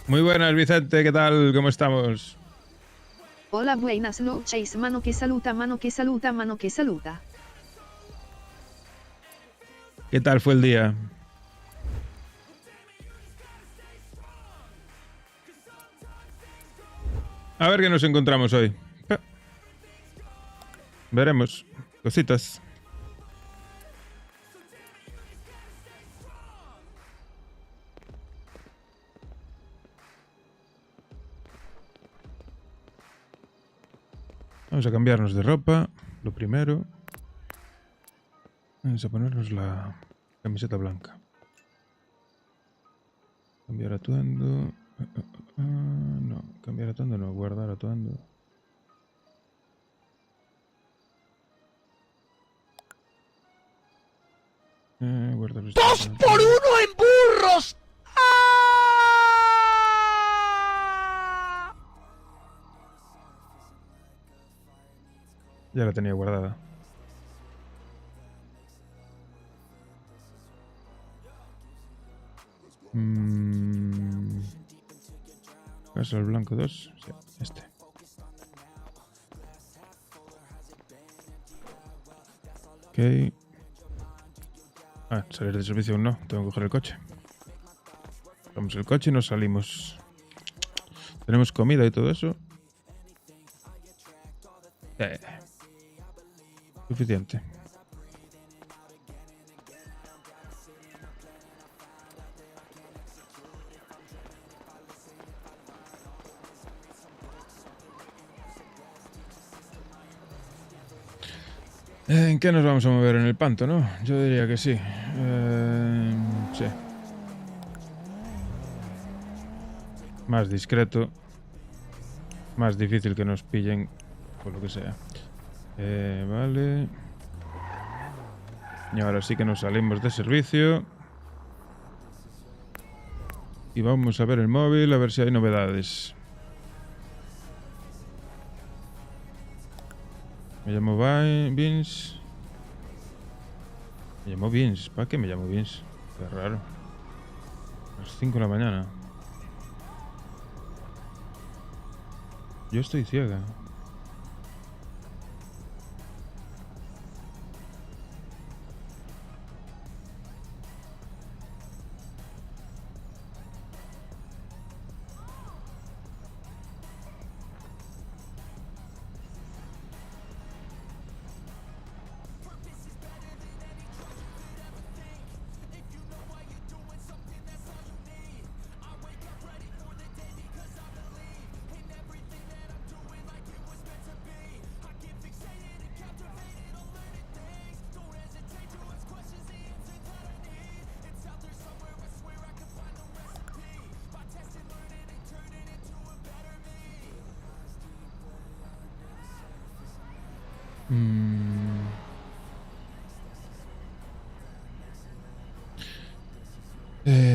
Muy buenas, Vicente, ¿qué tal? ¿Cómo estamos? Hola, buenas noches, mano que saluda, mano que saluda, mano que saluda. ¿Qué tal fue el día? A ver qué nos encontramos hoy. Veremos. Cositas. Vamos a cambiarnos de ropa. Lo primero. Vamos a ponernos la camiseta blanca. Cambiar atuendo. No, cambiar atuendo no, guardar atuendo. Guardar ¡2 por 1 en burros! Ya la tenía guardada. Caso el blanco 2. Sí, este. Ok. Salir de servicio aún no. Tengo que coger el coche. Cogemos el coche y nos salimos. Tenemos comida y todo eso. Suficiente. ¿En qué nos vamos a mover? ¿En el panto, no? Yo diría que sí. Sí. Más discreto. Más difícil que nos pillen. Por lo que sea. Vale. Y ahora sí que nos salimos de servicio. Y vamos a ver el móvil, a ver si hay novedades. Me llamo Vince. Me llamo Vince. ¿Para qué me llamo Vince? Qué raro. A las 5 de la mañana. Yo estoy ciega.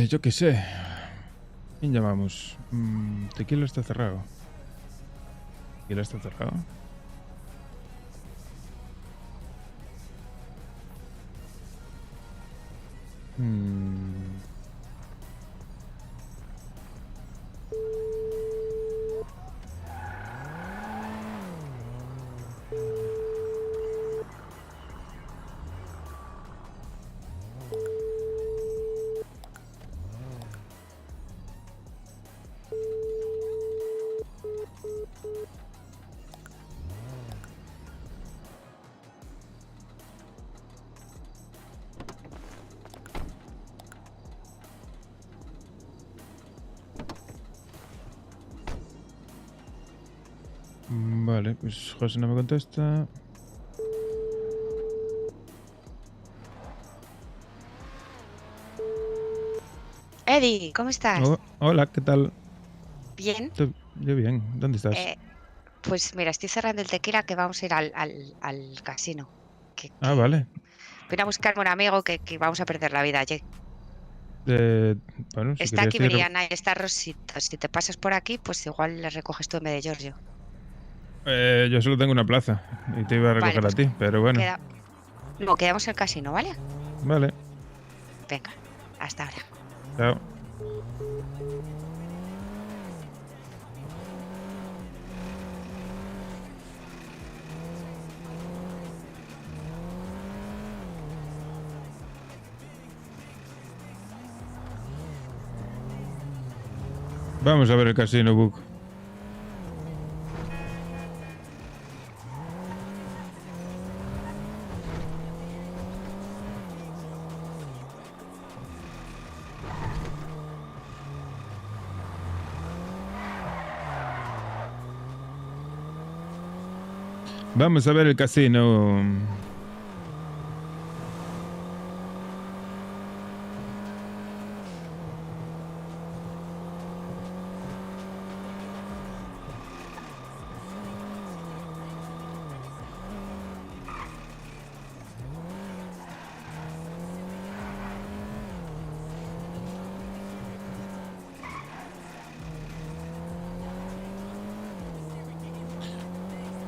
Yo qué sé. ¿Quién llamamos? Tequila está cerrado. ¿Tequila está cerrado? Vale, pues José no me contesta. Eddie, ¿cómo estás? Hola, ¿qué tal? Bien. Yo bien. ¿Dónde estás? Eh, pues mira, estoy cerrando el tequila que vamos a ir al casino. Que, Ah, que vale. vine a buscarme un amigo que vamos a perder la vida allí. Eh, bueno, si Está querías aquí ir... Brianna y está Rosita. Si te pasas por aquí, pues igual le recoges tú en vez de Giorgio. yo solo tengo una plaza y te iba a Vale, recoger a pues ti, pero bueno. queda... No, quedamos en el casino, ¿vale? Vale, Venga, hasta ahora. chao. Vamos a ver el casino, Book. Vamos a ver el casino.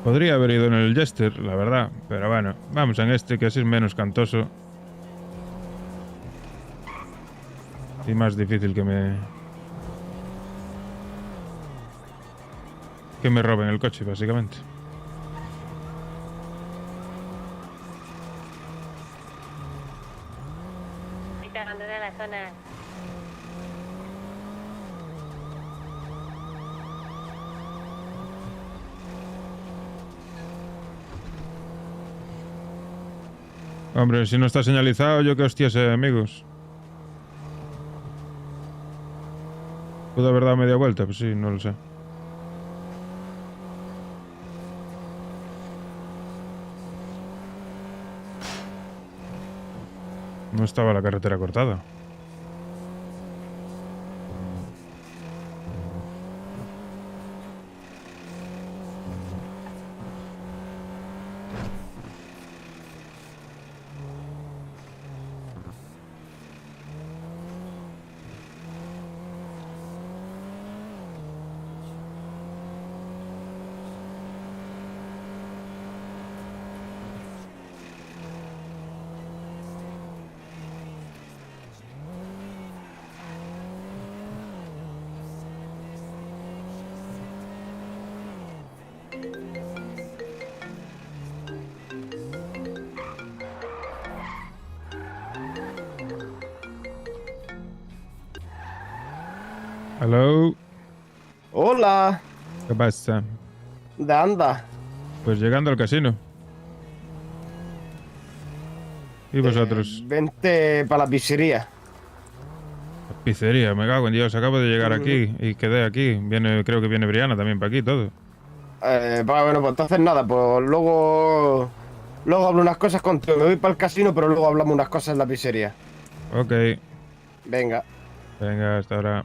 Podría haber ido en el Jester, la verdad, pero bueno, vamos en este que así es menos cantoso. Y más difícil que me roben el coche, básicamente. Abandona la zona. Hombre, si no está señalizado, yo qué hostias, amigos. ¿Pudo haber dado media vuelta? Pues sí, no lo sé. No estaba la carretera cortada. Hello, Hola, ¿qué pasa? ¿de anda? Pues llegando al casino. ¿Y vosotros? Vente para la pizzería. Pizzería, me cago en Dios, acabo de llegar aquí y quedé aquí. Creo que viene Brianna también para aquí, todo. Bueno, pues entonces nada, pues luego hablo unas cosas contigo. Me voy para el casino, pero luego hablamos unas cosas en la pizzería. Ok, Venga. venga, hasta ahora.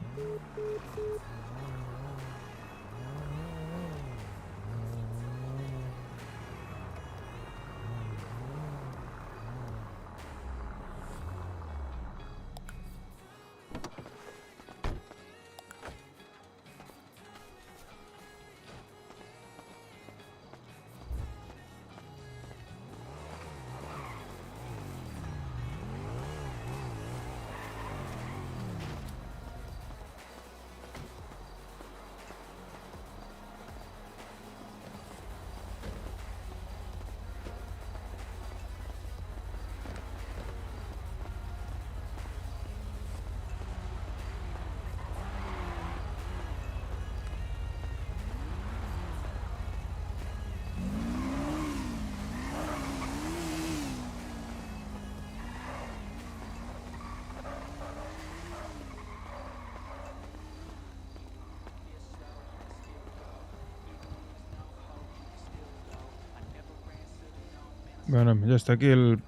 Bueno, ya está aquí el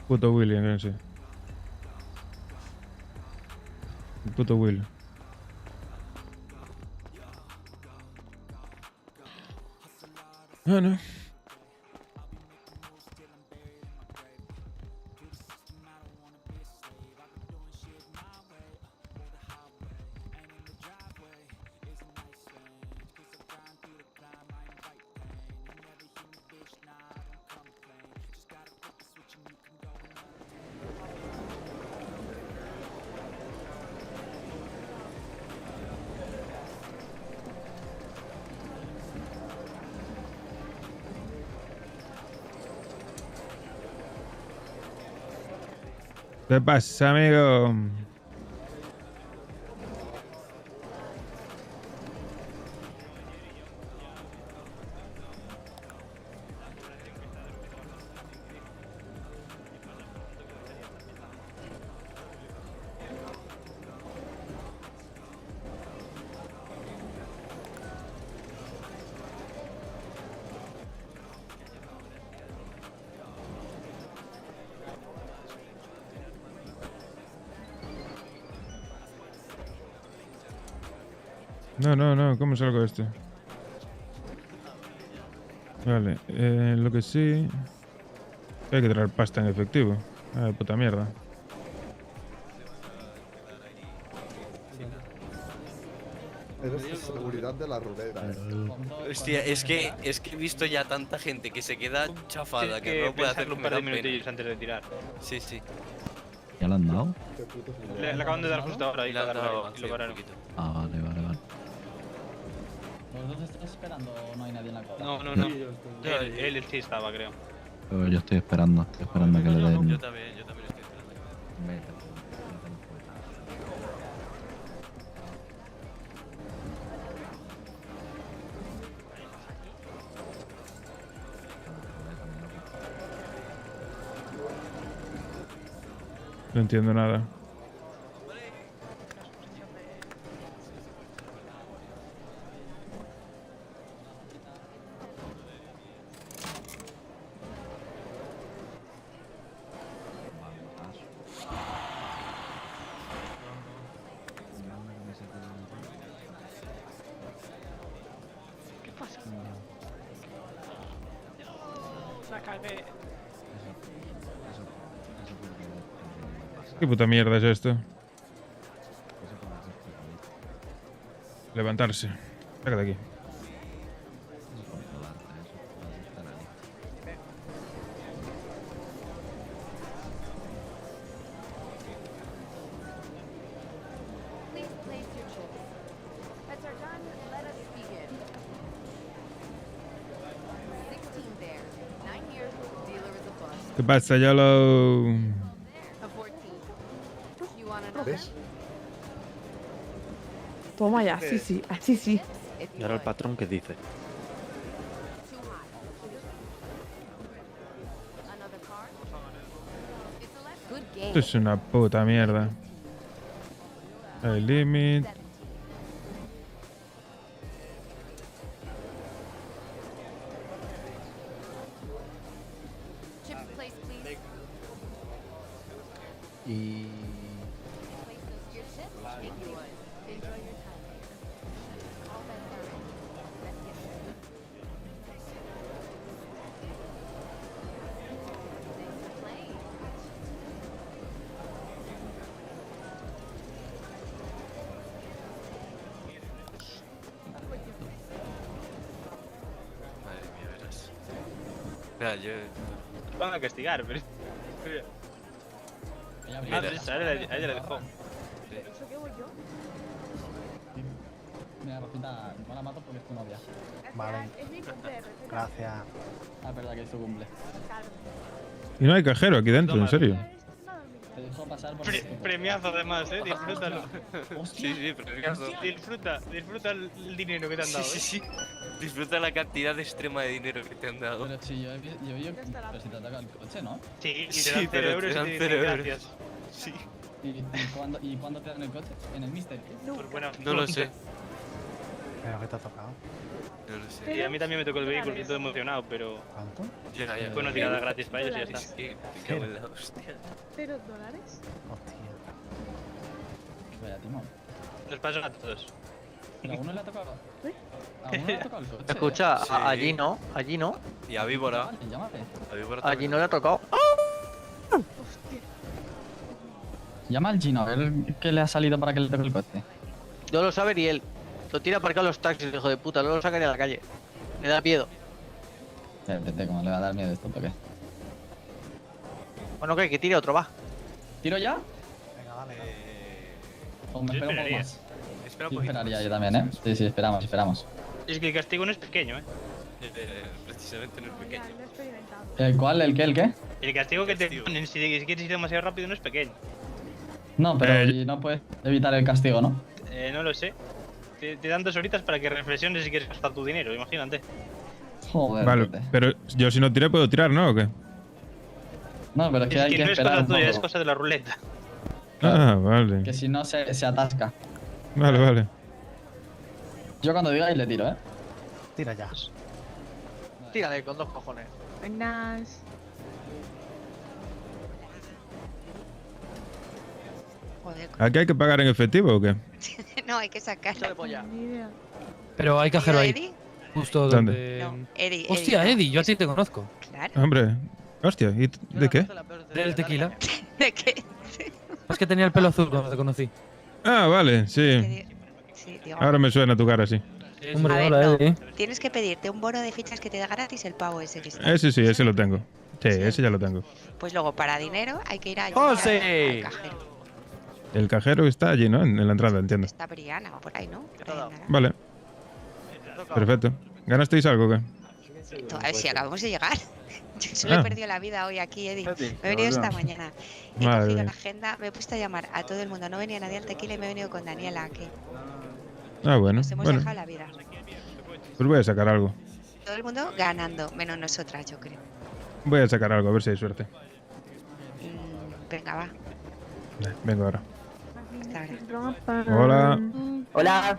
puto William, no sé. El puto Will. Bueno. ¿Qué pasa, amigo? No, ¿cómo salgo de esto? Vale, lo que sí... Hay que traer pasta en efectivo. Ah, puta mierda. Eres seguridad de la ruleta. Hostia, es que he visto ya tanta gente que se queda chafada, que no puede hacerlo un par de minutillos antes de tirar. Sí, sí. ¿Ya le han dado? Le acaban de dar justo ahora y Le han dado, y sí, lo un pararon. poquito. Ah, vale. ¿Vosotros estáis esperando o no hay nadie en la cola? No. Él sí estaba, creo. Pero yo estoy esperando a que le den. Yo también estoy esperando. No entiendo nada. ¿Qué puta mierda es esto? Levantarse. Saca de aquí. Please place your chips. Pets are done. Let us begin. 16 there. 9 years. Dealer is a bust. ¿Qué pasa, Yolo? A 14. You want another? ¿Ves? Toma ya, sí, así sí. If ¿Y you ahora el would. patrón qué dice? Too high. Another card? It's a left. Good game. Esto es una puta mierda. El limit. Chips place, please. Y... Place those your chips. Thank you. Enjoy your time here. All bets are in. Let's get started. Thanks for playing. Madre mía, verás. Mira, yo... Van a castigar, pero... Mira. A ella le dejó. Mira, Rosita, no la mato porque es tu novia. Vale. Gracias. Ah, es verdad que es su cumple. Y no hay cajero aquí dentro, en serio. Te dejo pasar por Premiazo además, disfrútalo. Sí, premiazo. Disfruta el dinero que te han dado. Sí. Disfruta la cantidad extrema de dinero que te han dado. Pero si yo pero si te ataca el coche, ¿no? Sí, y te Sí, dan 0 pero euros te dan y te 0 dicen euros. gracias. Sí. ¿Y cuándo te dan el coche? ¿En el Mister? Por buena No lo sé. ¿Pero qué te ha tocado? No lo sé. Y a mí también me tocó el vehículo y todo emocionado, pero ¿Cuánto? Ya, ya. fue una tirada gratis para ellos y ya está. Es que me cago en la hostia. $0. Hostia. Vaya timón. Nos pasan a todos. ¿Pero a uno le ha tocado? ¿A uno le ha tocado el coche? Escucha, Sí. allí no, allí no. Y a Víbora. Vale, llámate. A Víbora Allí también. no le ha tocado. Llama al Gino, a ver qué le ha salido para que le toque el coche. No lo sabe ni él. Lo tira aparcado los taxis, hijo de puta. No lo saca ni a la calle. Me da miedo. Vete, ¿cómo le va a dar miedo esto? ¿Por qué? Bueno, que tire otro, va. ¿Tiro ya? Venga, dale. ¿O me Yo espero un poco esperaría. más? Espera un Sí, poquito. esperaría yo también, ¿eh? Sí, sí, esperamos. Es que el castigo no es pequeño, ¿eh? Precisamente no es pequeño. ¿El cuál? ¿El qué? ¿El qué? El castigo que te Castigo. ponen si quieres ir demasiado rápido no es pequeño. No, pero Eh, y no puedes evitar el castigo, ¿no? No lo sé. Te dan 2 horitas para que reflexiones si quieres gastar tu dinero, imagínate. Joder. Vale, vete. pero yo si no tiré puedo tirar, ¿no? ¿O qué? No, pero es que Es hay que que no es esperar cosa un tuya, es poco. cosa de la ruleta. Ah, vale. Que si no se atasca. Vale, vale. Yo cuando digáis le tiro, ¿eh? Tira ya. Tírale con 2 cojones. Buenas. Joder, ¿Aquí hay que pagar en efectivo o qué? no, hay que sacarlo. Échale polla. Ni idea. Pero hay cajero ahí, ¿Eddie? justo ¿Dónde? donde... No, Eddie. Hostia, no. Eddie, yo a ti te conozco. Claro. Hombre. Hostia, ¿y de qué? Del tequila. ¿De qué? Es que tenía el pelo azul cuando te conocí. Ah, vale, sí. Sí, digo. Ahora me suena tu cara, sí. Hombre, A ver, hola, no. Eddie. Tienes que pedirte un bono de fichas que te da gratis el pavo ese que está. Ese sí, ese lo tengo. Sí, ese ya lo tengo. Pues luego, para dinero, hay que ir a ¡José! al cajero. El cajero está allí, ¿no? En la entrada, entiendo. Está Briana o por ahí, ¿no? Por ahí andará. Vale, perfecto. ¿Ganasteis algo o qué? A ver si acabamos de llegar. Yo solo he Ah. perdido la vida hoy aquí, Eddie. Me he venido esta mañana. He Madre cogido mía. la agenda, me he puesto a llamar a todo el mundo. No venía nadie al tequila y me he venido con Daniela aquí. Ah, bueno. Nos hemos Bueno, dejado la vida. pues voy a sacar algo. Todo el mundo ganando, menos nosotras, yo creo. Voy a sacar algo, a ver si hay suerte. Venga, va. Vengo ahora. Hasta ahora. Hola. Hola.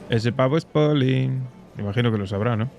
Ese pavo es Poli. Me imagino que lo sabrá, ¿no?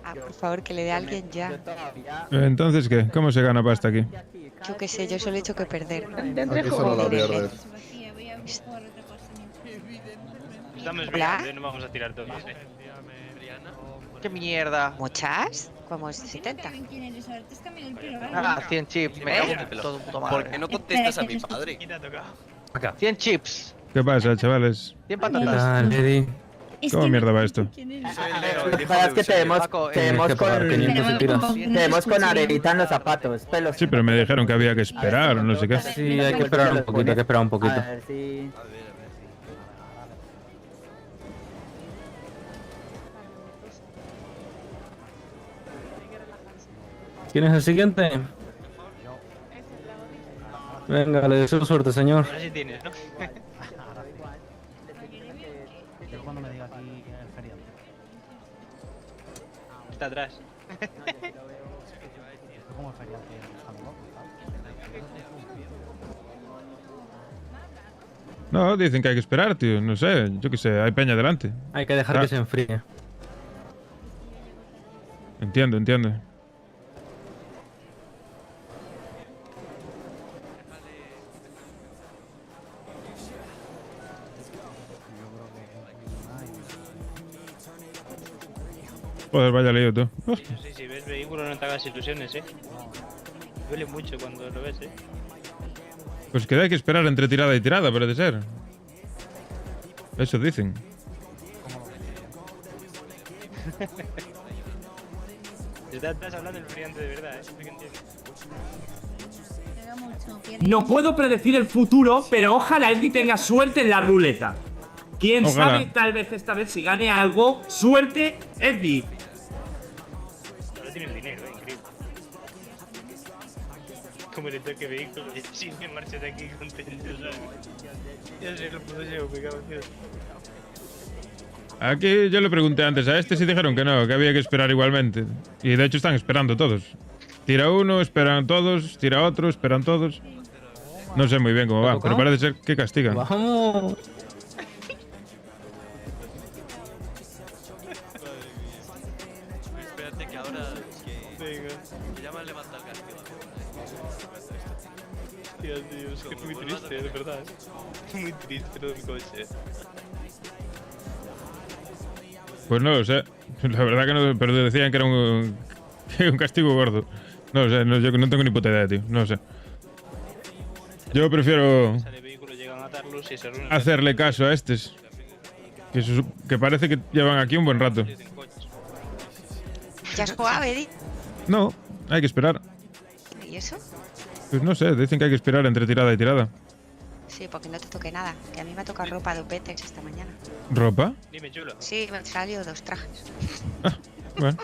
Ah, por favor, que le dé a alguien ya. Entonces, ¿qué? ¿Cómo se gana pasta aquí? Yo qué sé, yo solo he hecho que perder. Aquí solo la pierdes. Estamos Hola. bien, no vamos a tirar todos, ¿eh? ¿Qué mierda? ¿Muchas? Como 70. Ah, 100 chips. Me cago en todo puto madre. ¿Por qué no contestas a mi padre? ¿Quién te ha tocado? Acá. 100 chips. ¿Qué pasa, chavales? 100 ¿Qué patatas. tal, Eddie? ¿Cómo mierda va esto? Soy Leo, el hijo de Eusebio. Paco, Tienes que pagar 500 y tiras. tenemos con arerita en los zapatos. Pelos. Sí, pero me dijeron que había que esperar o no sé qué. Sí, hay que esperar un poquito, hay que esperar un poquito. Sí. ¿Quién es el siguiente? Venga, le deseo suerte, señor. Ahora sí tienes, ¿no? Yo cuando me diga aquí en el feriado. Está atrás. ¿Cómo el feriado? No, dicen que hay que esperar, tío. No sé, yo qué sé, hay peña delante. Hay que dejar Ah. que se enfríe. Entiendo, entiendo. Joder, vaya lío tú. Sí, si ves vehículo no te hagas ilusiones, Duele mucho cuando lo ves, Pues que hay que esperar entre tirada y tirada, parece ser. Eso dicen. Estás hablando el brillante de verdad, que entiendo. No puedo predecir el futuro, pero ojalá Eddie tenga suerte en la ruleta. Quién Ojalá. sabe, tal vez esta vez si gane algo. Suerte, Eddie. Ahora tienes dinero, increíble. Como le toque vehículo y sí me marcho de aquí contento, ¿sabes? Ya sé, lo puedo llevar, me cago en Dios. Aquí yo le pregunté antes a este si dijeron que no, que había que esperar igualmente. Y de hecho están esperando todos. Tira uno, esperan todos, tira otro, esperan todos. No sé muy bien cómo va, pero parece ser que castigan. Vamos. Espérate que ahora que ya me han levantado el castigo. Dios mío, es que es muy triste, de verdad. Muy triste lo del coche. Pues no lo sé. La verdad que no, pero decían que era un castigo gordo. No lo sé, no, yo no tengo ni puta idea, tío. No lo sé. Yo prefiero Sale vehículo, llegan a atarlos y se reúnen. hacerle caso a estos. Que parece que llevan aquí un buen rato. ¿Ya has jugado, Eddie? No, hay que esperar. ¿Y eso? Pues no sé, dicen que hay que esperar entre tirada y tirada. Sí, porque no te toque nada. Que a mí me ha tocado ropa de Upetex esta mañana. ¿Ropa? Dime, chulo. Sí, me han salido 2 trajes. Bueno.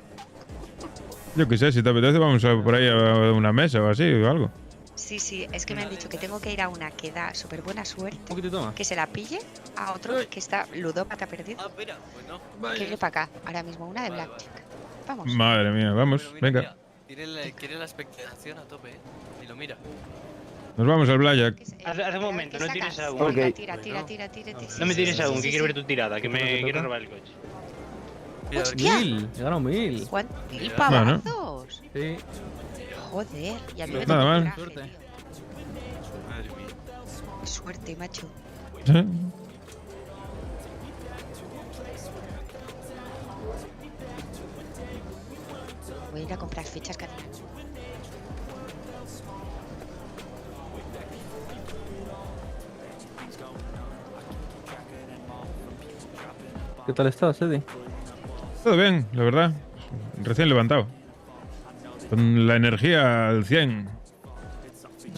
Yo qué sé, si te apetece vamos por ahí a una mesa o así o algo. Sí, es que me han dicho que tengo que ir a una que da súper buena suerte. Un poquitito más. Que se la pille a otro que está ludópata perdido. Ah, mira, pues no. Que viene para acá, ahora mismo, una de Blackjack. Vamos. Madre mía, vamos, Pero mira, venga. mira, quiere la expectación a tope, Y lo mira. Nos vamos al Blackjack. Hace un momento, no tires aún. Ok. Tira. No me tires aún, que quiero ver tu tirada, que me quiero robar el coche. Mira, ¡Hostia! 1000. He ganado 1000. ¿Cuántos? ¿1000 Bueno. pavazos? Sí. Joder, y a mí me Nada tocó mal. un traje, Suerte. tío. madre mía. Suerte, macho. ¿Eh? Voy a ir a comprar fichas Cadillac. ¿Qué tal estás, Eddie? Todo bien, la verdad. Recién levantado. Con la energía al 100.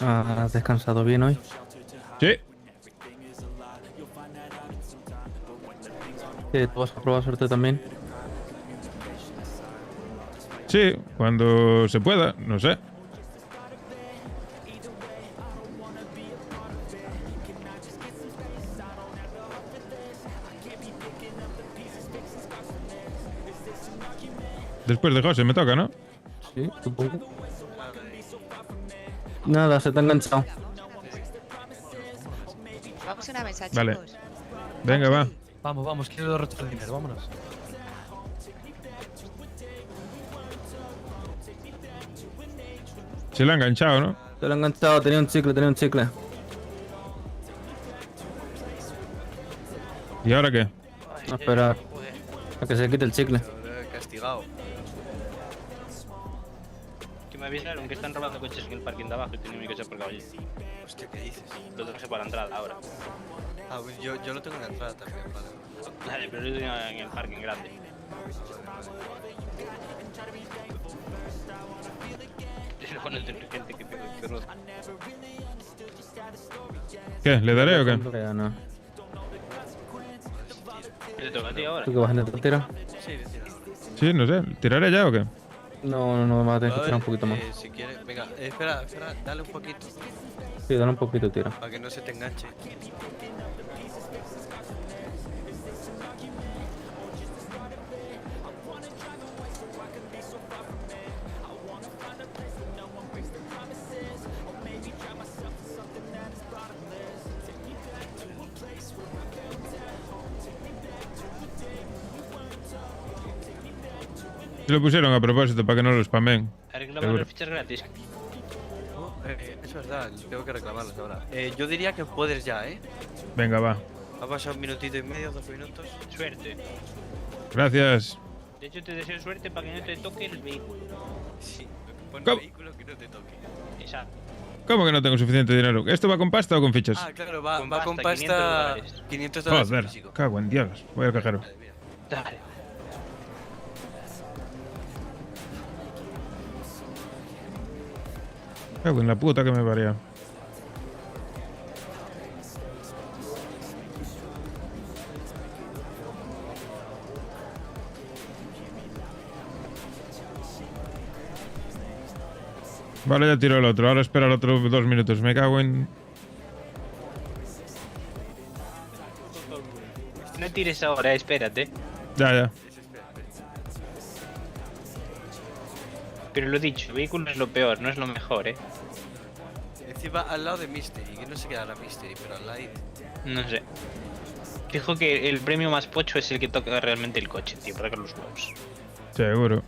¿Has descansado bien hoy? Sí. ¿Tú vas a probar suerte también? Sí, cuando se pueda, no sé. Después de José me toca, ¿no? Sí, supongo. Nada, se te ha enganchado. Vamos a una mesa, Vale. chicos. Venga, va. Vamos, quiero derrochar dinero, vámonos. Se lo ha enganchado, ¿no? Se lo ha enganchado, tenía un chicle. ¿Y ahora qué? A esperar a que se quite el chicle. Castigado. Que me avisaron que están robando coches en el parking de abajo y tenía mi coche aparcado allí. Hostia, ¿qué dices? Lo traje para la entrada ahora. Ah, pues yo lo tengo en la entrada también, vale. Vale, pero yo tenía en el parking grande. Y luego no entiendo gente que tengo que robar. ¿Qué? ¿Le daré o qué? Ya no. ¿Qué te toca a ti ahora? ¿Tú qué vas a intentar tirar? Sí, decía. Sí, no sé. ¿Tiraré ya o qué? No, vas a tener que tirar un poquito más. Si quieres, venga, espera, dale un poquito. Sí, dale un poquito, tira. Para que no se te enganche. Se lo pusieron a propósito para que no lo spamen. Reclaman Seguro. las fichas gratis. Eso es verdad, tengo que reclamarlas ahora. Yo diría que puedes ya, Venga, va. Ha pasado 1 minutito y medio, 2 minutos. Suerte. Gracias. De hecho, te deseo suerte para que no te toque el vehículo. Sí, pon ¿Cómo? vehículo que no te toque. Exacto. ¿Cómo que no tengo suficiente dinero? ¿Esto va con pasta o con fichas? Ah, claro, va Con con pasta, pasta 500 dólares. Joder, físico. cago en diablos. Voy al cajero. Dale. Cago en la puta que me parió. Vale, ya tiro el otro. Ahora espera el otro 2 minutos. Me cago en... No tires ahora, espérate. Ya. Pero lo dicho, el vehículo es lo peor, no es lo mejor, Encima al lado de Mystery, que no se queda la Mystery, pero al lado. No sé. Fijo que el premio más pocho es el que toca realmente el coche, tío, para que los huevos. Seguro.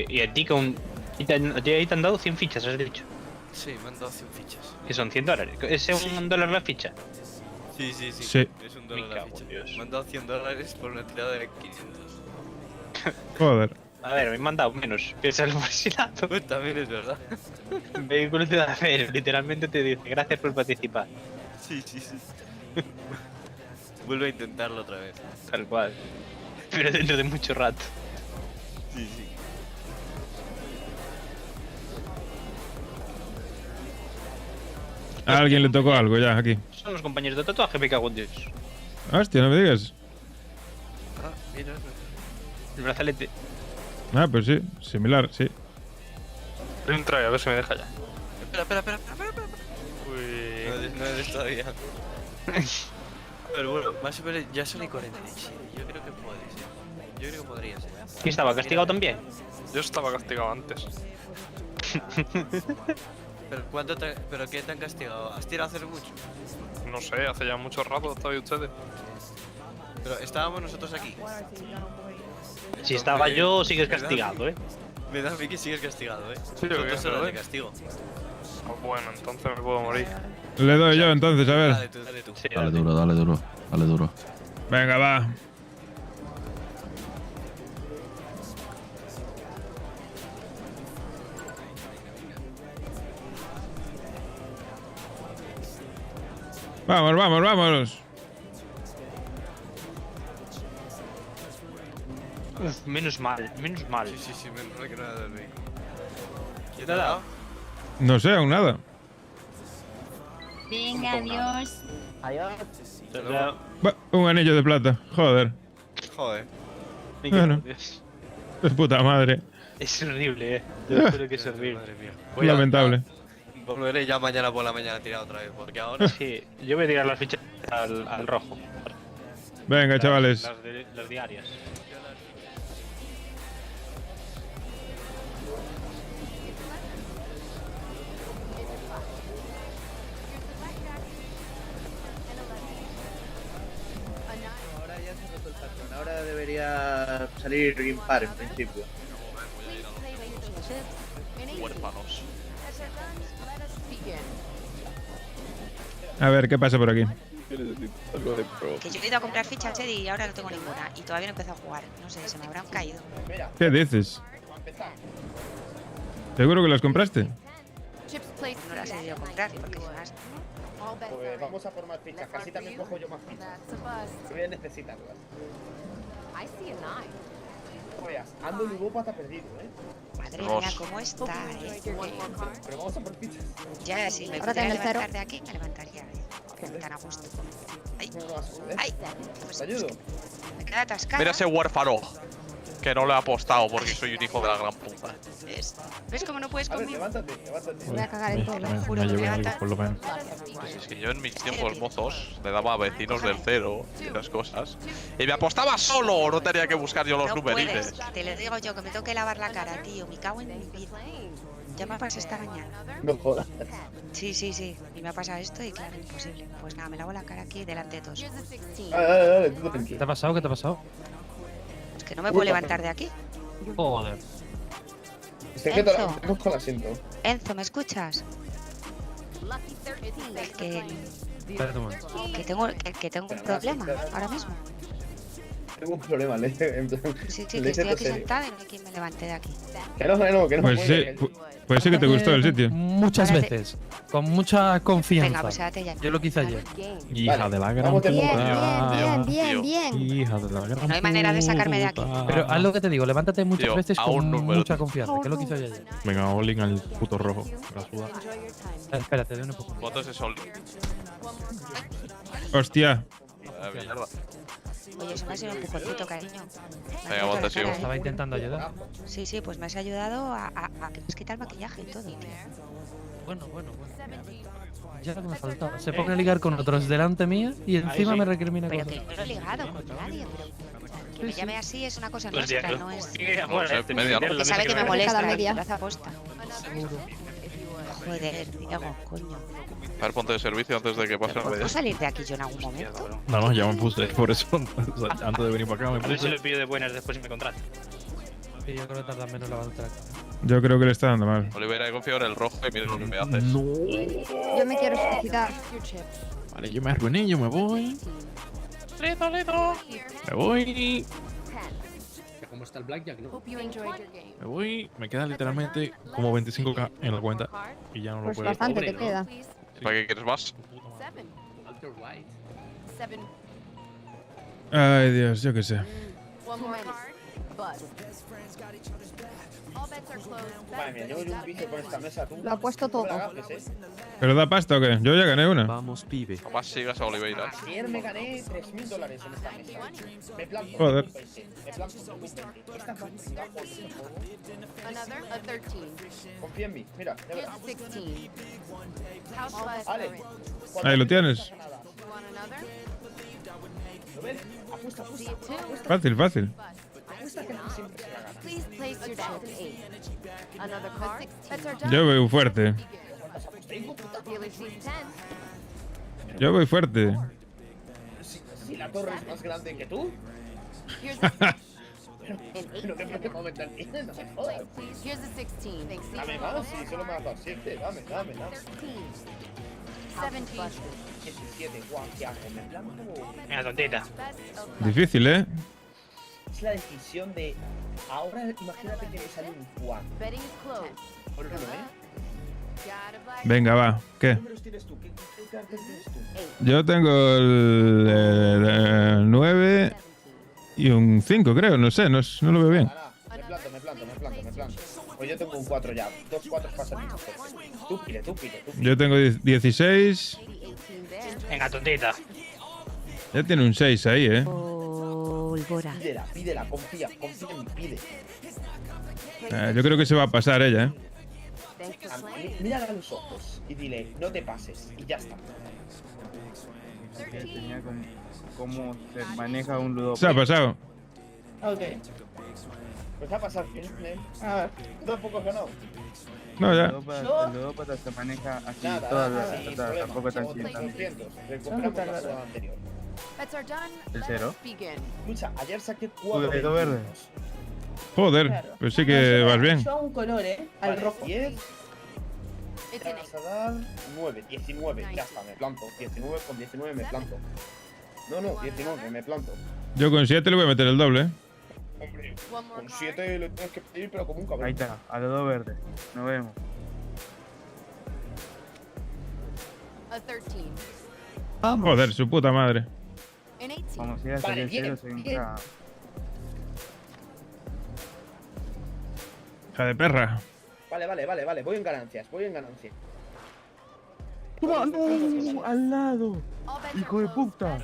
Y a ti con... Y a ti ahí te han dado 100 fichas, has dicho. Sí, me han dado 100 fichas. Que son 100 dólares. ¿Es un dólar la ficha? Sí. Sí. Es un Me dólar la cago en ficha. Dios. Me han dado 100 dólares por una tirada de 500. Joder. A ver, me han dado menos. Piénsalo por si lado. Pues también es verdad. El vehículo te da cero, literalmente te dice gracias por participar. Sí. Vuelve a intentarlo otra vez. Tal cual. Pero dentro de mucho rato. Sí. A alguien le tocó algo ya, aquí. Son los compañeros de tatuaje, me cago en Dios. Hostia, no me digas. Ah, mira. El brazalete. Ah, pues sí. Similar, sí. Doy un try, a ver si me deja ya. Espera. Uy. No eres todavía. Pero bueno, más o menos ya son y 47. Yo creo que puede ser. Yo creo que podría ser. ¿Y estaba castigado también? Yo estaba castigado antes. ¿Pero qué te han castigado? ¿Has tirado hace mucho? No sé, hace ya mucho rato todavía ustedes. Pero estábamos nosotros aquí. Si estaba yo, sigues castigado, Me da a mí que sigues castigado, Sí, yo Otras creo, horas de castigo. Bueno, entonces me puedo morir. Le doy yo entonces, a ver. Dale tú. Sí, Dale duro. Venga, va. Vamos. Uf, menos mal. Sí, menos mal que nada del vehículo. ¿Quién te ha dado? No sé, aún nada. Venga, adiós. Un anillo de plata. Joder. Joder. Bueno. Es puta madre. Es horrible, Yo creo que es horrible. Madre mía. Lamentable. Volveré ya mañana por la mañana a tirar otra vez, porque ahora... Sí, yo voy a tirar las fichas al rojo. Venga, chavales. Las diarias. Ahora ya se ha roto el patrón. Ahora debería salir impar en principio. Huérfanos. A ver, ¿qué pasa por aquí? Que yo he ido a comprar fichas, y ahora no tengo ninguna. Y todavía no he empezado a jugar. No sé, se me habrán caído. ¿Qué dices? ¿Seguro que las compraste? No las he ido a comprar porque son las... Pues vamos a por más fichas, casi también cojo yo más fichas. Voy a necesitarlas. Joder, ando ludópata perdido, Madre mía, ¿cómo está, Pero vamos a por fichas. Ya, si me pudiera levantar de aquí, me levantaría, Que tan a gusto. Ay, ay. Pues, ¿Te ayudo? me queda atascada. Mira ese huérfano. Que no le ha apostado porque soy un hijo de la gran puta. ¿Ves cómo no puedes A ver, conmigo? levántate. Voy a cagar en todo, lo juro que me levanta. por lo menos. Pues es que yo en mis tiempos mozos le daba a vecinos del cero y esas cosas. Y me apostaba solo, no tenía que buscar yo los No numeritos. puedes, te lo digo yo, que me tengo que lavar la cara, tío. Me cago en mi vida. Ya me ha pasado esta mañana. No jodas. Sí. Y me ha pasado esto y claro, imposible. Pues nada, me lavo la cara aquí delante de todos. Dale, tú tranquilo. ¿Qué te ha pasado? ¿Qué te ha pasado? Es que no me puedo levantar de aquí. Joder. Estoy que te cojo el asiento. Enzo, ¿me escuchas? Espérate un momento. Que tengo un problema ahora mismo. tengo un problema, le en plan, Sí, le que estoy aquí serio. sentada y no hay quien me levante de aquí. Que no Pues sí, puede. pues sí que te gustó el sitio. Muchas Ahora te- veces. Con mucha confianza. Venga, pues quédate ya. Yo lo que hice ayer. Hija Vale, de la gran vamos de puta. bien. Hija de la gran No hay manera de sacarme de aquí. puta. Pero haz lo que te digo, levántate muchas Tío, veces a con un número. mucha confianza, que es lo que hice yo ayer. Venga, Olin al puto rojo. La suda. Espérate, de un poco. ¿Cuánto es eso? Hostia. Mierda. Oye, eso me ha sido un empujoncito, cariño. Venga, vos te sigo. Estaba intentando ayudar. Sí, pues me has ayudado a que me has quitado el maquillaje y todo, tío. Bueno. Ya lo que me faltaba. Se pone a ligar con otros delante mía y encima me recrimina Pero cosas. que yo no he ligado con nadie, pero que me llame así es una cosa Pues ya, nuestra, no es... No sé, media hora. Que sabe que me Cada molesta media. y lo hace aposta. Joder, Diego, coño. A ver, ponte de servicio antes de que pase la ¿Puedo media. salir de aquí yo en algún momento? No, ya me puse. Por eso, antes de venir para acá, me A ver si puse. le pido de buenas después y me contrata. Y yo creo que tarda menos levantarte la cara. Yo creo que le está dando mal. Olivera, he confiado en el rojo y mira lo que me haces. No. Yo me quiero suicidar. Vale, yo me arruiné, yo me voy. Me voy. ¿Cómo está el blackjack, no? Me voy. Me queda literalmente como 25k en la cuenta. Y ya no lo Pues puedo. bastante te queda. ¿Para qué quieres más? Ay, Dios, yo qué sé. Madre mía, llevo yo un vicio con esta mesa, tú. Lo ha puesto todo. ¿Pero da pasta o qué? Yo ya gané una. Vamos, pibe. Nomás sigas a Oliveira. Ayer me gané $3.000 en esta mesa. Me planto. Joder. Me planto. Esta fácil bajo el juego. Confía en mí. Mira, ya verás. Vale. Ahí lo tienes. ¿Lo ves? Apuesta, apuesta. Fácil, fácil. Apuesta que siempre se la gana. Yo voy fuerte. Yo voy fuerte. Si la torre es más grande que tú. Pero qué problema mental tienes, no me jodas. Dame más, si solo me has dado 7. Dame. 17, guau, ¿qué hago? ¿Me planto o...? Venga, tontita. Difícil, ¿eh? Es la decisión de... Ahora imagínate que me sale un 4. Por uno, Venga, va. ¿Qué? ¿Qué números tienes tú? ¿Qué cartas tienes tú? Yo tengo el 9 y un 5, creo. No sé, no lo veo bien. Me planto. Pues yo tengo un 4 ya. 2 4 pasan mucho. Tú pide. Yo tengo 16. Venga, tontita. Ya tiene un 6 ahí, ¿eh? Pídela, confía en mí, pide. Yo creo que se va a pasar ella, ¿eh? Mírala a los ojos y dile, no te pases, y ya está. Tenía cómo se maneja un ludo. Se ha pasado. Ok. Pues va a pasar bien, A ver, 2 pocos ganado. No, ya. El ludópata se maneja así Nada, toda sin la problema. tampoco tan Otros simple. 200. Recuperamos la jugada anterior. ¿El 0? Escucha, ayer saqué Uy, 4 el dedo verde. Joder, pues sí que vas bien. Yo a un color, al rojo. 10. Te vas a dar 9, 19. Ya está, me planto. 19 con 19 me planto. No, 19, me planto. Yo con 7 le voy a meter el doble, ¿eh? Hombre, con 7 le tienes que pedir, pero como un cabrón. Ahí está, al dedo verde. Nos vemos. Joder, su puta madre. Como si ya Vale, sería bien, 0, soy un bien. K. Hija de perra. Vale. Voy en ganancias. ¡No! ¡No! ¡Al lado! ¡Hijo de puta!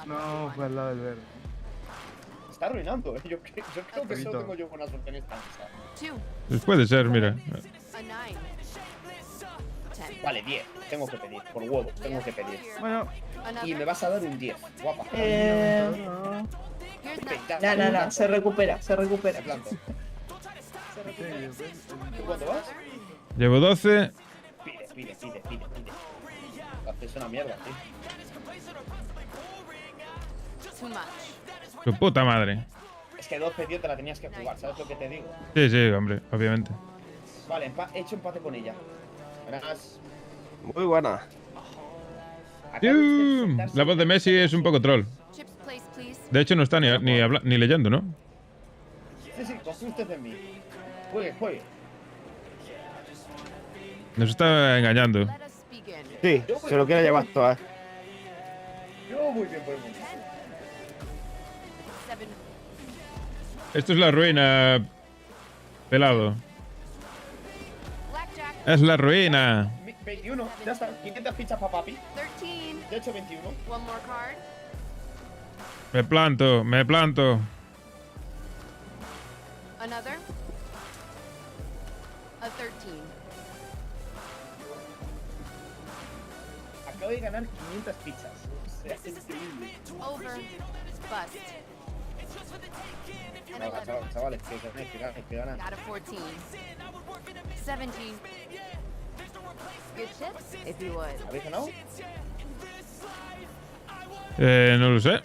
No, fue al lado del verde. Está arruinando, Yo creo que solo tengo yo buena suerte en esta mesa. Pues puede ser, mira. Vale, 10. Tengo que pedir. Por huevo, tengo que pedir. Bueno. Y me vas a dar un 10. Guapa. No. Se recupera. Me planto. ¿Tú cuánto vas? Llevo 12. Pide. Es una mierda, tío. Su puta madre. Es que 12, tío, te la tenías que jugar, ¿sabes lo que te digo? Sí, hombre, obviamente. Vale, he hecho empate con ella. Buenas. Muy buena. La voz de Messi es un poco troll. De hecho, no está ni leyendo, ¿no? Sí, sí, confíe usted en mí. Juegue, juegue. Nos está engañando. Sí, se lo quiere llevar todas. Yo muy bien por el momento. Esto es la ruina, pelado. Es la ruina. 21, ya está. 500 fichas para papi. De hecho, 21. Me planto, me planto. Another. A 13. Acabo de ganar 500 fichas. O sea, es increíble. Over. Bust. Chavales, que ganan. Got a 14. 17. Good chips, if you would. ¿Habéis ganado? No lo sé.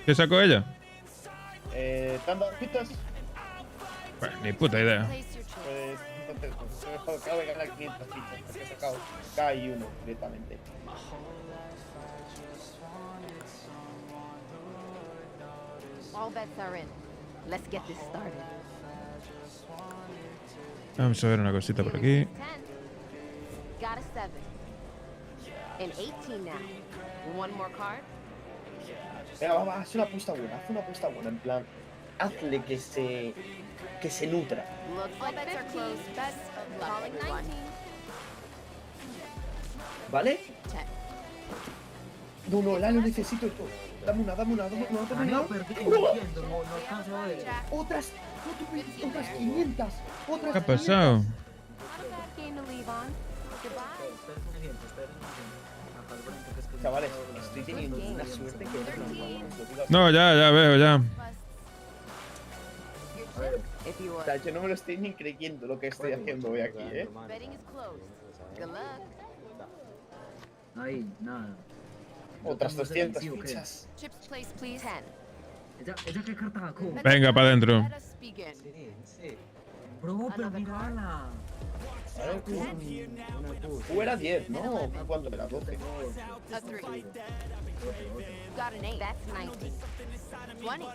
¿Qué sacó ella? ¿Dando fichas? Bueno, ni puta idea. Place your chips. Pues entonces, acabo de ganar 500 fichas. Porque he sacado K1 directamente. All bets are in. Let's get this started. Vamos a ver una cosita por aquí. 10. Got a 7. And 18 now. One more card. Venga, va, haz una apuesta buena, haz una apuesta buena, en plan, hazle que se nutra. Looks like bets are closed. Best of luck, everyone. ¿Vale? 10. No, la lo necesito todo. Dame una. Otras 500. ¿Qué ha pasado? Not a bad game to leave on. Goodbye. Chavales, estoy teniendo una suerte que no. No, ya veo, ya. Your chips, if you O would. sea, yo no me lo estoy ni creyendo lo que estoy haciendo hoy aquí, Betting is closed. Good luck. Ahí, nada. Otras 200 fichas. Chips place, please. 10. ¿Ella qué carta sacó? Venga, para adentro. Let us begin. Bro, pero mírala. A ver, tú era 10, ¿no? ¿Cuánto era? 12. A 3. Got an 8. That's 19. 20.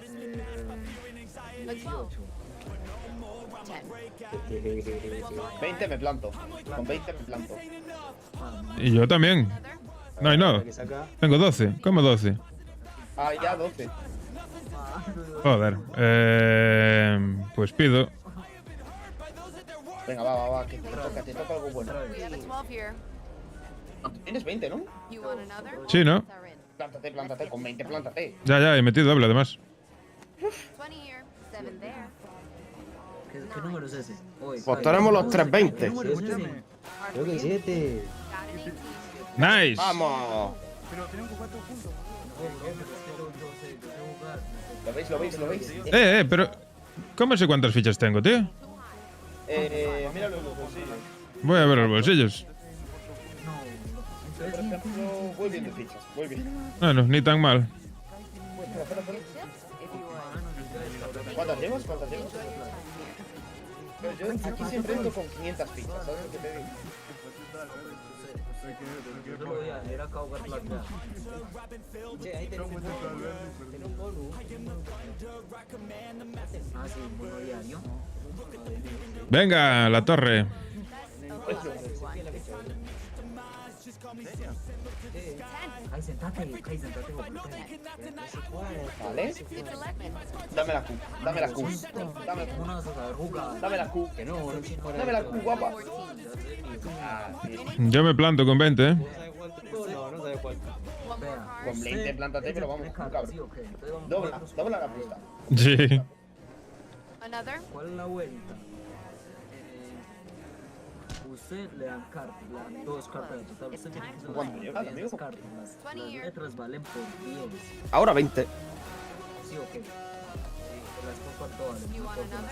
A 12. 10. 20 me planto. Con 20 me planto. Y yo también. No. Tengo 12. ¿Cómo 12? Ah, ya 12. Joder. Pues pido. Venga, va, que te toca algo bueno. We have a 12 here. Tienes 20, ¿no? You want another? Sí, ¿no? Bets are in. Plántate, con 20 plántate. Ya, he metido doble además. 20 here. 7 there. ¿Qué número es ese? Pues tenemos los 320. Creo que 7. Got an 18. Nice. ¡Vamos! Pero tenemos 4 puntos. ¿Lo veis? Pero... ¿Cómo sé cuántas fichas tengo, tío? Míralo en los bolsillos. Voy a ver los bolsillos. Por ejemplo, voy viendo fichas, voy bien. Bueno, ni tan mal. Espera. If you would. ¿Cuántas llevas? Pero yo aquí siempre entro con 500 fichas, ¿sabes lo que te digo? Venga, la torre. Vale. Dame la Q. Dame la Q, guapa. Yo me planto con 20, ¿eh? Con 20 plántate, pero vamos, un cabrón. Dobla la apuesta. Sí. Another? ¿Cuál es la vuelta? Usted le dan cartas, le dan 2 cartas de total. Usted tiene que ¿Cuánto llevas, amigo? las cartas. Las letras valen por 10. Ahora 20. Sí, ok. Las cuánto valen. You want another?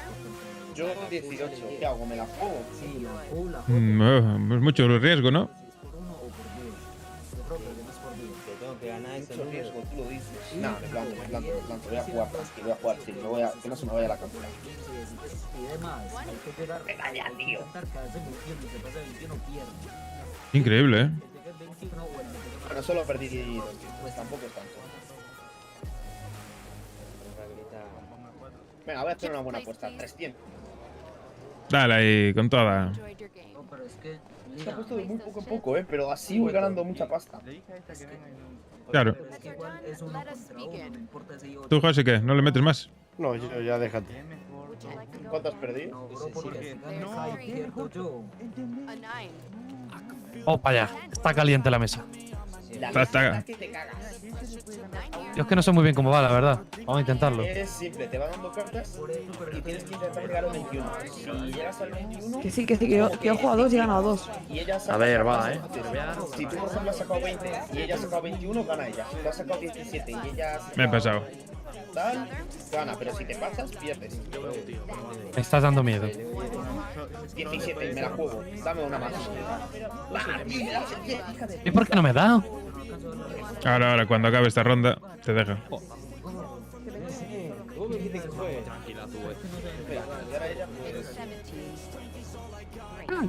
Yo 18. ¿Qué hago? ¿Me la juego? Sí, la juego. Es mucho riesgo, ¿no? ¿Por 1 o por 10? Yo creo que es por 10. Yo tengo que ganar Mucho riesgo, tú lo dices. Nah, me planto. Voy a jugar, tranquilo, sí. Que no se me vaya la cámara. Pide más. Hay que llegar. Venga ya, tío. Cada 21, se pasa 21, pierde. Increíble, ¿eh? Bueno, solo perdí 200, pues tampoco es tanto. Venga, voy a hacer una buena apuesta. 300. Dale ahí, con toda. Se ha puesto de muy poco en poco, pero así voy ganando mucha pasta. Claro. ¿Tú, José, qué? ¿No le metes más? No, yo ya déjate. ¿Cuánto has perdido? Oh, para allá. Está caliente la mesa. Está. Yo es que no sé muy bien cómo va, la verdad. Vamos a intentarlo. Es simple, te van dando cartas y tienes que intentar llegar al 21. Si llegas al 21... Que sí, que yo he jugado 2 y he ganado 2. Y ella A ver, va, Si tú, por ejemplo, has sacado 20 y ella ha sacado 21, gana ella. Si tú has sacado 17 y ella ha sacado Me he pasado. tal, gana. Pero si te pasas, pierdes. Me estás dando miedo. 17, me la juego. Dame una más. ¿Y por qué no me da? Ahora, cuando acabe esta ronda, te deja.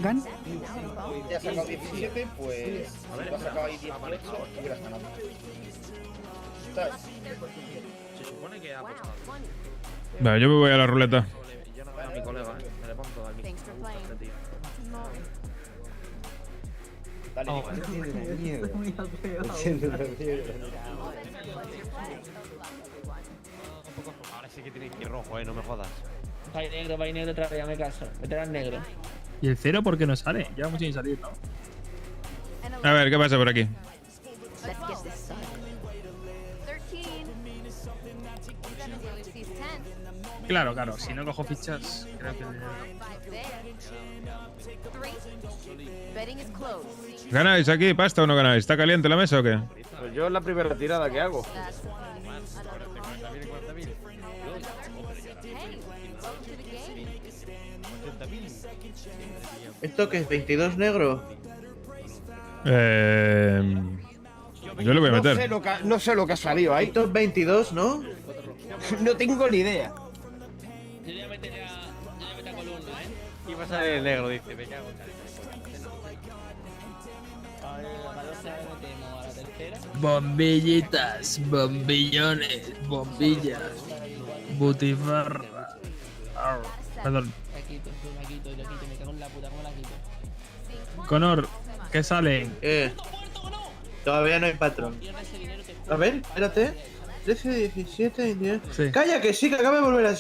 Gan. Ya has sacado 17, pues si tú has sacado ahí 18, hubieras ganado. ¿Sabes? Se supone que ha apostado. Vale, yo me voy a la ruleta. Yo no veo a mi colega, me levanto de aquí. Dale, Ahora sí que tiene que ir rojo, no me jodas. Va negro otra vez, ya me caso. Meter al negro. ¿Y el 0 por qué no sale? Llevamos sin salir, ¿no? A ver, ¿qué pasa por aquí? Claro, claro. Si no cojo fichas, creo que... ¿Ganáis aquí pasta o no ganáis? ¿Está caliente la mesa o qué? Pues yo es la primera tirada que hago. ¿Esto qué es? ¿22 negro? Yo le voy a meter. No sé lo que ha salido ahí. Esto es 22, ¿no? No tengo ni idea. Yo ya meter a columna, Y va a salir el negro, dice, me cago en Bombillitas, bombillones, bombillas, butifarra. Perdón. Conor, ¿qué sale? Todavía no hay patrón. A ver, espérate. 13, 17, 22. Sí. Calla, que sí, que acaba de volver a...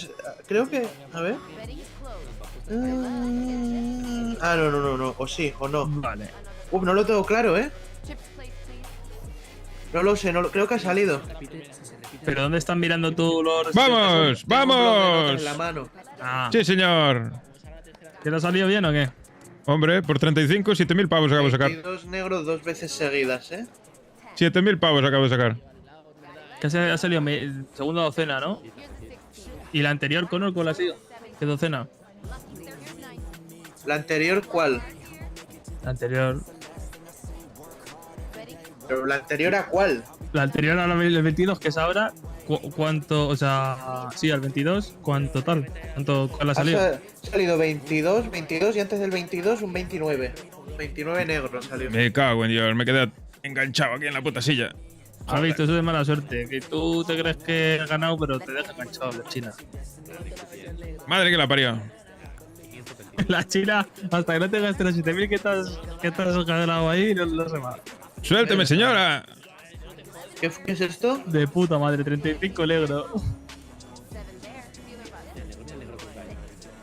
Creo que... A ver. Ah, no. O sí, o no. Vale. No lo tengo claro, ¿eh? No lo sé, creo que ha salido. ¿Pero dónde están mirando tú los...? ¡Vamos! ¡Vamos! En la mano. Ah. Sí, señor. ¿Que te ha salido bien o qué? Hombre, por 35, 7.000 pavos acabo de sacar. 22 negros 2 veces seguidas, ¿eh? 7.000 pavos acabo de sacar. Que ha salido segunda docena, ¿no? ¿Y la anterior, Conor, cuál ha sido? ¿Qué docena? ¿La anterior cuál? La anterior... ¿Pero la anterior a cuál? La anterior a la del 22, que es ahora, ¿cuánto? O sea, sí, al 22, ¿cuánto tal? ¿Cuál ha salido? Ha salido 22 y antes del 22 un 29. 29 negros salió. Me cago en Dios, me quedé enganchado aquí en la puta silla. ¿Has visto? Eso es mala suerte. Que tú te crees que has ganado, pero te dejas enganchado la China. Madre que la parió. La China, hasta que no te gastes los 7.000 que te has ganado ahí, no se va. ¡Suélteme, señora! ¿Qué es esto? De puta madre, 35 negros.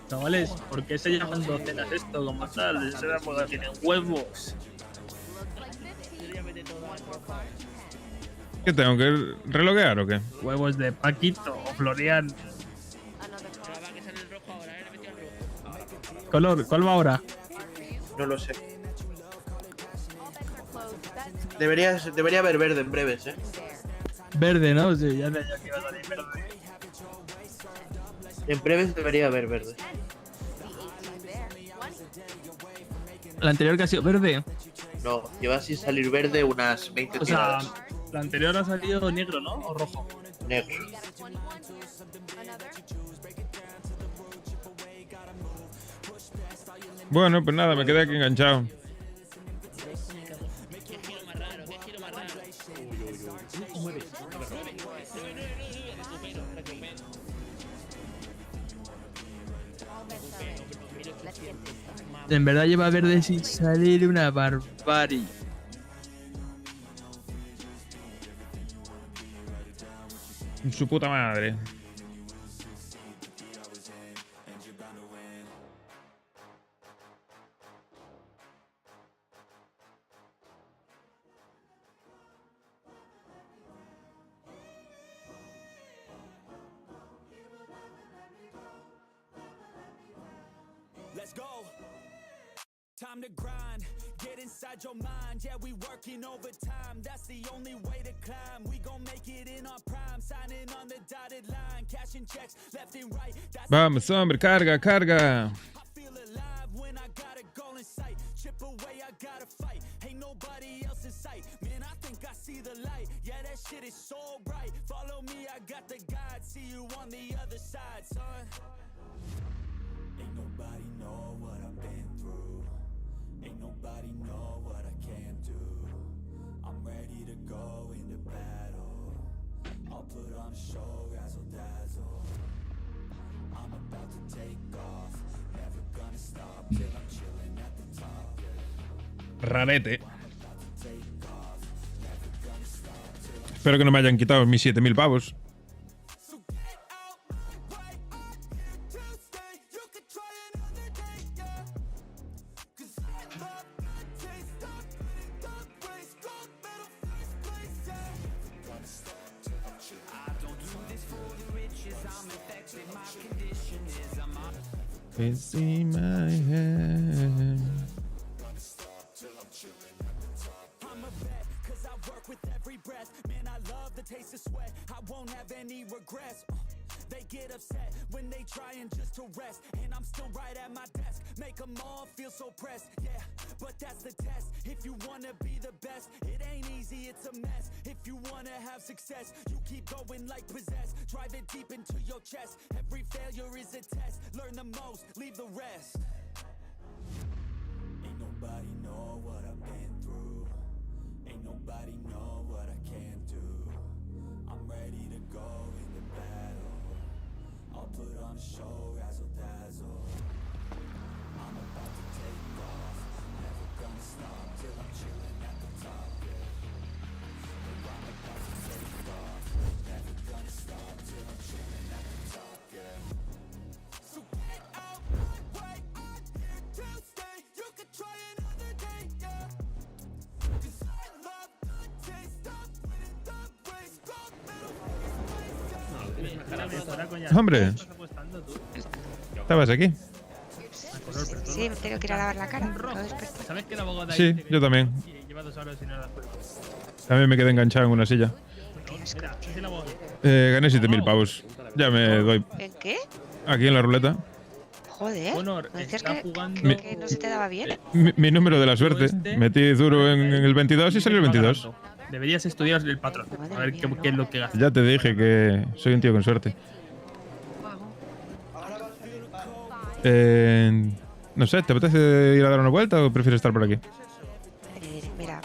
Chavales, ¿por qué se llaman docenas esto como tal? Eso era porque tienen huevos. ¿Qué tengo que reloguear o qué? Huevos de Paquito o Florian. Color, ¿cuál va ahora? No lo sé. Debería haber verde en breves, ¿eh? Verde, ¿no? Sí, ya que iba a salir verde. En breves debería haber verde. ¿La anterior que ha sido verde? No, lleva sin salir verde unas 20 tiradas. O sea, la anterior ha salido negro, ¿no? ¿O rojo? Negro. Bueno, pues nada, me quedé aquí enganchado. En verdad lleva verde sin salir una barbarie. Su puta madre. Let's go. Time to grind. Get inside your mind. Yeah, we working overtime. That's the only way to climb. We gon' make it in our prime. Signing on the dotted line. Cashing checks left and right. That's Vamos, hombre, carga, carga. feel alive when I got a goal in sight. Chip away, I gotta fight. Ain't nobody else in sight. Man, I think I see the light. Yeah, that shit is so bright. Follow me, I got the guide. See you on the other side, son. Ain't nobody know what I've been through. Ain't nobody know what I can do. I'm ready to go into battle. I'll put on a show, razzle dazzle. I'm about to take off. Never gonna stop till I'm chilling at the top. Rarete. Espero que no me hayan quitado mis 7.000 pavos. It's in my head. I'm a vet, cause I work with every breath. Man, I love the taste of sweat. I won't have any regrets. They get upset when they trying just to rest. And I'm still right at my desk. Make them all feel so pressed. Yeah, but that's the test. If you wanna be the best, it ain't easy, it's a mess. If you wanna have success, you keep going like possessed. Drive it deep into your chest. Every failure is a test. Learn the most, leave the rest. Ain't nobody know what I've been through. Ain't nobody know what I can do. I'm ready to go into battle. I'll put on a show, razzle dazzle. I'm about to take off. Never gonna stop till I'm chilling at the top. I'm about to take off. Never gonna stop till I'm chilling at the top. So get out my way. I'm here to stay. You can try another day. Cause I love the taste of winning the race. Gold medal. Hombre, ¿estabas aquí? Sí, me tengo que ir a lavar la cara. Acabo de despertar. ¿Sabes que la abogada Sí, yo también. lleva 2 horas sin nada? También me quedé enganchado en una silla. Gané 7.000 pavos. Ya me doy. ¿En qué? Aquí en la ruleta. Joder. ¿No decías que no se te daba bien? Mi número de la suerte. Metí duro en el 22 y salió el 22. Deberías estudiar el patrón. A ver qué es lo que gasta. Ya te dije que soy un tío con suerte. No sé, ¿te apetece ir a dar una vuelta o prefieres estar por aquí? Mira,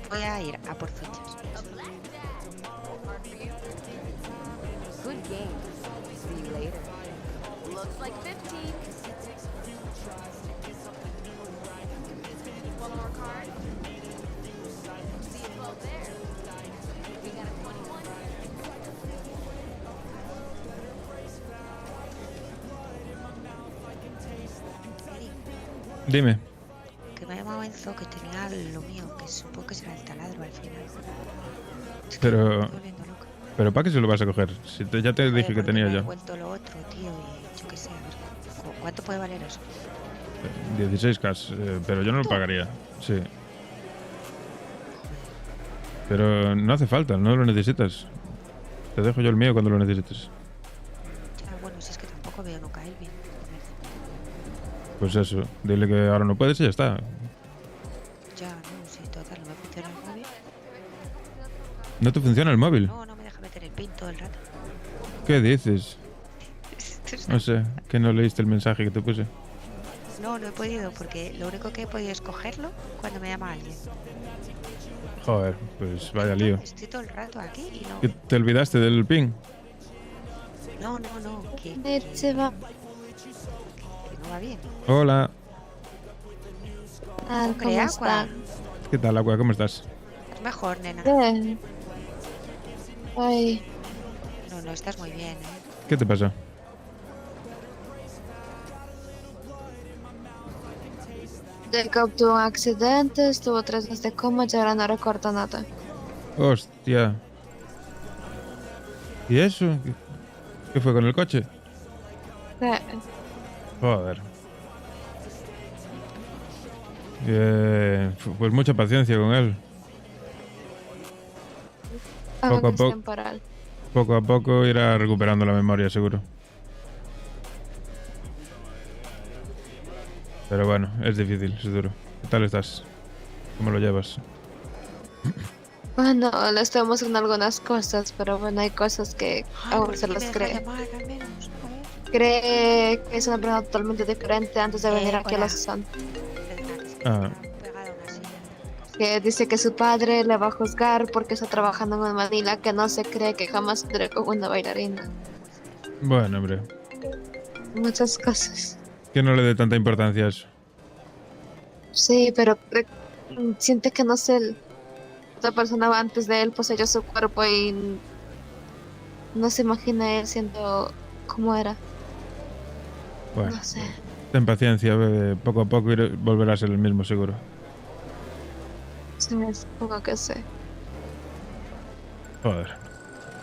voy a ir a por fichas. Good game. See you later. Looks like 15. One more card. See you both there. We got a 21. Dime. Que me ha llamado Enzo que tenía lo mío, que supongo que será el taladro al final. Pero ¿para qué se lo vas a coger? Si ya te dije que tenía Me he yo. vuelto lo otro, tío, y yo qué sé, a ver, ¿cuánto puede valer eso? 16K, pero yo no lo pagaría. Sí. Pero no hace falta, no lo necesitas. Te dejo yo el mío cuando lo necesites. Ya, bueno, si es que tampoco veo nunca a Elvin. Pues eso, dile que ahora no puedes y ya está. Ya, no, sí, total, no me funciona el móvil. ¿No te funciona el móvil? No, no me deja meter el pin todo el rato. ¿Qué dices? No sé, que no leíste el mensaje que te puse. No, no he podido, porque lo único que he podido es cogerlo cuando me llama alguien. Joder, pues vaya lío. Estoy todo el rato aquí y no. ¿Que te olvidaste del ping? No, no, no. Que, Se va. no va bien. Hola. ¿Cómo ¿Cómo Aqua? ¿Qué tal, Aqua? ¿Cómo estás? Es mejor, nena. Bien. Ay, No, estás muy bien, ¿Qué te pasa? Jacob tuvo un accidente, estuvo 3 días de coma y ahora no recuerda nada. Hostia. ¿Y eso? ¿Qué fue con el coche? Joder. Pues mucha paciencia con él. Poco a poco irá recuperando la memoria, seguro. Pero bueno, es difícil, es duro. ¿Qué tal estás? ¿Cómo lo llevas? Bueno, le estoy mostrando algunas cosas, pero bueno, hay cosas que aún se las cree. Cree que es una persona totalmente diferente antes de venir aquí a la sesión. Ah, Que dice que su padre le va a juzgar porque está trabajando en Manila, que no se cree que jamás tendrá con una bailarina. bueno, hombre. Muchas cosas. Que no le dé tanta importancia a eso. Sí, pero siente que no sé, otra persona antes de él poseyó su cuerpo y no se imagina él siendo como era. Bueno, No sé. ten paciencia, bebé. Poco a poco volverá a ser el mismo, seguro. Sí, supongo que sí. Joder,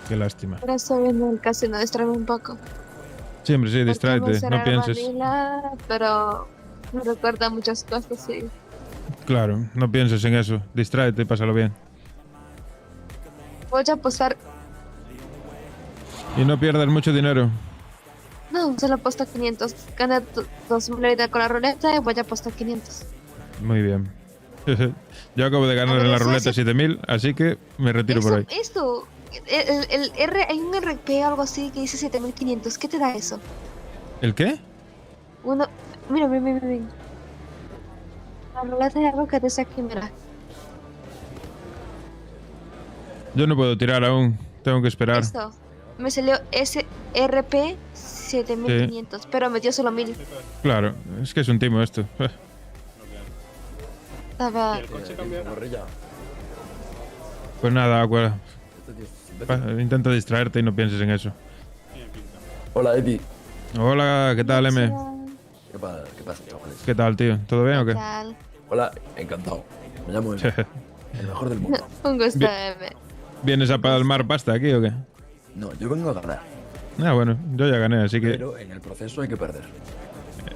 qué lástima. Ahora estoy viendo el casino, distraerme un poco. Siempre sí, distráete, no pienses. Manila, pero me recuerda muchas cosas, sí. Claro, no pienses en eso. Distráete y pásalo bien. Voy a apostar. Y no pierdas mucho dinero. No, solo apuesto 500. Gané 2000 ahorita con la ruleta y voy a apostar 500. Muy bien. Yo acabo de ganar en la ruleta 7000, así que me retiro por ahí. Esto, hay un RP o algo así que dice 7500. ¿Qué te da eso? ¿El qué? Uno, mira. La ruleta hay algo que dice aquí, mira. Yo no puedo tirar aún. Tengo que esperar. Esto. Me salió SRP 7500, pero me dio solo 1000. Claro, es que es un timo esto. Estaba. Pues nada, Aqua. Intenta distraerte y no pienses en eso. Hola, Eddie. Hola, ¿qué tal, M? ¿Qué pasa, chavales? ¿Qué tal, tío? ¿Todo bien o qué? Hola, encantado. Me llamo Eddie. El mejor del mundo. Un gusto, Bien. M. ¿Vienes a palmar pasta aquí o qué? No, yo vengo a ganar. Ah, bueno, yo ya gané, así que Pero en el proceso hay que perder.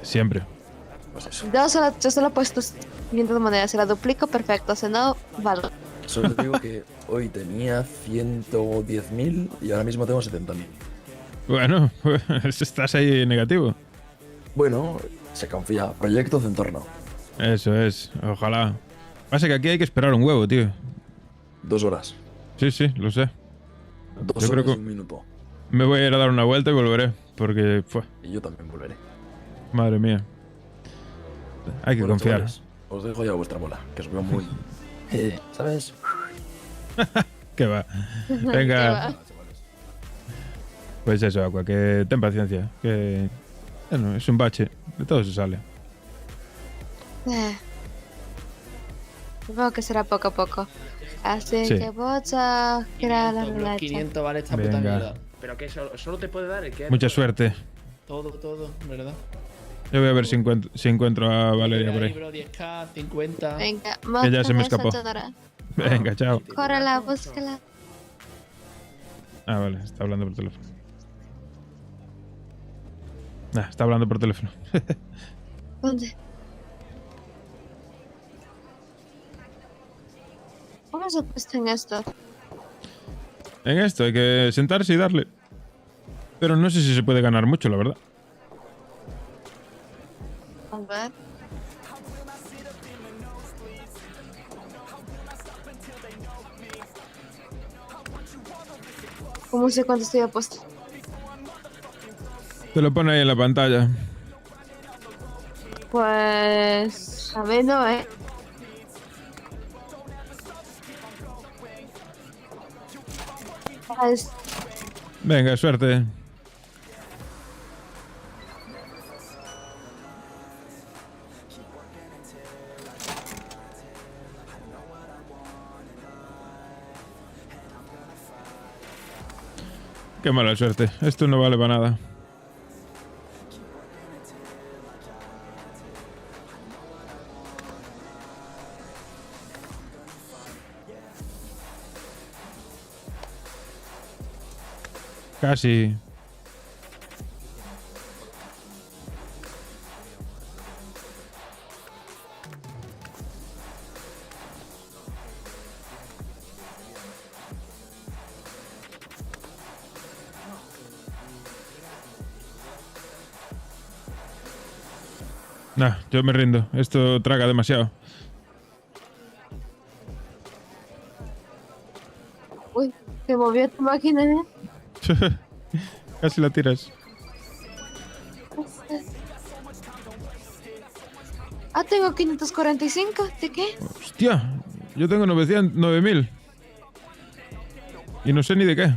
siempre. Pues eso. Yo solo he puesto 500 monedas. Si la duplico, perfecto. Si no, vale. Solo te digo que hoy tenía 110.000 y ahora mismo tengo 70.000. Bueno, pues estás ahí negativo. Bueno, se confía. Proyecto Centorno. Eso es, ojalá. Pasa que aquí hay que esperar un huevo, tío. 2 horas. Sí, lo sé. 2 Yo creo horas que y 1 minuto. me voy a ir a dar una vuelta y volveré, porque Y yo también volveré. madre mía. Hay que Bueno, confiar. chavales, os dejo ya vuestra bola, que os veo muy... ¿Sabes? ¿Qué va? Venga. Pues eso, Aqua, que ten paciencia. Que bueno, es un bache. De todo se sale. Supongo que será poco a poco. Así Sí. que voy a crear la ruleta. 500 vale esta puta Venga. mierda. Pero que solo te puede dar el que Mucha suerte. Todo, ¿verdad? Yo voy a ver si encuentro a Valeria por ahí. Libro, 10k, 50. Venga, Que ya se me mátame esa escapó. tonora. Venga, chao. Córrela, búscala. Ah, vale, está hablando por teléfono. Está hablando por teléfono. ¿Dónde? ¿Cómo se ha puesto en esto? En esto hay que sentarse y darle. Pero no sé si se puede ganar mucho, la verdad. A ver. ¿Cómo sé cuánto estoy apuesto? Te lo pone ahí en la pantalla. Pues... a ver, no, Venga, suerte. Qué mala suerte. Esto no vale para nada. Casi. Nah, yo me rindo. Esto traga demasiado. Uy, se movió tu máquina, ¿eh? Casi la tiras. Ah, tengo 545. ¿De qué? Hostia, yo tengo 9.000. Y no sé ni de qué.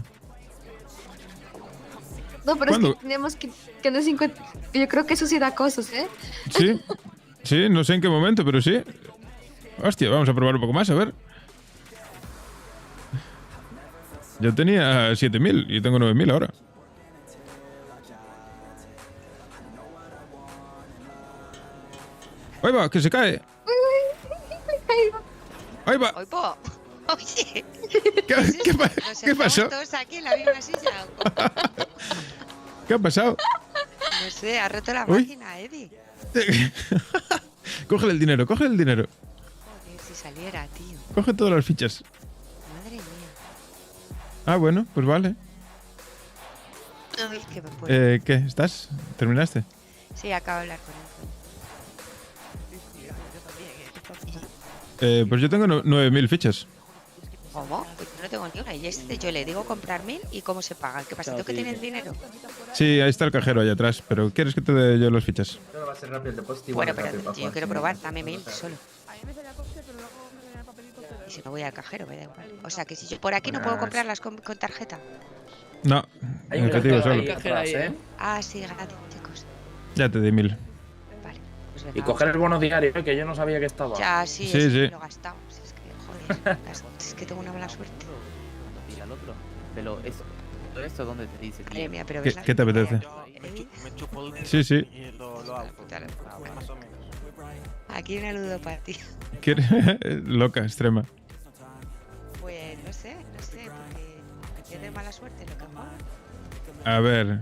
No, pero ¿Cuándo? es que teníamos que tener 50. Yo creo que eso sí da cosas, ¿eh? Sí, sí, no sé en qué momento, pero sí. Hostia, vamos a probar un poco más, a ver. Yo tenía 7.000 y tengo 9.000 ahora. ¡Ahí va, que se cae! ¡Ahí va! Oipo. Oye. ¿Qué pasó? ¿Todos aquí en la misma silla? ¿Qué ha pasado? No sé, ha roto la Uy. máquina, Eddie. Cógele el dinero, cógele el dinero. Joder, si saliera, tío. Coge todas las fichas. Madre mía. Ah, bueno, pues vale. Uy, que me puedo. ¿Qué? ¿Estás? ¿Terminaste? Sí, acabo de hablar con él. Pues yo tengo 9.000 fichas. ¿Cómo? Pues yo no tengo ni una. Y yo le digo comprar 1000 y cómo se paga. ¿Qué pasa? ¿Tú que tienes dinero? Sí, ahí está el cajero allá atrás, pero ¿quieres que te dé yo las fichas? Va a ser rápido el depósito. Bueno, pero yo quiero probar, dame 1000 solo. Y si no voy al cajero, me da igual. O sea, que si yo por aquí no puedo comprarlas con tarjeta. No, en efectivo solo. Ah, sí, gracias, chicos. Ya te di 1000. Pues venga, Y coger el bono diario, que yo no sabía que estaba. ya, sí, Sí, es que sí. me lo he gastado. Si es que, joder, es que tengo una mala suerte. Tira al otro. Pero eso, todo esto donde te dice. Madre mía, pero ¿Qué, ves la qué te apetece? Sí, sí. Aquí una ludopatía. ¿Quieres? Loca, extrema. Pues no sé, porque tiene mala suerte lo que hago. A ver,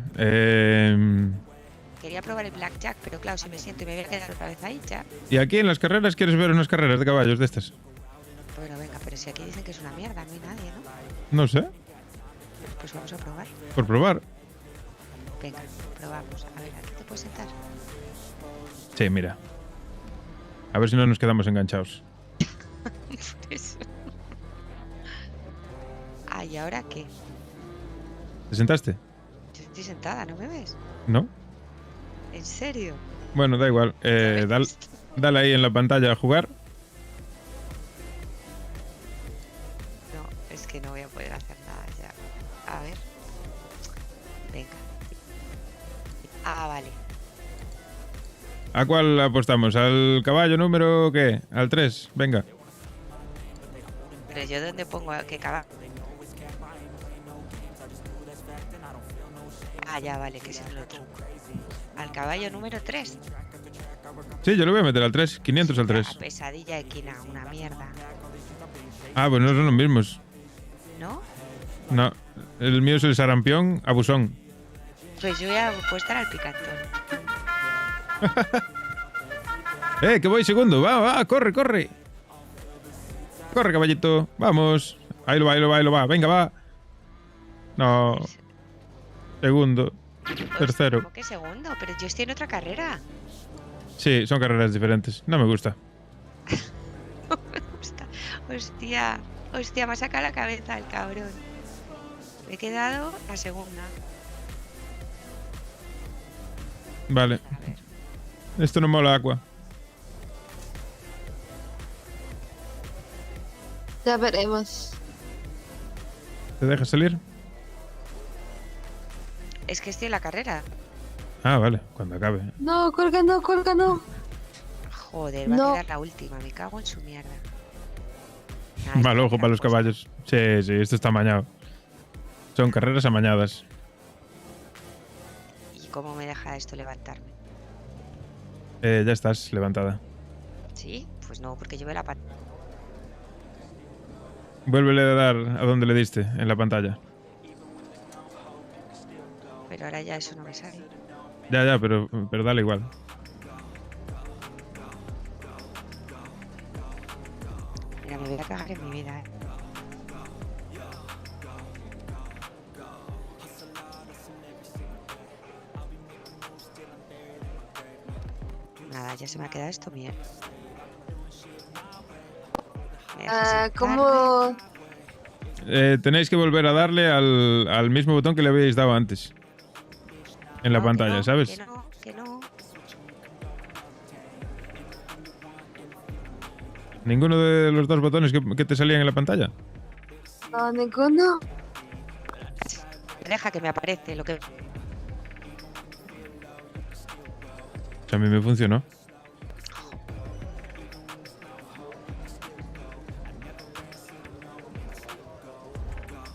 Quería probar el blackjack, pero claro, si me siento y me voy a quedar otra vez ahí, ya. ¿y aquí en las carreras quieres ver unas carreras de caballos de estas? Bueno, venga, pero si aquí dicen que es una mierda, no hay nadie, ¿no? No sé, Pues vamos a probar. por probar. Venga, probamos. A ver, ¿aquí te puedes sentar? Sí, mira. A ver si no nos quedamos enganchados. Por eso. Ah, ¿y ahora qué? ¿Te sentaste? Yo estoy sentada, ¿no me ves? ¿No? ¿En serio? Bueno, da igual. Dale ahí en la pantalla a jugar. No, es que no voy a poder hacer nada ya. A ver. Venga. Ah, vale. ¿A cuál apostamos? ¿Al caballo número qué? ¿Al 3? Venga. Pero yo dónde pongo que caballo. Ah, ya, vale, que es el otro. Al caballo número 3. Sí, yo lo voy a meter al 3. 500 al 3. La pesadilla equina, una mierda. Ah, pues no son los mismos. ¿No? No. El mío es el sarampión abusón. Pues yo voy a apostar al picantón. Que voy segundo. Va, corre, corre. Corre, caballito. Vamos. Ahí lo va, ahí lo va, ahí lo va. Venga, va. No. Segundo. Tercero. ¿Cómo que segundo? Pero yo estoy en otra carrera. Sí, son carreras diferentes. No me gusta. No me gusta. Hostia. Hostia, me ha sacado la cabeza el cabrón. Me he quedado la segunda. Vale. Esto no mola, Aqua. Ya veremos. ¿Te dejas salir? Es que estoy en la carrera. Ah, vale. Cuando acabe. No, colga no, colga no. Joder, va No. a quedar la última. Me cago en su mierda. Mal ojo para los caballos. Sí, sí, esto está amañado. Son carreras amañadas. ¿Y cómo me deja esto levantarme? Ya estás levantada. ¿Sí? Pues no, porque llevé la pantalla. Vuélvele a dar a donde le diste en la pantalla. Pero ahora ya eso no me sale. Ya, pero dale igual. Mira, me voy a cagar en mi vida, Nada, ya se me ha quedado esto bien. ¿Cómo? Tenéis que volver a darle al mismo botón que le habéis dado antes. En la pantalla, no, ¿sabes? Que no. ¿Ninguno de los dos botones que te salían en la pantalla? No, ninguno. Deja que me aparece lo que... O sea, a mí me funcionó.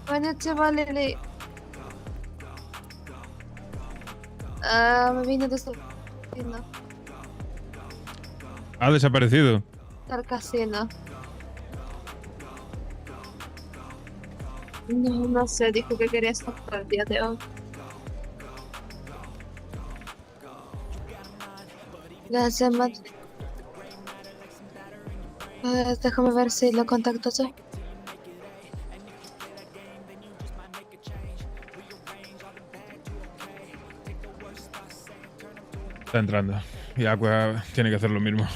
Bueno, chavales, me vine de casino. Ha desaparecido. Del casino. No sé, dijo que quería estar para el día de hoy. Gracias, Matt. Déjame ver si lo contacto yo. Está entrando. Y Aqua tiene que hacer lo mismo.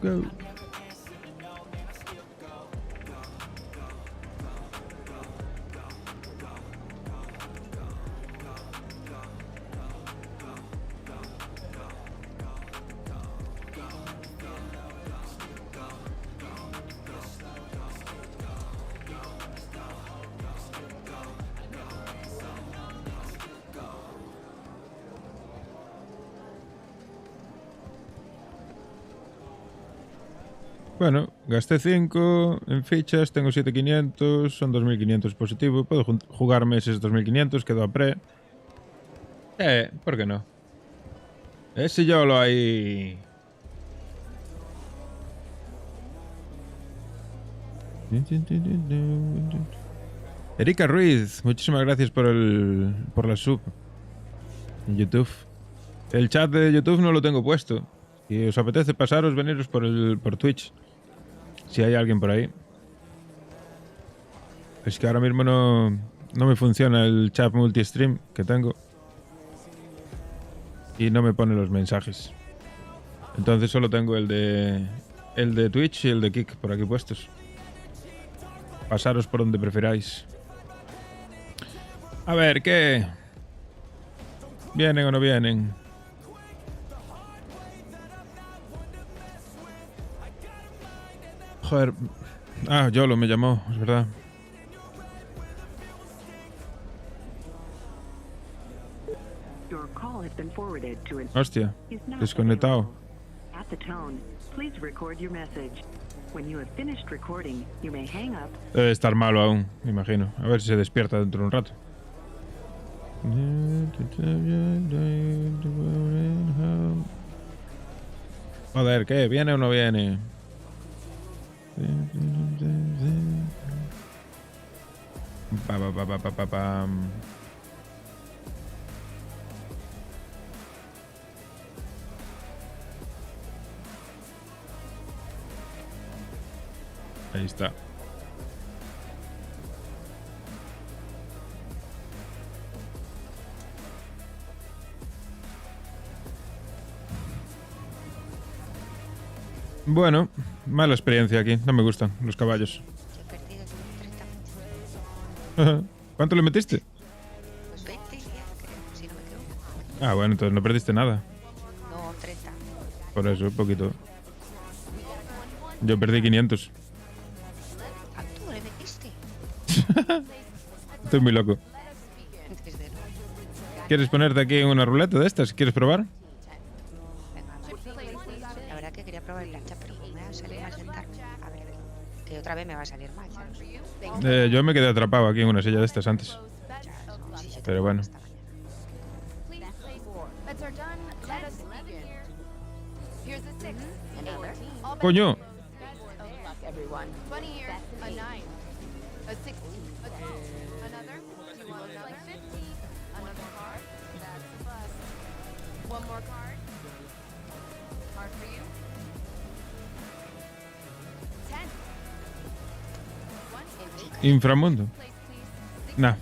Go. Bueno, gasté 5 en fichas, tengo 7.500, son 2.500 positivo. Puedo jugarme esos 2.500, quedo a pre. ¿Por qué no? Ese yo lo hay. Erika Ruiz, muchísimas gracias por la sub en YouTube. El chat de YouTube no lo tengo puesto. Si os apetece pasaros, veniros por Twitch. Si hay alguien por ahí. Es que ahora mismo no me funciona el chat multi-stream que tengo. Y no me pone los mensajes. Entonces solo tengo el de Twitch y el de Kick por aquí puestos. Pasaros por donde preferáis. A ver, ¿qué? ¿Vienen o no vienen? Joder. Ah, Yolo me llamó, es verdad. Hostia, desconectado. Debe estar malo aún, me imagino. A ver si se despierta dentro de un rato. Joder, ¿qué? ¿Viene o no viene? Ahí está. Bueno, mala experiencia aquí. No me gustan los caballos. ¿Cuánto le metiste? Pues 20 y 10, creo, si no me equivoco. Ah, bueno, entonces no perdiste nada. No, 30. Por eso, un poquito. Yo perdí 500. ¿Tú le metiste? Estoy muy loco. ¿Quieres ponerte aquí en una ruleta de estas? ¿Quieres probar? La verdad que quería probar el plancha, pero me va a salir mal sentarme. A ver, que otra vez me va a salir mal, ¿sabes? Yo me quedé atrapado aquí en una silla de estas antes. Pero bueno. ¡Coño! Inframundo. Nah.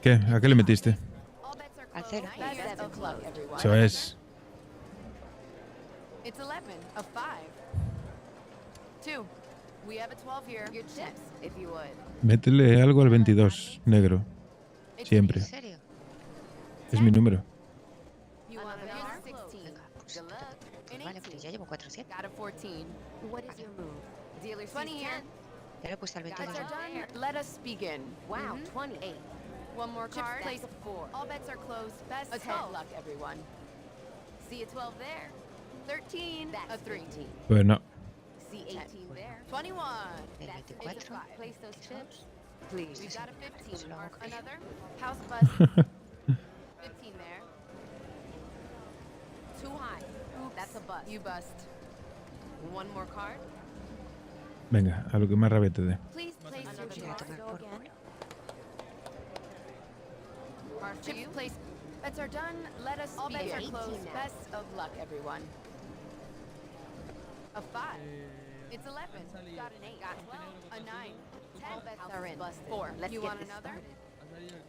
¿Qué? ¿A qué le metiste? Al 0. Eso es. Métele algo al 22, negro. Siempre. ¿En serio? Es mi número. Vale, pues ya llevo 400. Ya lo he puesto al 22. One more card. Place 4. All bets are closed. Best of luck, everyone. See a 12 there. 13. A 3. Pues no. See 18 there. 21. That's 24. Place those chips. Please. We got a 15. Another. House bust. 15 there. Too high. Oops. That's a bust. You bust. One more card. Venga, a lo que más rabia te dé. Please place your chips. Chips place. Bets are done. Let us all bets are closed. Best of luck, everyone. A 5. It's 11. Got an 8. Got 12. A 9. 10. All bets are in. 4. You want another?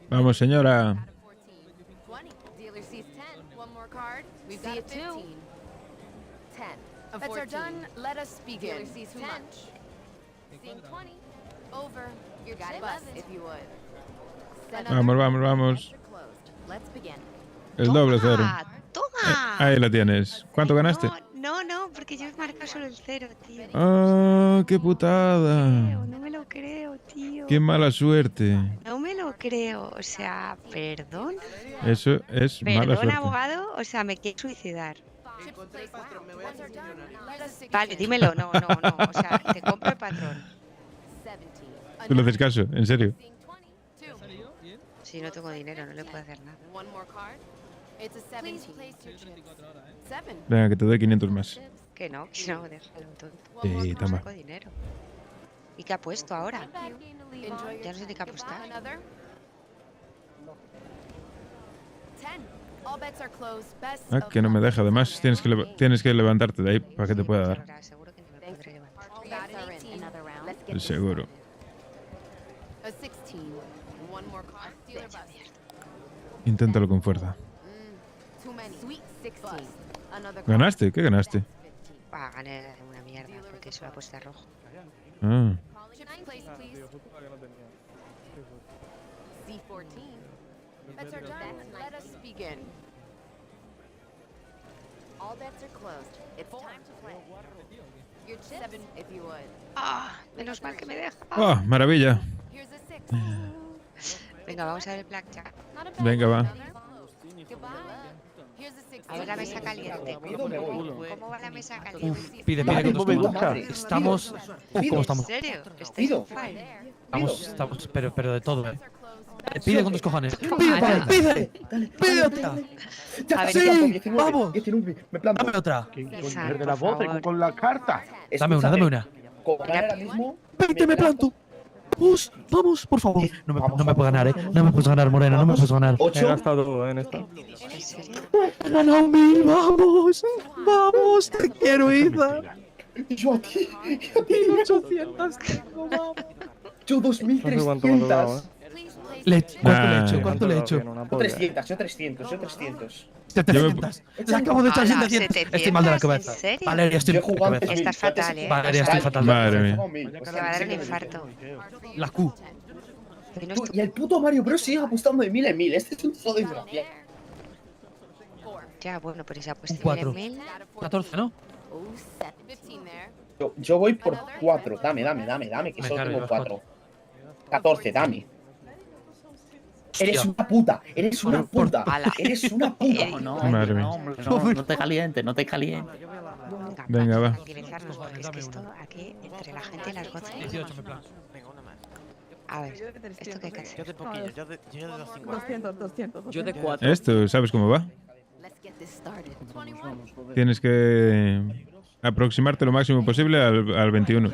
Vamos, señora. 20. Dealer sees 10. One more card. We've got a 15. 10. A 14. Bets are done. Let us begin. Dealer sees 10. Seeing 20. Over. You got 11 if you would. Vamos, vamos, vamos. Let's begin. El doble cero. ¡Toma! Ahí la tienes. ¿Cuánto ganaste? No, porque yo he marcado solo el 0, tío. ¡Ah, qué putada! No me lo creo, tío. ¡Qué mala suerte! No me lo creo. O sea, perdón. Eso es mala Perdón, suerte. abogado. O sea, me quiero suicidar. Vale, dímelo. No. O sea, te compro el patrón. ¿Tú le haces caso? ¿En serio? Si no tengo dinero, no le puedo hacer nada. Venga, que te doy 500 más. Que no, déjalo, tonto. Sí, No toma. saco dinero. ¿Y qué apuesto ahora? Ya no sé ni qué apostar. Ah, que no me deja. Además, tienes que levantarte de ahí para que te pueda dar. Seguro. Inténtalo con fuerza. ¿Ganaste? ¿Qué ganaste? Gané una mierda, porque eso la apuesta rojo. Ah. Menos mal que me deja. ¡Oh, maravilla! Venga, vamos a ver el blackjack. Venga, va. A ver la mesa caliente. ¿Cómo va la mesa caliente? Pide con tus cojones. Estamos. ¿Cómo estamos? ¿En serio? ¿Estáis on fire? Estamos, pero de todo, Pide con tus cojones. Pide. Pide otra. A ver, Sí, vamos. 19, me planto. Dame otra. De la voz con la carta. Dame una. Con ganar ahora mismo. 20, me planto. Vamos, por favor. No me puedes ganar, No me puedes ganar, Morena, no me puedes ganar. He gastado en esta. He ganado 1000, vamos, te quiero, Isa. Yo a ti. 1800 tengo, vamos. Yo 2300. ¿Cuánto le he hecho? Yo 300. 700. Le acabo de echar 700. Estoy mal de la cabeza. ¿En serio? Valeria, estoy mal de la cabeza. Estás fatal, Valeria, estoy fatal. Madre mía. Te va a dar un infarto. La Q. Tú, y el puto Mario Bros sigue apostando de 1000 en 1000. Este es un todo desgraciado. Ya, bueno, pero si ha puesto 4. 1000. 14, ¿no? Yo voy por 4. Dame, que Me solo cargo tengo los 4. 14, dame. Eres una puta, eres una puta, eres una puta. Madre mía. No te calientes, no te calientes. Venga, va. Tranquilizarnos, porque es que esto aquí, entre la gente y las gotas. A ver, ¿esto qué hay que hacer? Yo de poquillo, yo de 200, 200. Yo de 4. Esto, ¿sabes cómo va? Tienes que aproximarte lo máximo posible al 21.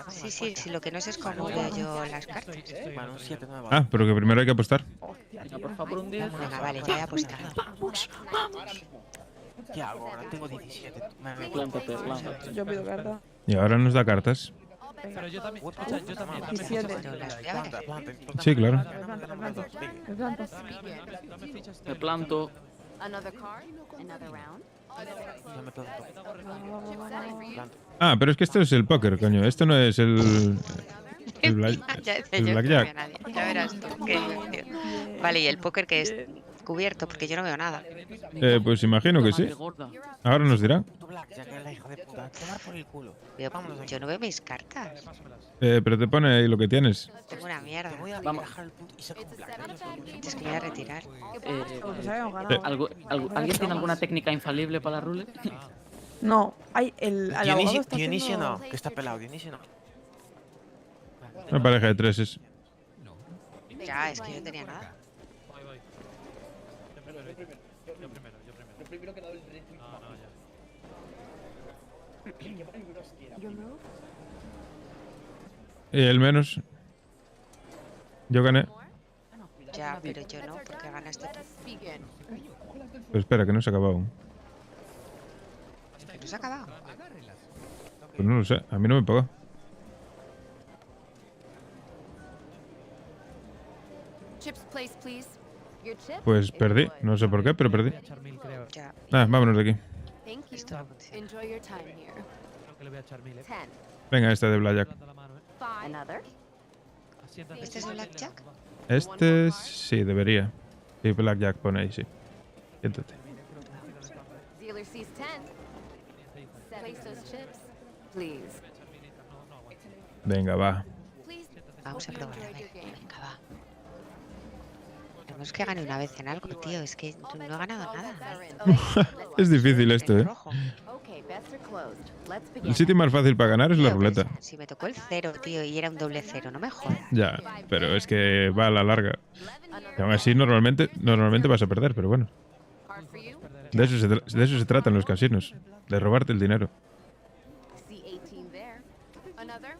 Sí, lo que no sé es cómo veo yo las cartas. Bueno, un 7, 9. Ah, pero que primero hay que apostar. Venga, por favor, un 10. Venga, vale, ya he apostado. ¿Qué hago ahora? Tengo 17. Plántate. Yo pido carta. Y ahora nos da cartas. Pero yo también, escucha, yo también. 17. Sí, claro. Me planto. Me planto. Another card, another round. Ya me planto. Ah, pero es que esto es el póker, coño. Esto no es el blackjack. Ya verás tú, qué divertido. Vale, y el póker que es cubierto, porque yo no veo nada. Pues imagino que sí. Ahora nos dirá. Yo no veo mis cartas. Pero te pone ahí lo que tienes. Tengo una mierda. Vamos. Es que me voy a retirar. ¿Alguien tiene alguna técnica infalible para la ruleta? No, hay el abogado está Dionisio haciendo... no, que está pelado, Dionisio no. Una pareja de treses. Ya, es que yo no tenía nada. Yo primero que he dado el retweet. Y el menos. Yo gané. Ya, pero yo no, porque ganaste tú. Pero espera, que no se ha acabado aún. ¿No se ha acabado? Pues no lo sé, a mí no me pagó. Chips, place, please. Your chip? Pues perdí, no sé por qué, pero perdí. Ya. Ah, vámonos de aquí. Thank you. Enjoy your time here. 10. Venga, este de Blackjack. 5. Another. ¿Este es el blackjack? Este sí, debería. Sí, Blackjack pone ahí, sí. Siéntate. Dealer sees 10. Place those chips, please. Venga, va. Vamos a probar, a ver. Venga, va. No es que gane una vez en algo, tío. Es que no he ganado nada. Es difícil esto, ¿eh? Okay, bets are closed. Let's begin. El sitio más fácil para ganar es la Tío, ruleta. pues, si me tocó el 0, tío, y era un doble 0, no me jodas. Ya, pero es que va a la larga. Y aún así, normalmente vas a perder, pero bueno. De eso se trata en los casinos. De robarte el dinero. See 18 there. Another.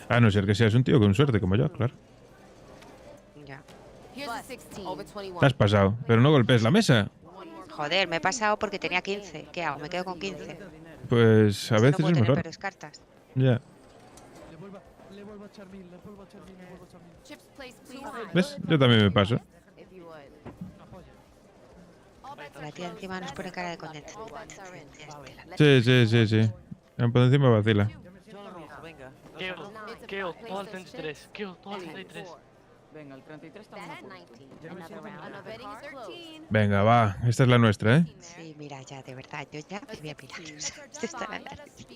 A no ser que seas un tío con suerte como yo, claro. Ya. Here's a 16. Over 21. Te has pasado, pero no golpees la mesa. Joder, me he pasado porque tenía 15. ¿Qué hago? ¿Me quedo con 15? Pues a No veces puedo es tener mejor. peores cartas. Ya. Chips, place, please. ¿Ves? Yo también me paso. If you would. La tía encima nos pone cara de contenta. Sí. Por encima vacila. Keo, todo al 33. Keo, todo al 33. Venga, el 33 está Another round. Betting is 13. Venga, va. Esta es la nuestra, ¿eh? Sí, mira, ya, de verdad, yo ya me voy a pirar. O sea, esto está la nariz.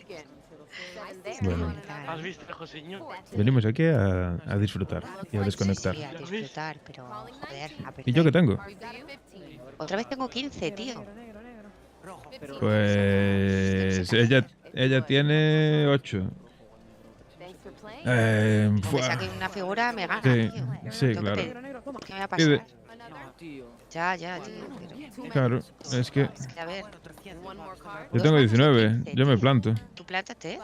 Bueno. ¿Has visto, Joseño? Venimos aquí a disfrutar y a desconectar. Sí, a disfrutar, pero joder, a perder. ¿Y yo qué tengo? Otra vez tengo 15, tío. Pues ella tiene 8. Me saque una figura, me gana, Sí, tío. sí, Tengo claro. que ¿Qué me va a Y de- pasar? Ya, tío. Pero... Claro, es que Es que, a ver, yo tengo 19, yo me planto. tú plántate.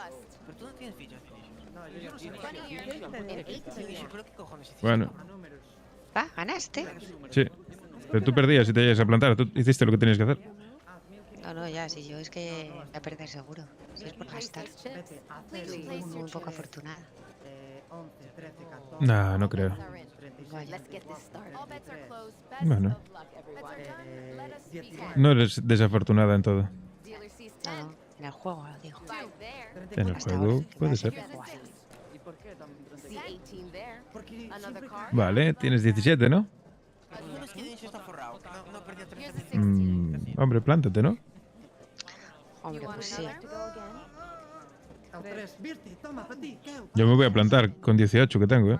Pero tú no tienes fichas, ¿Pero qué cojones hiciste? Bueno, Va, ganaste. sí. Pero tú perdías si te llegas a plantar. Tú hiciste lo que tenías que hacer. No, ya, si yo es que voy a perder seguro. Si es por gastar. Soy muy poco afortunada. Nah, no creo. Vaya. Bueno, no eres desafortunada en todo. No, en el juego, digo. En el juego puede ser. See 18 there. Another card. Vale, tienes 17, ¿no? Hombre, plántate, ¿no? Hombre, pues sí. Yo me voy a plantar con 18 que tengo, ¿eh?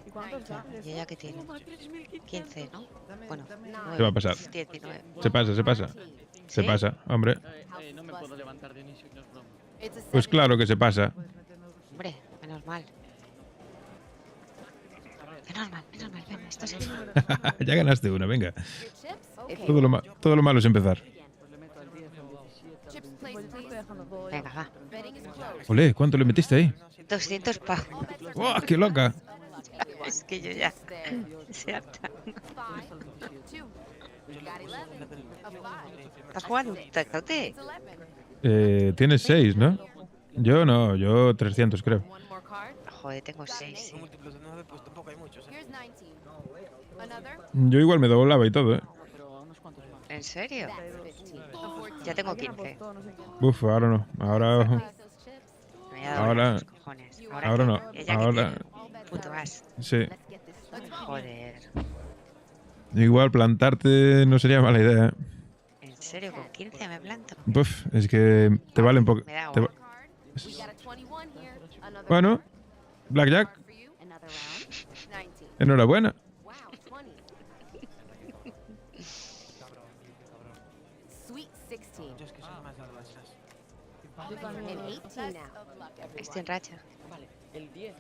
¿Y cuántos da? ¿Y ella qué tiene? 15, ¿no? Bueno, ¿Qué va a pasar? 19. Se pasa, se pasa. Se ¿Sí? pasa, hombre. No me puedo levantar de inicio, no es broma. Pues claro que se pasa. Hombre, menos mal. Menos mal, ven, esto es Ya ganaste una, venga. Okay. Todo lo malo es empezar. Chips placed, please. Venga, va. Betting is closed. Olé, ¿cuánto le metiste ahí? 200 pavos. ¡Wow, qué loca! Es que yo ya se harta. 5, 2. Got 11. A 5. ¿Estás jugando? ¿Tacote? It's 11. Tienes 6, ¿no? Yo no, yo 300 creo. One more card. Joder, tengo 6. Múltiplos de 9, pues tampoco hay muchos. Here's 19. Another. Yo igual me doblaba y todo, ¿eh? ¿En serio? That's 15. A 14. Ya tengo 15. Uf, ahora no. Ahora... Place those chips. Me voy a doblar Ahora... los cojones. Ahora no. ¿Ella qué Ahora... tiene? Punto más. Sí. Let's get this started. Joder. Igual plantarte no sería mala idea, ¿eh? ¿En serio? ¿Con 15 me planto? Uf, es que te valen poco. Me da te va- igual. We got a 21 here. Another Bueno, card. Blackjack, Card for you. Another round. 19. enhorabuena. Wow, 20. Sweet 16. Yo es que soy más de las And 18 now. Estoy en racha.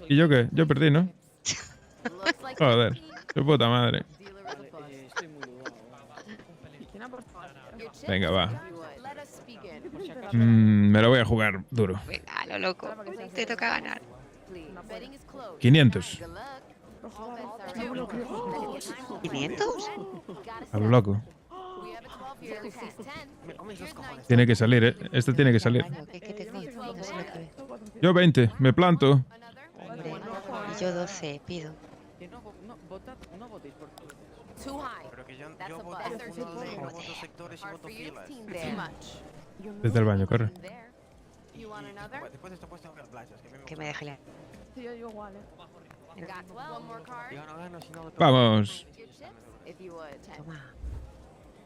¿Y yo qué? Yo perdí, ¿no? Looks like Joder, qué puta madre. dealer is a bust. Estoy muy dudado. ¿Quién ha puesto? Your chips. Venga, va. Let us begin. Me lo voy a jugar duro. Venga, a lo loco. Te toca ganar. Please. Betting is closed. 500. Good luck. All bets are in. 500. A lo loco. We have a 12 here. Dealer sees 10. Here's 9. Tiene que salir, ¿eh? Este tiene que salir. ¿Qué tengo? No sé lo que ve. Yo 20, me planto. Hombre, y yo 12, pido. Que no votéis por todos. Too high. Pero que yo That's a voto bust. uno de voto sectores y Hard voto for you. filas. 15 there. Too much. Desde el baño, corre. There. You want another? Después de esto puedes tocar playas, que a mí me Que me deje la... Sí, yo igual, Got 12. One more card. Yo no gano si no lo toco. Vamos. Your chips, if you would. 10. Toma.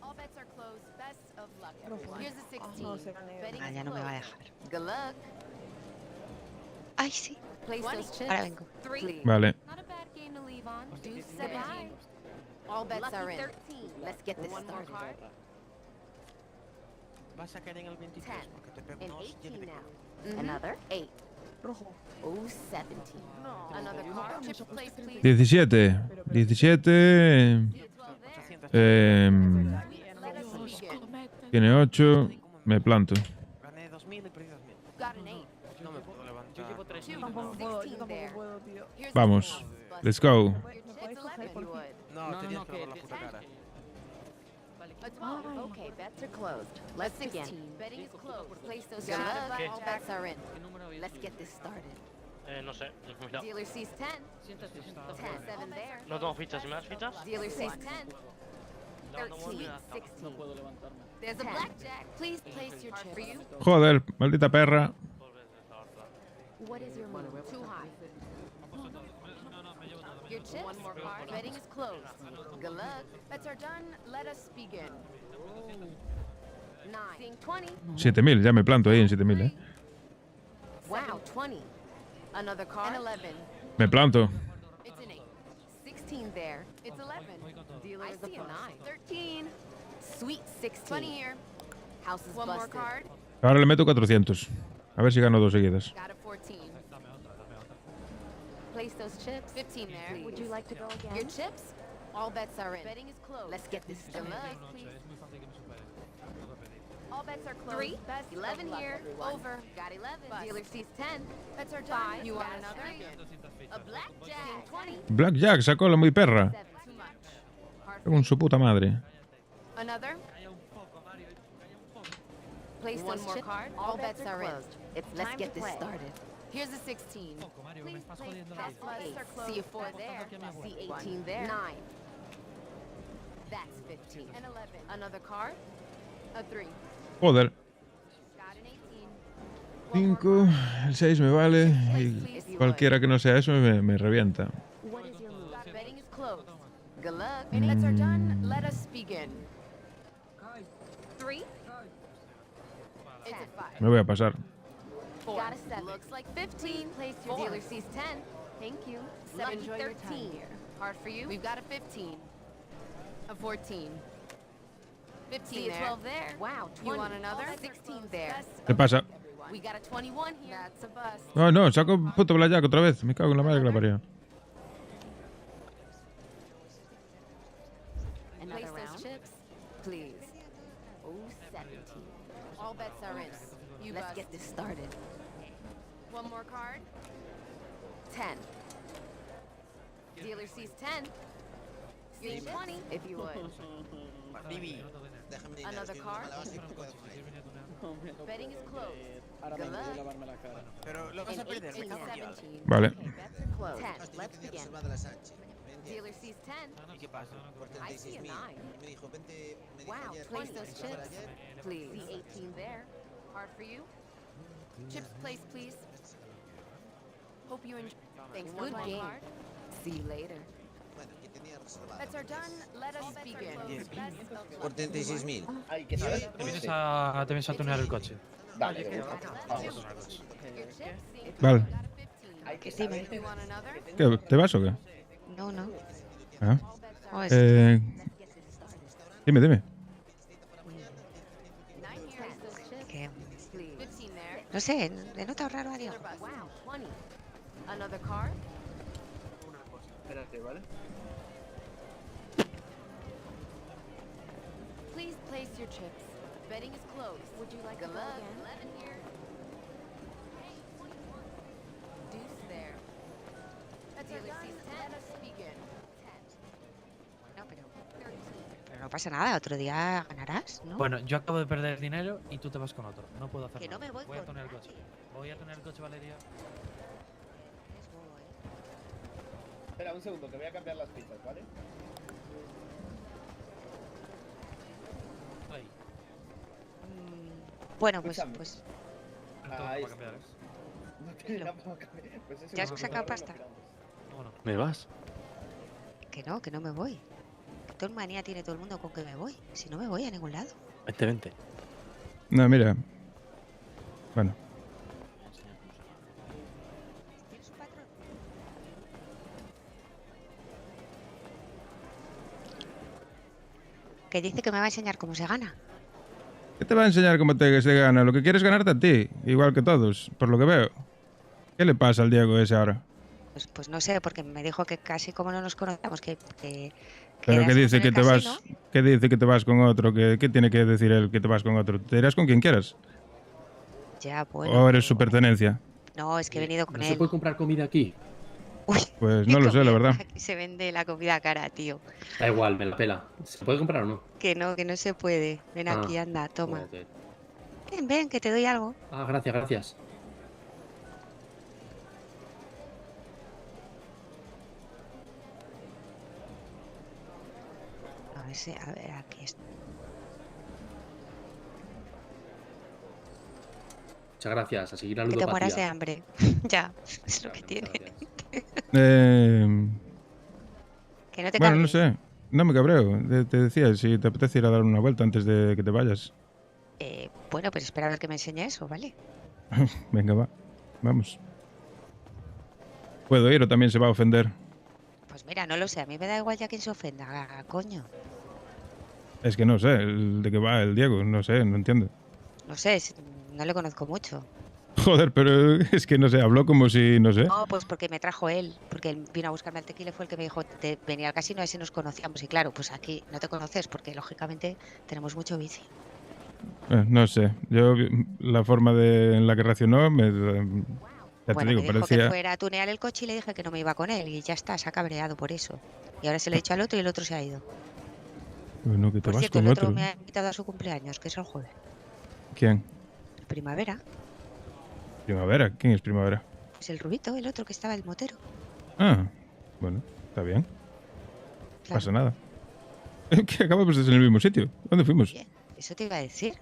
All bets are closed. Best of luck. Here's the 16. no, se gana. Betting Ah, is ya no me va a closed. dejar. Good luck. Ay, sí. Place those chips. Ahora vengo. 3. Vale. Not a bad game to leave on. Do 17. All bets are in. Let's get this started. Vas a caer en el 23 porque te pego And unos 18 7 now. Another 8. Rojo. Oh, 17. Another card. Chip place, please. 17. 17. Let us begin. Tiene 8. Me planto. Gané 2000 y perdí 2000. Got an 8. No me puedo levantar. Yo llevo 3. Two. Tampoco puedo, yo 16 tampoco there. puedo, tío. Here's Vamos. the Let's go. It's 11 if you would. No, tenías que ver la puta cara. A 12. Okay, bets are closed. Let's begin. Betting is closed. Place those chips. All bets are in. Let's get this started. No sé, mira. Dealer sees 10. 10, 7 there. No tengo fichas, ¿y me das fichas? Dealer sees 10. 13, 16. There's a blackjack. Please place your chip. For you. Joder, maldita perra. What is your move? Too high. Your chips. One more card. Betting is closed. Good luck. Bets are done. Let us begin. 9. 20. 7000, ya me planto ahí en 7000, ¿eh? Wow, 20. Another card. And 11. Me planto. It's an 8. 16 there. It's 11. Dealer is a 9. 13. Sweet 16. 20 here. House is One busted. More card. Ahora le meto 400. A ver si gano dos seguidas. Got a 14. Place those chips. 15 there. Please. Would you like to go again? Your chips? All bets are in. Betting is closed. Let's get this started. All bets are closed. 3. Best 11 here. Over. Got 11. Dealer sees 10. Bets are done. 5. You want another? A blackjack. 20. Blackjack sacó la muy perra. 7. Too much. Con su puta madre. Another. Place one more card. All bets are in. Let's get this started. Here's a 16. Please place best 8. See a 4 there. See 18 there. 9. That's 15. And 11. Another card. A 3. Joder. Got an 18. 5, el 6 me vale y cualquiera que no sea eso me revienta. Betting is closed. Good luck. Any bets are done, let us begin. 3. It's at 5. Me voy a pasar. Got a 7. Looks like 15. Place your dealer sees 10. Thank you. 7 enjoy 13. Hard for you. We've got a 15. A 14. 15 there. 12 there. Wow, 20. You want another? 16 there. ¿Qué pasa? We got a 21 here. That's a bust. No, no, saco puto blackjack otra vez. Me cago en la madre que la parió. Place those chips, please. Oh, 17. All bets are in. Let's get this started. One more card. 10. Dealer sees 10. Seeing 20, if you would. Another card. Betting is closed. Good luck. Pero lo vas a perder, me cago en Dios. Vale. 10. Let's begin. Dealer sees 10. ¿Y qué pasa? I see a 9. Wow, place those chips, please. The 18 there. Hard for you? Chips place, please. Hope you enjoy. Thanks. Good game. See you later. Bets are done. Let us begin. Por 36.000. Ay, que Te vienes a tunear el coche. Dale, Vale. Dime. ¿Qué, ¿Te vas o qué? No, no. Ah. Oh, es- Dime. Que- No sé, he notado raro a Dios. Wow, 20. Another card. Espérate, ¿vale? Please place your chips. Betting is closed. Would you like to go again? 11 here. Deuce there. Dealer sees 10. Let us begin. No, pero no pasa nada, otro día ganarás, ¿no? Bueno, yo acabo de perder dinero y tú te vas con otro. No puedo hacer Que no nada. me voy Voy a con tunear el coche. Voy a tunear el coche, Valeria. Espera un segundo, que voy a cambiar las pistas, ¿vale? Bueno, pues... Escúchame. pues Ahí para cambiar, está. No tiene nada para cambiar. Pues eso ¿Ya has es sacado lo pasta? ¿Me vas? Que no me voy. Que todo manía tiene todo el mundo con que me voy. Si no me voy a ningún lado. Vente. No, mira. Bueno. Que dice que me va a enseñar cómo se gana. ¿Qué te va a enseñar cómo se gana? Lo que quieres es ganarte a ti, igual que todos, por lo que veo. ¿Qué le pasa al Diego ese ahora? Pues no sé, porque me dijo que casi como no nos conocemos, que Pero eras que dice en que el te vas, casino. que dice que te vas con otro, ¿qué tiene que decir él que te vas con otro? Te irás con quien quieras. Ya, bueno. O eres su pertenencia. No, es que he venido con ¿No él. se puede comprar comida aquí? Pues no lo sé, la verdad. Aquí se vende la comida cara, tío. Da igual, me la pela. ¿Se puede comprar o no? Que no se puede. Ven Ah, aquí, anda, toma. joder. Ven, que te doy algo. Ah, gracias. A ver, aquí está. Muchas gracias. A seguir la Que te mueras de ludopatía. hambre. Ya, es lo que tiene. Que no te Bueno, no cabres. sé. No me cabreo. Te decía, si te apetece ir a dar una vuelta antes de que te vayas. Bueno, pues espera a ver que me enseñe eso, ¿vale? Venga, va. Vamos. ¿Puedo ir o también se va a ofender? Pues mira, no lo sé. A mí me da igual ya quien se ofenda, coño. Es que no sé, ¿de qué va el Diego? No sé, no entiendo. No sé, no le conozco mucho. Joder, pero es que no sé, habló como si, no sé. No, pues porque me trajo él. Porque él vino a buscarme al tequila, fue el que me dijo, venía al casino, así nos conocíamos. Y claro, pues aquí no te conoces porque lógicamente tenemos mucho bici. No sé, yo la forma en la que reaccionó, ya te Bueno, digo, me dijo que parecía... fuera a tunear el coche y le dije que no me iba con él. Y ya está, se ha cabreado por eso. Y ahora se lo he dicho al otro y el otro se ha ido. Bueno, que te Por vas cierto, con el otro otro. me ha invitado a su cumpleaños, que es el jueves. ¿Quién? Primavera. Primavera, ¿quién es Primavera? Pues el rubito, el otro que estaba el motero. Ah, bueno, está bien. No pasa nada. Que acabamos de estar en el mismo sitio. ¿Dónde fuimos? Eso te iba a decir.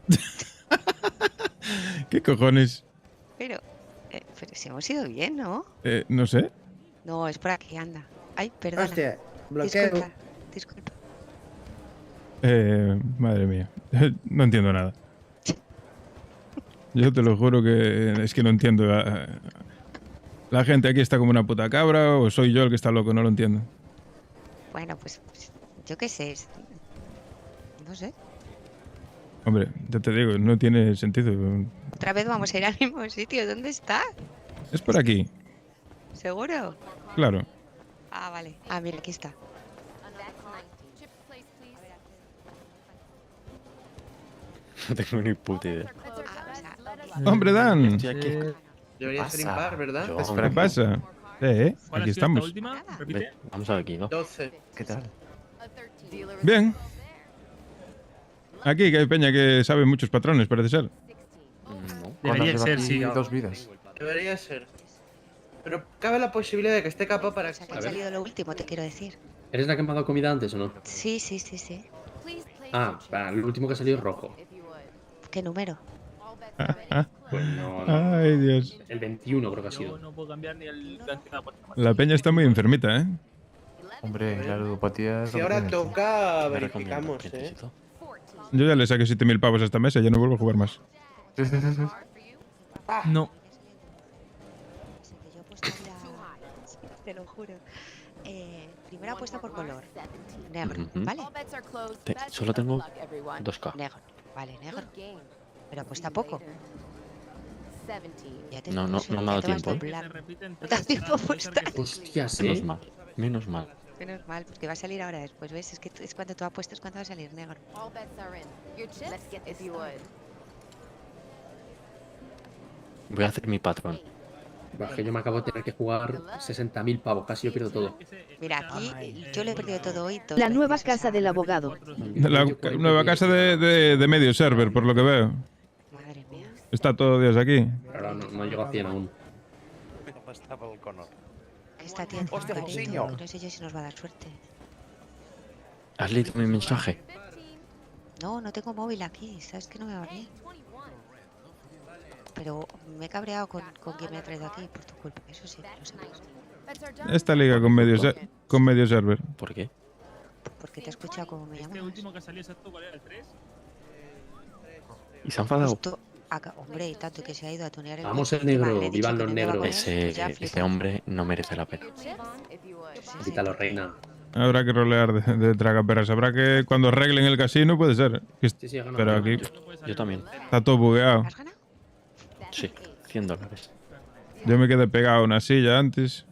¿Qué cojones? Pero si hemos ido bien, ¿no? No sé. No, es por aquí, anda. Ay, perdona. Hostia, bloqueo. Disculpa. Madre mía. No entiendo nada. Yo te lo juro que es que no entiendo. La gente aquí está como una puta cabra o soy yo el que está loco, no lo entiendo. Bueno, pues yo qué sé. No sé. Hombre, ya te digo, no tiene sentido. Otra vez vamos a ir al mismo sitio. ¿Dónde está? Es por aquí, ¿Seguro? claro. Ah, vale. Ah, mira, aquí está. No tengo ni puta idea. ¡Hombre, Dan! Estoy aquí. Debería ser impar, ¿verdad? ¿Qué pasa? Aquí estamos. Ve, vamos a ver aquí, ¿no? 12. ¿Qué tal? Bien. Aquí que hay peña que sabe muchos patrones, parece ser. Debería ser, sí. Dos vidas. Debería ser. Pero cabe la posibilidad de que esté capaz para... Que ha salido lo último, te quiero decir. ¿Eres la que me ha dado comida antes o no? Sí, sí, sí, sí. Ah, para, el último que ha salido es rojo. ¿Qué número? Pues no. Ay, Dios. El 21 creo que ha sido. No puedo cambiar ni el cantidad por La peña está muy enfermita, ¿eh? Hombre, la ludopatía... Si ahora toca, verificamos, ¿eh? Yo ya le saqué 7.000 pavos a esta mesa y ya no vuelvo a jugar más. No. Te lo juro. Primera apuesta por color. Negro, Ujú. ¿vale? Solo tengo 2K. Negro. Vale, negro. Pero apuesta poco. Ya te No, digo, no, si no me ha dado te vas tiempo, de ¿eh? plan. No te da tiempo a apostar. Hostias, Menos mal, menos mal. Menos mal, porque va a salir ahora después, ¿ves? Es que es cuando tú apuestas cuando va a salir negro. All bets are in. Your chips, let's get this started. Voy a hacer mi patrón. Bah, que yo me acabo de tener que jugar 60.000 pavos, casi yo pierdo todo. Mira, aquí yo lo he perdido todo hoy. La nueva casa del abogado. La nueva casa de medio server, por lo que veo. Madre mía. Está todo Dios aquí. Pero no llego a 100 aún. Esta tía tiene un careto, que no sé yo si nos va a dar suerte. ¿Has leído mi mensaje? No, no tengo móvil aquí, sabes que no me va bien. Pero me he cabreado con quien me ha traído aquí por tu culpa, eso sí, lo sabes. Esta liga con medio server. ¿Por qué? Porque te he escuchado cómo me llamas. último que salió exacto, ¿cuál era? ¿El 3? ¿Y se ha enfadado? Justo hombre, y tanto que se ha ido a tunear el Vamos coche, el negro, encima le he dicho vivan que los no me va a negros. poner, pues ya Ese flipa. hombre no merece la pena. Quítalo, reina. Habrá que rolear de tragaperras. Habrá que cuando arreglen el casino, puede ser. Sí, he ganado. Pero aquí Yo también. está todo bugueado. Sí, $100. Yo me quedé pegado a una silla antes.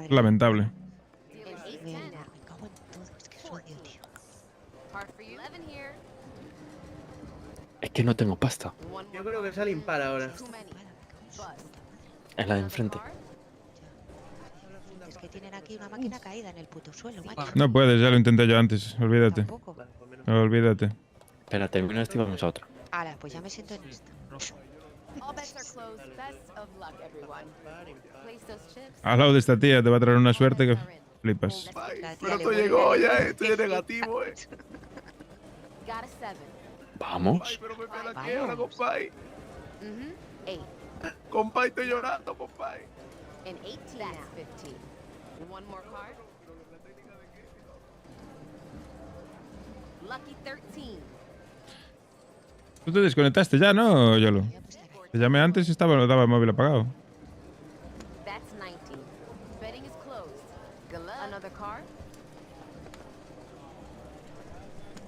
Lamentable. Es que no tengo pasta. Yo creo que sale impar ahora. Es la de enfrente. Es que tienen aquí una máquina caída en el puto suelo, macho. No puedes, ya lo intenté yo antes. Olvídate. Olvídate. Espera, termino este y vamos a otro. Ala, pues ya me siento en esto. All bets are closed. Best of luck, everyone. Place those chips. Al lado de esta tía te va a traer una suerte que flipas. Pero esto llegó ya, estoy en negativo, Got a 7. Vamos. Pero me queda aquí ahora, compay. 8. Compay, estoy llorando, compay. And 18. That's 15. One more card. Lucky 13. Tú te desconectaste ya, ¿no, Yolo? Te llamé antes y estaba el móvil apagado. That's 19. Betting is closed. Good luck. Another card.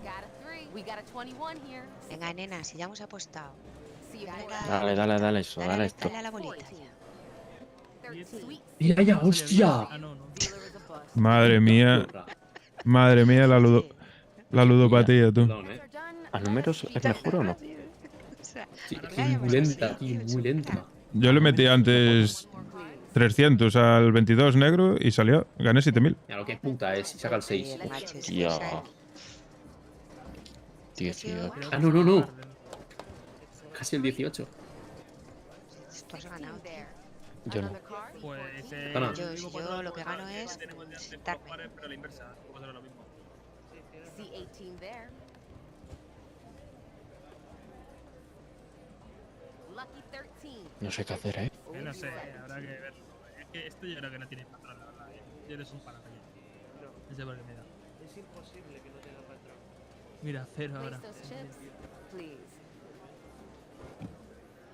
Got a 3. We got a 21 here. Venga, nena, si ya hemos apostado. Dale eso, dale esto. Dale a la bolita. ¡Mira ya, hostia! Madre mía. Madre mía, la ludopatía, tú. ¿A números es mejor o no? Sí, muy lenta, tío, muy lenta. Yo le metí antes 300 al 22 negro y salió. Gané 7.000. Mira lo que puta es, si saca el 6. Hostia. 18. Ah, no. Casi el 18. Esto has ganado, tío. Yo no. Pues Gana. Yo lo que gano es sentarme. pero la inversa, como será lo mismo. C18 there. Lucky 13. No sé qué hacer, ¿eh? No sé, habrá que verlo. Es que esto yo creo que no tiene patrón, la verdad. Yo eres un paranoia. No sé por qué me da. Es imposible que no tenga patrón. Mira, 0 ahora. Place those chips, please.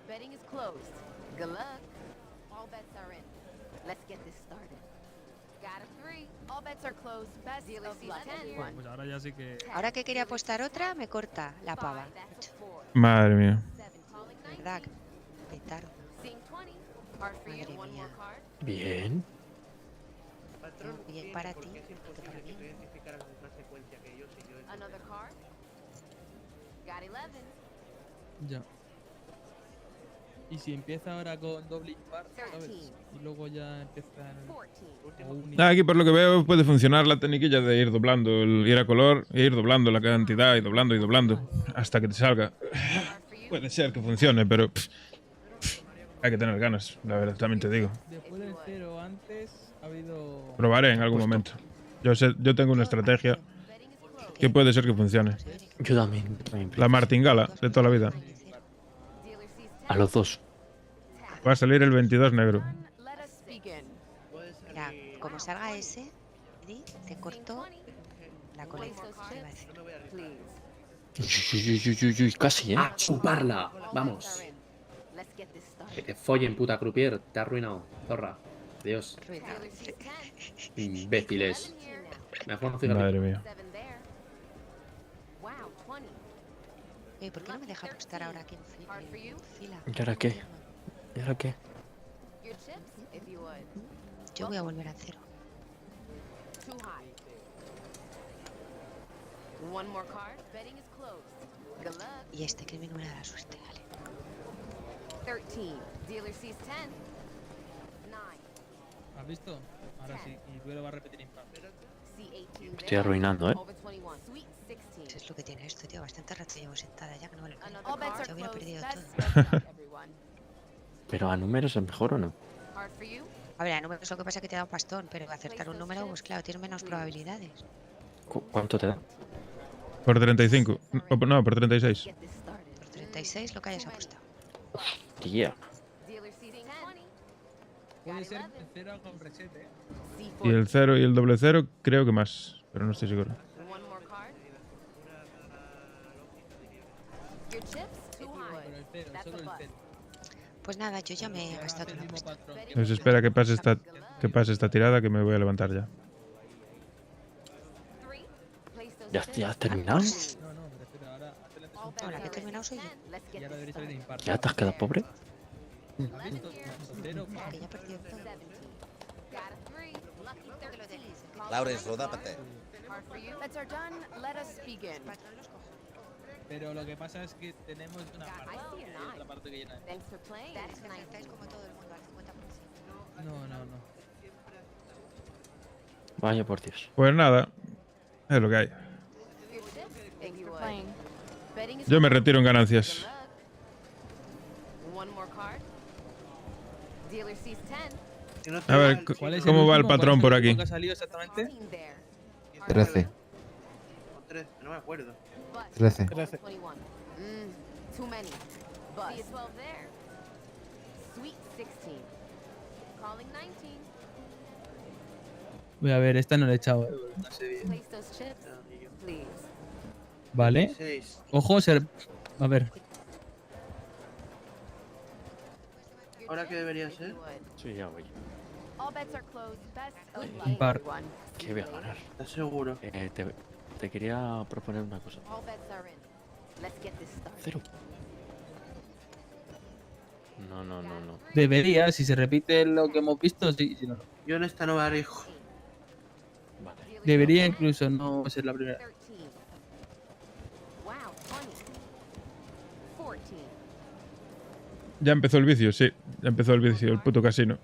Betting is closed. Good luck. All bets are in. Let's get this started. Got a 3. All bets are closed. Best dealer sees 10. Bueno, pues ahora ya sí que. Ahora que quería apostar otra, me corta la pava. Madre mía. ¿Verdad? Petardo. Seeing 20. Card for you. One more card. Bien. Patrón, Bien para ti. porque es imposible que tú identificaras una secuencia que yo sí yo Another card. Got 11. Ya. Y si empieza ahora con doble impar, ¿sabes? Y luego ya empieza Aquí por lo que veo puede funcionar la tecniquilla de ir doblando, ir a color, e ir doblando la cantidad y doblando hasta que te salga. Puede ser que funcione, pero hay que tener ganas, la verdad, también te digo. Después del 0 antes ha habido. Probaré en algún momento. Yo tengo una estrategia que puede ser que funcione. Yo también. La martingala de toda la vida. A los dos. Va a salir el 22 negro. Mira, como salga ese, te corto la coleta. Uy, casi, ¿eh? ¡A chuparla! Vamos. Que te follen, puta croupier. Te ha arruinado, zorra. Dios. Imbéciles. Mejor no cigarrillo. Madre mía. Oye, ¿por qué no me deja apostar ahora aquí en fila? ¿Y ahora qué? ¿Y ahora qué? Yo voy a volver al 0. Y este que es mi número de la suerte, vale. 13. Dealer sees 10. 9. ¿Has visto? Ahora sí. Y luego va a repetir impar. Estoy arruinando, ¿eh? Eso es lo que tiene esto, tío. Bastante rato llevo sentada ya que no vale la pena. Yo hubiera perdido todo. ¿Pero a números es mejor o no? A ver, a números lo que pasa es que te da un pastón, pero acertar un número, pues claro, tienes menos probabilidades. ¿Cuánto te da? Por 35. No, por 36. Por 36 lo que hayas apostado. Tía. Puede ser el 0 con reset, ¿eh? Y el 0 y el doble 0 creo que más, pero no estoy seguro. Pues nada, yo ya me he gastado toda la pasta. Pues espera que pase esta tirada que me voy a levantar ya. ¿Ya has terminado? No, la que he terminado soy yo. ¿Ya te has quedado pobre? Que ya he perdido todo. Laures, rodápate. Bets are done. Let us begin. Pero lo que pasa es que tenemos una parte y otra parte que llena. Thanks for playing. Estáis como todo el mundo al 50%. No. Vaya por Dios. Pues nada, es lo que hay. Thanks for playing. Betting is Yo me retiro en ganancias. one more card. Dealer sees 10. A ver, ¿cómo va el patrón por aquí? ¿Qué ha salido exactamente? 13. 13, no me acuerdo. 13. 21. Too many. But see a 12 there. Sweet 16. Calling 19. Voy a ver, esta no la he echado. No sé bien. Place those chips, please. Vale. 16. Ojo, a ver. ¿Ahora qué debería ser? Sí, ya voy. All bets are closed. Best of luck, Impar. everyone. ¿Qué voy a ganar? ¿Estás seguro? Te quería proponer una cosa. All bets are in. Let's get this started. 0. No. Debería, si se repite lo que hemos visto, sí, si no. Yo en esta no me arriesgo. Debería incluso no ser la primera. 13. Wow, 20. 14. Ya empezó el vicio, sí. Ya empezó el vicio, el puto casino.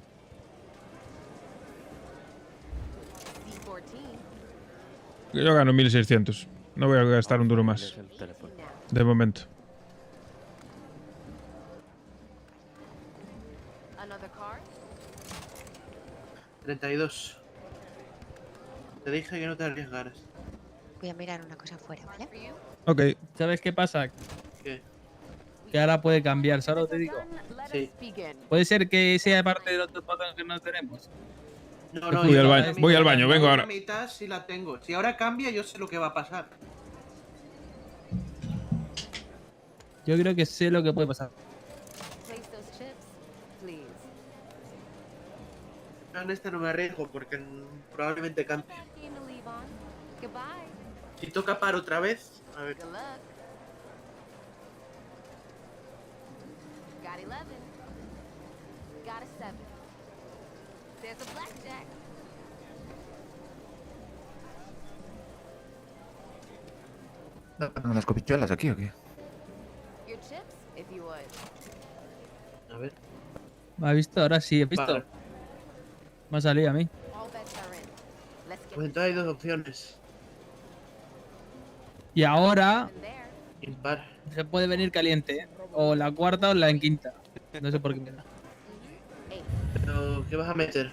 C14. Yo gano 1600. No voy a gastar un duro más. De momento. Another card. 32. Te dije que no te arriesgaras. Voy a mirar una cosa afuera, ¿vale? Ok. ¿Sabes qué pasa? ¿Qué? que ahora puede cambiar, ¿sabes lo que te digo? Sí. Puede ser que sea parte de otros botones que no tenemos. No, Voy al baño, voy al baño, vengo ahora. La mitad sí la tengo. Si ahora cambia, yo sé lo que va a pasar. Yo creo que sé lo que puede pasar. Place those chips, please. No, en esta no me arriesgo porque probablemente cambie. Game to leave on. Goodbye. Si toca par otra vez, a ver. Good luck. Got 11. Got a 7. There's a blackjack. ¿Las copichuelas aquí o qué? Your chips, if you would. A ver. ¿Me has visto? Ahora sí, he visto. Vale. Me ha salido a mí. All bets are in. Let's get Pues entonces hay dos opciones. Y ahora Impar. se puede venir caliente, ¿eh? O la cuarta o la en quinta. No sé por qué me da. Pero, ¿qué vas a meter?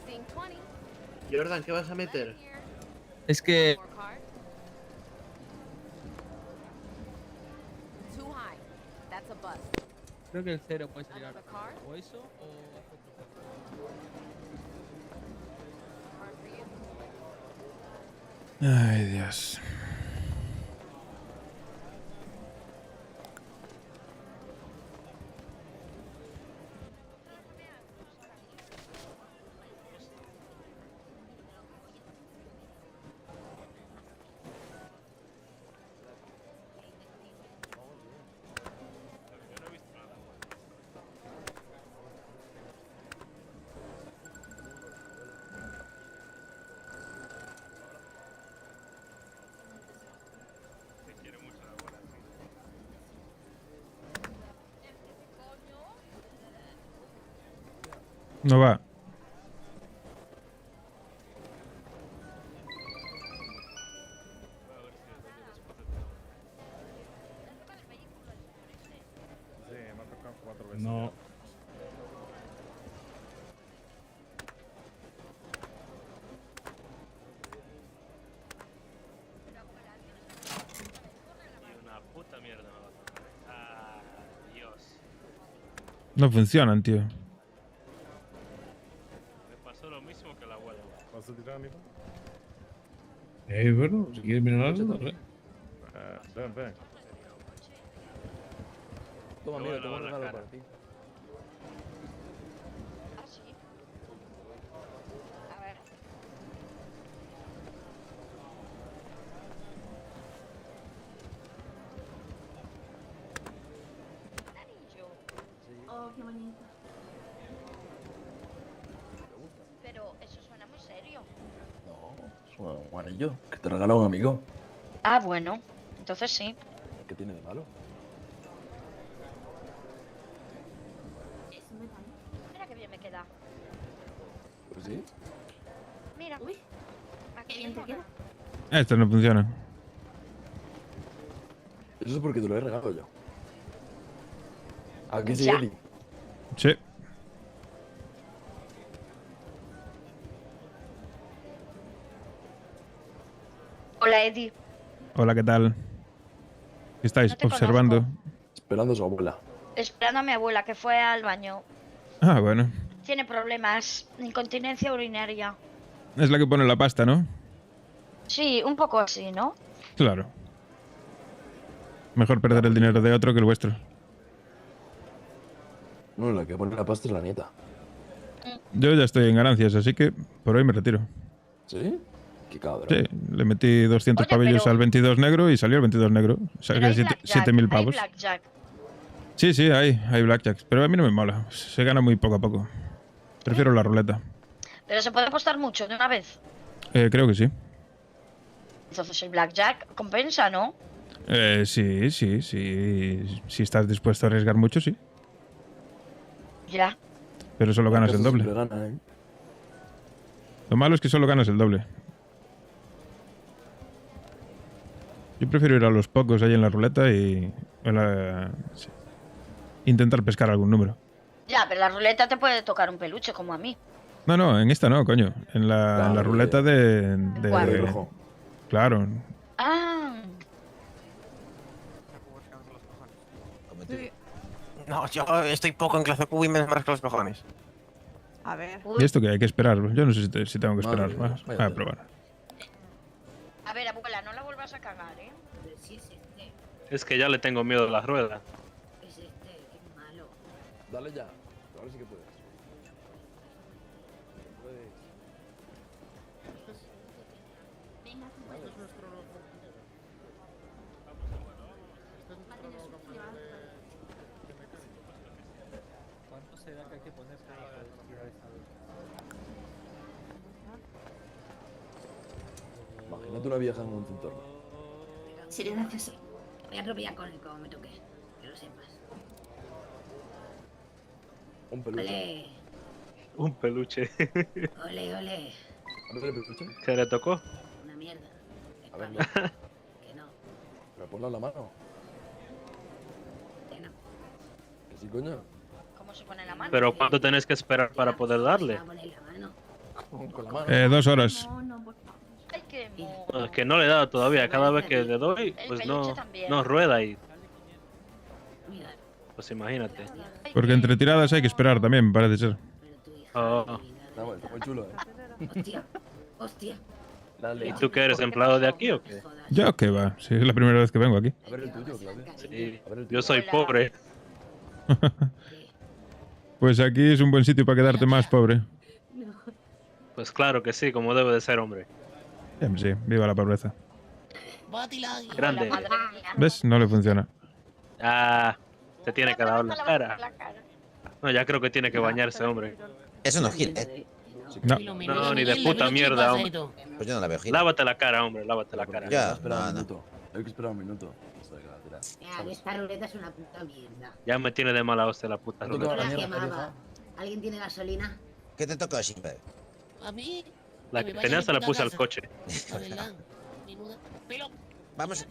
Seeing 20. Jordan, ¿qué vas a meter? Es que More card. Too high. That's a bust. creo que el cero puede salir ahora. Another card. O eso o... Card for you. Ay, Dios. No va. No. Y una puta mierda me va a tocar. Ah, Dios. No funcionan, tío. Me pasó lo mismo que la abuela. ¿Vas a tirar, amigo? Bueno, si quieres mirar algo, no sé. Ven, ven. Toma, Me mira, voy a tengo un lavar la regalo cara. para ti. Ah, sí. A ver. Anillo. Oh, qué bonito. Pero eso suena muy serio. No, es un anillo que te regaló un amigo. Ah, bueno. Entonces sí. ¿Qué tiene de malo? Mira qué bien me queda. Pues sí. Mira. Uy, Aquí qué bien te mismo, queda. ¿no? Esto no funciona. Eso es porque te lo he regalado yo. Aquí sí, Ya. Eli. Sí. Hola, Eddie. Hola, ¿qué tal? ¿Qué estáis No te observando? Esperando a su abuela. Esperando a mi abuela que fue al baño. Ah, bueno. Tiene problemas. Incontinencia urinaria. Es la que pone la pasta, ¿no? Sí, un poco así, ¿no? Claro. Mejor perder el dinero de otro que el vuestro. No, la que pone la pasta es la nieta. Yo ya estoy en ganancias, así que por hoy me retiro. ¿Sí? Qué cabrón. Sí, le metí 200 Oye, pavillos pero- al 22 negro y salió el 22 negro. O sea Pero que hay 7.000 blackjack, hay pavos. blackjack. Sí, sí, hay blackjacks, pero a mí no me mola. Se gana muy poco a poco. Prefiero la ruleta. Pero se puede apostar mucho de una vez. Creo que sí. Entonces el blackjack compensa, ¿no? Sí. Si estás dispuesto a arriesgar mucho, sí. Ya. Pero solo ganas el Acaso doble. siempre gana, ¿eh? Lo malo es que solo ganas el doble. Yo prefiero ir a los pocos ahí en la ruleta y sí, intentar pescar algún número. Ya, pero la ruleta te puede tocar un peluche como a mí. No, en esta no, coño. En la ruleta de... ¿Cuál? Claro. Ah. Sí. No, yo estoy poco en clase Q y me desmarco los cojones. A ver. ¿Y esto qué? Hay que esperar. Yo no sé si tengo que esperar. Madre Voy mía, a probar. A ver, abuela, no la vuelvas a cagar, ¿eh? Es que ya le tengo miedo a las ruedas. Dale ya. Ahora sí que puedes. ¿Cuánto será que hay que poner para tirar esta vez? Imagínate una vieja en un entorno. Sería gracioso. Voy a atropellar con él como me toque. Que lo sepas. Un peluche. Ole, Un peluche. ole, ole. A ver el peluche. ¿Qué le tocó? Una mierda. A ver, no. Que no, Pero ponla en la mano. que no. Que sí, coño. ¿Cómo se pone la mano? Pero ¿cuánto tenés que esperar para poder darle? Con la mano. 2 horas. Ay, qué No, es que no le he dado todavía. Cada vez que le doy, El pues peluche no, también. no rueda y... Pues imagínate. Porque entre tiradas hay que esperar también, parece ser. Oh. Está muy chulo, Hostia, hostia. Dale. ¿Y tú que eres empleado de aquí o qué? Yo qué va, si es la primera vez que vengo aquí. A ver el tuyo, Claudia. Sí, A ver el tuyo. yo soy pobre. Pues aquí es un buen sitio para quedarte más pobre. Pues claro que sí, como debe de ser, hombre. Sí, viva la pobreza. Grande. ¿Ves? No le funciona. Ah, se tiene que lavar la cara. No, ya creo que tiene que bañarse, hombre. Eso no es Gillette. No. No, ni de puta mierda, hombre. Pues yo no la veo Gillette. Lávate la cara, hombre, lávate la cara. Ya, Espera un no, no. minuto. Hay que esperar un minuto. Mira, que esta ruleta es una puta mierda. Ya me tiene de mala hostia la puta ¿Cuánto ruleta. te va La la mierda, quemaba. vieja? ¿Alguien tiene gasolina? ¿Qué te tocó, Shimper? A mí. La que tenía se la puse al coche. Vamos.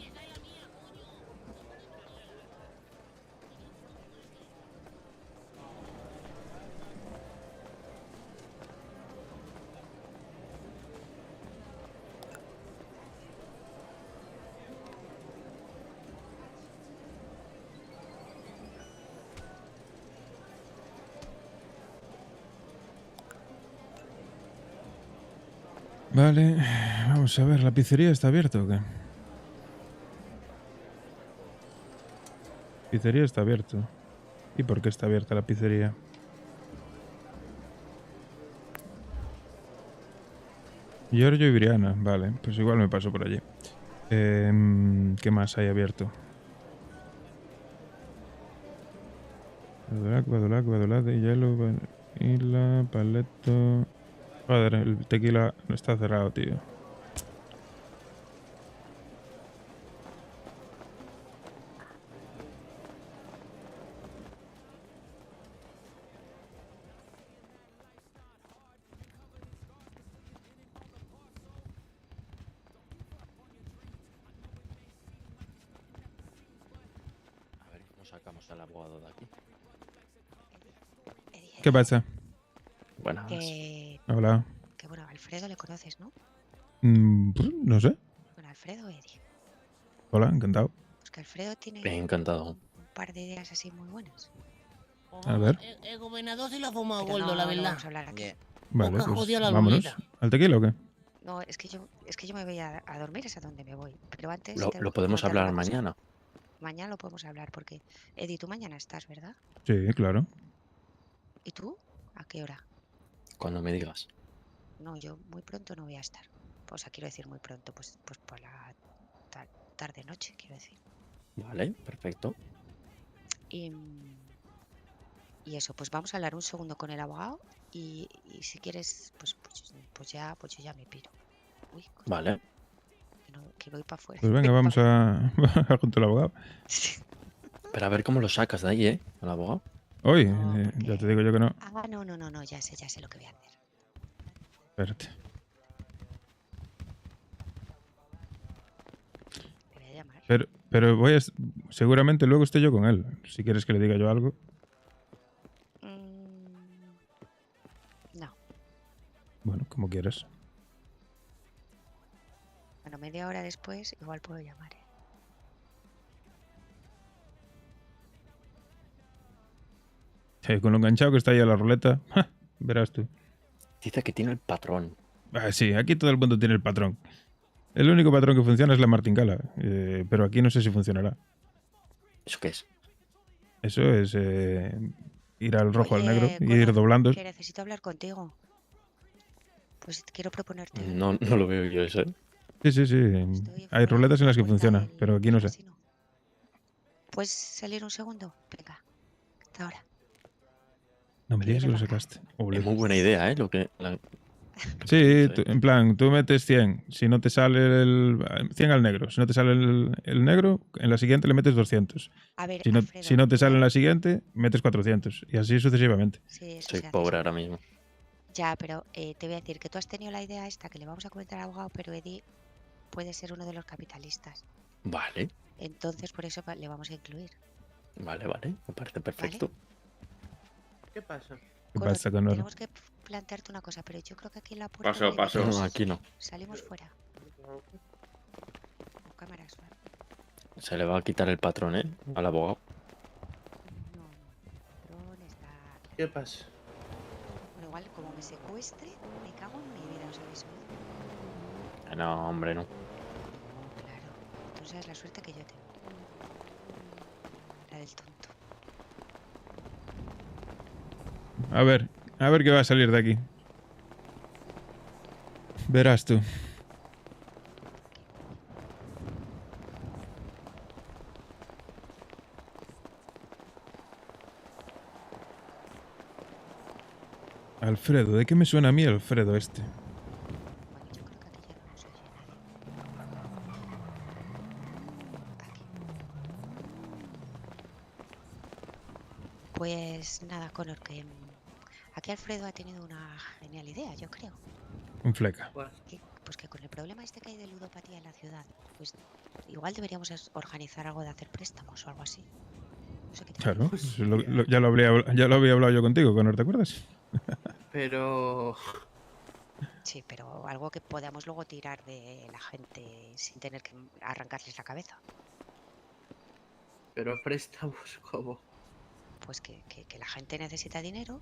Vale, vamos a ver, ¿la pizzería está abierta o qué? Pizzería está abierto. ¿Y por qué está abierta la pizzería? Giorgio y Briana, vale, pues igual me paso por allí. ¿Qué más hay abierto? Badulac, de hielo, vanilla, paleto... Joder, el tequila no está cerrado, tío. A ver cómo sacamos al abogado de aquí. ¿Qué pasa? Buenas. Hola. Que bueno, Alfredo le conoces, ¿no? Pues, no sé. Bueno, Alfredo o Eddie. Hola, encantado. Pues que Alfredo tiene Encantado. un par de ideas así muy buenas. A ver. El gobernador se lo ha fumado Pero gordo, la no verdad. vamos a hablar aquí. Vale, Boca pues jodió la vámonos. lunita. ¿Al tequila o qué? No, es que yo me voy a dormir, es a donde me voy. Pero antes Lo tengo que podemos contarte hablar una cosa. mañana. Mañana lo podemos hablar porque, Eddie, tú mañana estás, ¿verdad? Sí, claro. ¿Y tú? ¿A qué hora? Cuando me digas. No, yo muy pronto no voy a estar. O sea, quiero decir muy pronto, pues por la tarde-noche, quiero decir. Vale, perfecto. Y eso, pues vamos a hablar un segundo con el abogado y si quieres, pues yo ya me piro. Uy, Vale. que voy para afuera. Pues venga, vamos a junto al abogado. Pero a ver cómo lo sacas de ahí, ¿eh? El abogado. Hoy, ya te digo yo que no. Ah, no, ya sé lo que voy a hacer. Espérate. Te voy a llamar. Pero voy a... Seguramente luego esté yo con él. Si quieres que le diga yo algo. No. Bueno, como quieras. Bueno, media hora después igual puedo llamar, ¿eh? Sí, con lo enganchado que está ahí a la ruleta, verás tú. Dice que tiene el patrón. Ah, sí, aquí todo el mundo tiene el patrón. El único patrón que funciona es la martingala, pero aquí no sé si funcionará. ¿Eso qué es? Eso es ir al rojo al negro y Connor, ir doblando. que necesito hablar contigo. Pues quiero proponerte. No, no lo veo yo eso, ¿eh? Sí, sí, sí. Hay ruletas en las que funciona, pero aquí no sé. ¿Puedes salir un segundo? Venga, hasta ahora. No me digas que lo sacaste. Es muy buena idea, ¿eh? Sí, en plan, tú metes 100. Si no te sale el 100 al negro. Si no te sale el negro, en la siguiente le metes 200. A ver, Si no te sale en la siguiente, metes 400. Y así sucesivamente. Sí, eso Soy se hace, pobre sí. ahora mismo. Ya, pero te voy a decir que tú has tenido la idea esta que le vamos a comentar al abogado, pero Eddie puede ser uno de los capitalistas. Vale, Entonces, por eso le vamos a incluir. vale. Me parece perfecto. ¿Qué pasa? ¿Qué pasa, Connor? Tenemos que plantearte una cosa, pero yo creo que aquí en la puerta... No, aquí no. Salimos fuera. Con cámaras, ¿vale? Se le va a quitar el patrón, ¿eh? Al abogado. ¿Qué pasa? Bueno, igual, como me secuestre, me cago en mi vida, ¿os habéis oído? No, hombre, no. Claro, tú sabes la suerte que yo tengo. La del tonto. A ver qué va a salir de aquí. Verás tú. Alfredo, ¿de qué me suena a mí Alfredo este? Pues nada, Connor, que aquí Alfredo ha tenido una genial idea, yo creo. Un fleca. Pues que con el problema este que hay de ludopatía en la ciudad, pues igual deberíamos organizar algo de hacer préstamos o algo así. No sé qué te Claro, parece. eso ya lo había hablado yo contigo, Connor, ¿te acuerdas? Pero... Sí, pero algo que podamos luego tirar de la gente sin tener que arrancarles la cabeza. Pero préstamos, ¿cómo? Pues que la gente necesita dinero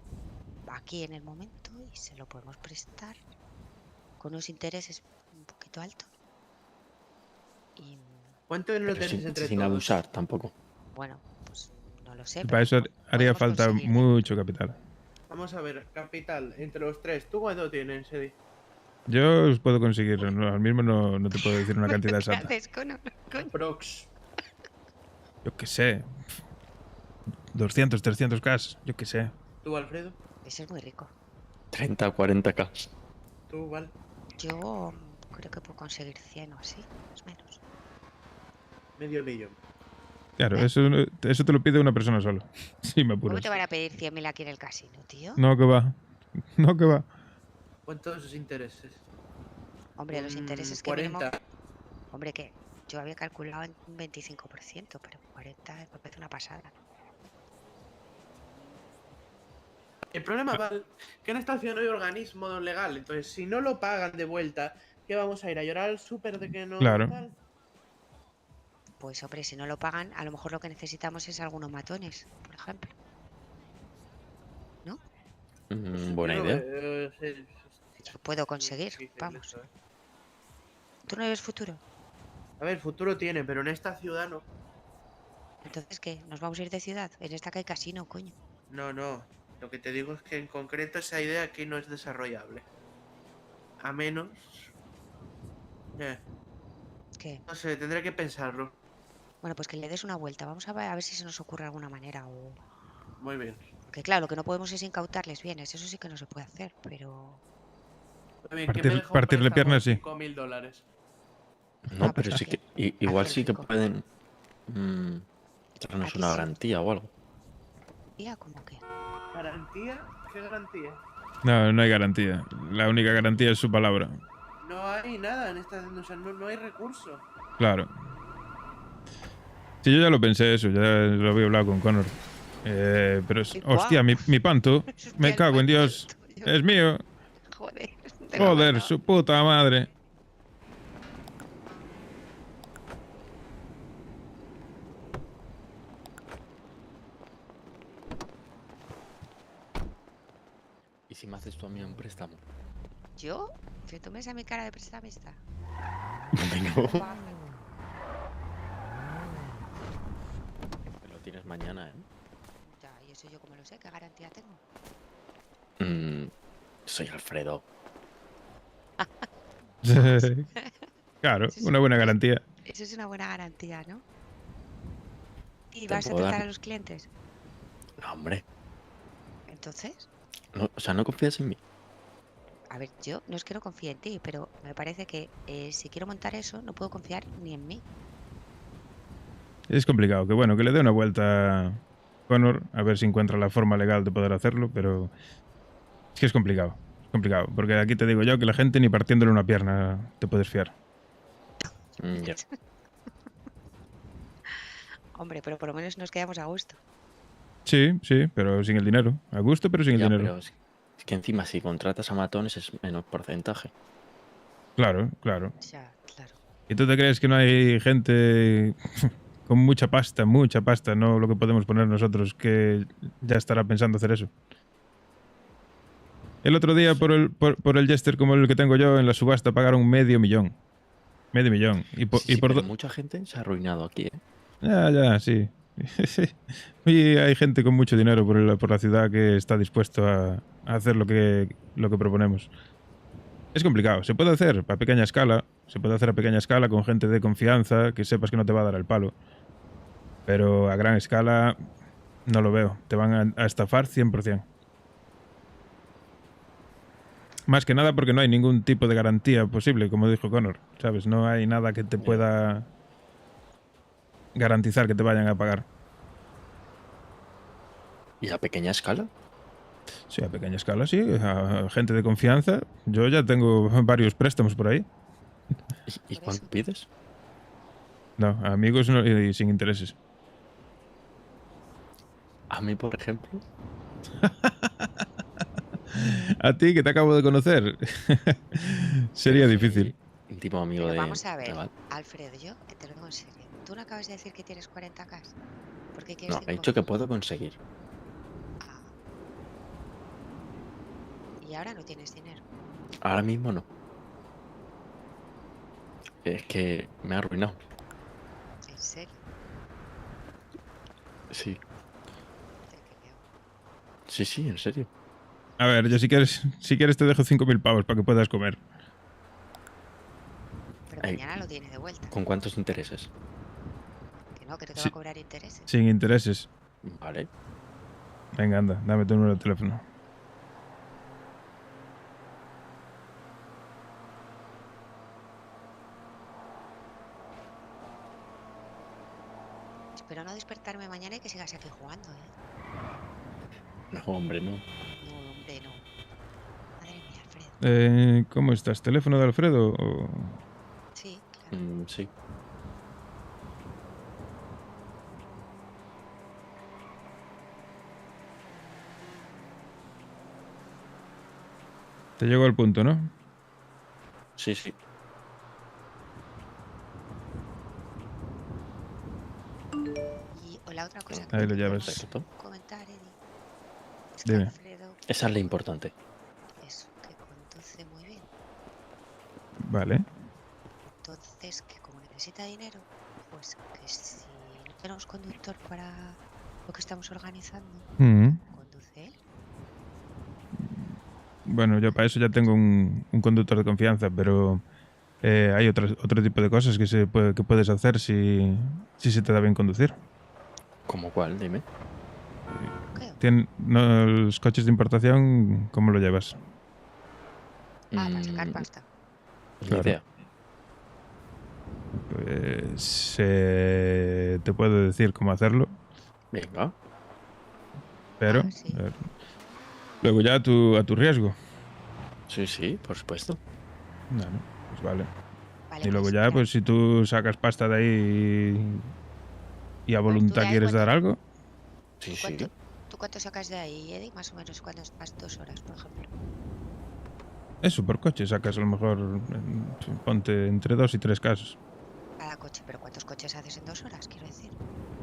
aquí en el momento y se lo podemos prestar con unos intereses un poquito altos. Y ¿Cuánto lo Pero tenéis entre sin todos? abusar tampoco. bueno, pues no lo sé. Para eso haría falta mucho capital. Vamos a ver, capital, entre los tres. ¿Tú cuánto tienes, Eddie? Yo os puedo conseguir, al mismo no te puedo decir una cantidad ¿Qué exacta. haces, Connor? Prox. Yo qué sé. 200, 300k, yo qué sé. ¿Tú, Alfredo? Ese es muy rico. 30 o 40k. ¿Tú, Val? Yo creo que puedo conseguir 100 o así, más o menos. Medio millón. Claro, eso te lo pide una persona solo. Sí, me ¿Cómo apuras. te van a pedir 100.000 aquí en el casino, tío? No, que va. No, que va. ¿Cuántos sus intereses? Hombre, los intereses que 40. mínimo... Hombre, que yo había calculado en un 25%, pero 40 me parece una pasada. El problema, Val, que en esta ciudad no hay organismo legal. Entonces, si no lo pagan de vuelta, ¿qué vamos a ir a llorar al súper de que no? Claro. Tal? Pues hombre, si no lo pagan, a lo mejor lo que necesitamos es algunos matones, por ejemplo. ¿No? Buena Yo, idea. Lo puedo conseguir, vamos. ¿Tú no ves futuro? A ver, futuro tiene, pero en esta ciudad no. Entonces, ¿qué? ¿Nos vamos a ir de ciudad? En esta que hay casino, coño. No, no. Lo que te digo es que en concreto esa idea aquí no es desarrollable. A menos... ¿Qué? No sé, tendré que pensarlo. Bueno, pues que le des una vuelta. Vamos a ver si se nos ocurre alguna manera o... Muy bien. Porque claro, lo que no podemos es incautarles bienes. Eso sí que no se puede hacer, pero... Muy bien, ¿quién me deja un Partirle préstamo piernas, de sí. $5.000? No, pero sí que. Igual sí que pueden. Darnos Aquí una sí. garantía o algo. ¿Ya? ¿Cómo que? ¿Garantía? ¿Qué garantía? No, no hay garantía. La única garantía es su palabra. No hay nada en esta... O sea, no hay recurso. Claro. Sí, yo ya lo pensé eso, ya lo había hablado con Connor. Pero, hostia, mi panto, me cago en Dios, es mío. Joder. Joder, su puta madre. haces tú a mí un préstamo? ¿Yo? Que tú me ves a mi cara de prestamista. No. Lo tienes mañana, ¿eh? Ya, y eso yo como lo sé, ¿qué garantía tengo? Soy Alfredo. Claro, una buena garantía. Eso es una buena garantía, ¿no? ¿Y Te vas a puedo tratar dar- a los clientes? No, hombre. Entonces, No, o sea, ¿no confías en mí? a ver, yo no es que no confíe en ti, pero me parece que si quiero montar eso, no puedo confiar ni en mí. Es complicado. Que bueno, que le dé una vuelta a Connor, a ver si encuentra la forma legal de poder hacerlo, pero es que es complicado. Es complicado, porque aquí te digo yo que la gente ni partiéndole una pierna te puedes fiar. Ya. Hombre, pero por lo menos nos quedamos a gusto. Sí, sí, pero sin el dinero. A gusto, pero sin el Ya, dinero. pero es que encima si contratas a matones es menos porcentaje. Claro, claro. Ya, claro. ¿Y tú te crees que no hay gente con mucha pasta, no lo que podemos poner nosotros, que ya estará pensando hacer eso? El otro día por el Jester como el que tengo yo en la subasta pagaron $500,000. $500,000. Sí, por pero mucha gente se ha arruinado aquí, ¿eh? Ya, sí. Y hay gente con mucho dinero por la ciudad que está dispuesto a hacer lo que proponemos. Es complicado. Se puede hacer a pequeña escala. Se puede hacer a pequeña escala con gente de confianza que sepas que no te va a dar el palo. Pero a gran escala no lo veo. Te van a estafar 100%. Más que nada porque no hay ningún tipo de garantía posible, como dijo Connor. ¿Sabes? No hay nada que te pueda garantizar que te vayan a pagar. ¿Y a pequeña escala? Sí, a pequeña escala, sí. A gente de confianza. Yo ya tengo varios préstamos por ahí. ¿Y cuánto pides? No, a amigos y sin intereses. A mí, por ejemplo. A ti, que te acabo de conocer. Sería difícil. Íntimo amigo Pero de... vamos a ver, de Val. Alfredo, yo te lo digo en serio. ¿Tú no acabas de decir que tienes 40K? ¿Por qué quieres No, he dicho que puedo conseguir. Y ahora no tienes dinero. Ahora mismo no. Es que me ha arruinado. ¿En serio? Sí. Sí, en serio. A ver, yo si quieres te dejo 5.000 pavos para que puedas comer. Pero Ay, mañana lo tienes de vuelta. ¿con cuántos intereses? Que no, que no te Sí. va a cobrar intereses. Sin intereses. Vale. Venga, anda, dame tu número de teléfono. Espero no despertarme mañana y que sigas aquí jugando, ¿eh? No, hombre, no. No, hombre, no. Madre mía, Alfredo. ¿Cómo estás? ¿Teléfono de Alfredo? O... Sí, claro. Sí. Te llegó al punto, ¿no? Sí, sí. Y o la otra cosa que Ahí te lo quería llevas. comentar, Eddie. Es que Dime. Alfredo, Esa es la importante. eso, que conduce muy bien. Vale. Entonces, que como necesita dinero, pues que si no tenemos conductor para lo que estamos organizando, Mm. conduce él. Bueno, yo para eso ya tengo un conductor de confianza, pero hay otro tipo de cosas que puedes hacer si se te da bien conducir. ¿Cómo cuál? Dime. Los coches de importación, ¿cómo lo llevas? Para sacar pasta. Ni Claro. idea. Pues te puedo decir cómo hacerlo, Venga. pero luego ya a tu riesgo. Sí, sí, por supuesto. Bueno, pues vale. Vale, Y luego pues, ya, mira. pues si tú sacas pasta de ahí y a voluntad de ahí quieres dar algo, Sí, sí. ¿Cuánto, ¿Tú cuánto sacas de ahí, Eddie? Más o menos cuando estás 2 horas, por ejemplo. eso por coche sacas a lo mejor, ponte entre 2 y 3 casos. Cada coche, pero ¿cuántos coches haces en 2 horas? Quiero decir.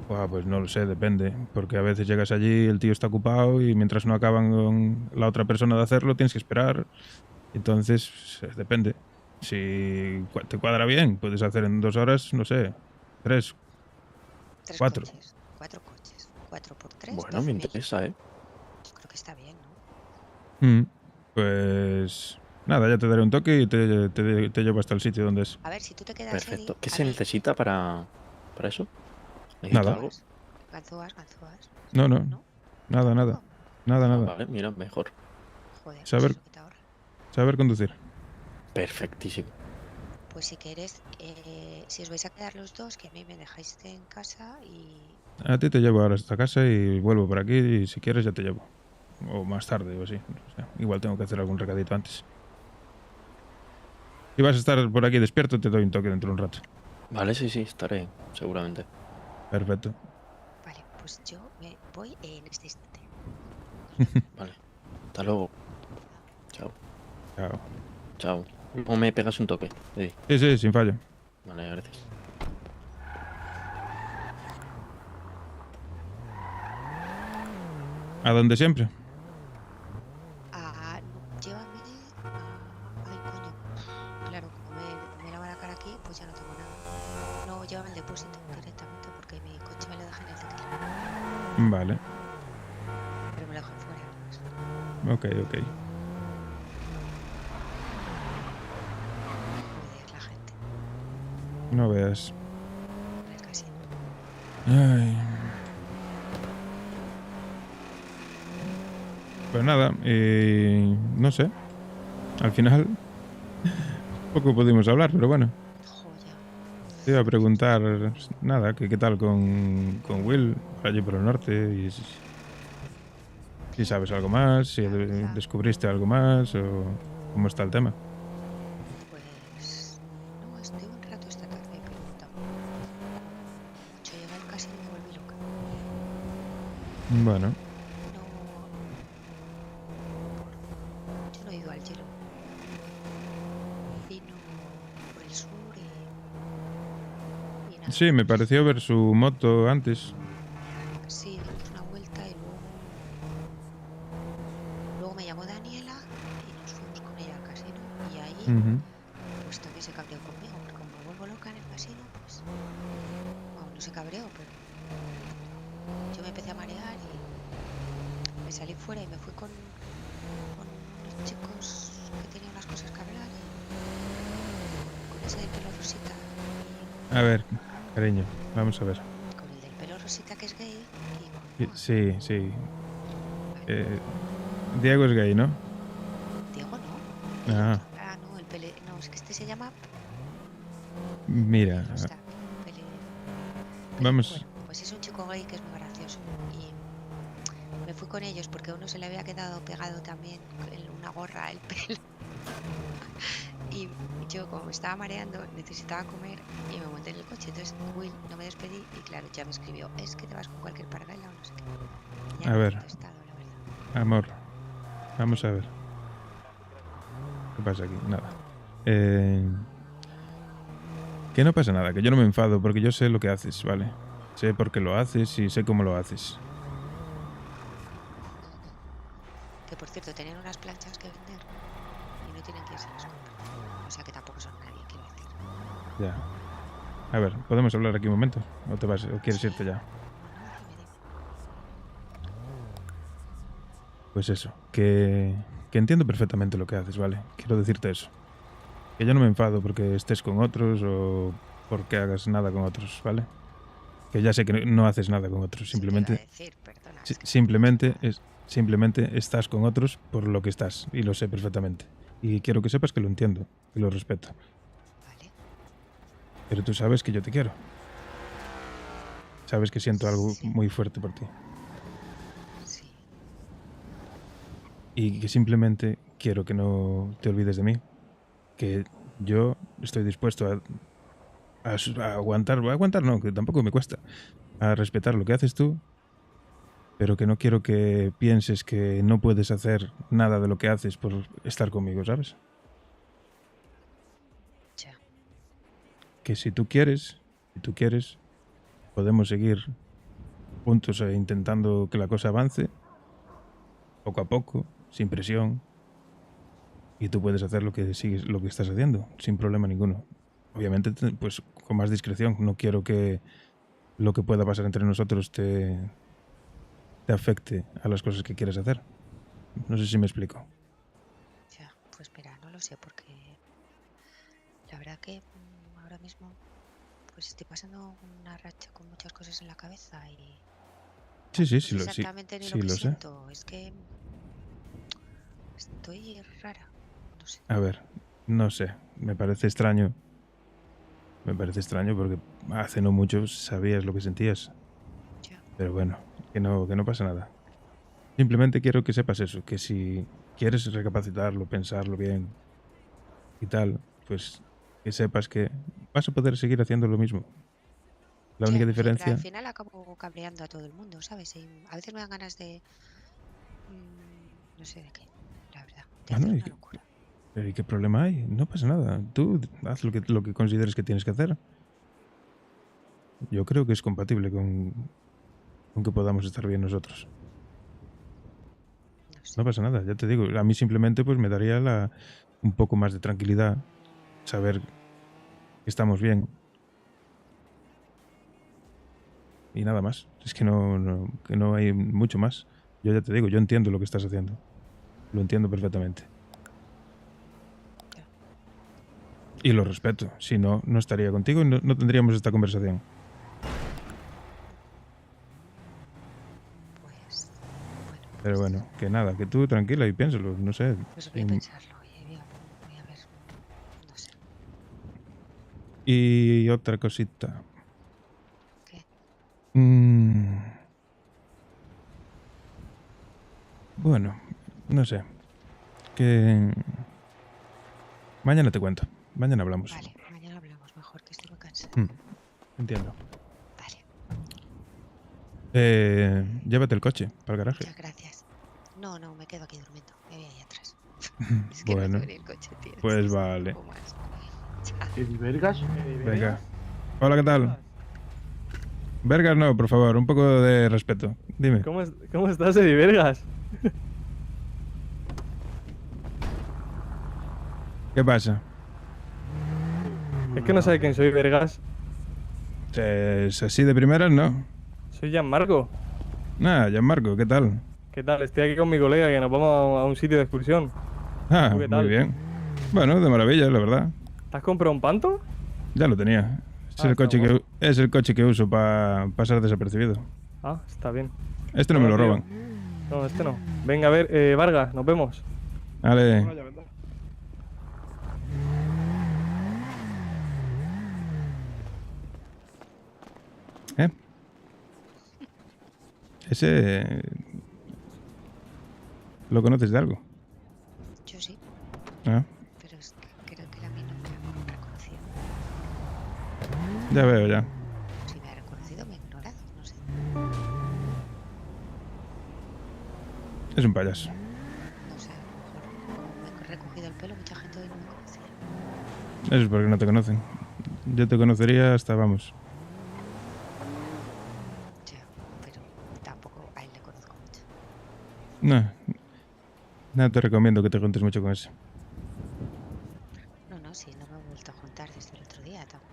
Pues no lo sé, depende. Porque a veces llegas allí, el tío está ocupado y mientras no acaban con la otra persona de hacerlo, tienes que esperar. Entonces, depende. Si te cuadra bien, puedes hacer en 2 horas, no sé, 3, 4. 4 coches. 4 por 3. Bueno, me interesa, ¿eh? Creo que está bien, ¿no? Pues nada, ya te daré un toque y te llevo hasta el sitio donde es. A ver, si tú te quedas Perfecto. ready, ¿Qué se necesita para eso? Nada. algo? Ganzúas. No. Nada. Vale, mira, mejor. Joder, Saber, eso que te ahorra. saber conducir. Perfectísimo. Pues si quieres, si os vais a quedar los dos, que a mí me dejáis en casa y... A ti te llevo ahora hasta casa y vuelvo por aquí y si quieres ya te llevo. O más tarde o así. O sea, igual tengo que hacer algún recadito antes. Si vas a estar por aquí despierto, te doy un toque dentro de un rato. Vale, sí, estaré, seguramente. Perfecto. Vale, pues yo me voy en este instante. Vale. Hasta luego. Chao. Chao. Chao. ¿Cómo me pegas un toque? Eddie? Sí, sin fallo. Vale, gracias. ¿A dónde siempre? Llévame ay, coño. Claro, como me lava la cara aquí, pues ya no tengo nada. No, llévame al depósito directamente porque mi coche me lo deja en el tequila. Vale. Pero me lo dejan fuera. Ok. Joder, la gente. No veas. Casi. Ay. Pues nada, no sé. Al final poco pudimos hablar, pero bueno. Te iba a preguntar nada, que qué tal con Will allí por el norte y si sabes algo más, si descubriste algo más o cómo está el tema. Pues no, estuve un rato esta tarde preguntando. Mucho llegar casi me volví loca. Bueno. Yo no he ido al hielo. Vino por el sur y nada. Sí, me pareció ver su moto antes. Sí, dimos una vuelta y luego me llamó Daniela y nos fuimos con ella al casino y ahí pues también se cabreó conmigo porque como me vuelvo loca en el casino pues bueno, no se cabreó pero yo me empecé a marear y me salí fuera y me fui con unos chicos que tenían unas cosas que hablar y con ese del pelo rosita A ver, cariño, vamos a ver. con el del pelo rosita que es gay Sí. Diego es gay, ¿no? Diego no. Ah, No, no, es que este se llama mira. Vamos. pues es un chico gay que es muy gracioso y me fui con ellos porque a uno se le había quedado pegado también una gorra al pelo y yo como me estaba mareando necesitaba comer y me monté en el coche, entonces Will no me despedí y claro ya me escribió es que te vas con cualquier parguela o no sé qué. Ya A no he ver. contestado, la verdad. Amor, vamos a ver. ¿Qué pasa aquí? Nada. Que no pasa nada, que yo no me enfado porque yo sé lo que haces, ¿vale? Sé por qué lo haces y sé cómo lo haces. Que por cierto tenían unas planchas que vender y no tienen quien se las compre, o sea que tampoco son nadie, quiero decir. Ya. A ver, ¿podemos hablar aquí un momento? ¿O te vas, o quieres irte ya? Pues eso, que entiendo perfectamente lo que haces, ¿vale? Quiero decirte eso. Que yo no me enfado porque estés con otros o porque hagas nada con otros, ¿vale? Que ya sé que no haces nada con otros, simplemente... Simplemente estás con otros por lo que estás, y lo sé perfectamente. Y quiero que sepas que lo entiendo, que lo respeto. Pero tú sabes que yo te quiero. Sabes que siento algo muy fuerte por ti. Y que simplemente quiero que no te olvides de mí. Que yo estoy dispuesto a aguantar, no, que tampoco me cuesta, a respetar lo que haces tú, pero que no quiero que pienses que no puedes hacer nada de lo que haces por estar conmigo, ¿sabes? Que si tú quieres, podemos seguir juntos e intentando que la cosa avance, poco a poco, sin presión. Y tú puedes hacer lo que estás haciendo, sin problema ninguno. Obviamente, pues con más discreción. No quiero que lo que pueda pasar entre nosotros te afecte a las cosas que quieres hacer. No sé si me explico. Ya, pues mira, no lo sé porque la verdad que ahora mismo pues estoy pasando una racha con muchas cosas en la cabeza y Sí, no sé sí, exactamente ni sí lo que lo sé. siento. Es que estoy rara. No sé. A ver, no sé. Me parece extraño. Me parece extraño porque hace no mucho sabías lo que sentías. Pero bueno, que no pasa nada. Simplemente quiero que sepas eso, que si quieres recapacitarlo, pensarlo bien y tal, pues que sepas que vas a poder seguir haciendo lo mismo. La Ya, única no sé, pero diferencia... al final acabo cabreando a todo el mundo, ¿sabes? Y a veces me dan ganas de no sé de qué, la verdad. De Bueno, hacer ¿y una locura. pero ¿y qué problema hay? No pasa nada. Tú haz lo que consideres que tienes que hacer. Yo creo que es compatible con que podamos estar bien nosotros. No pasa nada, ya te digo. A mí simplemente pues me daría un poco más de tranquilidad saber que estamos bien. Y nada más. Es que no hay mucho más. Yo ya te digo, yo entiendo lo que estás haciendo. Lo entiendo perfectamente. Y lo respeto. Si no, no estaría contigo y no tendríamos esta conversación. Pero bueno, que nada, que tú tranquila y piénsalo, no sé. Pues voy a pensarlo, voy a ver, no sé. Y otra cosita. ¿Qué? Bueno, no sé. Que mañana te cuento. Mañana hablamos. Vale, mañana hablamos mejor, que estoy muy cansada. Entiendo. Vale. Llévate el coche para el garaje. Muchas gracias. No, me quedo aquí durmiendo. Me voy ahí atrás. Es que Bueno, no tengo ni el coche, tío. pues vale. ¿Eddie Vergas? Venga. Hola, ¿qué tal? Vergas no, por favor, un poco de respeto. Dime. ¿Cómo estás, Eddie Vergas? ¿Qué pasa? Es que no sabe quién soy, Vergas. Es así de primeras, ¿no? Soy Gianmarco. Nada, Gianmarco, ¿qué tal? ¿Qué tal? Estoy aquí con mi colega que nos vamos a un sitio de excursión. Ah, ¿Tú qué tal? muy bien. Bueno, de maravilla, la verdad. ¿Te has comprado un panto? Ya lo tenía. Es el coche que uso para pasar desapercibido. Ah, está bien. Este no me lo Tío. roban. No, este no. Venga, a ver, Vargas, nos vemos. Vale. Ese... ¿Lo conoces de algo? Yo sí, Ah, pero es que creo que a mí no me ha reconocido. ya veo, ya. Si me ha reconocido, me ha ignorado, no sé. Es un payaso. No sé, a lo mejor como me he recogido el pelo, mucha gente hoy no me conocía. Eso es porque no te conocen. Yo te conocería hasta, vamos. Ya, pero tampoco a él le conozco mucho. No te recomiendo que te juntes mucho con ese. No, sí, no me he vuelto a juntar desde el otro día tampoco.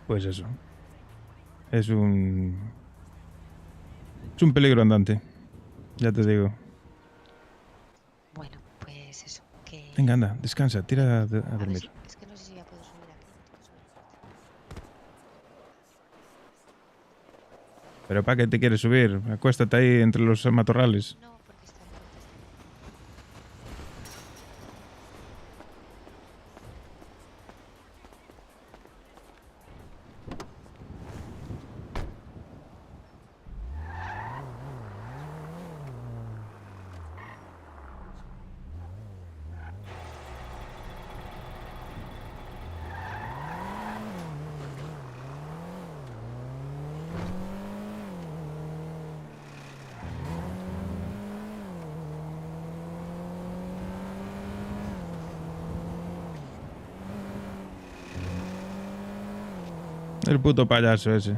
Pues eso. Es un peligro andante. Ya te digo. Bueno, pues eso, que... Venga, anda, descansa, tira a dormir. Es que no sé si ya puedo subir aquí. ¿Pero para qué te quieres subir? Acuéstate ahí entre los matorrales. No, porque está El puto payaso ese.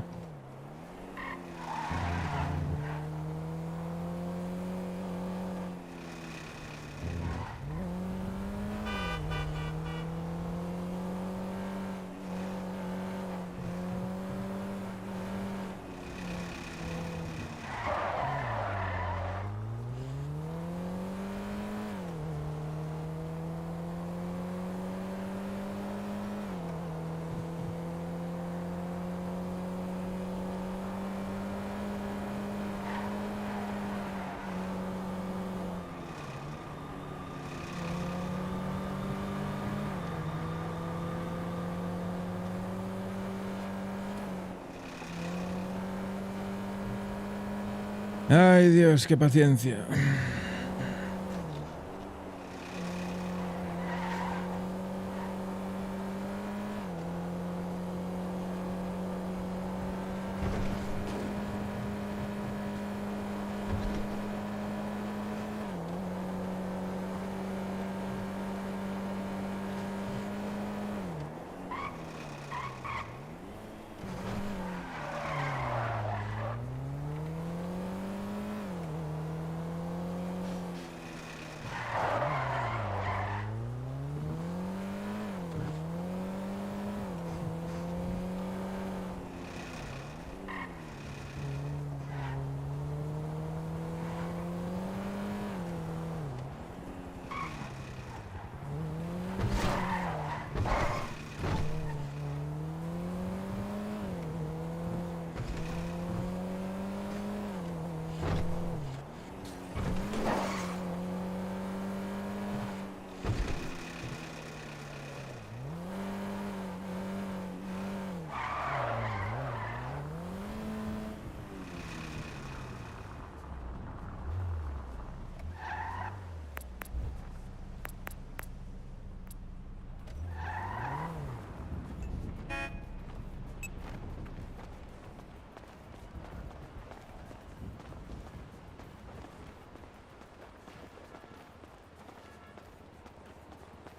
Ay, Dios, qué paciencia.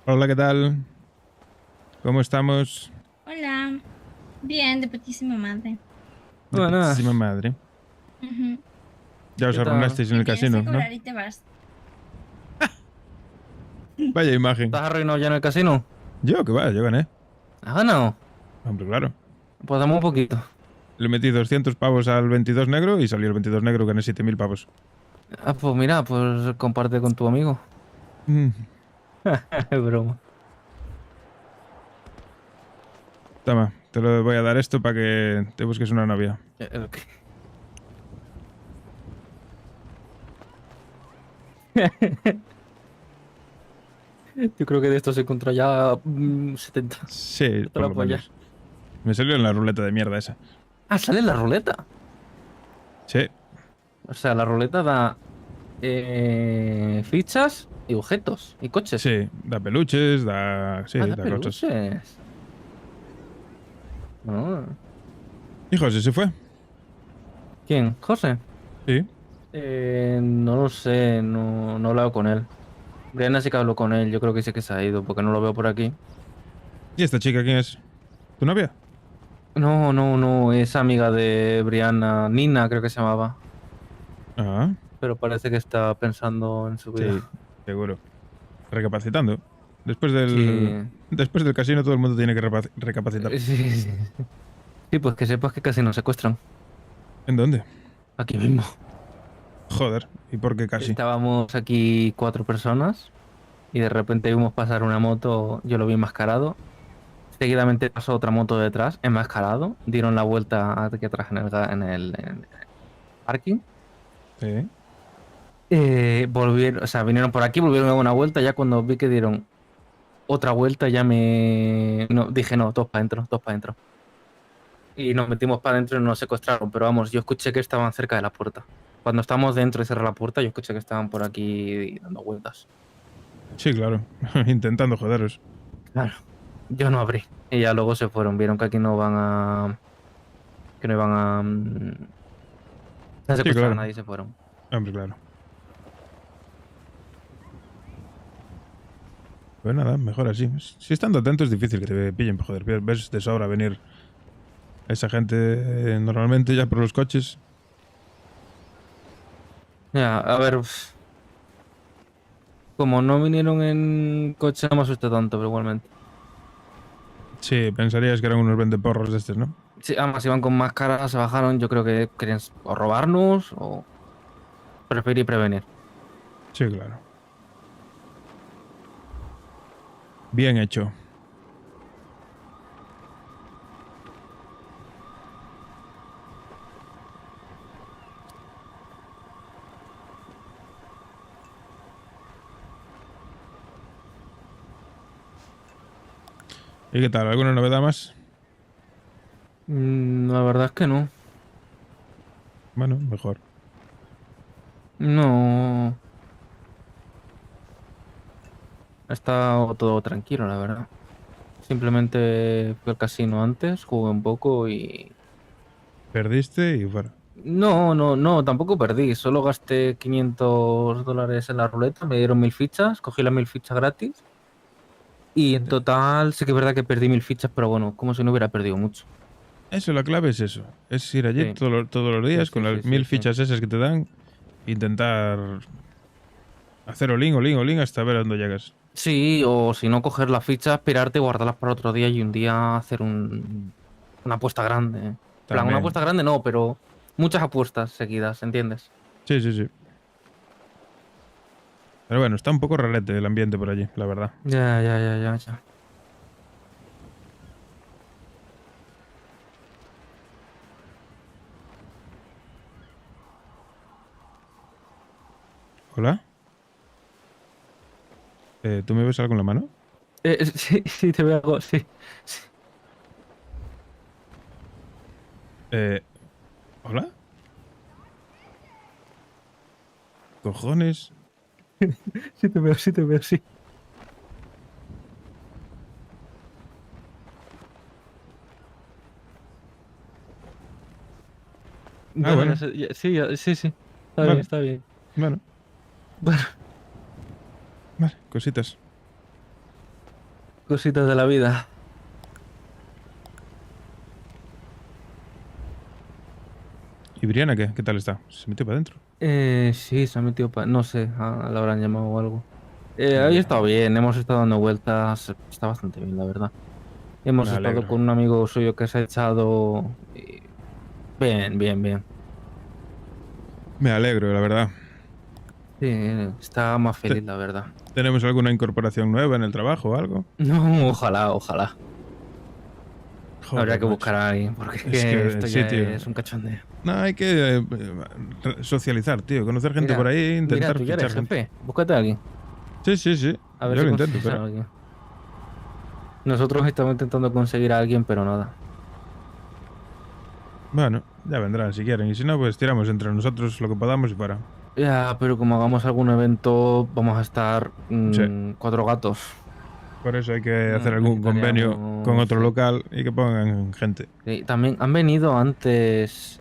Hola, ¿qué tal? ¿Cómo estamos? Hola. Bien, de putísima madre. De putísima madre. Ujú. Ya os ¿Qué tal? arruinasteis en el Vienes casino, a ¿no? cobrar y te vas. Vaya imagen. ¿Estás arruinado ya en el casino? Yo, que va, yo gané. ¿Has ganado? Hombre, claro. Pues dame un poquito. Le metí 200 pavos al 22 negro y salió el 22 negro, gané 7.000 pavos. Ah, pues mira, pues comparte con tu amigo. Mm. Es broma. Toma, te lo voy a dar esto para que te busques una novia. Ok. Yo creo que de esto se encontró ya 70. Sí, Te por la lo polla. menos. Me salió en la ruleta de mierda esa. Ah, sale en la ruleta. Sí. O sea, la ruleta da fichas y objetos y coches. Sí, da peluches, da... Sí, Ah, da da cosas. peluches. Ah. ¿Y José se fue? ¿Quién? ¿José? Sí. No lo sé, no he hablado con él. Brianna sí que habló con él, yo creo que sí que se ha ido, porque no lo veo por aquí. ¿Y esta chica quién es? ¿Tu novia? No, es amiga de Brianna, Nina creo que se llamaba. Ah, Pero parece que está pensando en su vida. sí, seguro. Recapacitando. Después del... Sí. Después del casino todo el mundo tiene que recapacitar. Sí, pues que sepas que casi nos secuestran. ¿En dónde? Aquí mismo. Joder, ¿y por qué casi? Estábamos aquí 4 personas y de repente vimos pasar una moto, yo lo vi enmascarado. Seguidamente pasó otra moto detrás, enmascarado. Dieron la vuelta aquí atrás en el parking. Sí. Volvieron, o sea, vinieron por aquí, volvieron a dar una vuelta. Ya cuando vi que dieron otra vuelta, ya dije, no, todos para adentro, todos para adentro. Y nos metimos para adentro y nos secuestraron. Pero vamos, yo escuché que estaban cerca de la puerta. Cuando estábamos dentro y cerré la puerta, yo escuché que estaban por aquí dando vueltas. Sí, claro. Intentando joderos. Claro. Yo no abrí. Y ya luego se fueron. Vieron que aquí no van a... Que no iban a... a secuestrar claro. a nadie y se fueron. Hombre, claro. Pues nada, mejor así. Si estando atento es difícil que te pillen, joder. Ves de sobra venir esa gente normalmente ya por los coches. Ya, a ver... Como no vinieron en coche, no me asusté tanto, pero igualmente. Sí, pensarías que eran unos vendeporros de estos, ¿no? Sí, además iban con máscara, se bajaron. Yo creo que querían o robarnos o preferir prevenir. Sí, claro. Bien hecho. ¿Y qué tal? ¿Alguna novedad más? La verdad es que no. Bueno, mejor. No. Ha estado todo tranquilo, la verdad. Simplemente fui al casino antes, jugué un poco y... Perdiste y fuera. No, tampoco perdí. Solo gasté $500 en la ruleta, me dieron 1000 fichas, cogí las 1000 fichas gratis. Y en total sí que es verdad que perdí 1000 fichas, pero bueno, como si no hubiera perdido mucho. Eso, la clave es eso. Es ir allí Sí. todos los días Sí, con sí, las sí, 1000 sí. fichas esas que te dan. Intentar hacer all-in hasta ver a dónde llegas. Sí, o si no, coger las fichas, pirarte, guardarlas para otro día y un día hacer una apuesta grande. En plan, También. una apuesta grande no, pero muchas apuestas seguidas, ¿entiendes? Sí, sí, sí. Pero bueno, está un poco rarete el ambiente por allí, la verdad. Ya. ¿Hola? ¿Tú me ves algo en la mano? Sí, te veo algo, sí. ¿Hola? ¿Cojones? Sí te veo, sí. Bueno. Sí. Está Vale. bien, está bien. Bueno. Bueno. Vale, cositas. Cositas de la vida. ¿Y Briana qué? ¿Qué tal está? ¿Se metió para adentro? Sí, se ha metido para... No sé, la habrán llamado o algo. Hoy ha estado bien, hemos estado dando vueltas. Está bastante bien, la verdad. Hemos Me estado alegro. con un amigo suyo que se ha echado... y Bien. Me alegro, la verdad. Sí, está más feliz, la verdad. ¿Tenemos alguna incorporación nueva en el trabajo o algo? No, ojalá. Joder, Habría que macho. buscar a alguien, porque es Es que que esto sí, ya tío. es un cachondeo. No, hay que socializar, tío. Conocer gente Mira, por ahí, Mira, intentar tú ya fichar eres gente. jefe. Búscate a alguien. Sí. A ver Yo si lo intento, consigues a pero... alguien. Nosotros estamos intentando conseguir a alguien, pero nada. Bueno, ya vendrán si quieren. Y si no, pues tiramos entre nosotros lo que podamos y fuera. Ya, pero como hagamos algún evento, vamos a estar Sí. 4 gatos. Por eso hay que hacer algún convenio con otro local y que pongan gente. Sí, también han venido antes,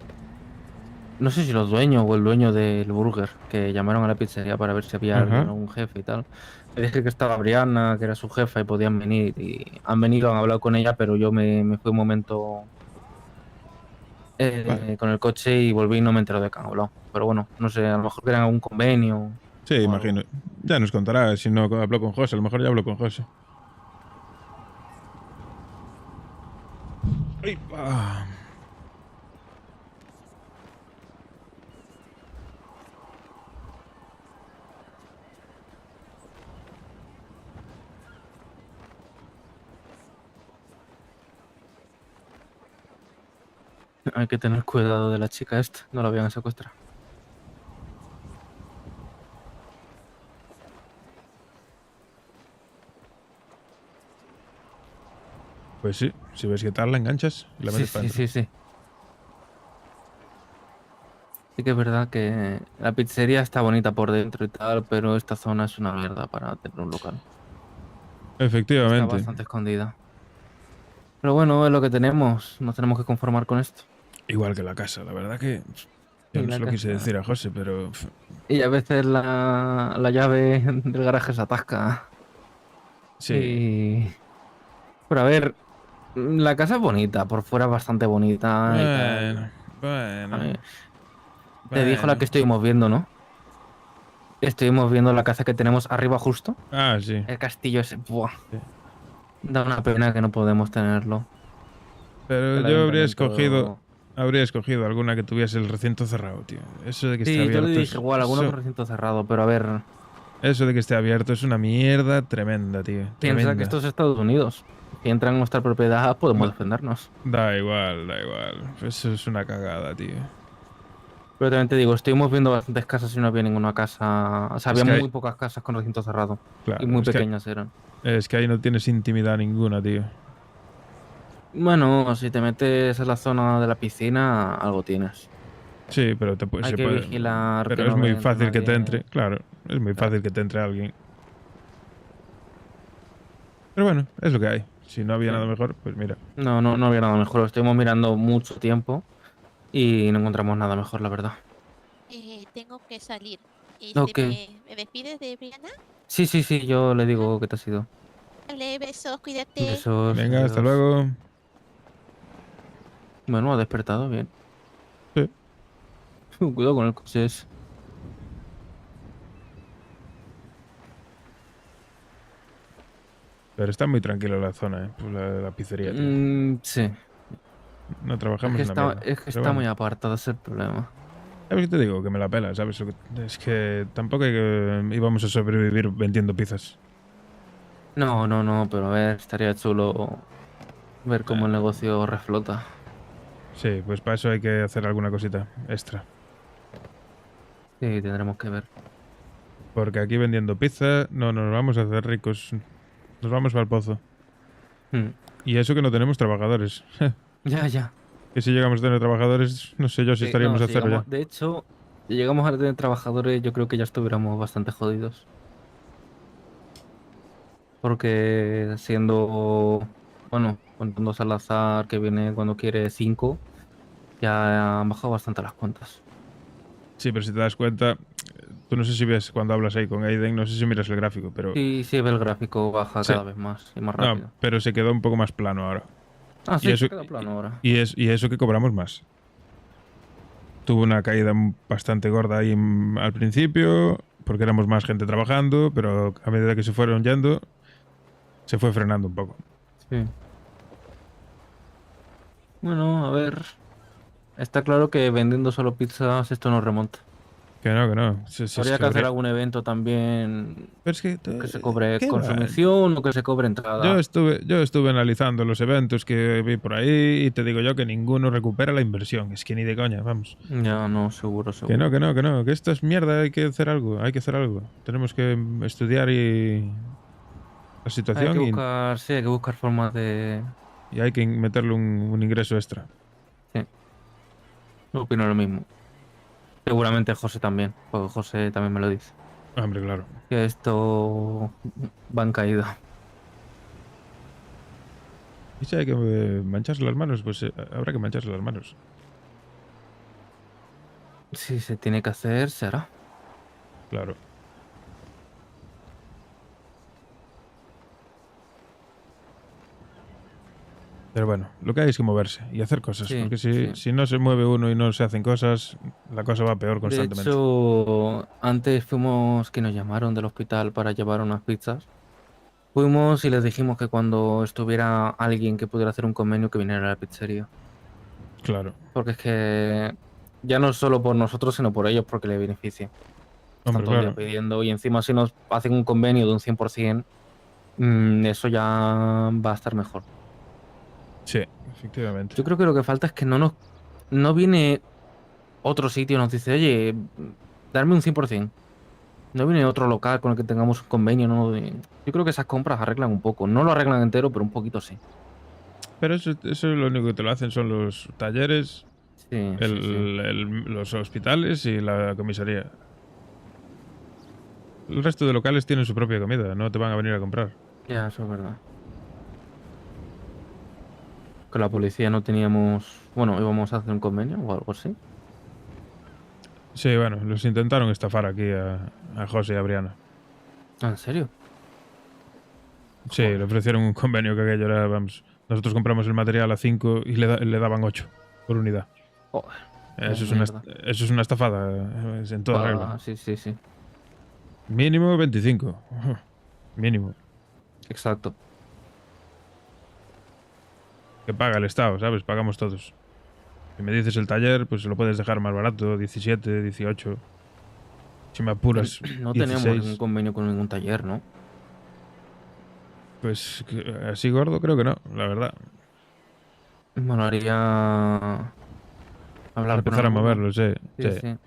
no sé si los dueños o el dueño del burger, que llamaron a la pizzería para ver si había Ajá. algún jefe y tal. Le dije que estaba Brianna, que era su jefa y podían venir. Y han venido, han hablado con ella, pero yo me fui un momento con el coche y volví y no me entero de qué han hablado. Pero bueno, no sé, a lo mejor quieren algún convenio. Sí, imagino. Ya nos contará si no habló con José. A lo mejor ya habló con José. Ay, pa. Hay que tener cuidado de la chica esta, no la vayan a secuestrar. Pues sí, si ves que tal, la enganchas y la metes para adentro. Sí. Sí que es verdad que la pizzería está bonita por dentro y tal, pero esta zona es una mierda para tener un local. Está Efectivamente. bastante escondida. Pero bueno, es lo que tenemos. Nos tenemos que conformar con esto. Igual que la casa, la verdad que... Yo Y no la se lo quise casa. decir a José, pero... Y a veces la llave del garaje se atasca. Sí. Pero a ver, la casa es bonita, por fuera es bastante bonita. y tal. Bueno. Te dijo la que estuvimos viendo, ¿no? Estuvimos viendo la casa que tenemos arriba justo. Ah, sí. El castillo ese. Buah. Da una pena que no podemos tenerlo. Pero El yo habría ayuntamiento- escogido alguna que tuviese el recinto cerrado, tío. Eso de que esté Sí, yo abierto... le es- dije igual, alguno eso- con recinto cerrado, pero a ver, Eso de que esté abierto es una mierda tremenda, tío. piensa Tremenda. que esto es Estados Unidos. Si entran en nuestra propiedad, podemos defendernos. Da igual. Eso es una cagada, tío. Pero también te digo, estuvimos viendo bastantes casas y no había ninguna casa. O sea, Es había que hay- muy pocas casas con recinto cerrado. Claro, y muy es que- pequeñas eran. Es que ahí no tienes intimidad ninguna, tío. Bueno, si te metes en la zona de la piscina, algo tienes. Sí, pero Hay se que puede. vigilar Pero que es no muy entre fácil que te nadie. entre. Claro, es muy fácil que te entre alguien. Pero bueno, es lo que hay. Si no había Sí. nada mejor, pues mira. No había nada mejor. Lo estuvimos mirando mucho tiempo y no encontramos nada mejor, la verdad. Tengo que salir. Ok. ¿Me despides de Brianna? Sí, yo le digo que te has ido. Vale, besos, cuídate. Besos. Venga, hasta adiós. luego. Bueno, ha despertado bien. Sí. Cuidado con el coche ese. Pero está muy tranquila la zona, pues la pizzería, tío. Sí. No trabajamos Es en que la está, mierda. es que Pero está bueno. muy apartado, ese es el problema. ¿Sabes qué te digo? Que me la pela, ¿sabes? Es que tampoco hay que íbamos a sobrevivir vendiendo pizzas. No, pero a ver, estaría chulo ver cómo el negocio reflota. Sí, pues para eso hay que hacer alguna cosita extra. Sí, tendremos que ver. Porque aquí vendiendo pizza no nos vamos a hacer ricos. Nos vamos al pozo. Y eso que no tenemos trabajadores. Ya. Que si llegamos a tener trabajadores, no sé yo si Sí, estaríamos no, a si cero llegamos- ya. De hecho, si llegamos a tener trabajadores, yo creo que ya estuviéramos bastante jodidos. Porque siendo, bueno, contando Salazar que viene cuando quiere 5, ya han bajado bastante las cuentas. Sí, pero si te das cuenta, tú no sé si ves cuando hablas ahí con Aiden, no sé si miras el gráfico, pero... Sí, ve el gráfico baja Sí. cada vez más y más rápido. No, pero se quedó un poco más plano ahora. Ah, sí, y eso, se queda plano ahora. y eso que cobramos más. Tuvo una caída bastante gorda ahí al principio, porque éramos más gente trabajando, pero a medida que se fueron yendo, se fue frenando un poco. Sí. Bueno, a ver. Está claro que vendiendo solo pizzas esto no remonta. Que no. Habría que hacer algún evento también Pero es que, se cobre ¿qué va? consumición o que se cobre entrada. Yo estuve analizando los eventos que vi por ahí y te digo yo que ninguno recupera la inversión. Es que ni de coña, vamos. Ya, no, seguro. Que no. Que esto es mierda, hay que hacer algo. Tenemos que estudiar la situación Hay que buscar formas de... y hay que meterle un ingreso extra. Sí. Yo opino lo mismo. Seguramente José también, porque José también me lo dice. Hombre, claro. Que esto va en caída. Y si hay que mancharse las manos, pues habrá que mancharse las manos. Si se tiene que hacer, se hará. Claro. Pero bueno, lo que hay es que moverse y hacer cosas. Sí, porque sí. si no se mueve uno y no se hacen cosas, la cosa va peor constantemente. De hecho, antes fuimos que nos llamaron del hospital para llevar unas pizzas. Fuimos y les dijimos que cuando estuviera alguien que pudiera hacer un convenio que viniera a la pizzería. Claro. Porque es que ya no solo por nosotros, sino por ellos, porque le beneficia. Están Hombre, todo el día claro. pidiendo y encima si nos hacen un convenio de un 100%, eso ya va a estar mejor. Sí, efectivamente. Yo creo que lo que falta es que no viene otro sitio y nos dice, oye, darme un 100%. No viene otro local con el que tengamos un convenio. Yo creo que esas compras arreglan un poco. No lo arreglan entero, pero un poquito sí. Pero eso lo único que te lo hacen son los talleres, Sí, los hospitales y la comisaría. El resto de locales tienen su propia comida, no te van a venir a comprar. Ya, eso es verdad. Con la policía no teníamos... Bueno, íbamos a hacer un convenio o algo así. Sí, bueno, los intentaron estafar aquí a José y a Briana. Ah, ¿en serio? Sí, le ofrecieron un convenio que aquello era, vamos, nosotros compramos el material a 5 y le daban 8 por unidad. Joder, Eso mierda. es una estafada, en toda regla. Sí. Mínimo 25. Mínimo. Exacto. Que paga el Estado, ¿sabes? Pagamos todos. Si me dices el taller, pues se lo puedes dejar más barato, 17, 18. Si me apuras, No 16. tenemos ningún convenio con ningún taller, ¿no? Pues así gordo creo que no, la verdad. Molaría hablar con Empezar a alguno. moverlo, sí. Sí.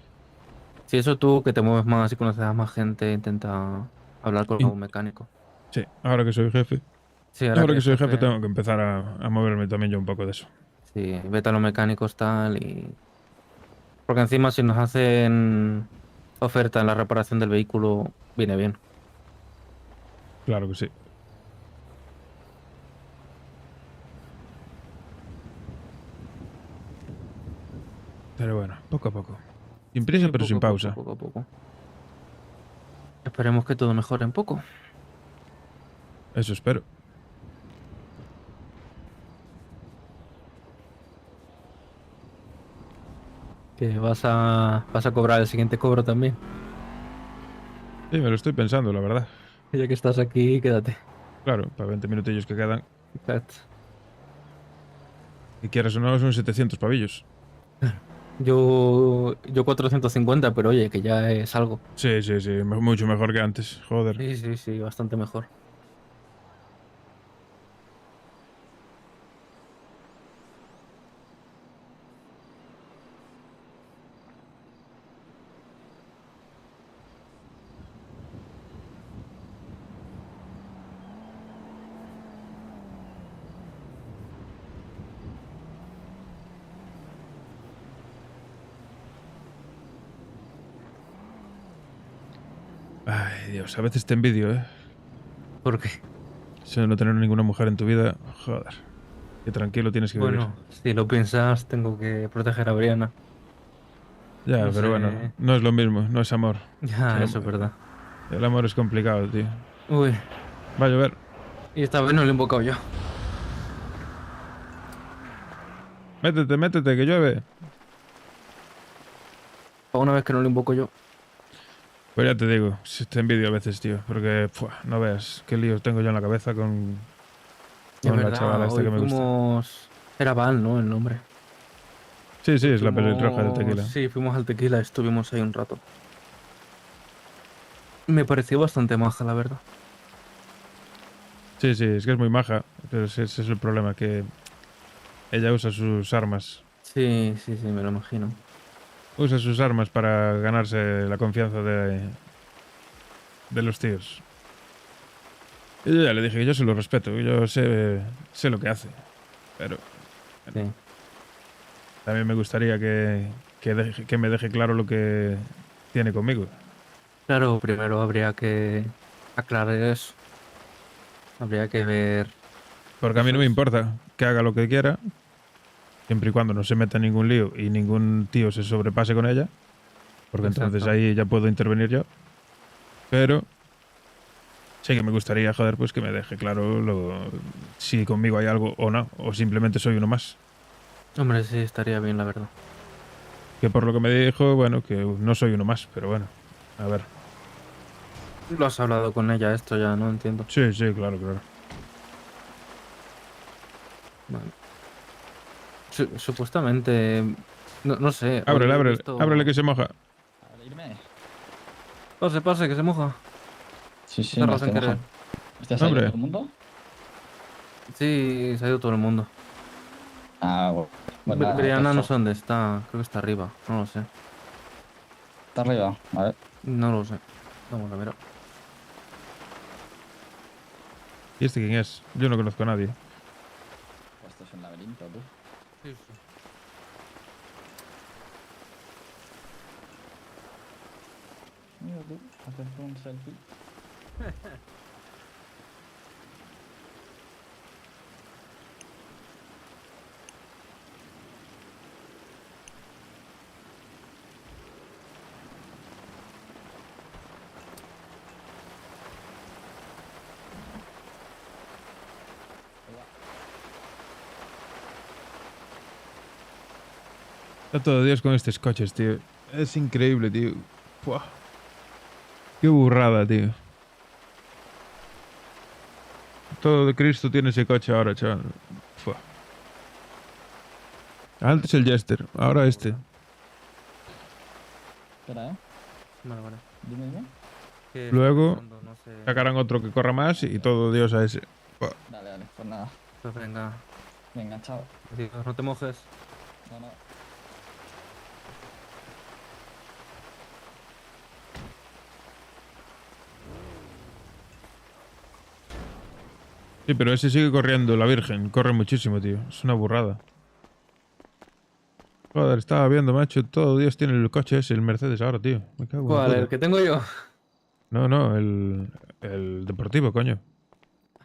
Si eso tú, que te mueves más y conoces a más gente, intenta hablar con algún mecánico. Sí, ahora que soy jefe. Sí, ahora que soy jefe tengo que empezar a moverme también yo un poco de eso. Sí, vete a los mecánicos tal y Porque encima si nos hacen oferta en la reparación del vehículo, viene bien. Claro que sí. Pero bueno, poco a poco. Sin prisa, Sí, pero sin poco a pausa. poco, poco a poco. Esperemos que todo mejore un poco. Eso espero. Que vas a cobrar el siguiente cobro también. Sí, me lo estoy pensando, la verdad. Ya que estás aquí, quédate. Claro, para 20 minutillos que quedan. Exacto. Y quieras o no, son 700 pavillos. Yo 450, pero oye, que ya es algo. Sí, sí, sí, mucho mejor que antes. Joder. Sí, sí, sí, bastante mejor. Ay, Dios, a veces te envidio, ¿eh? ¿Por qué? Si no tener ninguna mujer en tu vida, joder. Qué tranquilo tienes que vivir. Bueno, si lo piensas, tengo que proteger a Brianna. Ya, no pero sé. bueno, no es lo mismo, no es amor. Ya, eso es verdad. El amor es complicado, tío. Uy. Va a llover. Y esta vez no lo he invocado yo. Métete, métete, que llueve. Para una vez que no lo invoco yo. Pues ya te digo, si te envidio a veces, tío. Porque, no veas qué líos tengo yo en la cabeza con Es la verdad, chavala esta hoy que me gusta. fuimos... Era Val, ¿no? El nombre. Sí, sí, es la pelirroja del tequila. Sí, fuimos al tequila, estuvimos ahí un rato. Me pareció bastante maja, la verdad. Sí, sí, es que es muy maja. Pero ese es el problema, que ella usa sus armas. Sí, sí, sí, me lo imagino. Usa sus armas para ganarse la confianza de los tíos. Y yo ya le dije que yo se lo respeto, que yo sé lo que hace. Pero Sí. también me gustaría que me deje claro lo que tiene conmigo. Claro, primero habría que aclarar eso. Habría que ver... Porque a mí no me importa que haga lo que quiera, siempre y cuando no se meta en ningún lío y ningún tío se sobrepase con ella. Porque entonces Exacto. ahí ya puedo intervenir yo. Pero sí que me gustaría, joder, pues que me deje claro si conmigo hay algo o no, o simplemente soy uno más. Hombre, sí, estaría bien, la verdad. Que por lo que me dijo, bueno, que no soy uno más, pero bueno, a ver. Lo has hablado con ella, esto ya, no entiendo. Sí, sí, claro, claro. Vale. Supuestamente... No sé. Ábrele, hoy he ábrele, visto- ábrele que se moja. Pase, pase, que se moja. Sí, sí, Cerró me sin estoy querer. mojando. ¿Estás ahí Hombre. todo el mundo? Sí, se ha ido todo el mundo. Ah, bueno. Pues nada, Brianna no perfecto. sé dónde está. Creo que está arriba. No lo sé. Está arriba, a ver. No lo sé. Vamos a ver. ¿Y este quién es? Yo no conozco a nadie. Esto es un laberinto, tú. Sí, sí. Mira tú, hacerte un selfie. Está todo Dios con estos coches, tío. Es increíble, tío. Buah. Qué burrada, tío. Todo de Cristo tiene ese coche ahora, chaval. Buah. Antes el Jester, ahora este. Espera, Vale, vale. dime, dime. ¿Qué Luego está pasando? No sé. sacarán otro que corra más y todo Dios a ese. Buah. Dale, dale, pues nada. Pues venga. Venga, chao. Tío, no te mojes. No, no. Sí, pero ese sigue corriendo, la Virgen. Corre muchísimo, tío. Es una burrada. Joder, estaba viendo, macho. Todo Dios tiene el coche ese, el Mercedes ahora, tío. Me cago en la ¿Cuál? puta. ¿El que tengo yo? No, el deportivo, coño.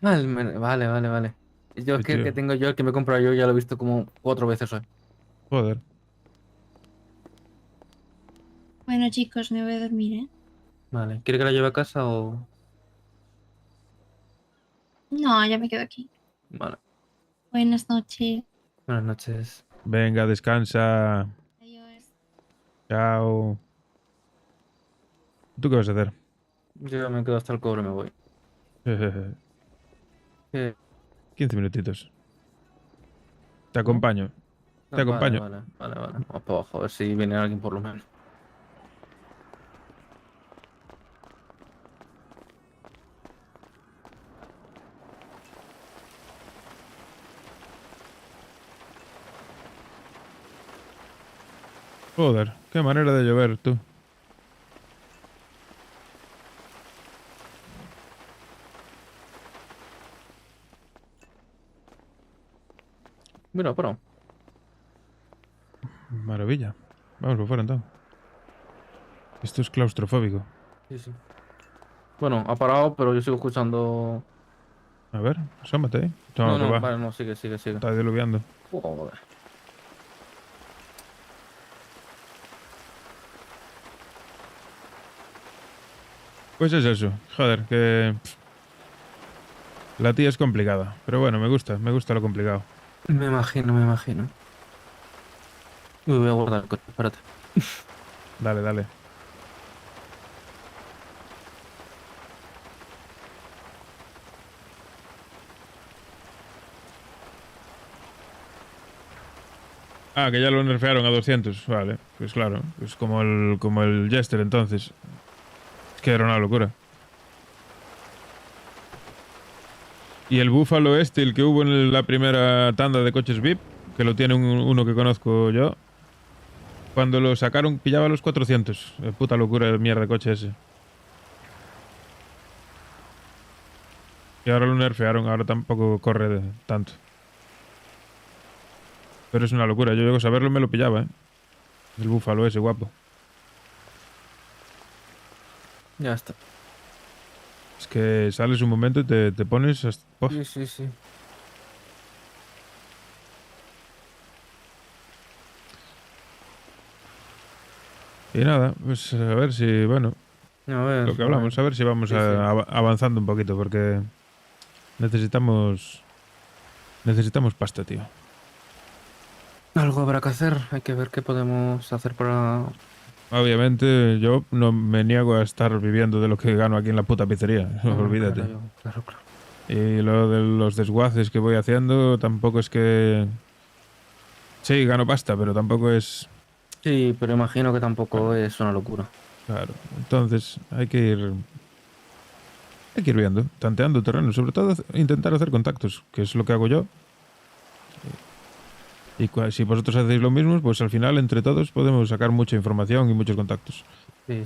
Ah, vale, vale, vale. Yo es Sí, que el tío. que tengo yo, el que me he comprado yo, ya lo he visto como 4 veces hoy. Joder. Bueno, chicos, me voy a dormir, ¿eh? Vale. ¿Quiere que la lleve a casa o...? No, ya me quedo aquí. Vale. Buenas noches. Buenas noches. Venga, descansa. Adiós. Chao. ¿Tú qué vas a hacer? Yo me quedo hasta el cobre y me voy. 15 minutitos. Te acompaño. Te acompaño. Vale. Vamos para abajo, a ver si viene alguien por lo menos. Joder, qué manera de llover, tú. Mira, pero. Maravilla. Vamos por fuera entonces. Esto es claustrofóbico. Sí. Bueno, ha parado, pero yo sigo escuchando... A ver, asómate, ¿eh? No, que va. vale, no, sigue. Está diluviando. Joder. Pues es eso. Joder, que... La tía es complicada. Pero bueno, me gusta lo complicado. Me imagino. Uy, voy a guardar el coche, espérate. Dale. Ah, que ya lo nerfearon a 200. Vale, pues claro. Pues como el Jester entonces. Es que era una locura. Y el Búfalo el que hubo en la primera tanda de coches VIP, que lo tiene uno que conozco yo. Cuando lo sacaron pillaba los 400. Puta locura de mierda de coche ese. Y ahora lo nerfearon, ahora tampoco corre tanto. Pero es una locura, yo llego a saberlo me lo pillaba, ¿eh? El Búfalo ese guapo. Ya está. Es que sales un momento y te pones... Sí. Y nada, pues a ver si, bueno... A ver, lo que hablamos, a ver si vamos avanzando un poquito, porque... Necesitamos pasta, tío. Algo habrá que hacer, hay que ver qué podemos hacer para... Obviamente yo no me niego a estar viviendo de lo que gano aquí en la puta pizzería, olvídate. Claro. Y lo de los desguaces que voy haciendo tampoco es que... Sí, gano pasta, pero tampoco es... Sí, pero imagino que tampoco es una locura. Claro, entonces hay que ir viendo, tanteando terreno, sobre todo intentar hacer contactos, que es lo que hago yo. Y si vosotros hacéis lo mismo, pues al final entre todos podemos sacar mucha información y muchos contactos. Sí.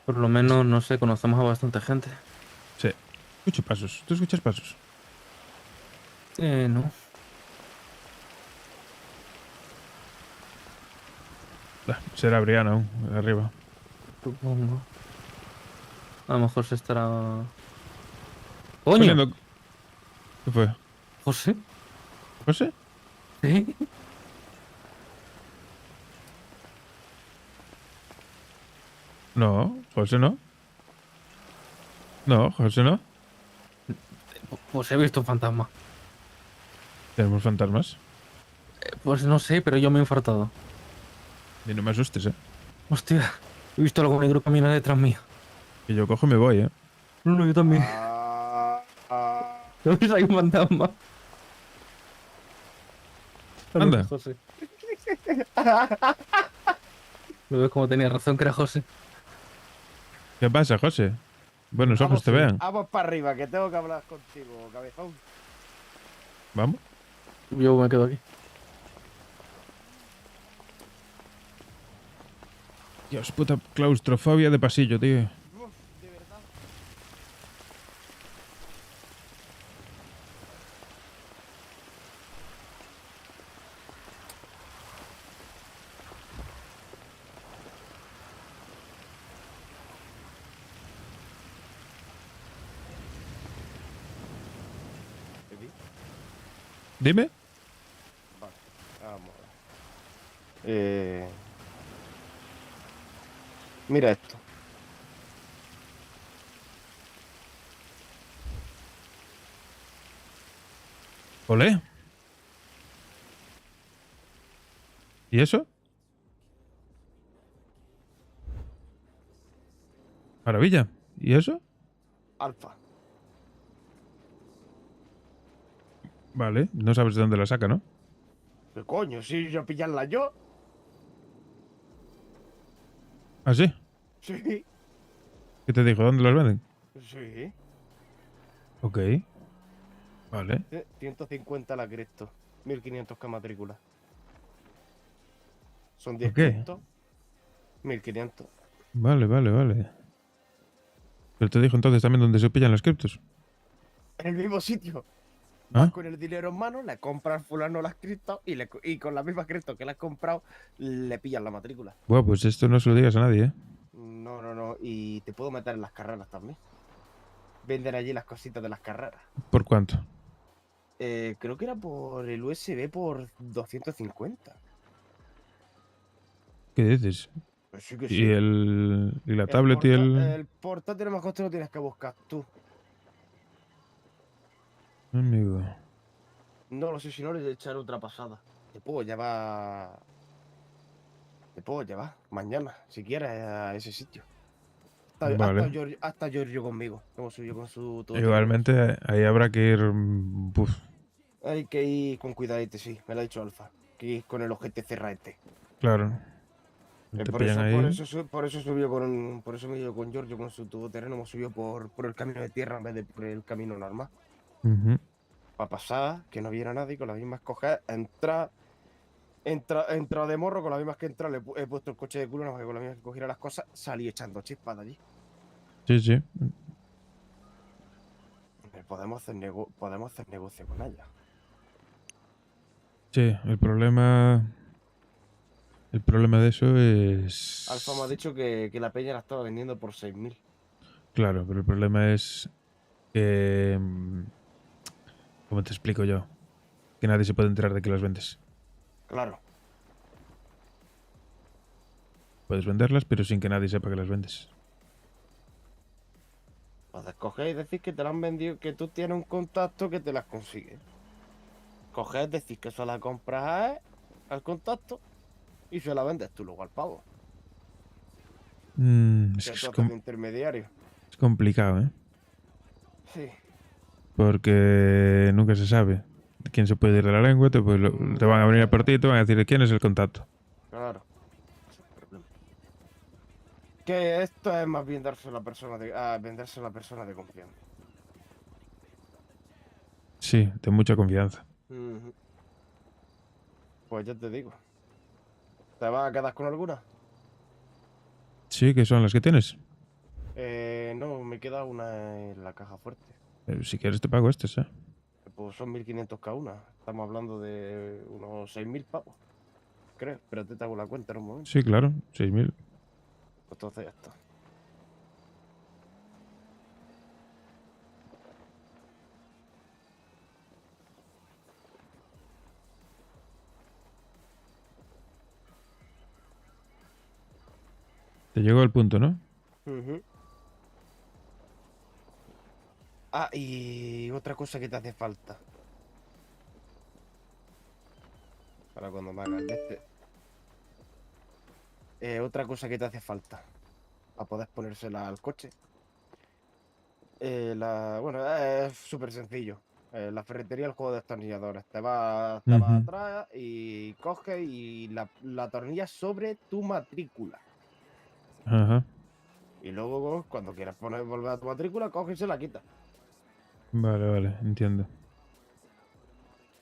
Por lo menos, no sé, conocemos a bastante gente. Sí. Escucho pasos. ¿Tú escuchas pasos? No. Será Brianna aún, de arriba. Supongo. A lo mejor se estará... ¡Coño! ¡Coño! ¿Qué fue? ¿José? ¿José? Sí. No, José no. No, José no. Pues he visto un fantasma. ¿Tenemos fantasmas? Pues no sé, pero yo me he infartado. Y no me asustes, Hostia, he visto algo negro caminar detrás mío. Y yo cojo y me voy, No, yo también. ¿No ves? Hay un fantasma. Anda. José. ¿Lo ves como tenía razón que era José? ¿Qué pasa, José? Buenos ojos te vean. Vamos para arriba, que tengo que hablar contigo, cabezón. ¿Vamos? Yo me quedo aquí. Dios, puta claustrofobia de pasillo, tío. Dime. Vale, vamos a ver. Mira esto. Olé. ¿Y eso? Maravilla. ¿Y eso? Alfa. Vale, no sabes de dónde la saca, ¿no? ¿Qué coño? Si yo pillarla yo. ¿Ah, sí? Sí. ¿Qué te dijo? ¿Dónde las venden? Sí. Ok. Vale. 150 la Cristo. 1500 que matrícula. Son 10 Ok. Cristo. 1500. Vale, vale, vale. Pero te dijo entonces también dónde se pillan las criptos. En el mismo sitio. ¿Ah? Vas con el dinero en mano, le compras al fulano las criptos y con la misma cripto que le has comprado, le pillas la matrícula. Buah, pues esto no se lo digas a nadie, ¿eh? No, no, no. Y te puedo meter en las carreras también. Venden allí las cositas de las carreras. ¿Por cuánto? Creo que era por el USB por 250. ¿Qué dices? Pues sí que ¿Y, sí. y la tablet y el...? El portátil más coste lo tienes que buscar tú. Amigo. No lo sé, si no le echaré otra pasada. Te puedo llevar mañana, si quieres, a ese sitio. Vale. Hasta Giorgio conmigo. Hemos subido con su todo. Igualmente, ahí habrá que ir... Uf, Hay que ir con cuidadito, sí. Me lo ha dicho Alfa. Que ir con el ojete cerradete. claro. Te pillan ahí. Por eso subió por eso me dio con Giorgio con su todoterreno. Hemos subido por el camino de tierra en vez de por el camino normal. Ujú. Para pasar, que no viera nadie, con las mismas coger, entrar de morro, con las mismas que entrar, le he puesto el coche de culo, nada más que con las mismas que cogiera las cosas, salí echando chispas de allí. Sí, sí. Podemos hacer negocio con ella. Sí, el problema... El problema de eso es... Alfa me ha dicho que la peña la estaba vendiendo por 6.000. Claro, pero el problema es que... ¿Cómo te explico yo? Que nadie se puede enterar de que las vendes. Claro. Puedes venderlas, pero sin que nadie sepa que las vendes. Entonces cogéis y decís que te la han vendido, que tú tienes un contacto que te las consigue. Cogéis, decís que se la compras al contacto y se la vendes tú luego al pavo. Es Que que tú haces de intermediario. es complicado, ¿eh? Sí. Porque nunca se sabe quién se puede ir de la lengua. Te van a venir a por ti y te van a decir quién es el contacto. Claro. Que esto es más bien darse a la persona venderse a la persona de confianza. Sí, de mucha confianza. Pues ya te digo. ¿Te vas a quedar con alguna? Sí, que son las que tienes. No, me queda una en la caja fuerte. Si quieres te pago estas, ¿eh? Pues son 1.500 cada una. Estamos hablando de unos 6.000 pavos. Creo, pero te hago la cuenta en un momento. Sí, claro, 6.000. Pues entonces ya está. Te llegó el punto, ¿no? Ah, y otra cosa que te hace falta. Para cuando me hagas otra cosa que te hace falta. Para poder ponérsela al coche. Bueno, es súper sencillo. La ferretería, el juego de destornilladores. Te vas atrás y coges y la tornillas sobre tu matrícula. Ajá. Y luego, cuando quieras volver a tu matrícula, coges y se la quitas. Vale, vale, entiendo.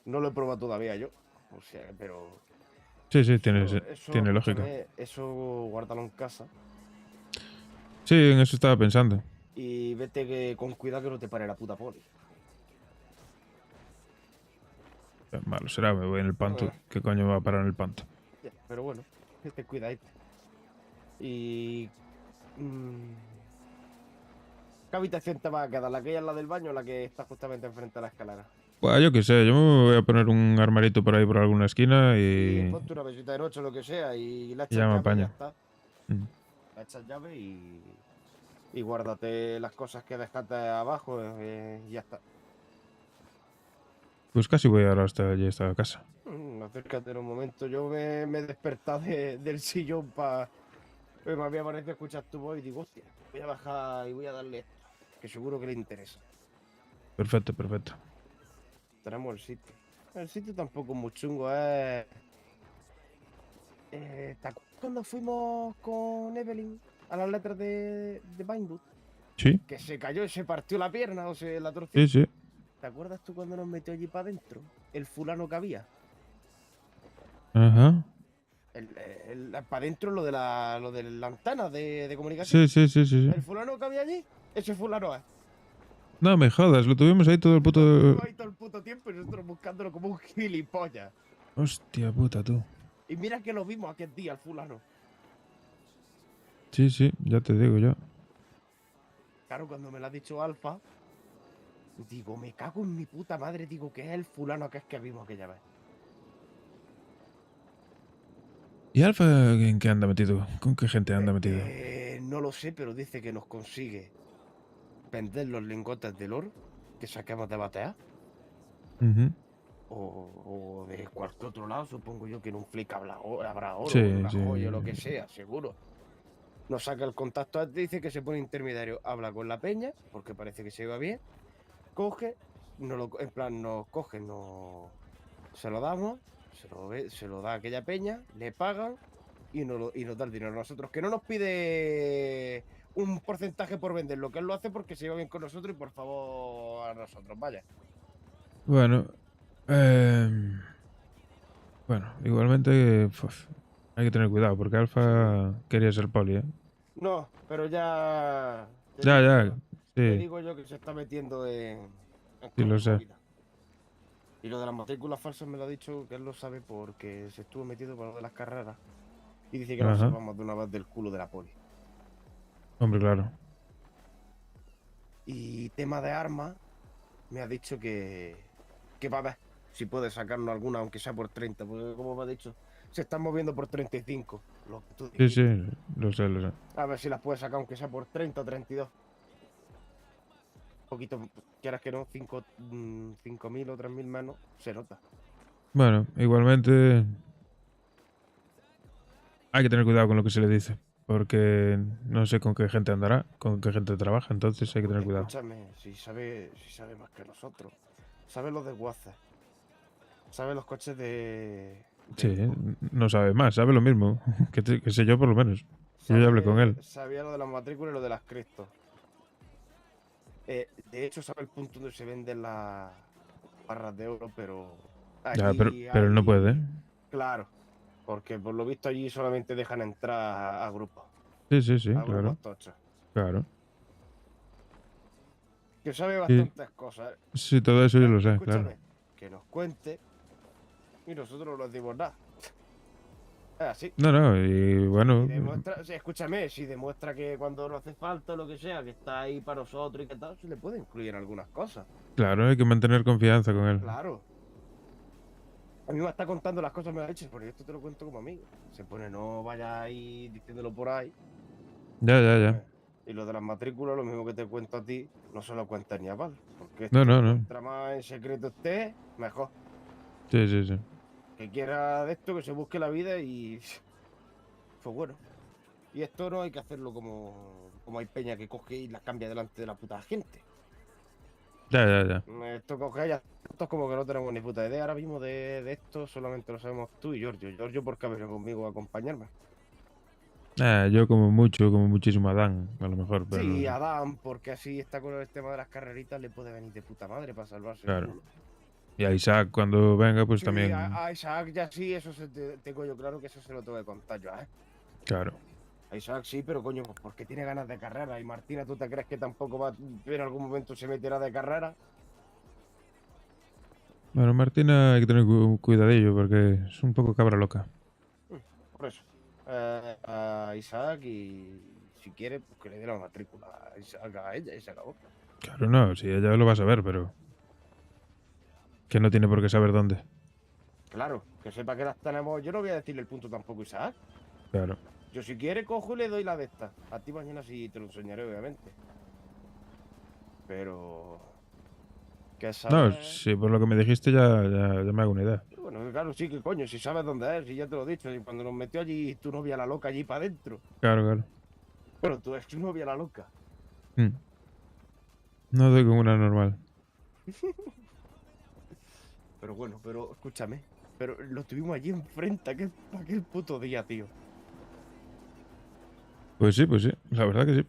No lo he probado todavía yo. O sea, pero... Sí, sí, tiene lógica. Eso guárdalo en casa. Sí, en eso estaba pensando. Y vete con cuidado que no te pare la puta poli. Malo será, me voy en el panto. ¿Qué coño me va a parar en el panto? Pero bueno, ten cuidadito. Y... ¿Qué habitación te va a quedar? ¿La que hay al lado del baño o la que está justamente enfrente de la escalera? Pues yo qué sé, yo me voy a poner un armarito por ahí por alguna esquina y Ponte una mesita de noche o lo que sea y la y echas ya me llave y ya apaño. está. Mm. La echas llave y guárdate las cosas que dejaste abajo y ya está. Pues casi voy ahora hasta allí, hasta la casa. Acércate en un momento. Yo me he despertado del sillón para... Pues me había parecido escuchar tu voz y digo, hostia, voy a bajar y voy a darle esto, que seguro que le interesa. Perfecto, perfecto. Tenemos el sitio. El sitio tampoco es muy chungo, ¿eh? ¿Te acuerdas cuando fuimos con Evelyn a las letras de Vinewood? Sí, Que se cayó y se partió la pierna o se la torció. sí, sí. ¿Te acuerdas tú cuando nos metió allí para adentro? El fulano que había. Ajá. Para adentro lo de la antena de comunicación. Sí, sí, sí, sí, sí. El fulano que había allí, ese fulano es. No me jodas, lo tuvimos ahí todo el puto... Estuvo ahí todo el puto tiempo y nosotros buscándolo como un gilipollas. Hostia puta, tú. Y mira que lo vimos aquel día, el fulano. Sí, sí, ya te digo yo. Claro, cuando me lo ha dicho Alfa, digo, me cago en mi puta madre, digo que es el fulano que es que vimos aquella vez. ¿Y Alfa en qué anda metido? ¿Con qué gente anda metido? No lo sé, pero dice que nos consigue vender los lingotes del oro que saquemos de batear. Ujú. O de cualquier otro lado, supongo yo que en un flick habrá oro, Sí, una sí. joya, lo que sea, seguro. Nos saca el contacto, dice que se pone intermediario, habla con la peña, porque parece que se va bien, coge, en plan nos coge, se lo damos, se lo da a aquella peña, le pagan y nos da el dinero a nosotros, que no nos pide un porcentaje por venderlo, que él lo hace porque se lleva bien con nosotros y por favor a nosotros, vaya. Bueno, bueno, igualmente hay que tener cuidado porque Alfa quería ser poli, ¿eh? No, pero ya... Ya, Te sí, digo yo que se está metiendo en sí lo sé. movida. Y lo de las matrículas falsas me lo ha dicho que él lo sabe porque se estuvo metido por lo de las carreras. Y dice que nos Ajá. salvamos de una vez del culo de la poli. Hombre, claro. Y tema de armas, me ha dicho que va a ver si puede sacarnos alguna, aunque sea por 30, porque como me ha dicho, se están moviendo por 35. Lo que tú Sí, dijiste. sí, lo sé, lo sé. A ver si las puede sacar, aunque sea por 30 o 32. Un poquito, quieras que no, 5.000 o 3.000 menos, se nota. Bueno, igualmente hay que tener cuidado con lo que se le dice, porque no sé con qué gente andará, con qué gente trabaja, entonces hay que tener cuidado. Escúchame, si sabe más que nosotros. Sabe los de WhatsApp. Sabe los coches de... Sí, no sabe más, sabe lo mismo que sé yo por lo menos. Yo ya hablé con él. Sabía lo de las matrículas y lo de las cristos. De hecho, sabe el punto donde se venden las barras de oro, pero... Ya, allí pero él no puede, ¿eh? Claro, porque por lo visto allí solamente dejan entrar a grupos. Sí, sí, sí, A claro. grupos tochos. Claro. Que sabe Sí. bastantes cosas. Sí, todo eso yo lo sé, Escúchame, claro. que nos cuente y nosotros no les dimos nada. Es así. No, y bueno, Sí, escúchame, si demuestra que cuando no hace falta o lo que sea, que está ahí para nosotros y que tal, se le puede incluir en algunas cosas. claro, hay que mantener confianza con él. Claro. A mí me está contando las cosas, me lo ha dicho, pero esto te lo cuento como amigo. Se pone, no vaya ahí diciéndolo por ahí. Ya. Y lo de las matrículas, lo mismo que te cuento a ti, no se lo cuentas ni a Val. Porque No, esto, no. mientras más en secreto esté, mejor. Sí, sí, sí. Que quiera de esto, que se busque la vida y... Pues bueno. Y esto no hay que hacerlo como hay peña que coge y las cambia delante de la puta gente. Ya. Esto coge ya... Esto es como que no tenemos ni puta idea ahora mismo de esto, solamente lo sabemos tú y Giorgio. Giorgio porque ha venido conmigo a acompañarme. Yo como muchísimo Adán, a lo mejor, pero... Sí, Adán, porque así está con el tema de las carreritas, le puede venir de puta madre para salvarse. Claro. Y a Isaac cuando venga, pues Sí, también... a Isaac ya sí, eso tengo yo claro que eso se lo tengo que contar yo, ¿eh? Claro. A Isaac sí, pero coño, pues porque tiene ganas de carrera. Y Martina, ¿tú te crees que tampoco va en algún momento se meterá de carrera? Bueno, Martina hay que tener cuidadillo porque es un poco cabra loca. Por eso. A Isaac y si quiere, pues que le dé la matrícula a Isaac a ella y se acabó. Claro, no, si ella lo va a saber, pero... Que no tiene por qué saber dónde. Claro, que sepa que las tenemos. Yo no voy a decirle el punto tampoco, Isaac. Claro. Yo si quiere cojo y le doy la de esta. A ti mañana sí te lo enseñaré, obviamente. Pero... ¿qué No, sabes? sí, por lo que me dijiste ya me hago una idea. Bueno, claro, sí, que coño, si sabes dónde es, si ya te lo he dicho. Y cuando nos metió allí, tu novia la loca allí para adentro. Claro, claro. Bueno, tú eres tu novia la loca. No doy con una normal. Pero bueno, pero escúchame. Pero lo tuvimos allí enfrente aquel puto día, tío. Pues sí, la verdad que sí.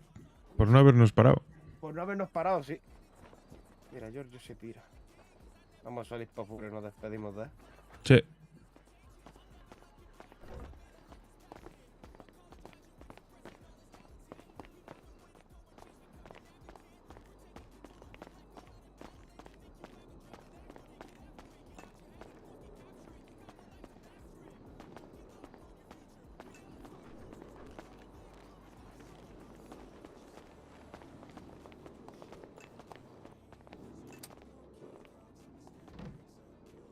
Por no habernos parado. Por no habernos parado, sí. Mira, Giorgio se pira. Vamos a salir para afuera y nos despedimos de él. Sí.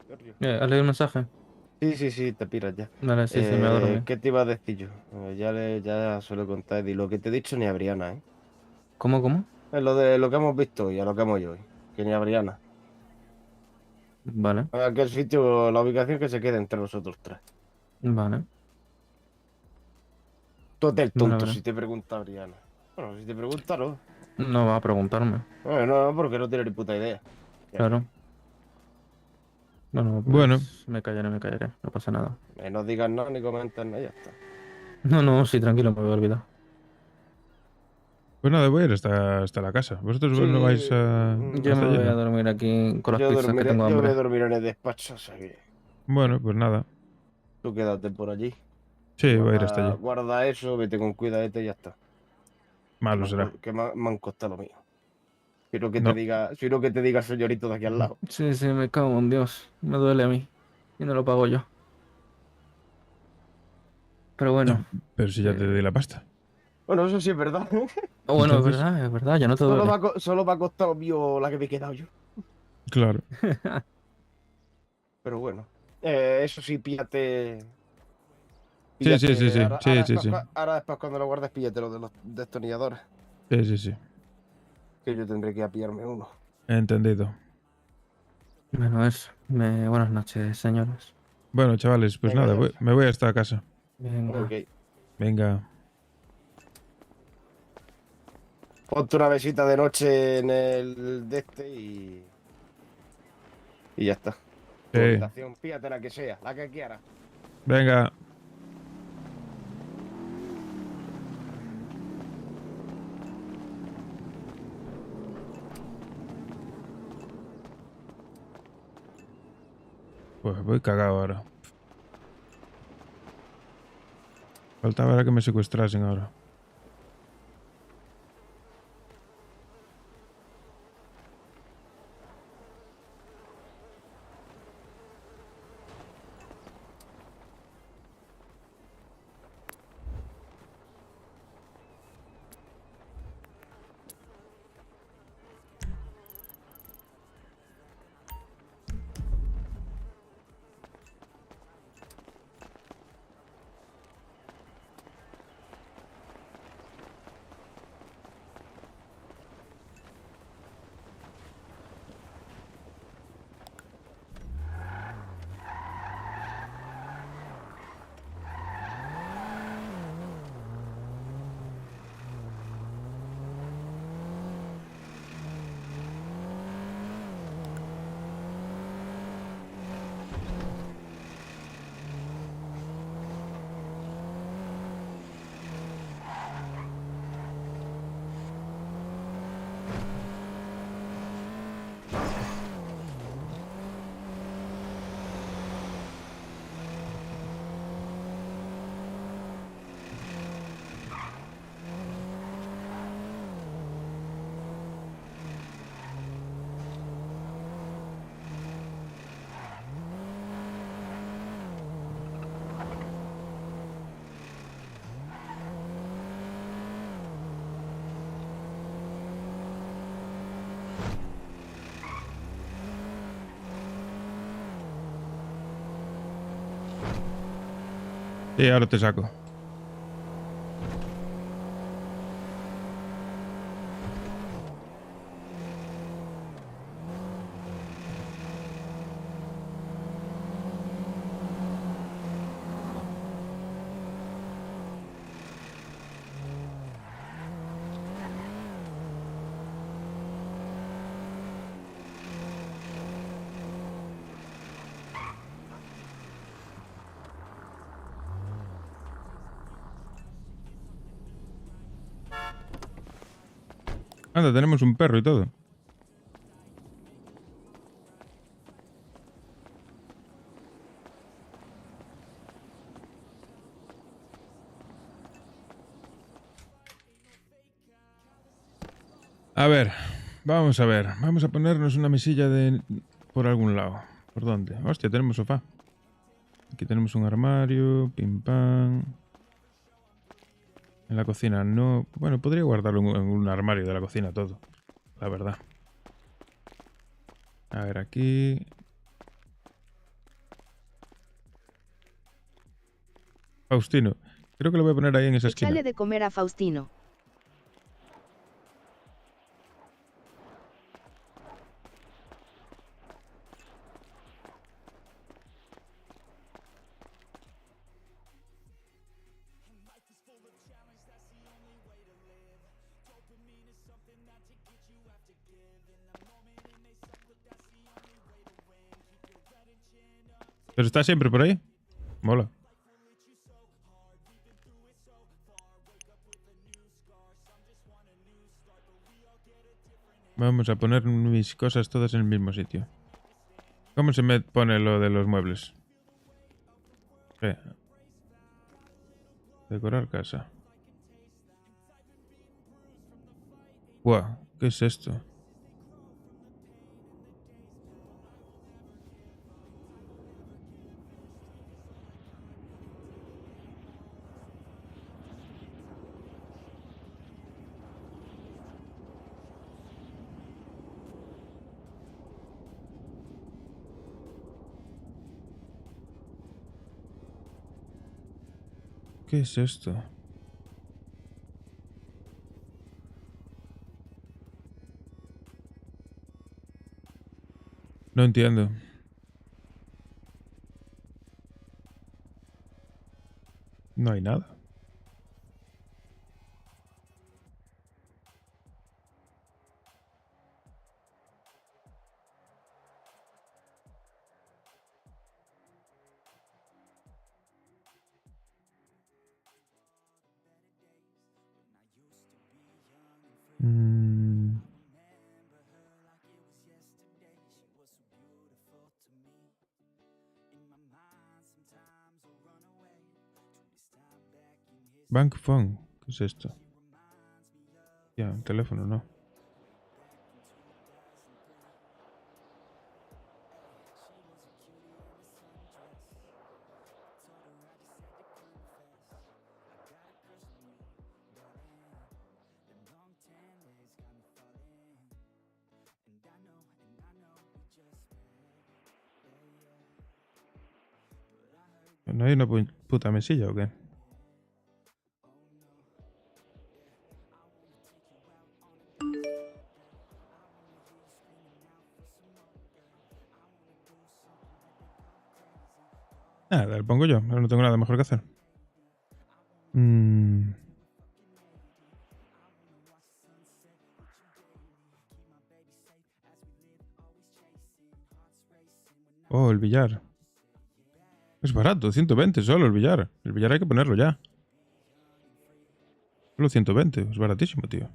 Giorgio. ¿Has leído el mensaje? Sí, te piras ya. Vale, sí, me voy a dormir. ¿Qué te iba a decir yo? Ya se lo conté, y lo que te he dicho ni a Briana, ¿eh? ¿Cómo? Es lo de lo que hemos visto hoy, a lo que hemos ido hoy. Que ni a Briana. Vale, A aquel sitio, la ubicación que se quede entre nosotros tres. vale. Tú eres el tonto Vale. si te pregunta Briana. Bueno, si te pregunta, no. No va a preguntarme. Bueno, no, porque no tiene ni puta idea. Claro. Bueno, pues Bueno. me callaré, no pasa nada. No digas nada ni comentes nada, ya está. No, sí, tranquilo, me voy a olvidar. Pues nada, voy a ir hasta la casa. ¿Vosotros Sí, no vais a...? Yo hasta me voy lleno? a dormir aquí con las Yo pizzas que tengo yo hambre. me dormiré en el despacho, o sea que Bueno, pues nada. tú quédate por allí. Sí, voy a ir hasta allí. Guarda eso, vete con cuidadete y ya está. Malo será. Que me han costado lo mío. Quiero que No. te diga el señorito de aquí al lado. Sí, me cago en Dios. Me duele a mí. Y no lo pago yo. Pero bueno. Pero si ya te di la pasta. Bueno, eso sí es verdad. Oh, bueno, Entonces- es verdad, ya no te duele. Solo me ha costado mío la que me he quedado yo. Claro. Pero bueno. Eso sí, píllate. Sí. Ahora después cuando lo guardes, píllate lo de los destornilladores. Sí. Que yo tendré que ir a pillarme uno. Entendido. Bueno, eso. Buenas noches, señores. Bueno, chavales, pues Venga, nada, ya. me voy hasta casa. Venga. Ok. Venga. Ponte una mesita de noche en el de este y ya está. Tu Sí. habitación, píllate la que sea, la que quieras. Venga. Pues voy cagado ahora. Faltaba ahora que me secuestrasen ahora. Sí, ahora te saco. Anda, tenemos un perro y todo. A ver, vamos a ver. Vamos a ponernos una mesilla de por algún lado. ¿Por dónde? Hostia, tenemos sofá. Aquí tenemos un armario, pim pam. En la cocina no... Bueno, podría guardarlo en un armario de la cocina todo. La verdad. A ver, aquí... Faustino. Creo que lo voy a poner ahí en esa esquina. Échale de comer a Faustino. ¿Pero está siempre por ahí? Mola. Vamos a poner mis cosas todas en el mismo sitio. ¿Cómo se me pone lo de los muebles? ¿Qué? Decorar casa. Buah, ¿qué es esto? ¿Qué es esto? No entiendo. No hay nada. Bank phone. ¿Qué es esto? Ya, un teléfono, no. ¿No hay una puta mesilla o qué? Nada, lo pongo yo. Ahora no tengo nada mejor que hacer. Oh, el billar. Es barato, 120 solo el billar. El billar hay que ponerlo ya. Solo 120, es baratísimo, tío.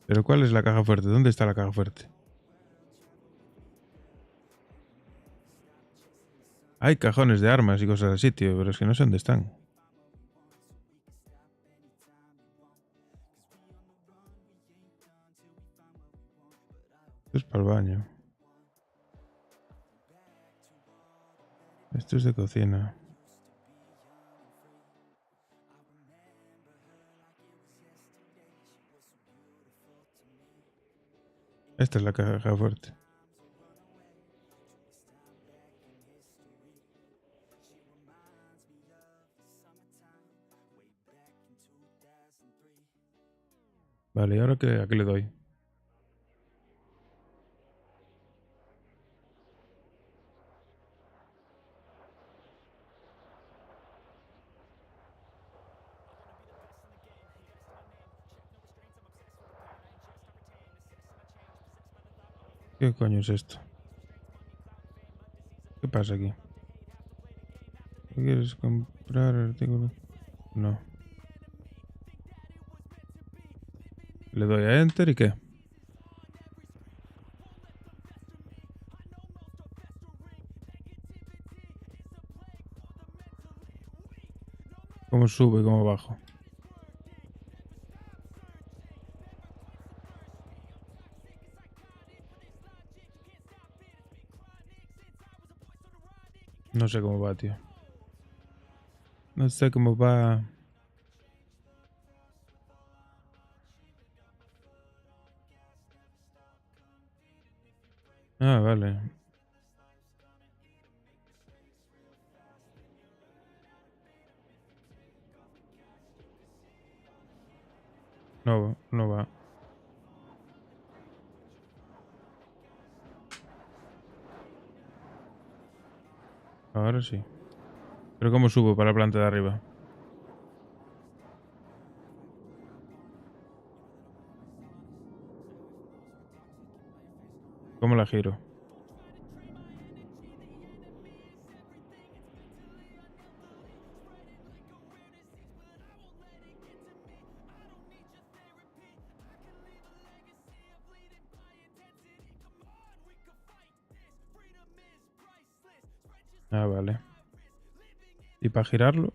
¿Pero cuál es la caja fuerte? ¿Dónde está la caja fuerte? Hay cajones de armas y cosas así, tío, pero es que no sé dónde están. Esto es para el baño. Esto es de cocina. Esta es la caja fuerte. Vale, ¿y ahora qué, a qué le doy? ¿Qué coño es esto? ¿Qué pasa aquí? ¿Quieres comprar artículo? No. Le doy a Enter y ¿qué? ¿Cómo sube y cómo bajo? No sé cómo va, tío. No sé cómo va. Ah, vale. No, no va. Ahora sí. Pero ¿cómo subo para la planta de arriba? ¿Cómo la giro? Ah, vale. ¿Y para girarlo?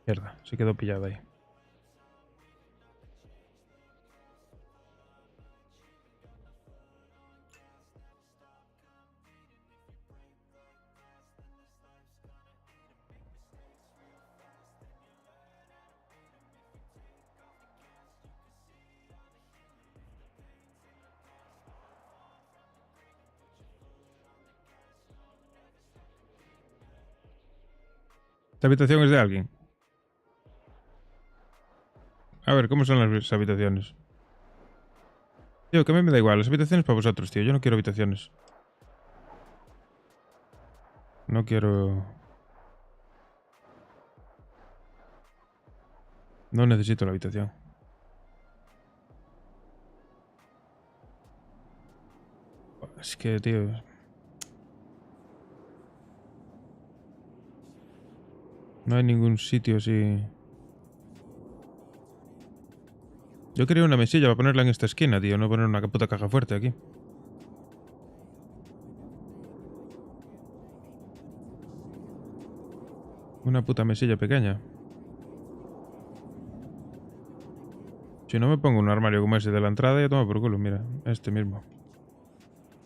Mierda, se quedó pillado ahí. ¿Esta habitación es de alguien? A ver, ¿cómo son las habitaciones? Tío, que a mí me da igual. Las habitaciones para vosotros, tío. Yo no quiero habitaciones. No quiero... No necesito la habitación. Es que, tío... No hay ningún sitio así... Yo quería una mesilla para ponerla en esta esquina, tío. No poner una puta caja fuerte aquí. Una puta mesilla pequeña. Si no me pongo un armario como ese de la entrada, ya toma por culo, mira. Este mismo.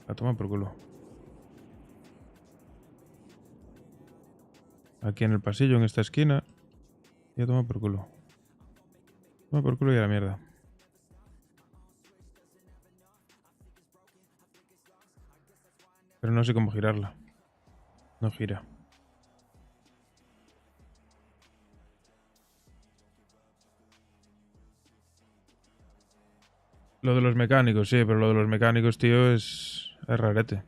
La toma por culo. Aquí en el pasillo, en esta esquina. Ya toma por culo. Toma por culo y a la mierda. Pero no sé cómo girarla. No gira. Lo de los mecánicos, sí, pero lo de los mecánicos, tío, es rarete.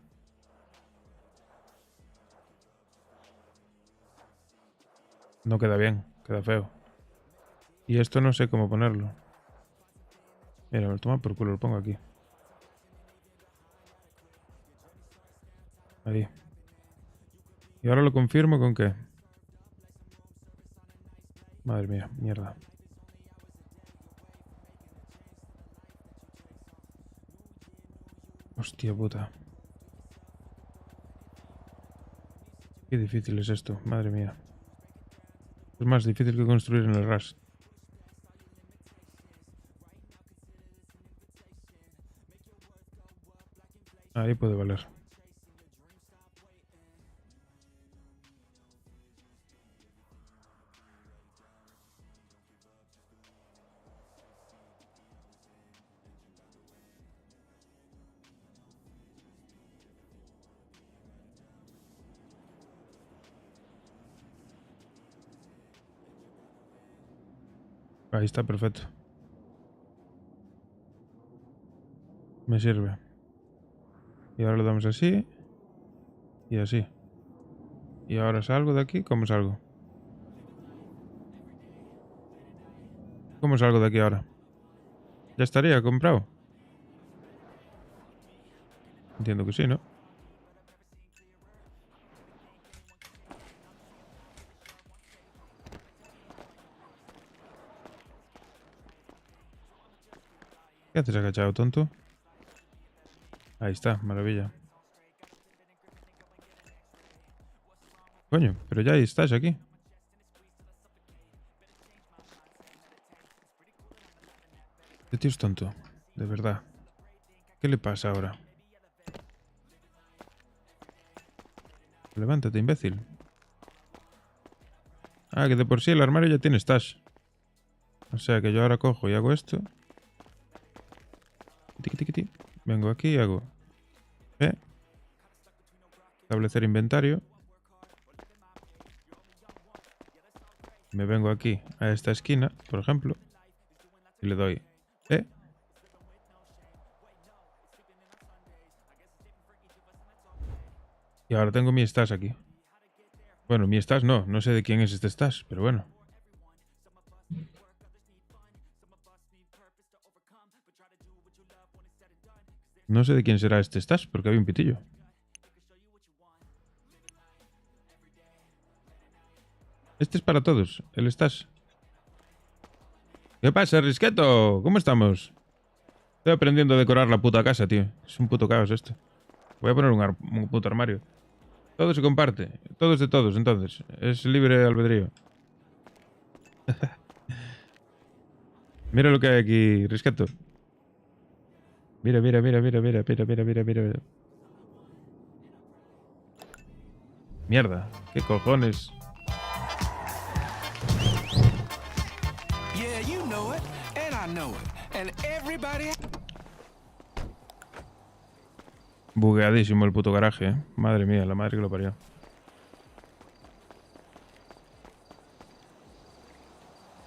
No queda bien, queda feo. Y esto no sé cómo ponerlo. Mira, me lo toma por culo, lo pongo aquí. Ahí. ¿Y ahora lo confirmo con qué? Madre mía, mierda. Hostia puta. Qué difícil es esto, madre mía. Es más difícil que construir en el Rust. Ahí puede valer. Ahí está, perfecto. Me sirve. Y ahora lo damos así. Y así. Y ahora salgo de aquí. ¿Cómo salgo? ¿Cómo salgo de aquí ahora? Ya estaría comprado. Entiendo que sí, ¿no? ¿Qué haces agachado, tonto? Ahí está, maravilla. Coño, pero ya estás aquí. Este tío es tonto, de verdad. ¿Qué le pasa ahora? Levántate, imbécil. Ah, que de por sí el armario ya tiene stash. O sea que yo ahora cojo y hago esto. Vengo aquí y hago establecer inventario. Me vengo aquí a esta esquina, por ejemplo, y le doy y ahora tengo mi stash aquí. Bueno, mi stash no sé de quién es este stash, pero bueno. No sé de quién será este stash, porque hay un pitillo. Este es para todos, el stash. ¿Qué pasa, Risqueto? ¿Cómo estamos? Estoy aprendiendo a decorar la puta casa, tío. Es un puto caos esto. Voy a poner un puto armario. Todo se comparte. Todo es de todos, entonces. Es libre albedrío. Mira lo que hay aquí, Risqueto. Mira. Mierda, qué cojones. Yeah, you know it, and I know it, and everybody. Bugueadísimo el puto garaje, ¿eh? Madre mía, la madre que lo parió.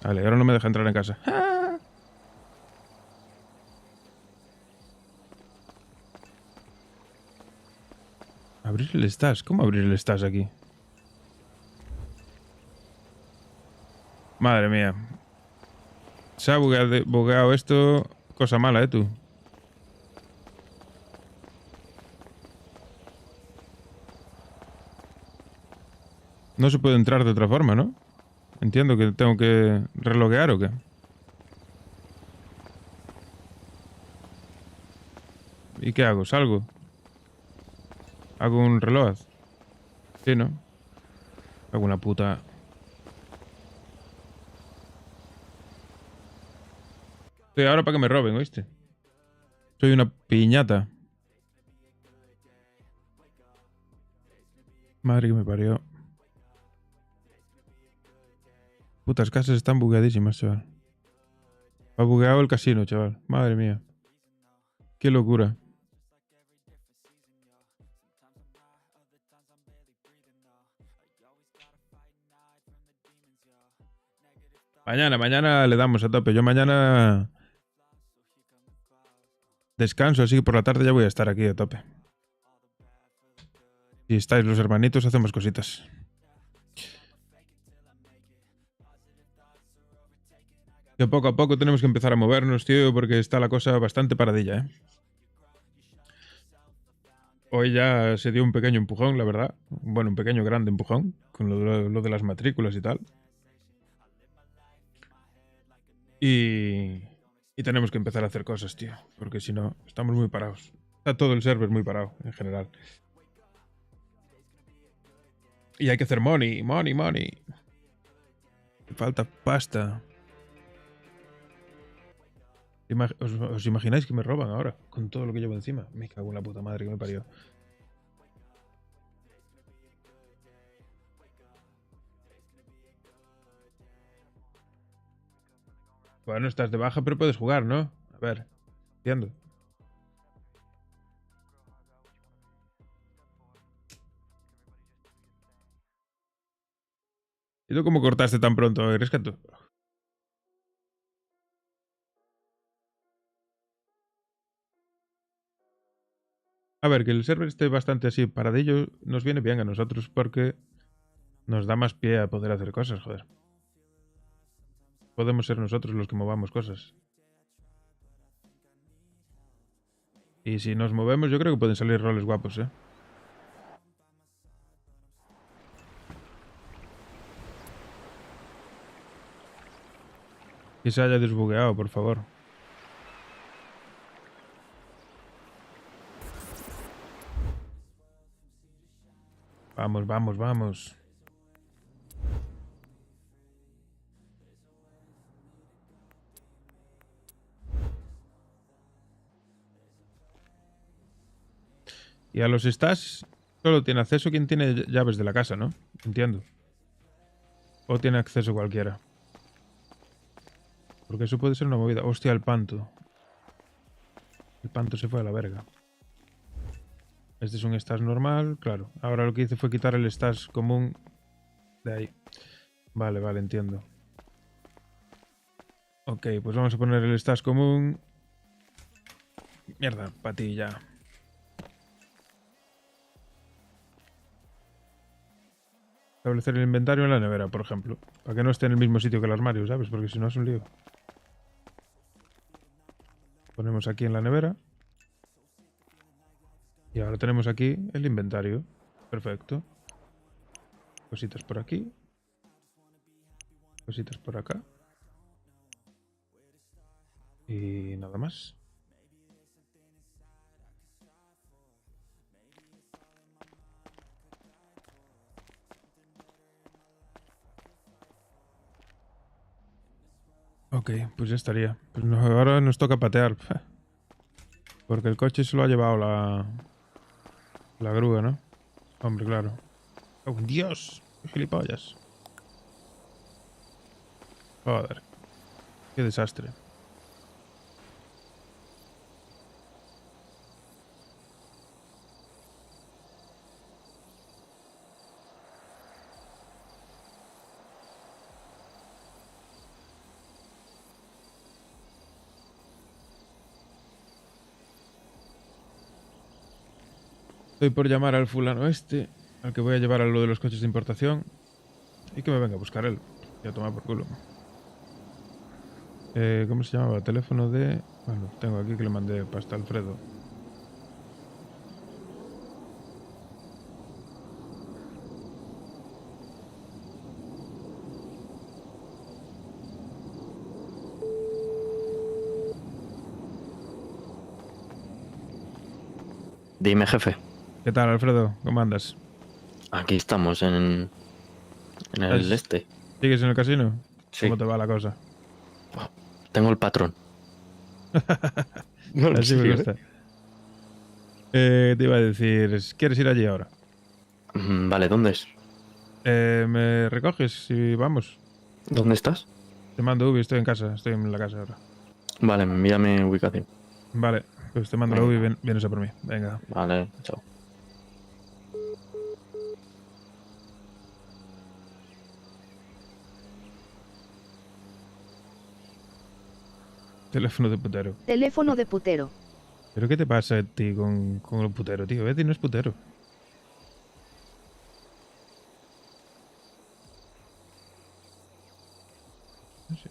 Vale, ahora no me deja entrar en casa. Abrir el stash. ¿Cómo abrir el stash aquí? Madre mía. Se ha bugueado esto. Cosa mala, tú. No se puede entrar de otra forma, ¿no? Entiendo que tengo que reloguear o qué. ¿Y qué hago? ¿Salgo? ¿Hago un reloj? Sí, ¿no? Hago una puta... Estoy ahora para que me roben, ¿oíste? Soy una piñata. Madre que me parió. Putas casas están bugueadísimas, chaval. Ha bugueado el casino, chaval. Madre mía. Qué locura. Mañana le damos a tope. Yo mañana descanso, así que por la tarde ya voy a estar aquí a tope. Si estáis los hermanitos, hacemos cositas. Que poco a poco tenemos que empezar a movernos, tío, porque está la cosa bastante paradilla, ¿eh? Hoy ya se dio un pequeño empujón, la verdad. Bueno, un pequeño grande empujón, con lo de las matrículas y tal. Y tenemos que empezar a hacer cosas, tío. Porque si no, estamos muy parados. Está todo el server muy parado, en general. Y hay que hacer money. Falta pasta. ¿Os imagináis que me roban ahora? Con todo lo que llevo encima. Me cago en la puta madre que me parió. Bueno, estás de baja, pero puedes jugar, ¿no? A ver, entiendo. ¿Y tú cómo cortaste tan pronto, Rescato? A ver, que el server esté bastante así paradillo nos viene bien a nosotros porque nos da más pie a poder hacer cosas, joder. Podemos ser nosotros los que movamos cosas. Y si nos movemos, yo creo que pueden salir roles guapos, ¿eh? Que se haya desbugueado, por favor. Vamos. Y a los stats solo tiene acceso quien tiene llaves de la casa, ¿no? Entiendo. O tiene acceso cualquiera. Porque eso puede ser una movida. Hostia, el panto. El panto se fue a la verga. Este es un stash normal, claro. Ahora lo que hice fue quitar el stash común de ahí. Vale, entiendo. Ok, pues vamos a poner el stash común. Mierda, para ti ya. Establecer el inventario en la nevera, por ejemplo. Para que no esté en el mismo sitio que el armario, ¿sabes? Porque si no es un lío. Ponemos aquí en la nevera. Y ahora tenemos aquí el inventario. Perfecto. Cositas por aquí. Cositas por acá. Y nada más. Ok, pues ya estaría. Pues ahora nos toca patear. Porque el coche se lo ha llevado la grúa, ¿no? Hombre, claro. ¡Oh, Dios! ¡Qué gilipollas! Joder. ¡Qué desastre! Estoy por llamar al fulano este, al que voy a llevar a lo de los coches de importación, y que me venga a buscar él. Y a tomar por culo. ¿Cómo se llamaba? Teléfono de... Bueno, tengo aquí que le mandé pasta a Alfredo. Dime, jefe. ¿Qué tal, Alfredo? ¿Cómo andas? Aquí estamos en el este. ¿Sigues en el casino? Sí. ¿Cómo te va la cosa? Tengo el patrón. Así me gusta. Te iba a decir, ¿quieres ir allí ahora? Vale, ¿dónde es? ¿Me recoges y vamos? ¿Dónde estás? Te mando Ubi, estoy en casa, estoy en la casa ahora. Vale, envíame ubicación. Vale, pues te mando la Ubi y vienes a por mí. Venga. Vale, chao. Teléfono de putero. Teléfono de putero. ¿Pero qué te pasa a ti con el putero, tío? Eddie no es putero. No sé.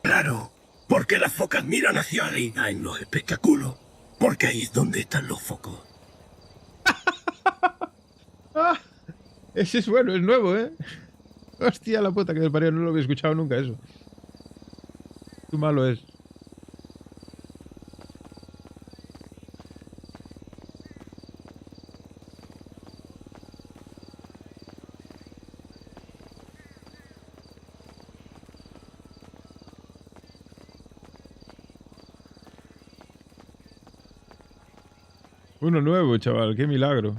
Claro, porque las focas miran hacia arriba en los espectáculos. Porque ahí es donde están los focos. Ese es bueno, es nuevo, ¿eh? Hostia, la puta que me parió, no lo había escuchado nunca eso. Qué malo es. Uno nuevo, chaval, qué milagro.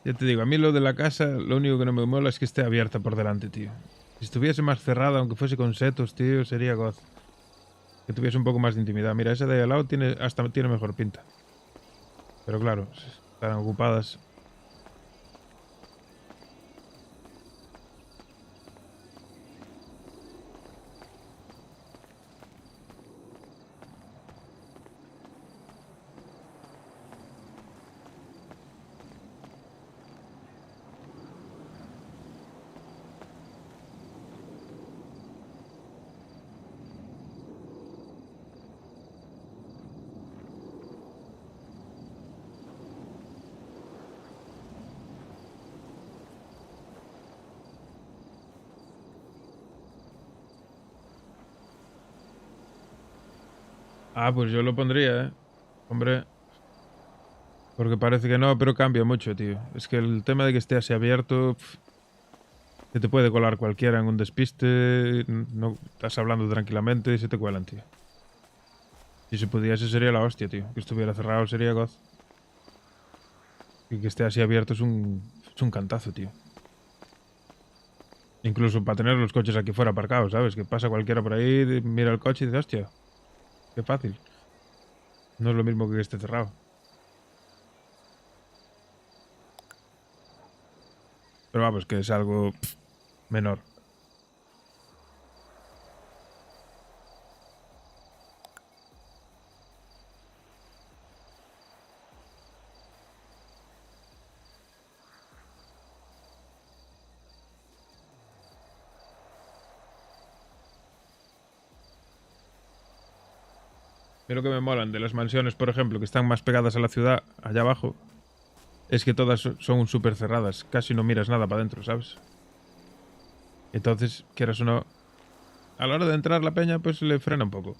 Ya te digo, a mí lo de la casa, lo único que no me mola es que esté abierta por delante, tío. Si estuviese más cerrada, aunque fuese con setos, tío, sería goz. Que tuviese un poco más de intimidad. Mira, esa de al lado tiene mejor pinta. Pero claro, estarán ocupadas. Ah, pues yo lo pondría, ¿eh? Hombre. Porque parece que no, pero cambia mucho, tío. Es que el tema de que esté así abierto... que te puede colar cualquiera en un despiste. No estás hablando tranquilamente y se te cuelan, tío. Si se pudiese sería la hostia, tío. Que estuviera cerrado sería goz. Y que esté así abierto es un cantazo, tío. Incluso para tener los coches aquí fuera aparcados, ¿sabes? Que pasa cualquiera por ahí, mira el coche y dice, hostia, qué fácil. No es lo mismo que esté cerrado. Pero vamos, que es algo menor. Pero lo que me molan de las mansiones, por ejemplo, que están más pegadas a la ciudad, allá abajo, es que todas son súper cerradas. Casi no miras nada para adentro, ¿sabes? Entonces, quieras o no, a la hora de entrar la peña, pues le frena un poco.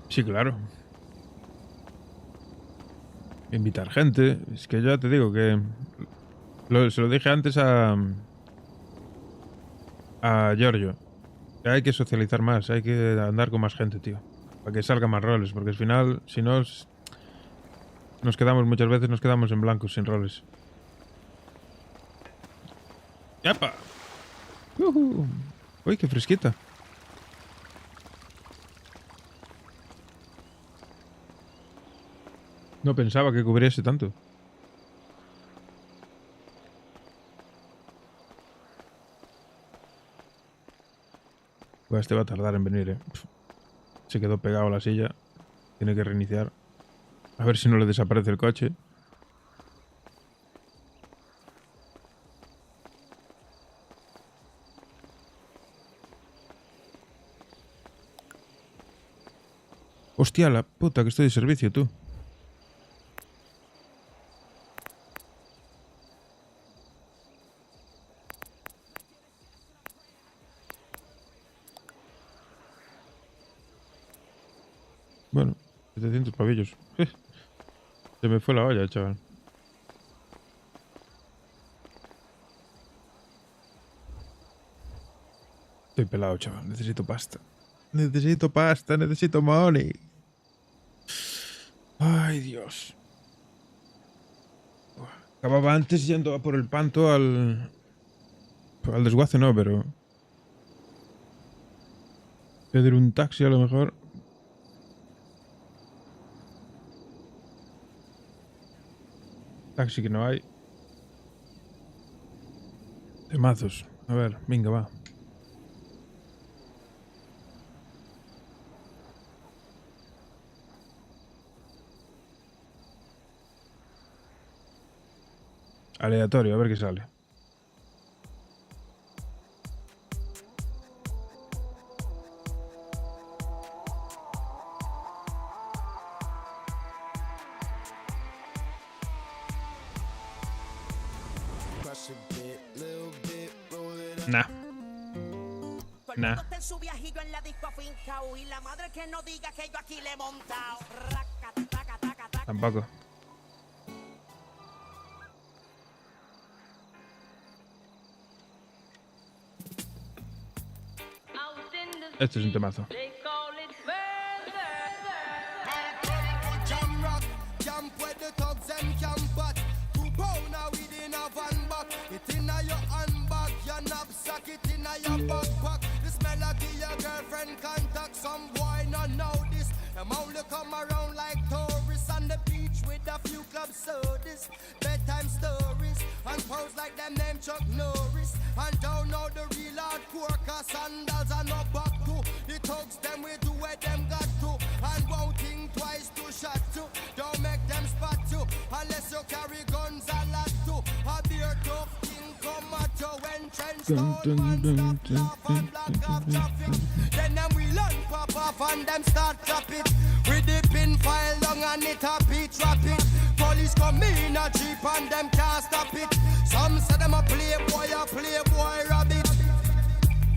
Sí, claro. Invitar gente. Es que yo ya te digo que... se lo dije antes a Giorgio. Que hay que socializar más, hay que andar con más gente, tío. Para que salgan más roles, porque al final, si no, nos quedamos muchas veces, nos quedamos en blanco, sin roles. ¡Yapa! Uy, qué fresquita. No pensaba que cubriese tanto. Pues este va a tardar en venir, eh. Se quedó pegado a la silla. Tiene que reiniciar. A ver si no le desaparece el coche. Hostia, la puta que estoy de servicio, tú. Bueno, 700 pavillos. Se me fue la olla, chaval. Estoy pelado, chaval. Necesito pasta. Necesito pasta, necesito money. Ay, Dios. Acababa antes yendo a por el panto al desguace, no, pero... pedir un taxi a lo mejor. Taxi que no hay. Temazos. A ver, venga, va. Aleatorio, a ver qué sale. Nah. Nah. Tampoco. Este es un temazo. Them only come around like tourists on the beach with a few club sodas, bedtime stories, and pose like them name Chuck Norris. And don't know the real hardcore, cause sandals are not back to. The thugs them we do what them got to, and won't think twice to shot to. Don't make them spot you, unless you carry guns a lot to. A beer tough king come at you when trench stone man stop laugh and block off traffic. Then them we learn pop off and them start clap it. With the pin file long and it a beat rapid. Police come in a jeep and them can't stop it. Some say them a playboy rabbit.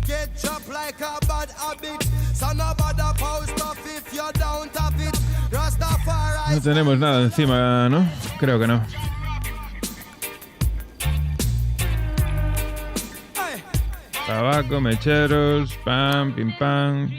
Get dropped like a bad habit. So no bother post off if you don't have it. Rastafari. No tenemos nada encima, ¿no? Creo que no. Tabaco, mecheros, pam, pim, pam.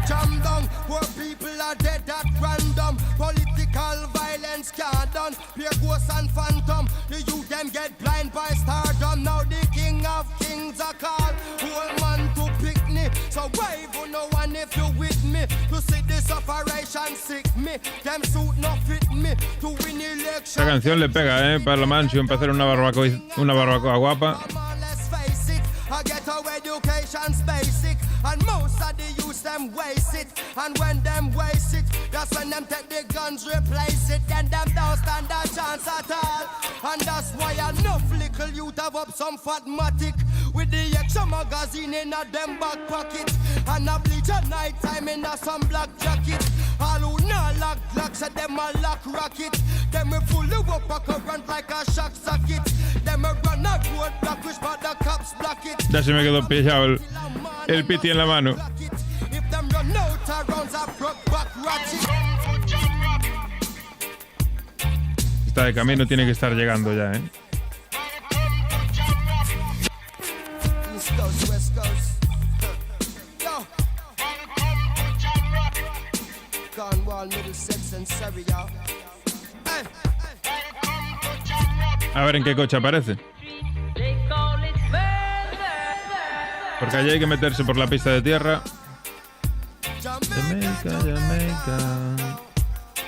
Jam down, poor people are dead at random. Political violence can't done. Pure ghosts and phantom. The youth them get blind by stardom. Now the king of kings are called. Whole man to pick me. So wave on no one if you with me. To see this operation sick me. Them suit no fit me. To win election. Esta canción le pega, para la mansión, para hacer una barbacoa guapa. I get our education's basic, and most of the youth them waste it. And when them waste it, that's when them take the guns, replace it. Then them don't stand a chance at all. And that's why enough little youth have up some fatmatic with the extra magazine in a them back pocket, and a bleach at night time in a some black jacket. All who not lock glocks at them a lock rocket. Them we pull you up a current like a shock socket. Them we run a road block which but the cops block it. Ya se me quedó pillado el piti en la mano. Está de camino, tiene que estar llegando ya, A ver en qué coche aparece. Porque allí hay que meterse por la pista de tierra. Jamaica, Jamaica.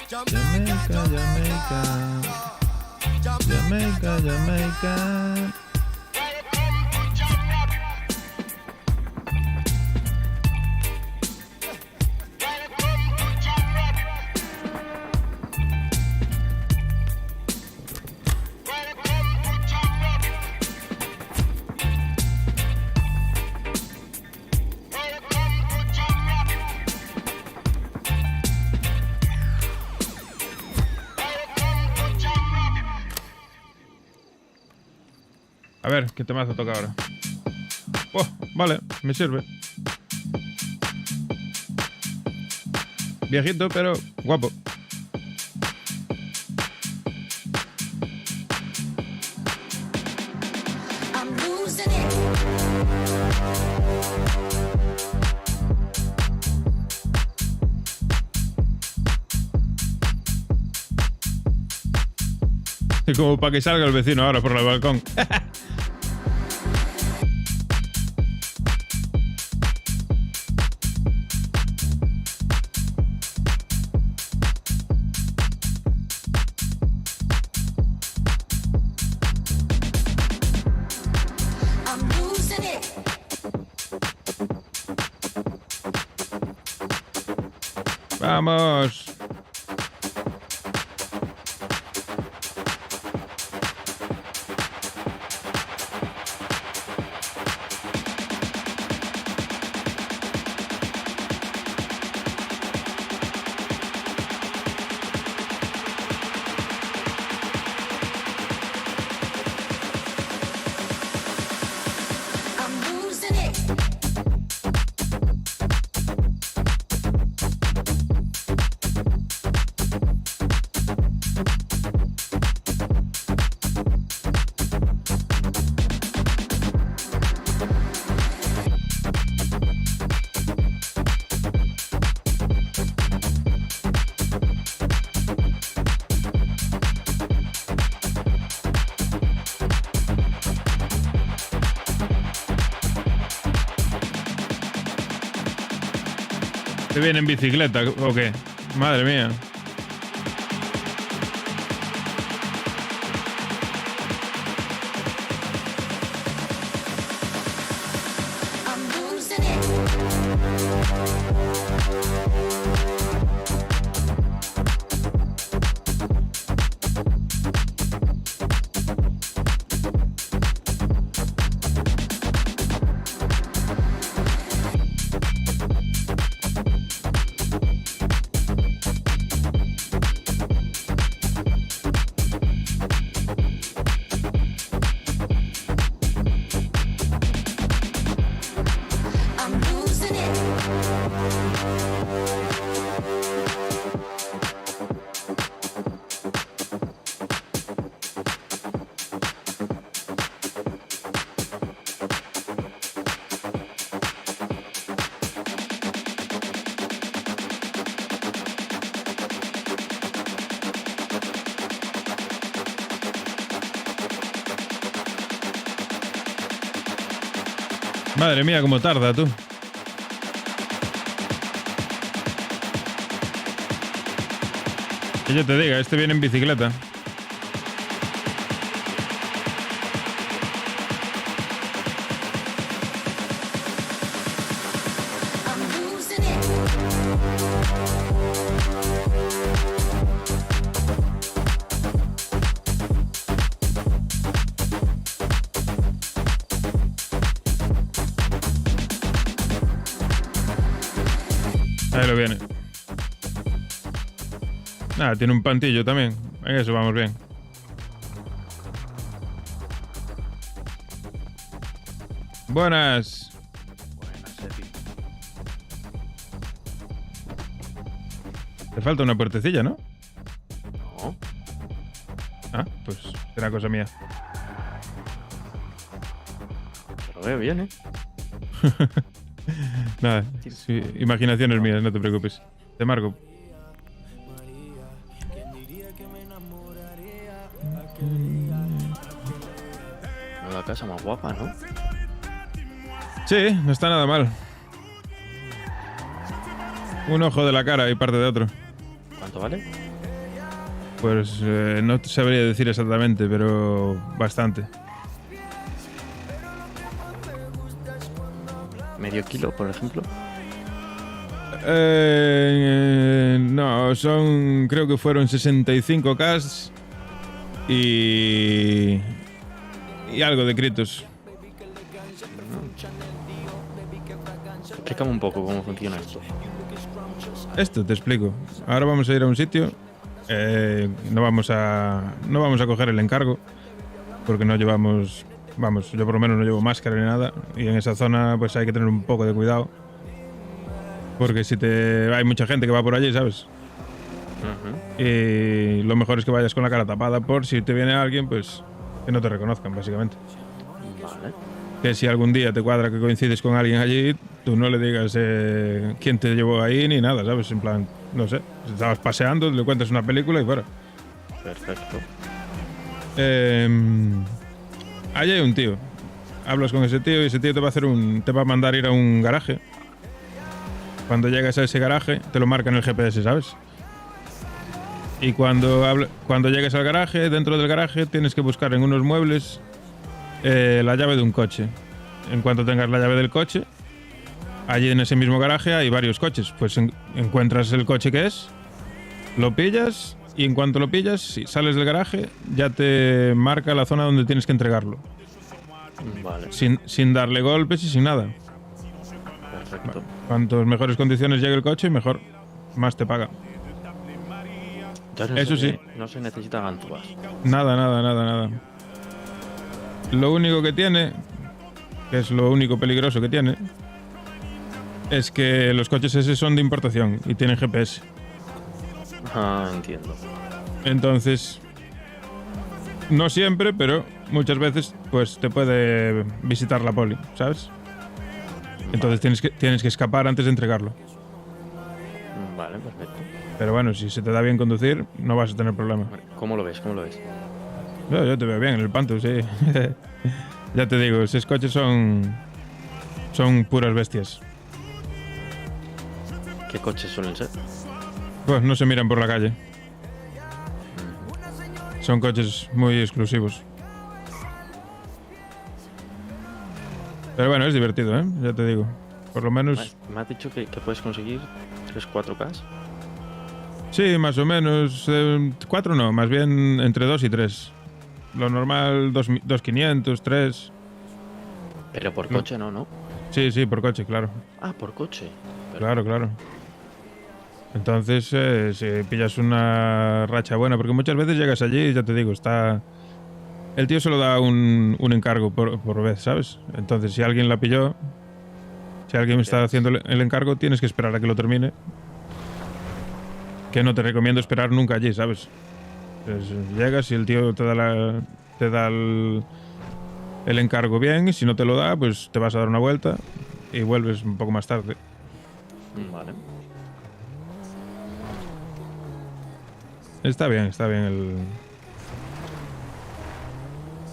Jamaica, Jamaica. Jamaica, Jamaica. A ver, ¿qué temazo toca ahora? Oh, vale, me sirve. Viejito, pero guapo. Como para que salga el vecino ahora por el balcón. Vamos. ¿Te viene en bicicleta o qué? Madre mía. Madre mía, cómo tarda, tú. Que yo te diga, este viene en bicicleta. Ahí lo viene. Nada, tiene un pantillo también. En eso vamos bien. Buenas. Te falta una puertecilla, ¿no? No. Ah, pues será cosa mía. Lo veo bien, ¿eh? Nada, sí, imaginaciones mías, no te preocupes. Te marco. La casa más guapa, ¿no? Sí, no está nada mal. Un ojo de la cara y parte de otro. ¿Cuánto vale? Pues no te sabría decir exactamente, pero bastante. ¿Medio kilo, por ejemplo? No, son... creo que fueron 65K y algo de créditos. Explícame un poco cómo funciona esto. Esto te explico. Ahora vamos a ir a un sitio. No vamos a coger el encargo porque no llevamos... Vamos, yo por lo menos no llevo máscara ni nada. Y en esa zona pues hay que tener un poco de cuidado. Porque si hay mucha gente que va por allí, ¿sabes? Y lo mejor es que vayas con la cara tapada por si te viene alguien, pues que no te reconozcan, básicamente. Vale. Que si algún día te cuadra que coincides con alguien allí, tú no le digas quién te llevó ahí ni nada, ¿sabes? En plan, no sé, estabas paseando, le cuentas una película y fuera. Perfecto. Ahí hay un tío. Hablas con ese tío y ese tío te va a hacer te va a mandar ir a un garaje. Cuando llegas a ese garaje, te lo marca en el GPS, ¿sabes? Y cuando llegues al garaje, dentro del garaje tienes que buscar en unos muebles la llave de un coche. En cuanto tengas la llave del coche, allí en ese mismo garaje hay varios coches. Pues encuentras el coche que es, lo pillas y en cuanto lo pillas, si sales del garaje, ya te marca la zona donde tienes que entregarlo. Vale. Sin darle golpes y sin nada. Perfecto. Cuantos mejores condiciones llegue el coche, mejor. Más te paga. Entonces Eso sí. No se necesitan ganzúas. Nada. Lo único que tiene, que es lo único peligroso que tiene, es que los coches ese son de importación y tienen GPS. Ah, entiendo. Entonces, no siempre, pero muchas veces pues te puede visitar la poli, ¿sabes? Entonces tienes que escapar antes de entregarlo. Vale, perfecto. Pero bueno, si se te da bien conducir, no vas a tener problema. ¿Cómo lo ves? Yo te veo bien en el Panto, sí. Ya te digo, esos coches son puras bestias. ¿Qué coches suelen ser? Pues no se miran por la calle. Son coches muy exclusivos. Pero bueno, es divertido, ¿eh? Ya te digo. Por lo menos... Me has dicho que puedes conseguir 3-4K. Sí, más o menos. 4 no, más bien entre 2 y 3. Lo normal, 2.500, 3. Pero por coche no. Sí, por coche, claro. Ah, por coche. Claro. Entonces, si pillas una racha buena, porque muchas veces llegas allí y ya te digo, está... El tío solo da un encargo por vez, ¿sabes? Entonces, si alguien la pilló, si alguien está haciendo el encargo, tienes que esperar a que lo termine. Que no te recomiendo esperar nunca allí, ¿sabes? Pues llegas y el tío te da el encargo bien, y si no te lo da, pues te vas a dar una vuelta y vuelves un poco más tarde. Vale. Está bien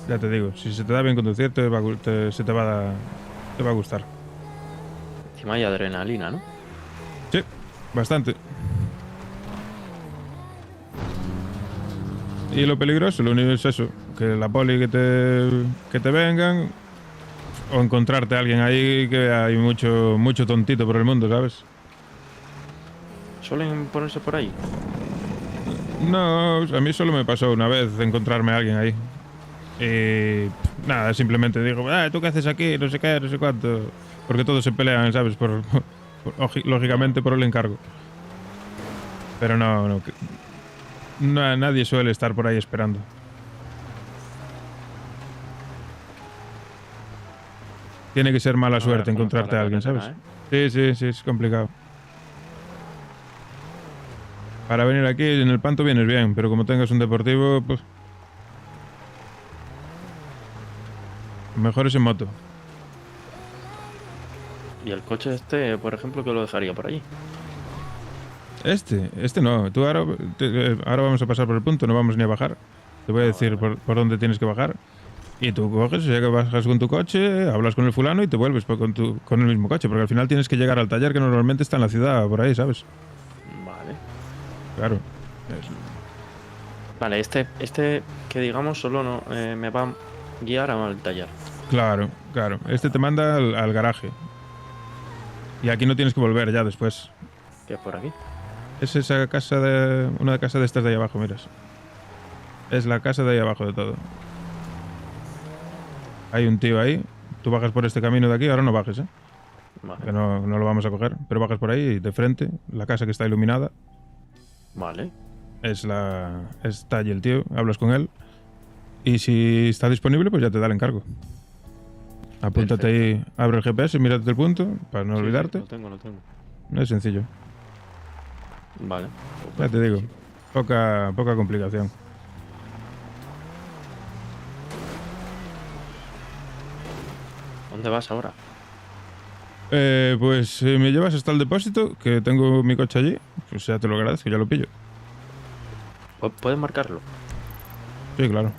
Ya te digo, si se te da bien conducir, te va a gustar. Encima hay adrenalina, ¿no? Sí, bastante. Y lo peligroso, lo único es eso, que la poli que te vengan, o encontrarte a alguien ahí, que hay mucho tontito por el mundo, ¿sabes? ¿Suelen ponerse por ahí? No, a mí solo me pasó una vez encontrarme a alguien ahí. Y nada, simplemente digo, ¿tú qué haces aquí? No sé qué, no sé cuánto. Porque todos se pelean, ¿sabes? Lógicamente por el encargo. Pero no, nadie suele estar por ahí esperando. Tiene que ser mala suerte encontrarte a alguien, ¿sabes? Sí, es complicado. Para venir aquí en el Panto vienes bien, pero como tengas un deportivo, pues... Mejor es en moto. ¿Y el coche este, por ejemplo, que lo dejaría por allí? Este no. Tú ahora vamos a pasar por el punto, no vamos ni a bajar. Te voy a decir por dónde tienes que bajar. Y tú coges, ya que bajas con tu coche, hablas con el fulano y te vuelves con el mismo coche. Porque al final tienes que llegar al taller que normalmente está en la ciudad, por ahí, ¿sabes? Vale. Claro. Vale, este que digamos solo no me va a guiar al taller. Claro. Este te manda al garaje. Y aquí no tienes que volver ya después. ¿Qué es por aquí? Es esa casa una casa de estas de ahí abajo, miras. Es la casa de ahí abajo de todo. Hay un tío ahí. Tú bajas por este camino de aquí, ahora no bajes, ¿eh? Vale. Que no lo vamos a coger. Pero bajas por ahí, de frente, la casa que está iluminada. Vale. Está allí el tío, hablas con él. Y si está disponible, pues ya te da el encargo. Apúntate ahí, abre el GPS y mírate el punto, para no olvidarte. Lo tengo. Es sencillo. Vale. Ya te digo, poca complicación. ¿Dónde vas ahora? Pues me llevas hasta el depósito, que tengo mi coche allí. Pues ya te lo agradezco, ya lo pillo. ¿Puedes marcarlo? Sí, claro.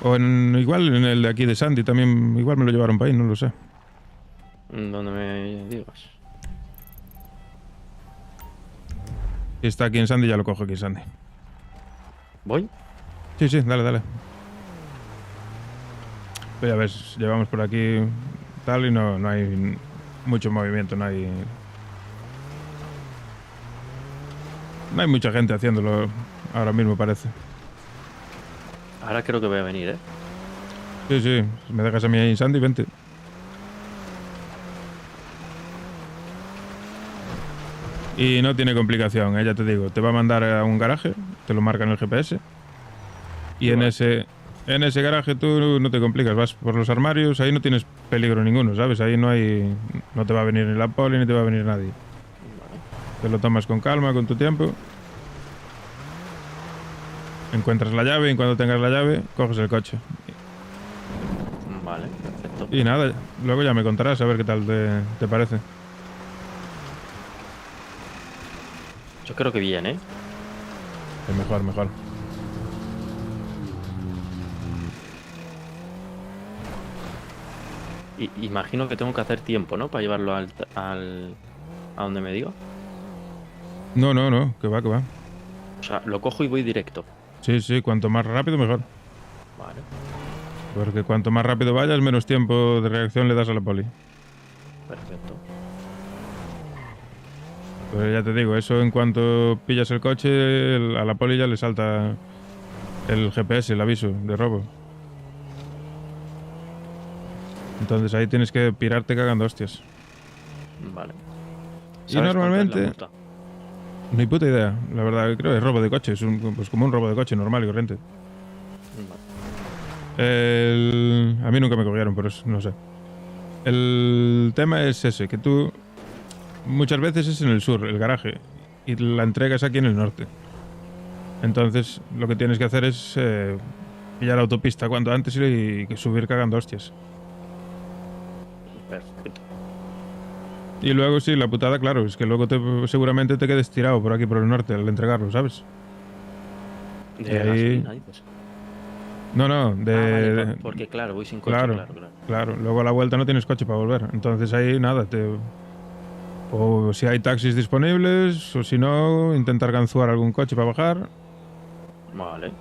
O igual en el de aquí de Sandy también, igual me lo llevaron para ahí, no lo sé. Donde me digas. Si está aquí en Sandy, ya lo cojo aquí en Sandy. ¿Voy? Sí, sí, dale, dale. Pues ya ves, llevamos por aquí tal y no hay mucho movimiento, no hay mucha gente haciéndolo ahora mismo, parece. Ahora creo que voy a venir, ¿eh? Sí, sí, si me dejas a mí ahí, Sandy, vente. Y no tiene complicación, ya te digo. Te va a mandar a un garaje, te lo marca en el GPS. Y en ese garaje tú no te complicas, vas por los armarios, ahí no tienes peligro ninguno, ¿sabes? Ahí no te va a venir ni la poli ni te va a venir nadie. Te lo tomas con calma, con tu tiempo. Encuentras la llave y cuando tengas la llave, coges el coche. Vale, perfecto. Y nada, luego ya me contarás a ver qué tal te parece. Yo creo que bien, ¿eh? Es mejor, mejor. Y imagino que tengo que hacer tiempo, ¿no? Para llevarlo a donde me digo. No, que va. O sea, lo cojo y voy directo. Sí, sí, cuanto más rápido mejor. Vale. Porque cuanto más rápido vayas, menos tiempo de reacción le das a la poli. Perfecto. Pues ya te digo, eso en cuanto pillas el coche, a la poli ya le salta el GPS, el aviso de robo. Entonces ahí tienes que pirarte cagando hostias. Vale. Y normalmente... multa? Ni puta idea, la verdad, creo que es robo de coche, es pues como un robo de coche normal y corriente. A mí nunca me cogieron, por eso no sé. El tema es ese, que tú muchas veces es en el sur, el garaje, y la entrega es aquí en el norte. Entonces lo que tienes que hacer es pillar la autopista cuanto antes y subir cagando hostias. Perfecto. Y luego sí, la putada, claro, es que luego seguramente te quedes tirado por aquí por el norte al entregarlo, ¿sabes? ¿De gasolina, dices? No, vale, porque claro, voy sin coche, claro. Luego a la vuelta no tienes coche para volver. Entonces ahí nada, o si hay taxis disponibles, o si no, intentar ganzuar algún coche para bajar. Vale.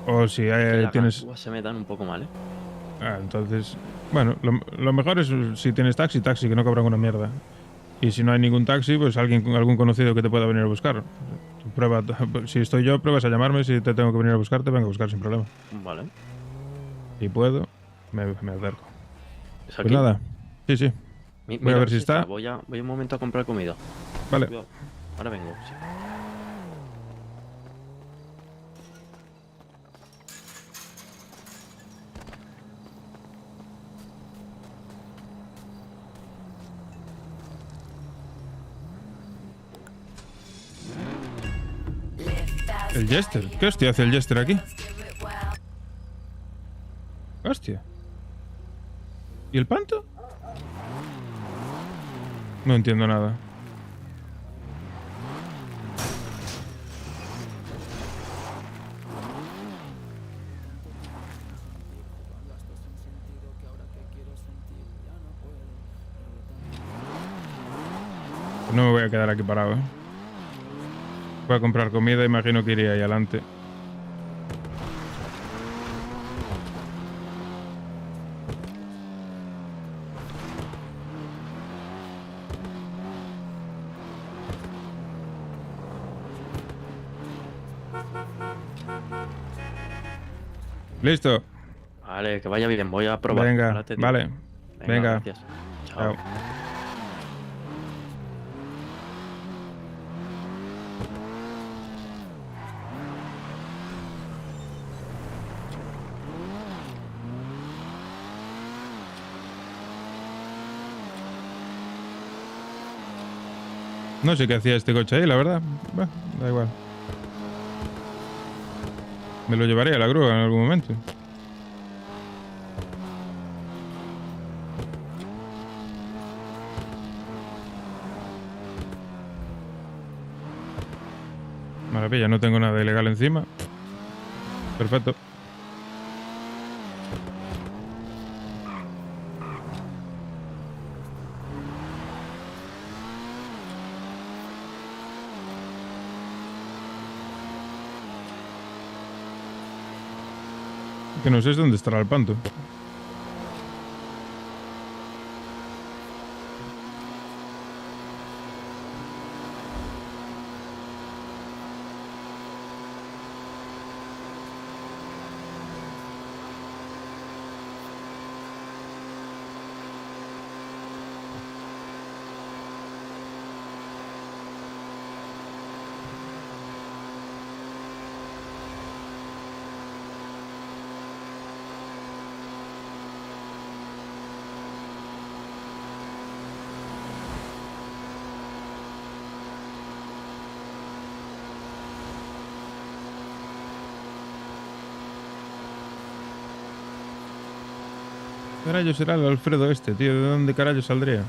O si tienes... Se me dan un poco mal, ¿eh? Entonces, bueno, lo mejor es si tienes taxi, que no cobran una mierda. Y si no hay ningún taxi, pues algún conocido que te pueda venir a buscar. Prueba, si estoy yo, pruebas a llamarme. Si te tengo que venir a buscar, te vengo a buscar sin problema. Vale. Si puedo, me acerco. ¿Es Pues aquí? nada, sí. Voy a ver si está. Voy un momento a comprar comida. Vale. Cuidado. Ahora vengo, sí. ¿El Jester? ¿Qué hostia hace el Jester aquí? Hostia. ¿Y el Panto? No entiendo nada. No me voy a quedar aquí parado, ¿eh? Voy a comprar comida, imagino que iría ahí adelante. ¿Listo? Vale, que vaya bien, voy a probar. Venga, Prepárate, tío. vale. Venga. Gracias. Chao. No sé qué hacía este coche ahí, la verdad. Bueno, da igual. Me lo llevaré a la grúa en algún momento. Maravilla, no tengo nada ilegal encima. Perfecto. Que no sé dónde estará el panto. ¿Qué carallo será el Alfredo este, tío? ¿De dónde carallo saldría?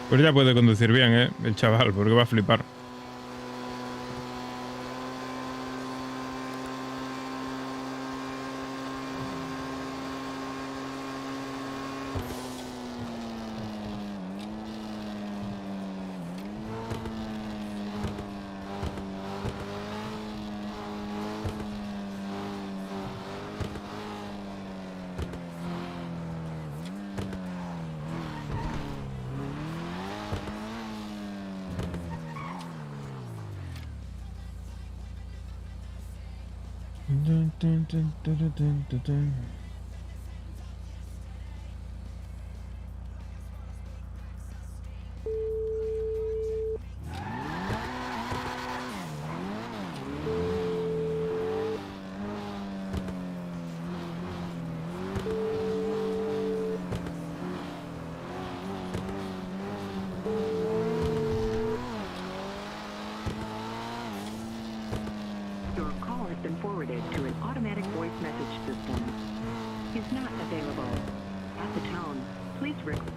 Pues ya puede conducir bien, el chaval, porque va a flipar. Your call has been forwarded to an automatic voice message system. Is not available. At the tone, please record.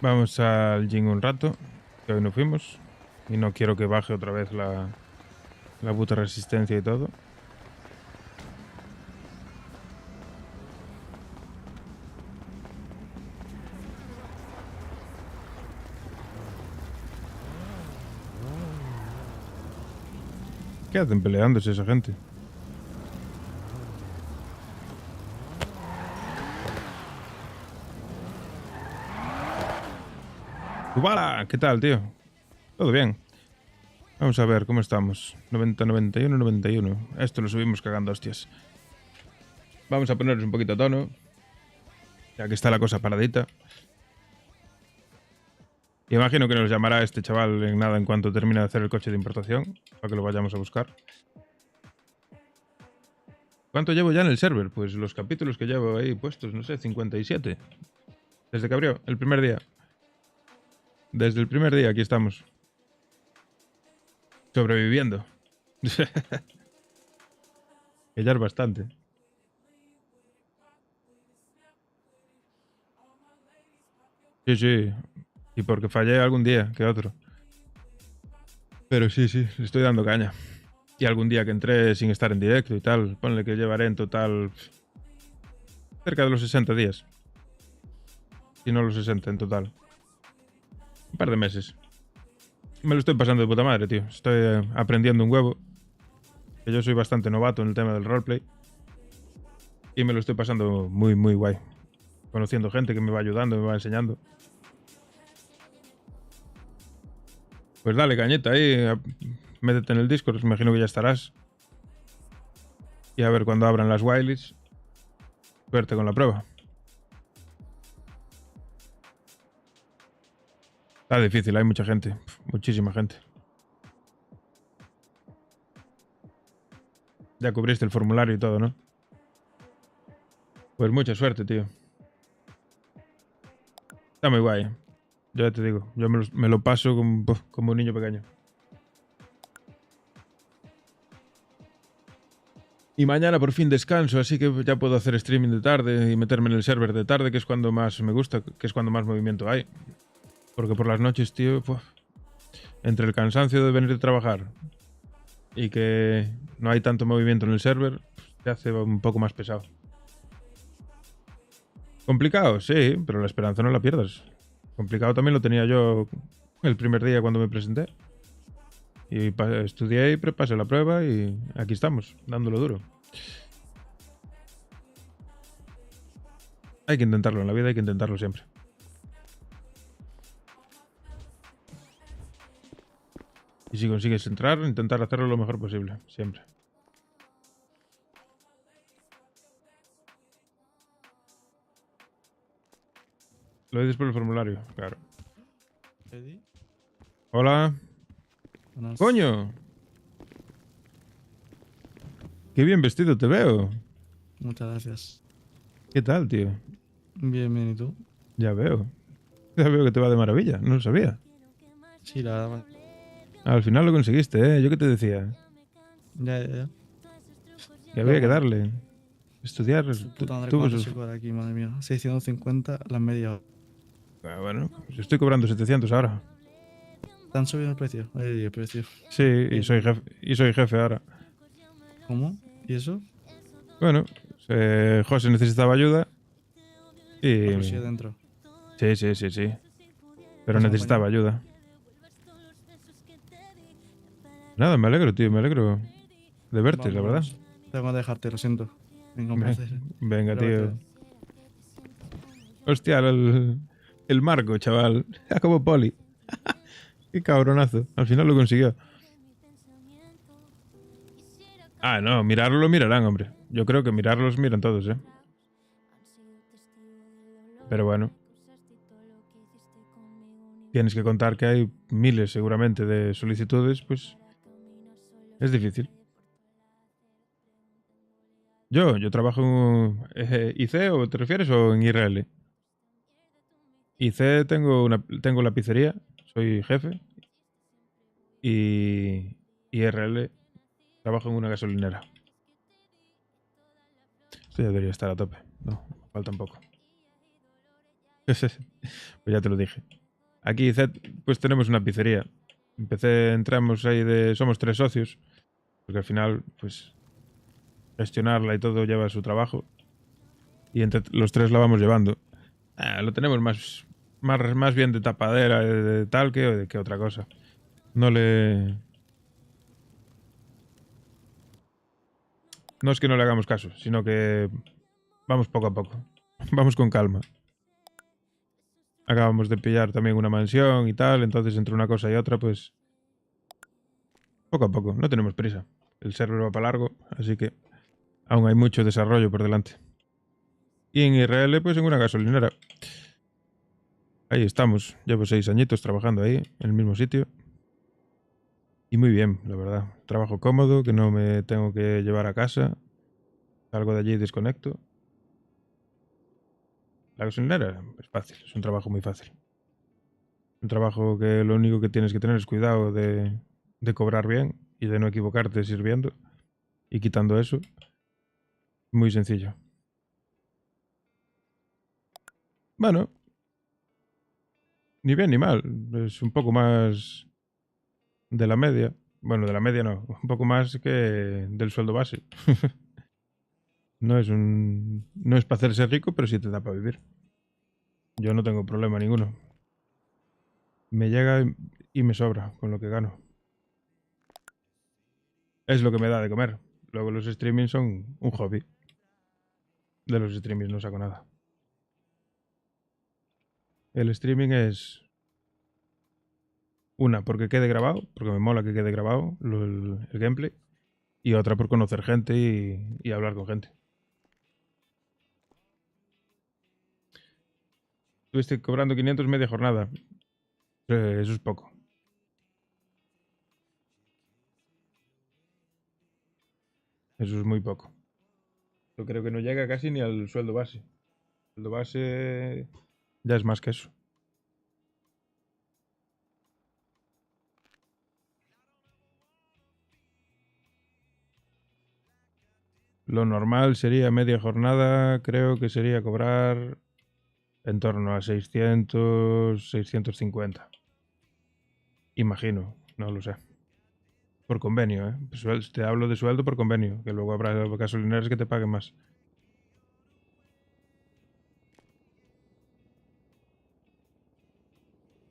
Vamos al gym un rato, que hoy no fuimos. Y no quiero que baje otra vez la puta resistencia y todo. ¿Qué hacen peleándose esa gente? ¡Ubala! ¿Qué tal, tío? Todo bien. Vamos a ver cómo estamos. 90, 91, 91. Esto lo subimos cagando hostias. Vamos a ponernos un poquito a tono. Ya que está la cosa paradita. Imagino que nos llamará este chaval en nada en cuanto termine de hacer el coche de importación. Para que lo vayamos a buscar. ¿Cuánto llevo ya en el server? Pues los capítulos que llevo ahí puestos, no sé, 57. Desde que abrió, el primer día. Desde el primer día aquí estamos. Sobreviviendo. Que ya es bastante. Sí, sí. Y porque fallé algún día que otro. Pero sí, sí, le estoy dando caña. Y algún día que entré sin estar en directo y tal, ponle que llevaré en total cerca de los 60 días. Si no los 60 en total. Un par de meses. Me lo estoy pasando de puta madre, tío. Estoy aprendiendo un huevo. Que yo soy bastante novato en el tema del roleplay. Y me lo estoy pasando muy, muy guay. Conociendo gente que me va ayudando, me va enseñando. Pues dale, cañeta ahí. Métete en el Discord, imagino que ya estarás. Y a ver cuando abran las Wileys. Suerte con la prueba. Está difícil, hay mucha gente. Muchísima gente. Ya cubriste el formulario y todo, ¿no? Pues mucha suerte, tío. Está muy guay. Yo ya te digo, yo me lo paso como un niño pequeño. Y mañana por fin descanso, así que ya puedo hacer streaming de tarde y meterme en el server de tarde, que es cuando más me gusta, que es cuando más movimiento hay. Porque por las noches, tío, entre el cansancio de venir de trabajar y que no hay tanto movimiento en el server, se hace un poco más pesado. Complicado, sí, pero la esperanza no la pierdas. Complicado también lo tenía yo el primer día cuando me presenté. Y estudié y pasé la prueba y aquí estamos, dándolo duro. Hay que intentarlo en la vida, hay que intentarlo siempre. Y si consigues entrar, intentar hacerlo lo mejor posible, siempre. Lo dices por el formulario, claro. Hola. Buenas. ¡Coño! ¡Qué bien vestido te veo! Muchas gracias. ¿Qué tal, tío? Bien, bien, ¿y tú? Ya veo. Ya veo que te va de maravilla, no lo sabía. Sí, la verdad. Al final lo conseguiste, ¿eh? ¿Yo qué te decía? Ya. Que había que darle. Estudiar. Puta madre, tuvo cuánto sus... se cobra aquí, madre mía. 650 las media hora. Bueno, pues estoy cobrando 700 ahora. ¿Te han subido el precio? El precio. Sí, y soy jefe ahora. ¿Cómo? ¿Y eso? Bueno, José necesitaba ayuda y... Pero sí adentro. Sí. Pero necesitaba ayuda. Nada, me alegro, tío, me alegro de verte, la verdad. Tengo que dejarte, lo siento. Venga, un placer. Venga, tío. Gracias. Hostia, el Marco, chaval. Como Poli. Qué cabronazo. Al final lo consiguió. Ah, no, mirarlo lo mirarán, hombre. Yo creo que mirarlos miran todos, ¿eh? Pero bueno. Tienes que contar que hay miles, seguramente, de solicitudes, pues... Es difícil. Yo trabajo en IC, ¿o te refieres, o en IRL? IC tengo la pizzería, soy jefe. Y IRL trabajo en una gasolinera. Esto ya debería estar a tope. No, falta un poco. Pues ya te lo dije. Aquí IC, pues tenemos una pizzería. Entramos ahí somos 3 socios. Porque al final, pues... gestionarla y todo lleva su trabajo. Y entre los 3 la vamos llevando. Lo tenemos más bien de tapadera, de tal que otra cosa. No es que no le hagamos caso, sino que vamos poco a poco. Vamos con calma. Acabamos de pillar también una mansión y tal, entonces entre una cosa y otra, pues... poco a poco, no tenemos prisa. El server va para largo, así que aún hay mucho desarrollo por delante. Y en IRL, pues en una gasolinera. Ahí estamos. Llevo 6 añitos trabajando ahí, en el mismo sitio. Y muy bien, la verdad. Trabajo cómodo, que no me tengo que llevar a casa. Salgo de allí y desconecto. La gasolinera es fácil, es un trabajo muy fácil. Un trabajo que lo único que tienes que tener es cuidado de cobrar bien y de no equivocarte sirviendo. Y quitando eso, muy sencillo. Bueno, ni bien ni mal. Es un poco más de la media. Bueno, de la media no. Un poco más que del sueldo base. No es para hacerse rico, pero sí te da para vivir. Yo no tengo problema ninguno. Me llega y me sobra con lo que gano. Es lo que me da de comer. Luego los streamings son un hobby. De los streamings no saco nada. El streaming es... porque quede grabado, porque me mola que quede grabado el gameplay. Y otra por conocer gente y hablar con gente. Estuviste cobrando 500 media jornada. Eso es poco. Eso es muy poco. Yo creo que no llega casi ni al sueldo base. El sueldo base ya es más que eso. Lo normal sería media jornada, creo que sería cobrar en torno a 600, 650. Imagino, no lo sé. Por convenio, ¿eh? Pues te hablo de sueldo por convenio, que luego habrá gasolineras que te paguen más.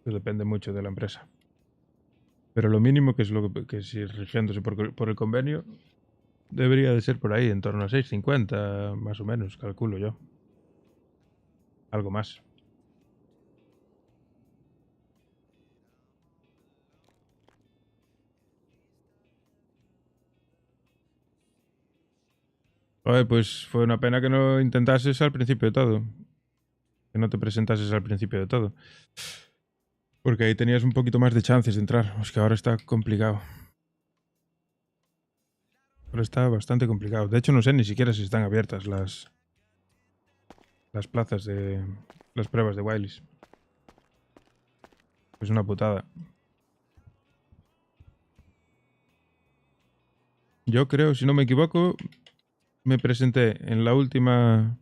Eso depende mucho de la empresa. Pero lo mínimo, que es lo que si rigiéndose por el convenio, debería de ser por ahí, en torno a 650, más o menos, calculo yo. Algo más. Oye, pues fue una pena que no intentases al principio de todo. Que no te presentases al principio de todo. Porque ahí tenías un poquito más de chances de entrar. Es que ahora está complicado. Ahora está bastante complicado. De hecho, no sé ni siquiera si están abiertas las plazas de las pruebas de Wileys. Es una putada. Yo creo, si no me equivoco, me presenté en la última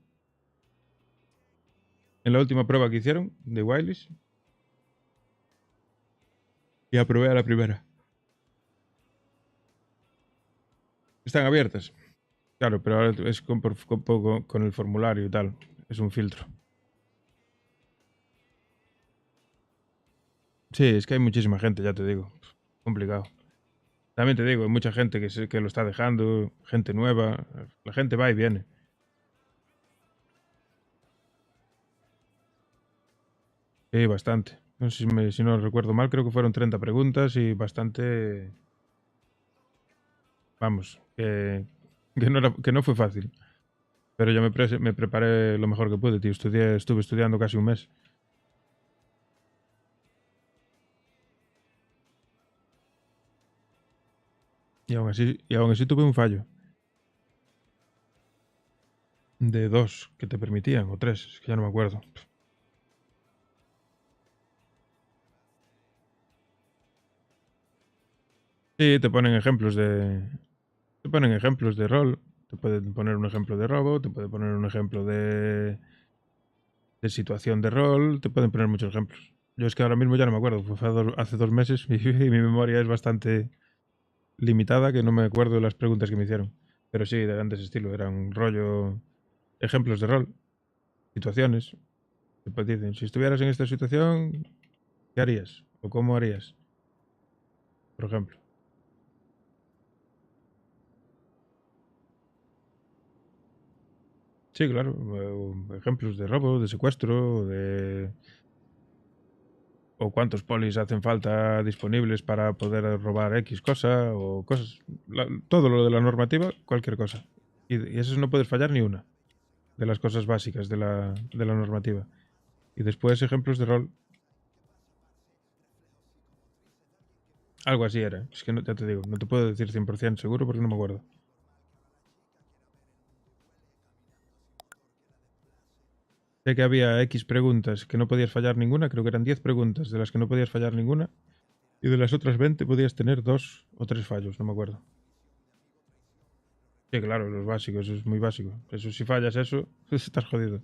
prueba que hicieron de Wileys y aprobé a la primera. Están abiertas. Claro, pero ahora es con el formulario y tal. Es un filtro. Sí, es que hay muchísima gente, ya te digo. Complicado. También te digo, hay mucha gente que lo está dejando, gente nueva. La gente va y viene. Sí, bastante. No sé si no recuerdo mal, creo que fueron 30 preguntas y bastante... Vamos, que no fue fácil. Pero yo me preparé lo mejor que pude, tío. Estuve estudiando casi un mes. Y aún así tuve un fallo. De 2 que te permitían, o 3, es que ya no me acuerdo. Sí, te ponen ejemplos de... Te ponen ejemplos de rol. Te pueden poner un ejemplo de robo, te pueden poner un ejemplo de situación de rol, te pueden poner muchos ejemplos. Yo es que ahora mismo ya no me acuerdo, fue hace 2 meses y mi memoria es bastante limitada, que no me acuerdo de las preguntas que me hicieron. Pero sí, de ese estilo, eran rollo ejemplos de rol, situaciones. Te dicen, si estuvieras en esta situación, ¿qué harías? ¿O cómo harías? Por ejemplo. Sí, claro. Ejemplos de robo, de secuestro, o cuántos polis hacen falta disponibles para poder robar X cosa, o cosas. Todo lo de la normativa, cualquier cosa. Y eso no puedes fallar ni una de las cosas básicas de la normativa. Y después ejemplos de rol. Algo así era. Es que ya te digo, no te puedo decir 100% seguro porque no me acuerdo. Sé que había X preguntas que no podías fallar ninguna, creo que eran 10 preguntas de las que no podías fallar ninguna, y de las otras 20 podías tener 2 o 3 fallos, no me acuerdo. Sí, claro, los básicos, eso es muy básico. Eso, si fallas eso, estás jodido.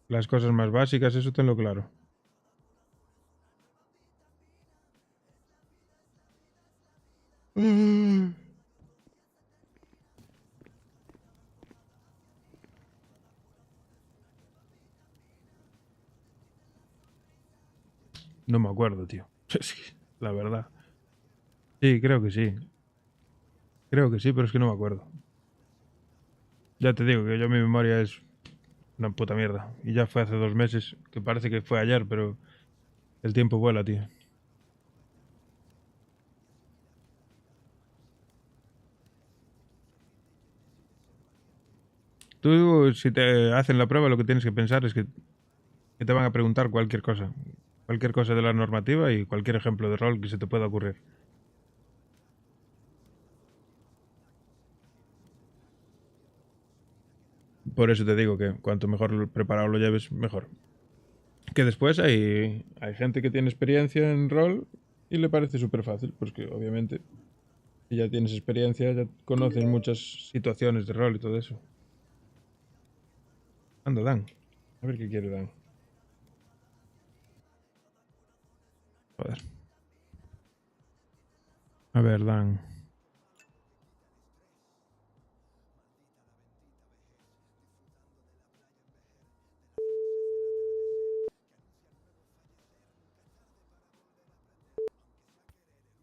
Las cosas más básicas, eso tenlo claro. No me acuerdo, tío. La verdad. Sí, creo que sí. Creo que sí, pero es que no me acuerdo. Ya te digo que yo mi memoria es Una puta mierda. Y ya fue hace 2 meses, que parece que fue ayer, pero el tiempo vuela, tío. Tú, si te hacen la prueba, lo que tienes que pensar es que te van a preguntar cualquier cosa. Cualquier cosa de la normativa y cualquier ejemplo de rol que se te pueda ocurrir. Por eso te digo que cuanto mejor preparado lo lleves, mejor. Que después hay gente que tiene experiencia en rol y le parece súper fácil, pues que obviamente si ya tienes experiencia, ya conoces muchas situaciones de rol y todo eso. Anda, Dan. A ver qué quiere Dan. Joder. A ver, Dan.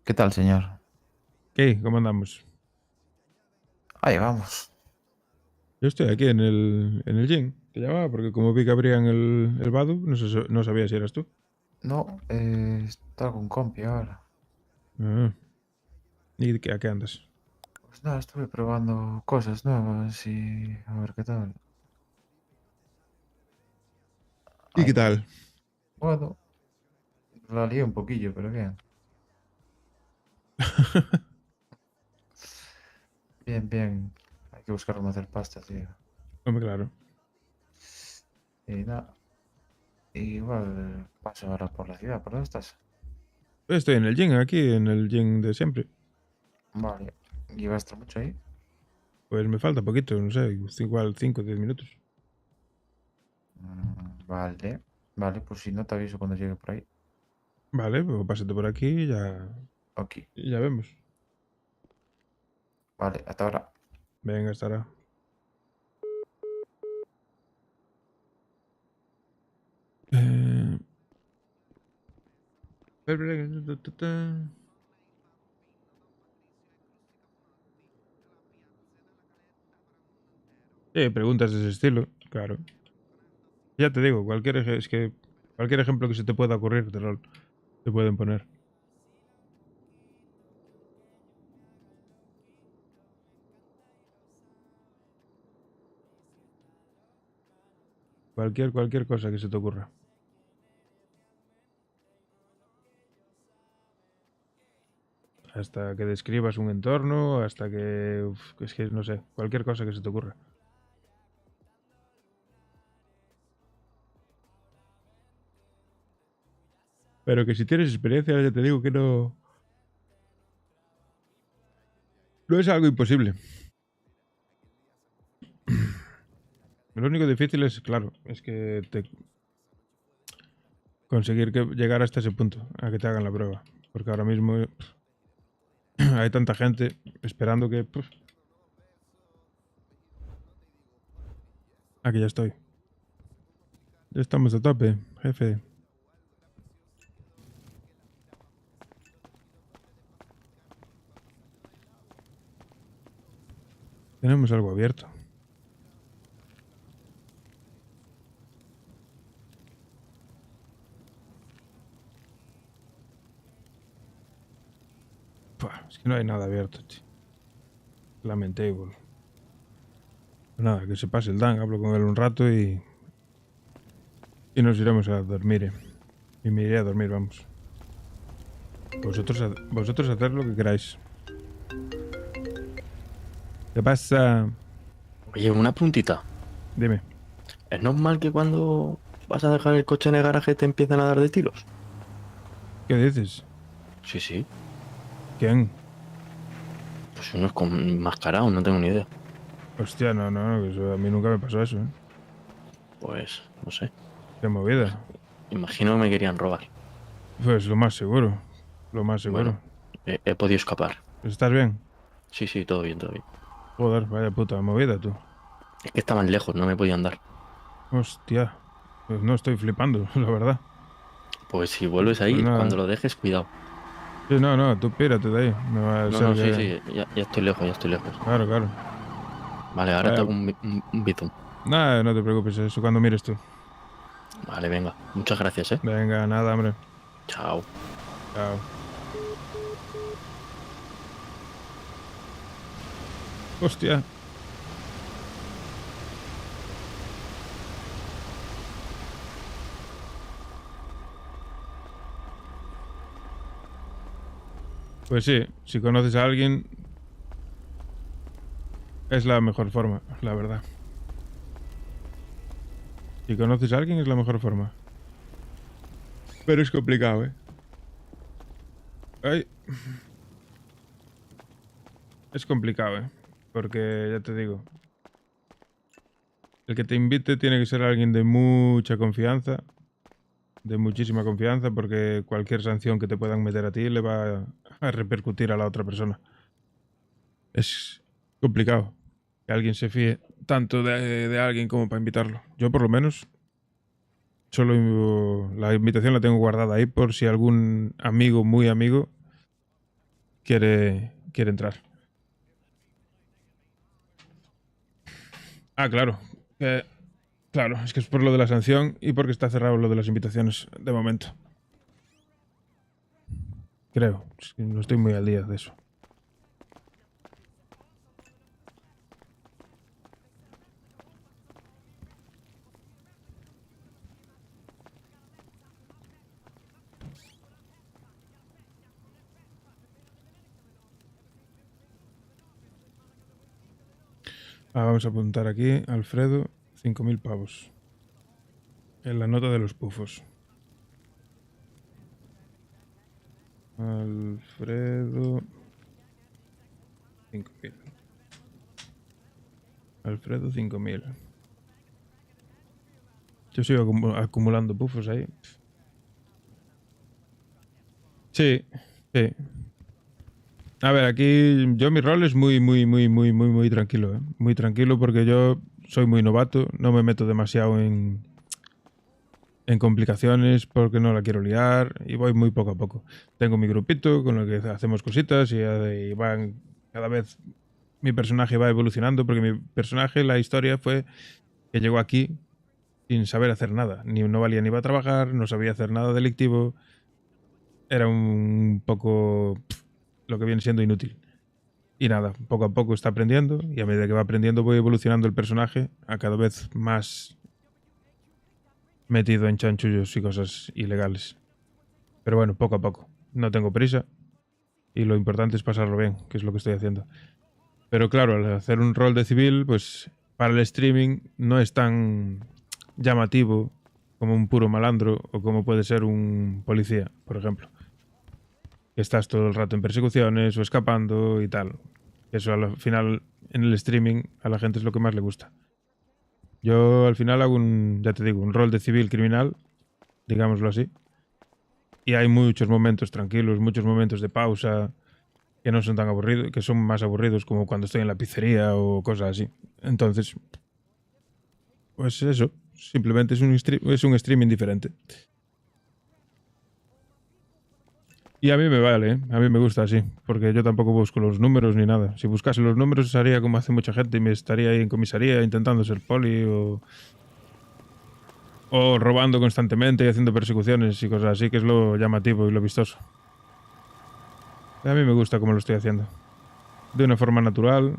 ¿Qué tal, señor? ¿Qué? ¿Cómo andamos? Ahí vamos. Yo estoy aquí en el gym. Te llamaba porque como vi que abrían el Badu, no sabía si eras tú. No, estaba con compi ahora. Ah. ¿Y a qué andas? Pues nada, estuve probando cosas nuevas y a ver qué tal. ¿Y qué tal? Bueno, la lié un poquillo, pero bien. Bien, bien. Hay que buscar cómo hacer pasta, tío. Hombre, claro. Y nada. Igual paso ahora por la ciudad, ¿por dónde estás? Estoy en el gym, aquí, en el gym de siempre. Vale. ¿Y vas a estar mucho ahí? Pues me falta poquito, no sé, igual 5 o 10 minutos. Vale. Vale, pues si no te aviso cuando llegue por ahí. Vale, pues pásate por aquí y ya. Ok. Y ya vemos. Vale, hasta ahora. Venga, estará. Preguntas de ese estilo, claro. Ya te digo, cualquier ejemplo que se te pueda ocurrir de rol te pueden poner. Cualquier cosa que se te ocurra. Hasta que describas un entorno, hasta que... es que no sé, cualquier cosa que se te ocurra. Pero que si tienes experiencia, ya te digo que no... No es algo imposible. Lo único difícil es, claro, es que conseguir llegar hasta ese punto, a que te hagan la prueba. Porque ahora mismo hay tanta gente esperando que... Aquí ya estoy. Ya estamos a tope, jefe. Tenemos algo abierto. Es que no hay nada abierto, tío. Lamentable. Nada, que se pase el Dan, hablo con él un rato y nos iremos a dormir. Y me iré a dormir, vamos. Vosotros haced lo que queráis. ¿Qué pasa? Oye, una puntita. Dime. ¿Es normal que cuando vas a dejar el coche en el garaje te empiezan a dar de tiros? ¿Qué dices? Sí, sí. ¿Quién? Pues unos con enmascarados, no tengo ni idea. Hostia, no, eso, a mí nunca me pasó eso, ¿eh? Pues, no sé. Qué movida. Imagino que me querían robar. Pues lo más seguro. Lo más seguro. Bueno, he podido escapar. ¿Estás bien? Sí, sí, todo bien, todo bien. Joder, vaya puta movida, tú. Es que estaban lejos, no me podían dar. Hostia. Pues no estoy flipando, la verdad. Pues si vuelves ahí, Pues cuando lo dejes, cuidado. Sí, no, tú pírate de ahí. No, va a ser sí, que... ya estoy lejos, ya estoy lejos. Claro. Vale, ahora te hago un bizum. Nada, no te preocupes, eso cuando mires tú. Vale, venga. Muchas gracias, ¿eh? Venga, nada, hombre. Chao. Chao. Hostia. Pues sí, si conoces a alguien, es la mejor forma, la verdad. Si conoces a alguien, es la mejor forma. Pero es complicado, ¿eh? Ay. Es complicado, ¿eh? Porque ya te digo, el que te invite tiene que ser alguien de mucha confianza, de muchísima confianza, porque cualquier sanción que te puedan meter a ti le va a repercutir a la otra persona. Es complicado que alguien se fíe tanto de alguien como para invitarlo. Yo por lo menos solo la invitación la tengo guardada ahí por si algún amigo, muy amigo, quiere entrar. Ah, claro. Claro, es que es por lo de la sanción y porque está cerrado lo de las invitaciones de momento. Creo. Es que no estoy muy al día de eso. Vamos a apuntar aquí, Alfredo, 5.000 pavos. En la nota de los pufos. Alfredo, 5.000. Alfredo, 5.000. Yo sigo acumulando pufos ahí. Sí, sí. A ver, aquí mi rol es muy tranquilo, ¿eh? Muy tranquilo porque yo soy muy novato, no me meto demasiado en complicaciones porque no la quiero liar y voy muy poco a poco. Tengo mi grupito con el que hacemos cositas y van cada vez mi personaje va evolucionando porque mi personaje, la historia fue que llegó aquí sin saber hacer nada, no valía ni para trabajar, no sabía hacer nada delictivo, era un poco lo que viene siendo inútil. Y nada, poco a poco está aprendiendo y a medida que va aprendiendo voy evolucionando el personaje a cada vez más metido en chanchullos y cosas ilegales. Pero bueno, poco a poco. No tengo prisa y lo importante es pasarlo bien, que es lo que estoy haciendo. Pero claro, al hacer un rol de civil, pues para el streaming no es tan llamativo como un puro malandro o como puede ser un policía, por ejemplo. Estás todo el rato en persecuciones o escapando y tal. Eso al final en el streaming a la gente es lo que más le gusta. Yo al final hago ya te digo, un rol de civil criminal, digámoslo así. Y hay muchos momentos tranquilos, muchos momentos de pausa que no son tan aburridos, que son más aburridos como cuando estoy en la pizzería o cosas así. Entonces, pues eso, simplemente es un streaming diferente. Y a mí me vale, ¿eh? A mí me gusta así, porque yo tampoco busco los números ni nada. Si buscase los números haría como hace mucha gente y me estaría ahí en comisaría intentando ser poli o robando constantemente y haciendo persecuciones y cosas así, que es lo llamativo y lo vistoso. A mí me gusta como lo estoy haciendo. De una forma natural,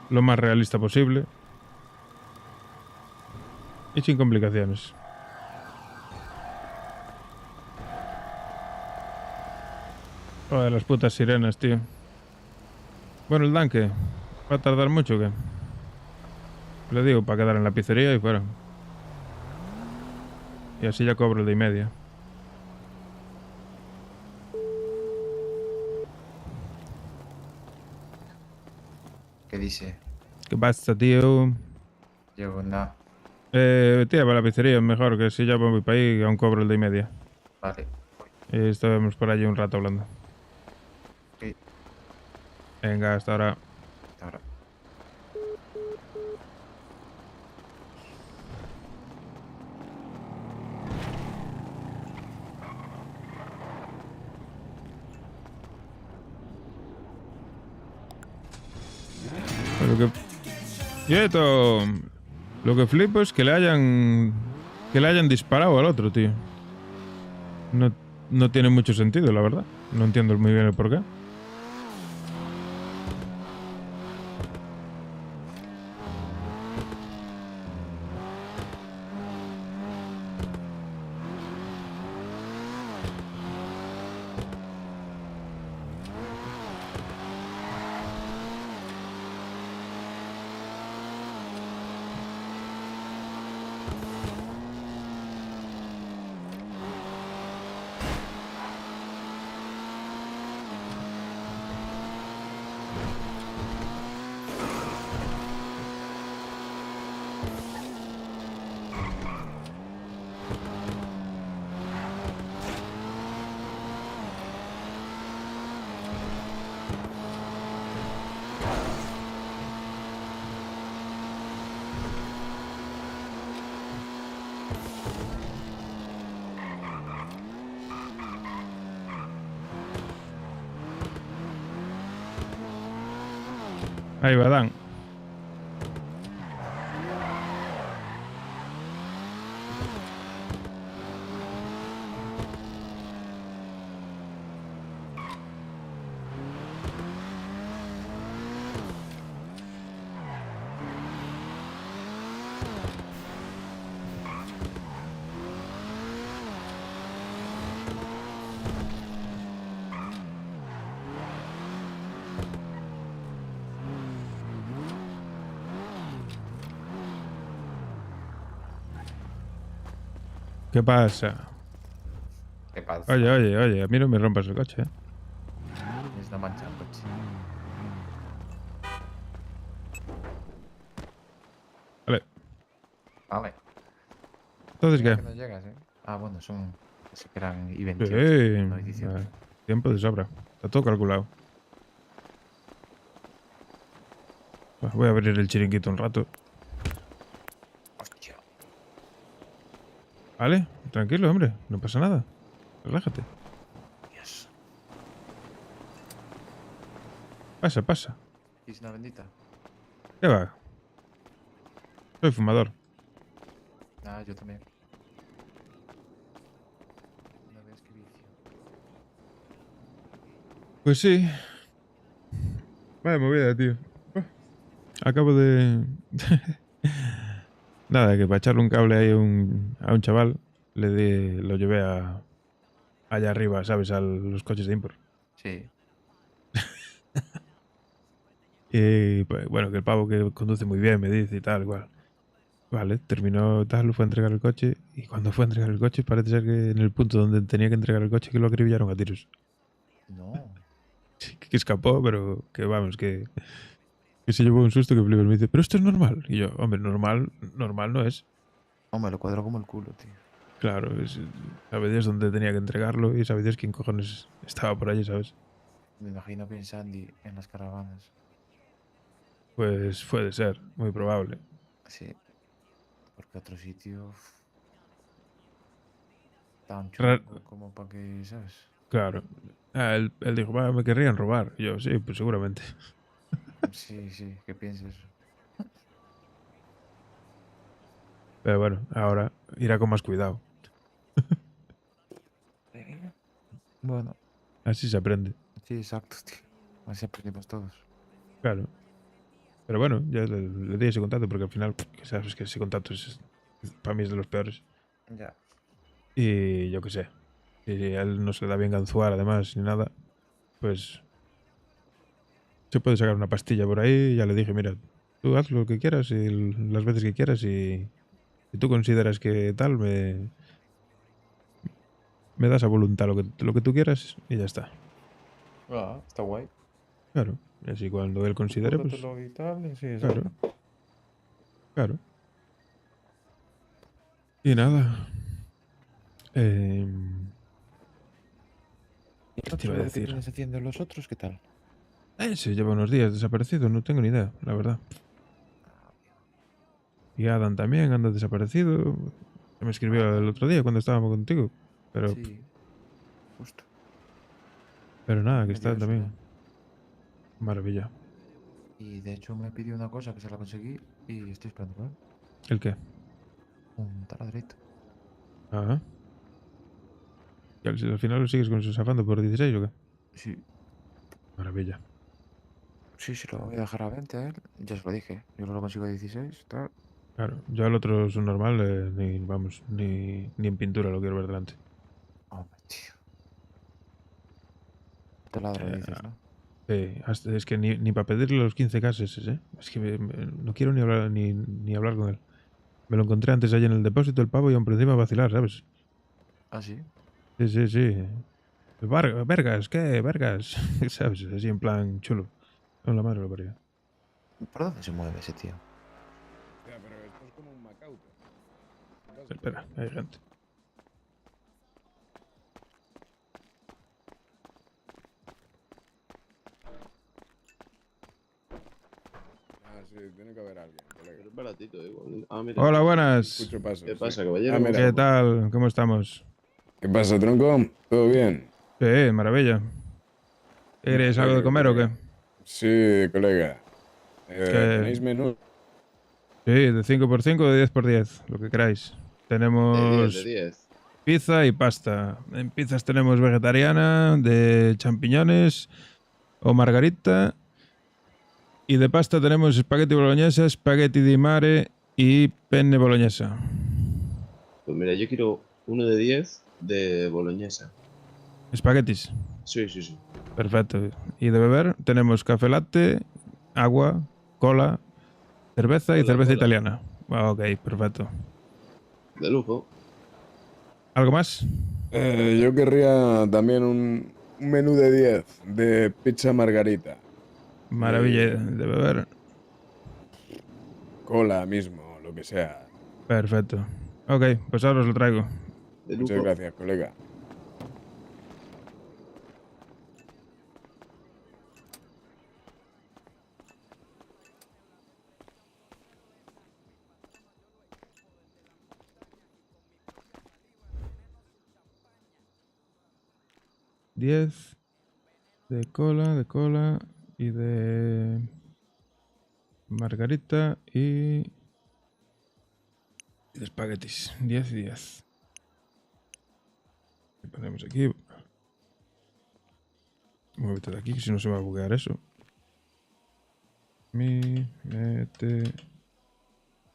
lo más realista posible y sin complicaciones. Joder, las putas sirenas, tío. Bueno, el tanque. ¿Va a tardar mucho o qué? Le digo, para quedar en la pizzería y fuera. Y así ya cobro el de y media. ¿Qué dice? ¿Qué pasa, tío? Yo, nada. Tira para la pizzería, mejor, que si ya voy para ahí, aún cobro el de y media. Vale. Y estábamos por allí un rato hablando. Sí. Venga, hasta ahora. Hasta ahora. Pero que... Yo esto, lo que flipo es que le hayan disparado al otro, tío. No tiene mucho sentido, la verdad. No entiendo muy bien el porqué. Ahí va, Dan. ¿Qué pasa? ¿Qué pasa? Oye, a mí no me rompas el coche, ¿eh? Es una mancha el coche. Vale. Vale. Entonces, Mira ¿qué? que no llegas, ¿eh? Ah, bueno, son... Se que eran y 28, Sí, no y 18. vale. Tiempo de sobra. Está todo calculado. Voy a abrir el chiringuito un rato. Hostia. Vale, tranquilo, hombre. No pasa nada. Relájate. Dios. Pasa. ¿Es una bendita? ¿Qué va? Soy fumador. Ah, yo también. No ves qué vicio. Pues sí. Vaya movida, tío. Acabo de... Nada, que para echarle un cable ahí a un chaval, lo llevé allá arriba, ¿sabes? A los coches de import. Sí. Y pues, bueno, que el pavo que conduce muy bien me dice y tal, igual. Vale, terminó tal, fue a entregar el coche. Y cuando fue a entregar el coche, parece ser que en el punto donde tenía que entregar el coche, que lo acribillaron a tiros. No. Sí, que escapó, pero que vamos, que se llevó un susto que flipa. Me dice, pero esto es normal. Y yo, hombre, normal no es. Hombre, lo cuadro como el culo, tío. Claro, sabe Dios dónde tenía que entregarlo y sabe Dios quién cojones estaba por allí, ¿sabes? Me imagino pensando en las caravanas. Pues puede ser, muy probable. Sí. Porque otro sitio... Tan Ra- chungo como para que, ¿sabes? Claro. Ah, él dijo, va, me querrían robar. Y yo, sí, pues seguramente. Sí, ¿qué piensas? Pero bueno, ahora irá con más cuidado. Bueno. Así se aprende. Sí, exacto, tío. Así aprendimos todos. Claro. Pero bueno, ya le di ese contacto porque al final, que sabes que ese contacto para mí es de los peores. Ya. Y yo qué sé. Si a él no se le da bien ganzuar además ni nada, pues se puede sacar una pastilla por ahí. Y ya le dije, mira, tú haz lo que quieras y las veces que quieras y si tú consideras que tal, me das a voluntad lo que tú quieras y ya está. Ah, está guay. Claro. Y así cuando él considere, pues... Cúrratelo y tal, sí, Claro. Claro. Y nada. ¿Qué te iba a ¿Qué decir? tienes haciendo los otros? ¿Qué tal? Se lleva unos días desaparecido, no tengo ni idea, la verdad. Y Adam también anda desaparecido. Me escribió el otro día cuando estábamos contigo. Pero, Sí, justo. pero nada, que Me está dio también. Maravilla. Y de hecho me pidió una cosa que se la conseguí y estoy esperando por él. ¿El qué? Un taladrito. Ajá. ¿Y al final lo sigues con su zafando por 16 o qué? Sí. Maravilla. Sí, lo voy a dejar a 20 a él. Ya se lo dije. Yo lo consigo a 16, tal. Claro, yo al otro es un normal, ni en pintura lo quiero ver delante. Hombre, tío. Taladro dices, ¿no? Es que ni para pedirle los 15 cases, ¿eh? Es que no quiero ni hablar con él. Me lo encontré antes allí en el depósito, el pavo, y aún por encima vacilar, ¿sabes? ¿Ah, sí? Sí. Vergas, ¿qué? Vergas. ¿Sabes? Así en plan chulo. Con la madre lo parió. ¿Por dónde se mueve ese tío? Ya, pero esto es como un Macauto. Espera, hay gente. Ah, sí, tiene que haber alguien, colega. Pero es baratito, igual. Ah, mira. Hola, buenas. Escucho pasos. ¿Qué pasa, sí. caballero? mira. ¿Qué tal? ¿Cómo estamos? ¿Qué pasa, tronco? ¿Todo bien? Sí, maravilla. ¿Queréis algo de comer o qué? Sí, colega. ¿Qué? ¿Tenéis menú? Sí, de 5x5 o de 10x10, lo que queráis. Tenemos De 10. pizza y pasta. En pizzas tenemos vegetariana, de champiñones o margarita. Y de pasta tenemos espagueti boloñesa, espagueti di mare y penne boloñesa. Pues mira, yo quiero uno de 10 de boloñesa. ¿Espaguetis? Sí. Perfecto. Y de beber tenemos café latte, agua, cola, cerveza y cerveza italiana. Ok, perfecto. De lujo. ¿Algo más? Yo querría también un menú de 10 de pizza margarita. Maravilla de beber. Cola mismo, lo que sea. Perfecto. Ok, pues ahora os lo traigo. Muchas gracias, colega. $10 de cola y de margarita y de espaguetis. 10 y 10. Le ponemos aquí. Muévete de aquí, que si no se va a buguear eso. Mete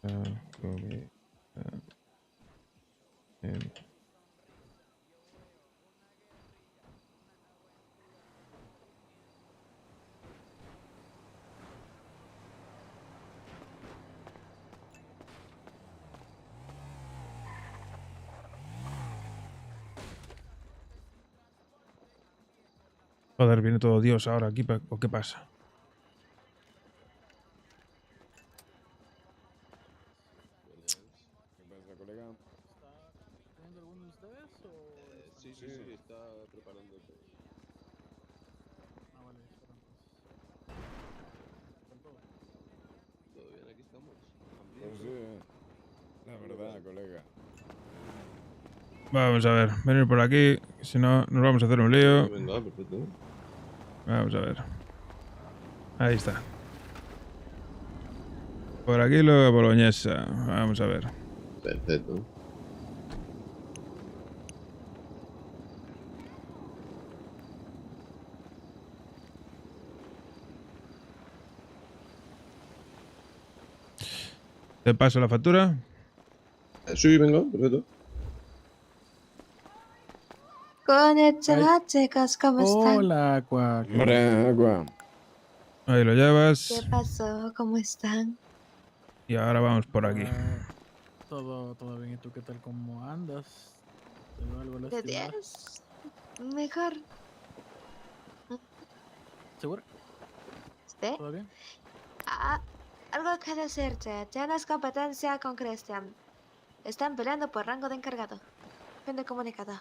la comida en... Joder, viene todo Dios ahora aquí, ¿o qué pasa? ¿Qué pasa, colega? ¿Está viendo alguno de ustedes o...? Sí, está preparando todo. Ah, vale, espera entonces. ¿Todo bien? Aquí estamos. Pues sí, la verdad, colega. Vamos a ver, venir por aquí, si no nos vamos a hacer un lío. Venga, perfecto. Vamos a ver. Ahí está. Por aquí lo boloñesa. Vamos a ver. Perfecto. ¿Te paso la factura? Sí, venga, perfecto. Konnichiwa, chicos, ¿cómo están? Hola, Aqua. Hombre, Aqua. Ahí lo llevas. ¿Qué pasó? ¿Cómo están? Y ahora vamos por aquí. Todo bien. ¿Y tú qué tal? ¿Cómo andas? ¿Te veo algo ¿De lastimada? 10? Mejor. ¿Seguro? ¿Sí? ¿Todo bien? Ah, algo que decirte. Tienes competencia con Christian. Están peleando por rango de encargado. Fin de comunicado.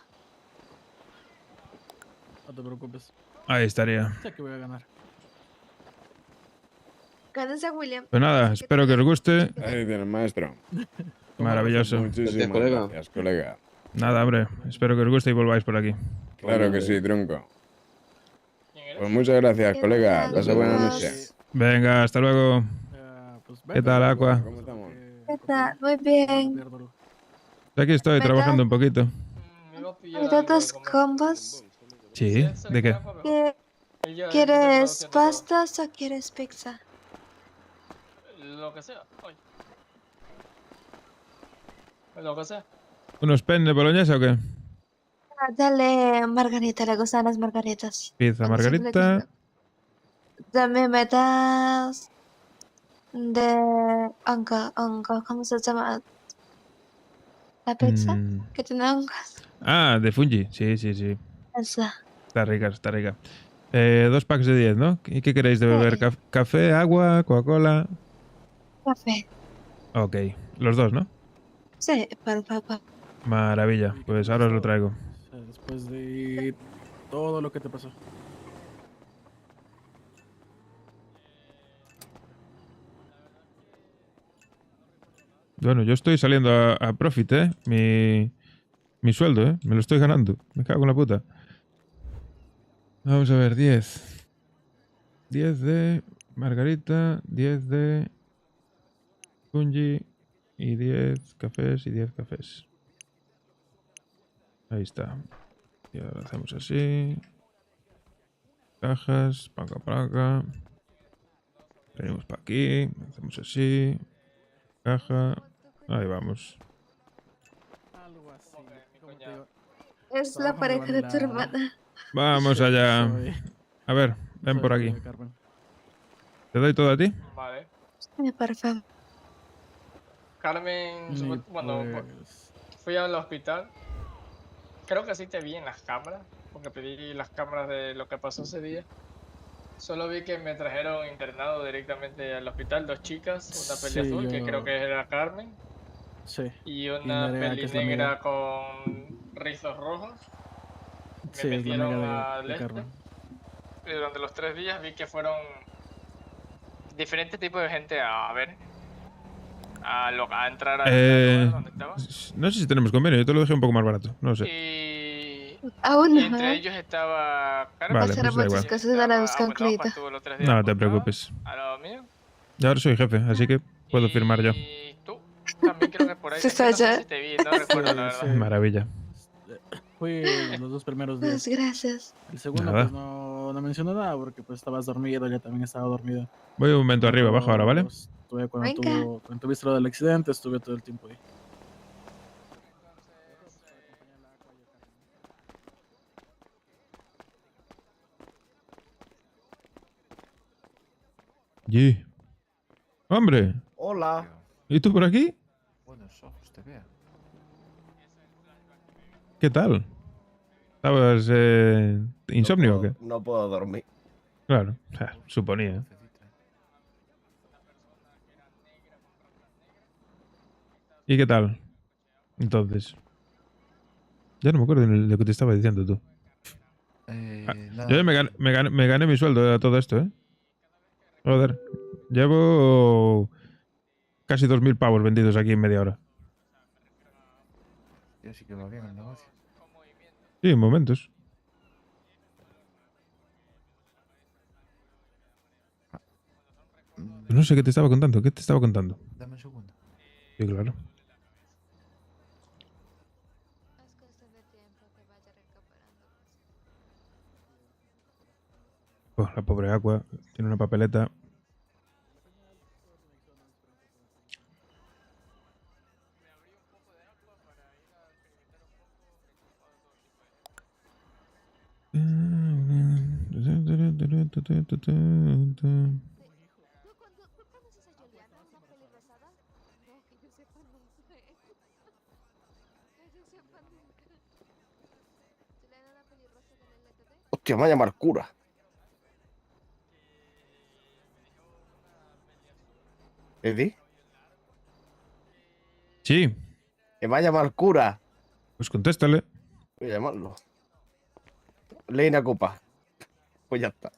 No te preocupes. Ahí estaría. Sé que voy a ganar. Gánense a William. Pues nada, espero que os guste. Ahí tienes, maestro. Maravilloso. Muchísimas gracias, colega. Nada, hombre. Espero que os guste y volváis por aquí. Claro que sí, tronco. Pues muchas gracias, colega. Pasa buena noche. Venga, hasta luego. Pues ¿Qué tal, Aqua? ¿Cómo estamos? ¿Qué tal? Muy bien. Aquí estoy ¿Me trabajando das- un poquito. ¿Me das dos combos? Sí, ¿de qué? ¿Quieres pastas o quieres pizza? Lo que sea. Ay. Lo que sea. ¿Unos penne boloñesa o qué? Dale margarita, le gustan las margaritas. Pizza Cuando siempre le margarita. gusta. También me das de hongo, ¿cómo se llama? La pizza Mm. que tiene hongos. Ah, de fungi. Sí, sí, sí. Esa. Está rica, está rica. 2 packs de 10, ¿no? ¿Y qué queréis de beber? ¿Café, agua, Coca-Cola? Café. Ok, los dos, ¿no? Sí, por favor. Maravilla, pues ahora os lo traigo. Después de todo lo que te pasó. Bueno, yo estoy saliendo a profit, ¿eh? Mi sueldo, ¿eh? Me lo estoy ganando. Me cago en la puta. Vamos a ver, 10. 10 de margarita, 10 de fungi y 10 cafés y 10 cafés. Ahí está. Y ahora hacemos así. Cajas, placa, placa. Venimos para aquí, hacemos así. Caja. Ahí vamos. Es la pareja de tu hermana. Vamos allá. A ver, ven por aquí. ¿Te doy todo a ti? Vale. Sí, por favor. Carmen, cuando fui al hospital, creo que sí te vi en las cámaras, porque pedí las cámaras de lo que pasó ese día. Solo vi que me trajeron internado directamente al hospital, 2 chicas, una peli Sí, azul, que yo- creo que era Carmen, Sí. y una Nerea, peli que es la negra amiga. con rizos rojos. Me Sí, es la metieron amiga al de este, Carmen. y durante los 3 días vi que fueron diferentes tipos de gente a ver, a entrar al lugar donde estaba. No sé si tenemos convenio, yo te lo dejé un poco más barato. No sé. Aún Y no, entre ¿eh? ellos estaba Carmen. Vale, pues da Pasaron muchas igual. cosas de la vez concreta. Estuvo los 3 días No te acostada preocupes. al lado mío. Yo ahora soy jefe, así que puedo firmar yo. También creo que por ahí. Se es que no sé falla. si te vi, no recuerdo la verdad. Maravilla. Fui los 2 primeros días. Pues gracias. El segundo Nada. pues no mencionó nada porque pues estabas dormido, ella también estaba dormida. Voy un momento arriba, abajo ahora, ¿vale? Estuve cuando Venga. cuando tuviste lo del accidente, estuve todo el tiempo ahí. Yi. ¡Hombre! Hola. ¿Y tú por aquí? Buenos ojos te veo. ¿Qué tal? ¿Estabas insomnio o qué? No puedo dormir. Claro, suponía. ¿Y qué tal? Entonces. Ya no me acuerdo de lo que te estaba diciendo tú. Nada. Yo ya me gané mi sueldo de todo esto, ¿eh? Joder. Llevo casi 2.000 pavos vendidos aquí en media hora. Ya sí que va bien el negocio. Sí, en momentos. No sé qué te estaba contando. ¿Qué te estaba contando? Dame un segundo. Sí, claro. Oh, la pobre Aqua tiene una papeleta. Hostia, me va a llamar cura. ¿Eddie? Sí. Que va a llamar cura. Pues contéstale. Voy a llamarlo. Leina Copa. Pues ya está.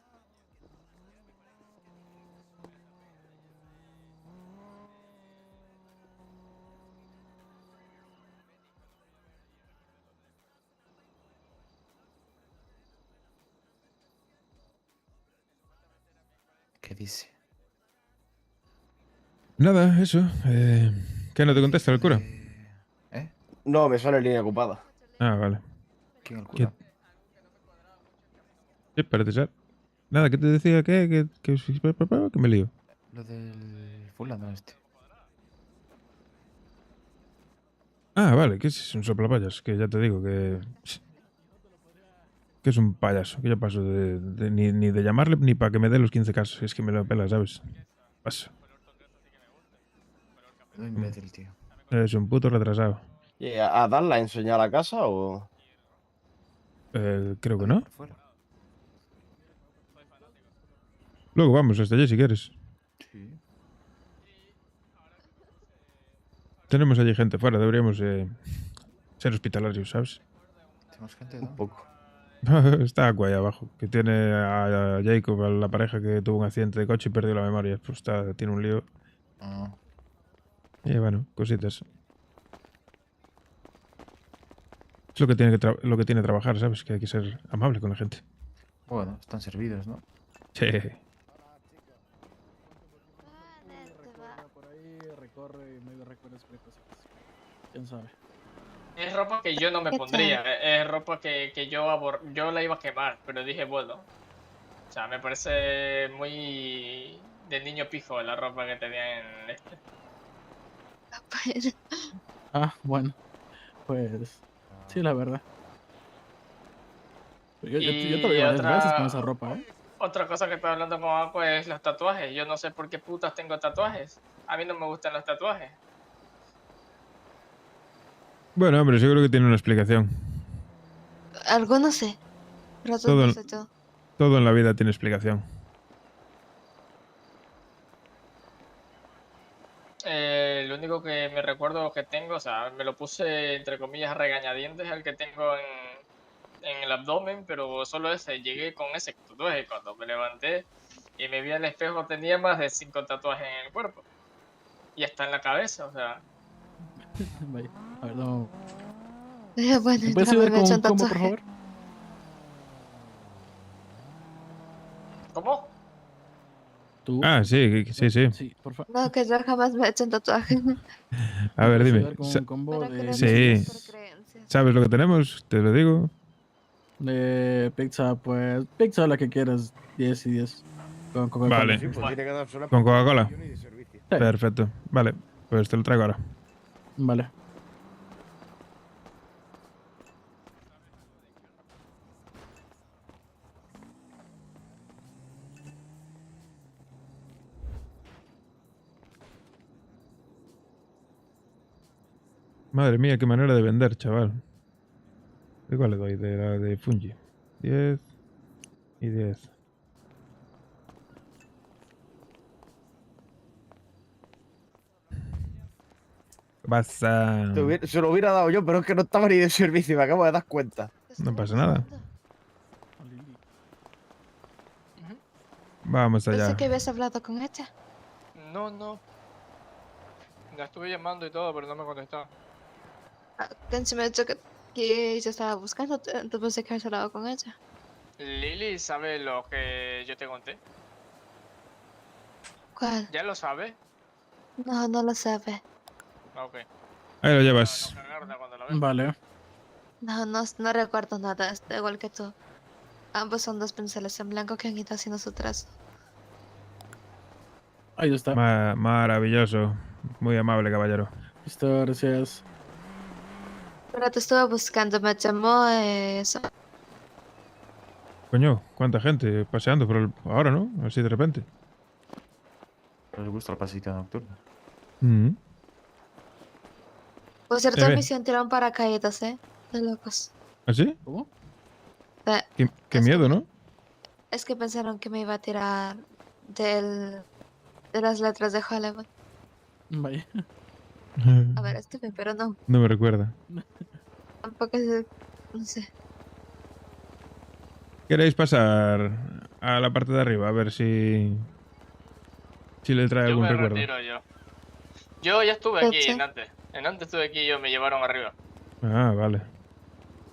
¿Qué dice? Nada, eso. ¿Qué no te contesta el cura? No, me sale línea ocupada. Ah, vale. ¿Quién el cura? Sí, parece ser. Nada, ¿qué te decía? ¿Qué? Que me lío. Lo del fulano este. Ah, vale, que es un soplapayas, que ya te digo que... Que es un payaso, que yo paso ni de llamarle ni para que me dé los 15 casos. Es que me lo pela, ¿sabes? Paso. No imbécil, tío. Es un puto retrasado. ¿Y a darla a enseñar la casa o...? Creo que no. Luego vamos hasta allí si quieres. Sí. Tenemos allí gente fuera, deberíamos ser hospitalarios, ¿sabes? Tenemos gente, Un poco. Está Aqua ahí abajo, que tiene a Jacob, a la pareja que tuvo un accidente de coche y perdió la memoria. Pues tiene un lío. Ah. Y bueno, cositas. Es lo que tiene trabajar, ¿sabes? Que hay que ser amable con la gente. Bueno, están servidos, ¿no? Sí. Por ahí recorre y medio recorre cositas. ¿Quién sabe? Es ropa que yo no me ¿Qué pondría. tal? Es ropa que yo la iba a quemar, pero dije, bueno. O sea, me parece muy de niño pijo la ropa que tenía en este. Ah, bueno. Pues... Sí, la verdad. Yo te lo llevaré veces con esa ropa, ¿eh? Otra cosa que estoy hablando con Aqua es los tatuajes. Yo no sé por qué putas tengo tatuajes. A mí no me gustan los tatuajes. Bueno, hombre, seguro que tiene una explicación. Algunos sí, pero otros Todo, no sé yo. todo en la vida tiene explicación. Lo único que me recuerdo que tengo, o sea, me lo puse entre comillas regañadientes el que tengo en el abdomen, pero solo ese, llegué con ese tatuaje. Cuando me levanté y me vi al espejo tenía más de 5 tatuajes en el cuerpo. Y hasta en la cabeza, o sea. Vaya, a ver, no. Bueno, ¿Me puedes déjame ayudar me echo un con cómo, por tatuaje. favor? ¿Cómo? ¿Tú? Ah, sí, sí. Sí, por favor. No, que yo jamás me he hecho un tatuaje. A ver, dime. Ayudar con un combo de... Sí. ¿Sabes lo que tenemos? Te lo digo. De pizza, pues... Pizza la que quieras. 10 y 10. Con Coca-Cola. Vale. Sí, pues tiene que dar sola ¿Con por Coca-Cola? opción y de servicio. Perfecto. Vale, pues te lo traigo ahora. Vale. Madre mía, qué manera de vender, chaval. ¿De cuál le doy? De la de Fungi. 10 y 10. ¿Qué pasa? Se lo hubiera dado yo, pero es que no estaba ni de servicio y me acabo de dar cuenta. No pasa nada. Vamos allá. Pensé que habías hablado con ella. No. La estuve llamando y todo, pero no me contestó. Kenshi me ha dicho que ella estaba buscando, entonces pensé que habías hablado con ella. Lily sabe lo que yo te conté. ¿Cuál? ¿Ya lo sabe? No, no lo sabe. Ok. Ahí lo llevas. Vale. No recuerdo nada, está igual que tú. Ambos son dos pinceles en blanco que han ido haciendo su trazo. Ahí está. Maravilloso. Muy amable, caballero. Listo, gracias. Pero te estuve buscando, me llamó eso. Coño, cuánta gente paseando por ahora, ¿no? Así de repente. ¿Les gusta la pasita nocturna? Por cierto, Ve. misión tiraron paracaídas, De locos. ¿Ah, sí? ¿Cómo? Qué miedo, ¿no? Es que pensaron que me iba a tirar de las letras de Hollywood. Vaya. A ver, estuve, pero no. No me recuerda. Tampoco es... No sé. ¿Queréis pasar a la parte de arriba? A ver si le trae Yo algún me recuerdo. retiro yo. Yo ya estuve aquí ¿Sí? en antes. En antes estuve aquí y yo me llevaron arriba. Ah, vale.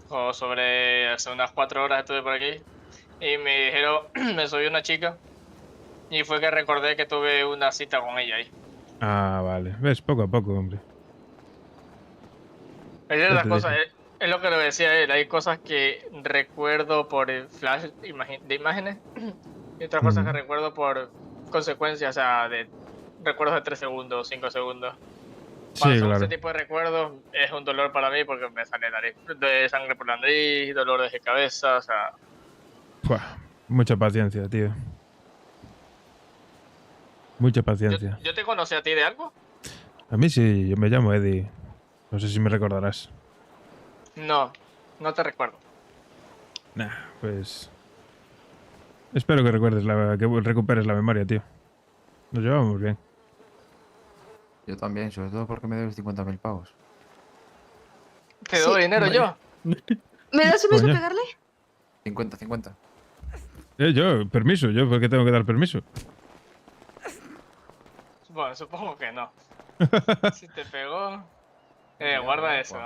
O hace unas 4 horas estuve por aquí. Y me dijeron, me subió una chica. Y fue que recordé que tuve una cita con ella ahí. Ah, vale. Ves, poco a poco, hombre. Hay Ya ciertas te cosas, dije. es lo que le decía él, hay cosas que recuerdo por el flash de imágenes y otras cosas que recuerdo por consecuencias, o sea, de recuerdos de 3 segundos, 5 segundos. Sí, Cuando son claro. ese tipo de recuerdos es un dolor para mí porque me sale de sangre por la nariz, dolores de cabeza, o sea... Buah, mucha paciencia, tío. Mucha paciencia. ¿Yo te conocí a ti de algo? A mí sí, yo me llamo Eddie. No sé si me recordarás. No, no te recuerdo. Nah, pues... Espero que recuerdes que recuperes la memoria, tío. Nos llevamos bien. Yo también, sobre todo porque me debes 50.000 pavos. ¿Te doy dinero yo? ¿Me das un beso Coño. pegarle? 50. Yo, permiso. ¿Yo por qué tengo que dar permiso? Bueno, supongo que no. Si te pegó... guarda eso.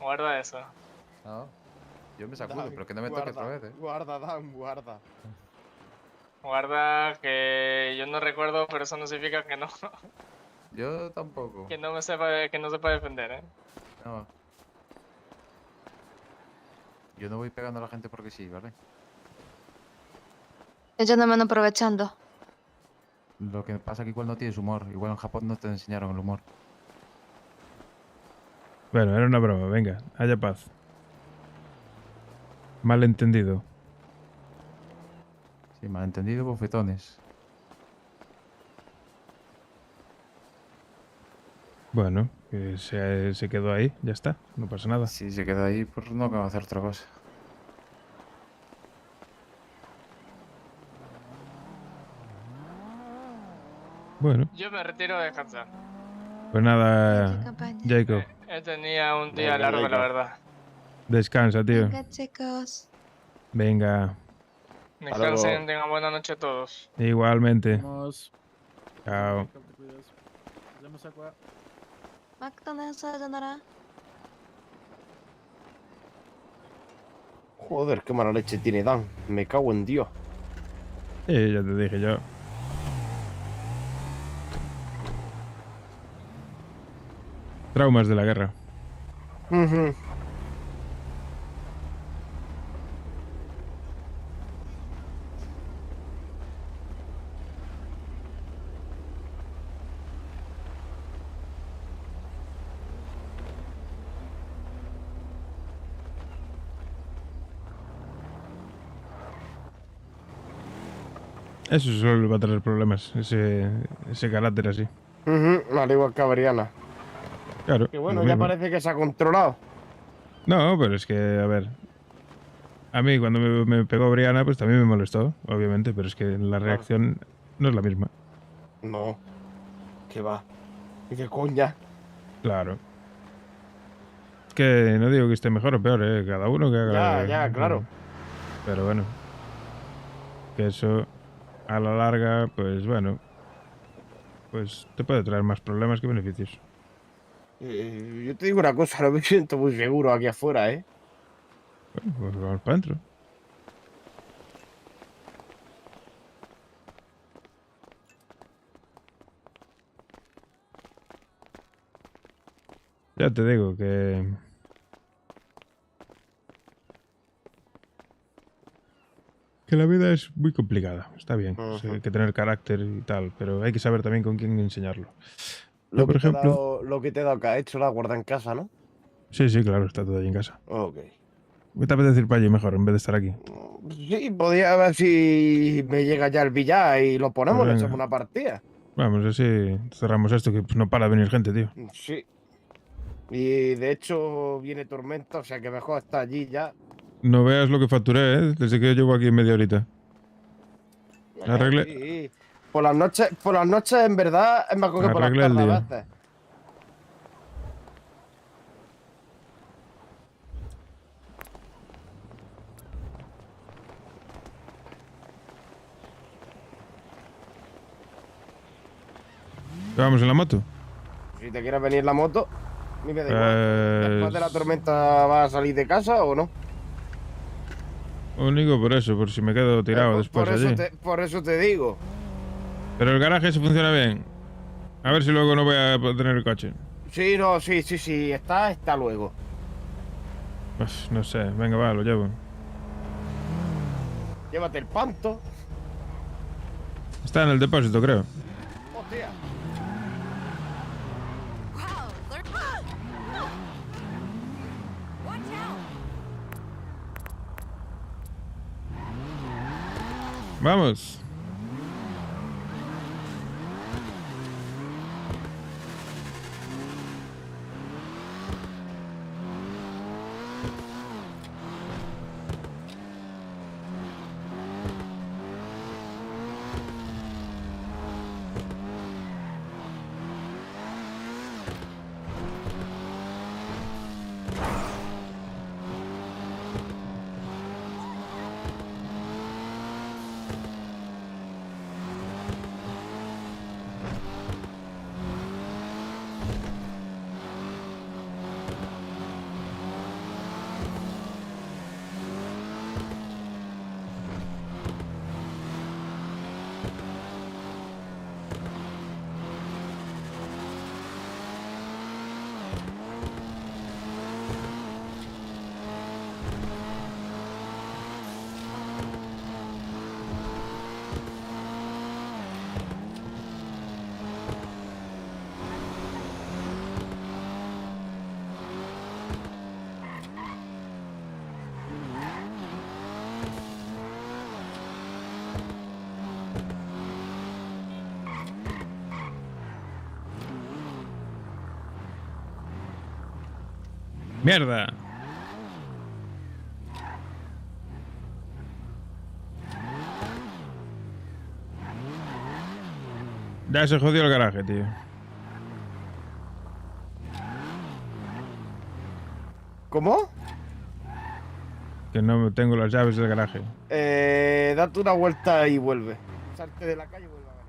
Guarda eso. No, yo me sacudo, pero que no me toque otra vez, Guarda, Dan, guarda. Guarda que yo no recuerdo, pero eso no significa que no... Yo tampoco. que no sepa defender, ¿eh? No. Yo no voy pegando a la gente porque sí, ¿vale? Ellos no me andan aprovechando. Lo que pasa es que igual no tienes humor. Igual en Japón no te enseñaron el humor. Bueno, era una broma, venga, haya paz. Malentendido. Sí, malentendido, bofetones. Bueno, que se quedó ahí, ya está, no pasa nada. Si se queda ahí, pues no acaba de hacer otra cosa. Bueno, Yo me retiro a descansar. pues nada, Jacob, He tenido un día Venga, largo, la Jacob. verdad. descansa, tío. Venga, chicos. Venga, Descansen, tengan buena noche a todos. igualmente. Vamos. Chao. Te cuidas. Nos vemos, Aqua. McDonald's, sayonara. Joder, qué mala leche tiene Dan. Me cago en Dios. Ya te dije yo. Traumas de la guerra. Eso solo va a traer problemas, ese carácter así. Al igual que a Brianna. Claro. Que bueno, lo ya mismo. parece que se ha controlado. No, pero es que, a ver. A mí cuando me pegó Brianna, pues también me molestó, obviamente, pero es que la reacción no es la misma. No. ¿Qué va? ¿Y qué coña? Claro. Es que no digo que esté mejor o peor, cada uno que haga. Ya, claro. Pero bueno. Que eso, a la larga, pues bueno. Pues te puede traer más problemas que beneficios. Yo te digo una cosa, no me siento muy seguro aquí afuera, ¿eh? Bueno, pues vamos para adentro. Ya te digo que... Que la vida es muy complicada, está bien. O sea, hay que tener carácter y tal, pero hay que saber también con quién enseñarlo. Yo, por ejemplo... Lo que te he dado que ha hecho la guarda en casa, ¿no? Sí, sí, claro, está todo ahí en casa. Ok. ¿Qué te apetece ir para allí mejor en vez de estar aquí? Sí, podía ver si me llega ya el billar y lo ponemos, Pues le venga. echamos una partida. Vamos, así cerramos esto, que pues, no para de venir gente, tío. Sí. Y de hecho viene tormenta, o sea que mejor está allí ya. No veas lo que facturé, desde que llevo aquí media horita. Arreglé, Sí. Por las noches en verdad es mejor que por las Arreglé el tardes a día. veces. ¿Vamos en la moto? Si te quieres venir en la moto, a mí me da igual. ¿Después de la tormenta vas a salir de casa o no? Único por eso, por si me quedo tirado después por, allí. por eso te digo. Pero el garaje se funciona bien. A ver si luego no voy a tener el coche. Sí, no, sí, está luego. Pues no sé, venga, va, lo llevo. Llévate el panto. Está en el depósito, creo. Hostia. Vamos. ¡Mierda! Ya se jodió el garaje, tío. ¿Cómo? Que no tengo las llaves del garaje. Date una vuelta y vuelve. Salte de la calle y vuelve a venir.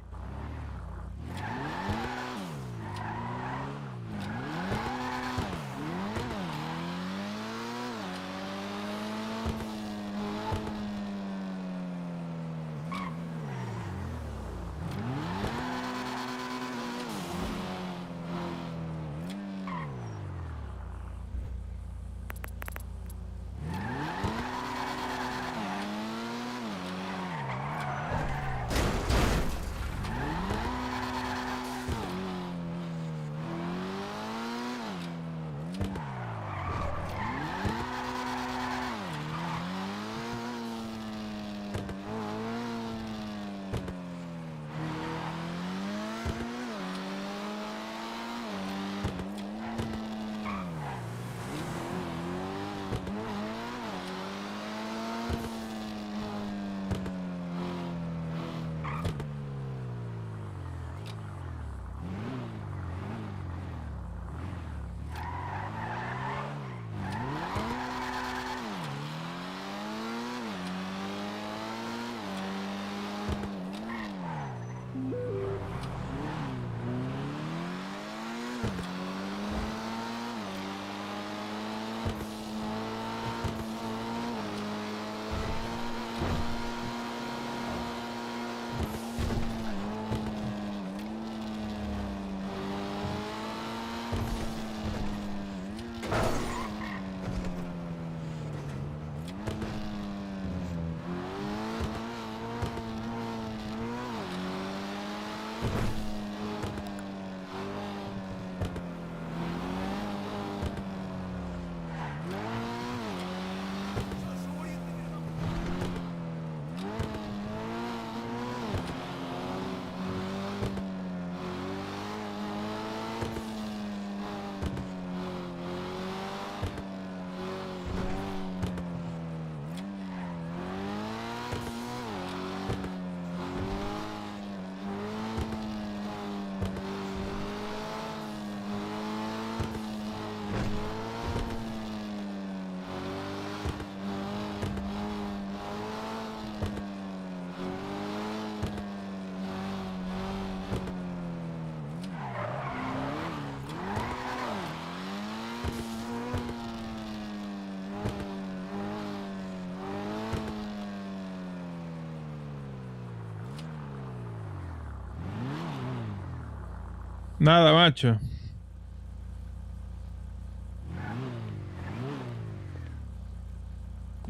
Nada, macho.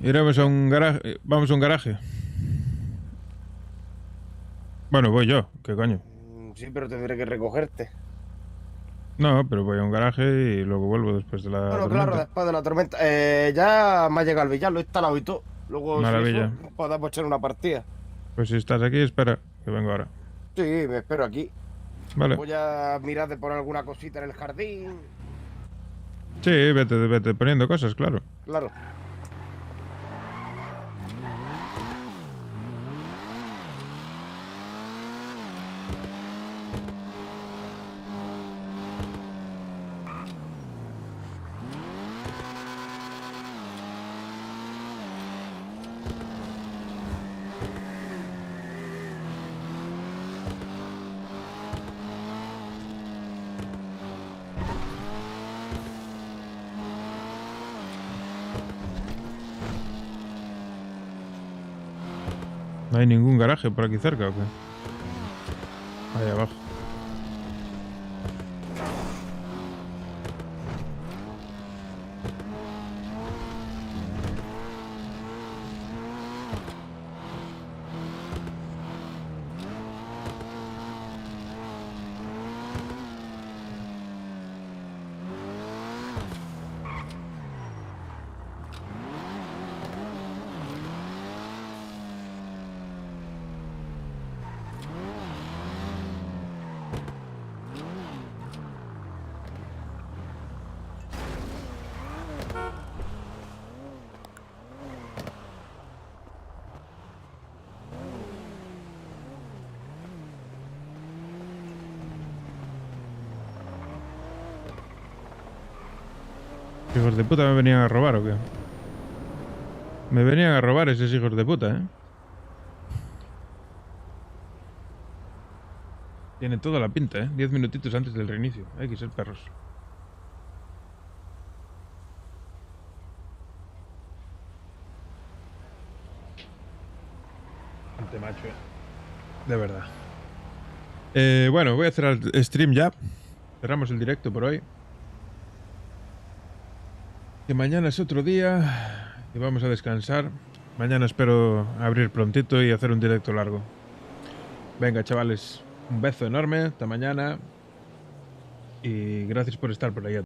Iremos a un garaje. Vamos a un garaje. Bueno, voy yo. ¿Qué coño? Sí, pero tendré que recogerte. No, pero voy a un garaje y luego vuelvo después de la Bueno, tormenta. claro, después de la tormenta. Ya me ha llegado el billar, lo he instalado y todo. Luego, Maravilla. si eso, podemos echar una partida. Pues si estás aquí, espera, que vengo ahora. Sí, me espero aquí. Vale. Voy a mirar de poner alguna cosita en el jardín. Sí, vete poniendo cosas, claro. Claro. ¿No hay ningún garaje por aquí cerca o qué? Ahí abajo. ¿Hijos de puta me venían a robar o qué? Me venían a robar esos hijos de puta, ¿eh? Tiene toda la pinta, ¿eh? 10 minutitos antes del reinicio. Hay que ser perros. Ante macho, de verdad. Bueno, voy a cerrar el stream ya. Cerramos el directo por hoy. Que mañana es otro día y vamos a descansar. Mañana espero abrir prontito y hacer un directo largo. Venga, chavales, un beso enorme. Hasta mañana. Y gracias por estar por ahí.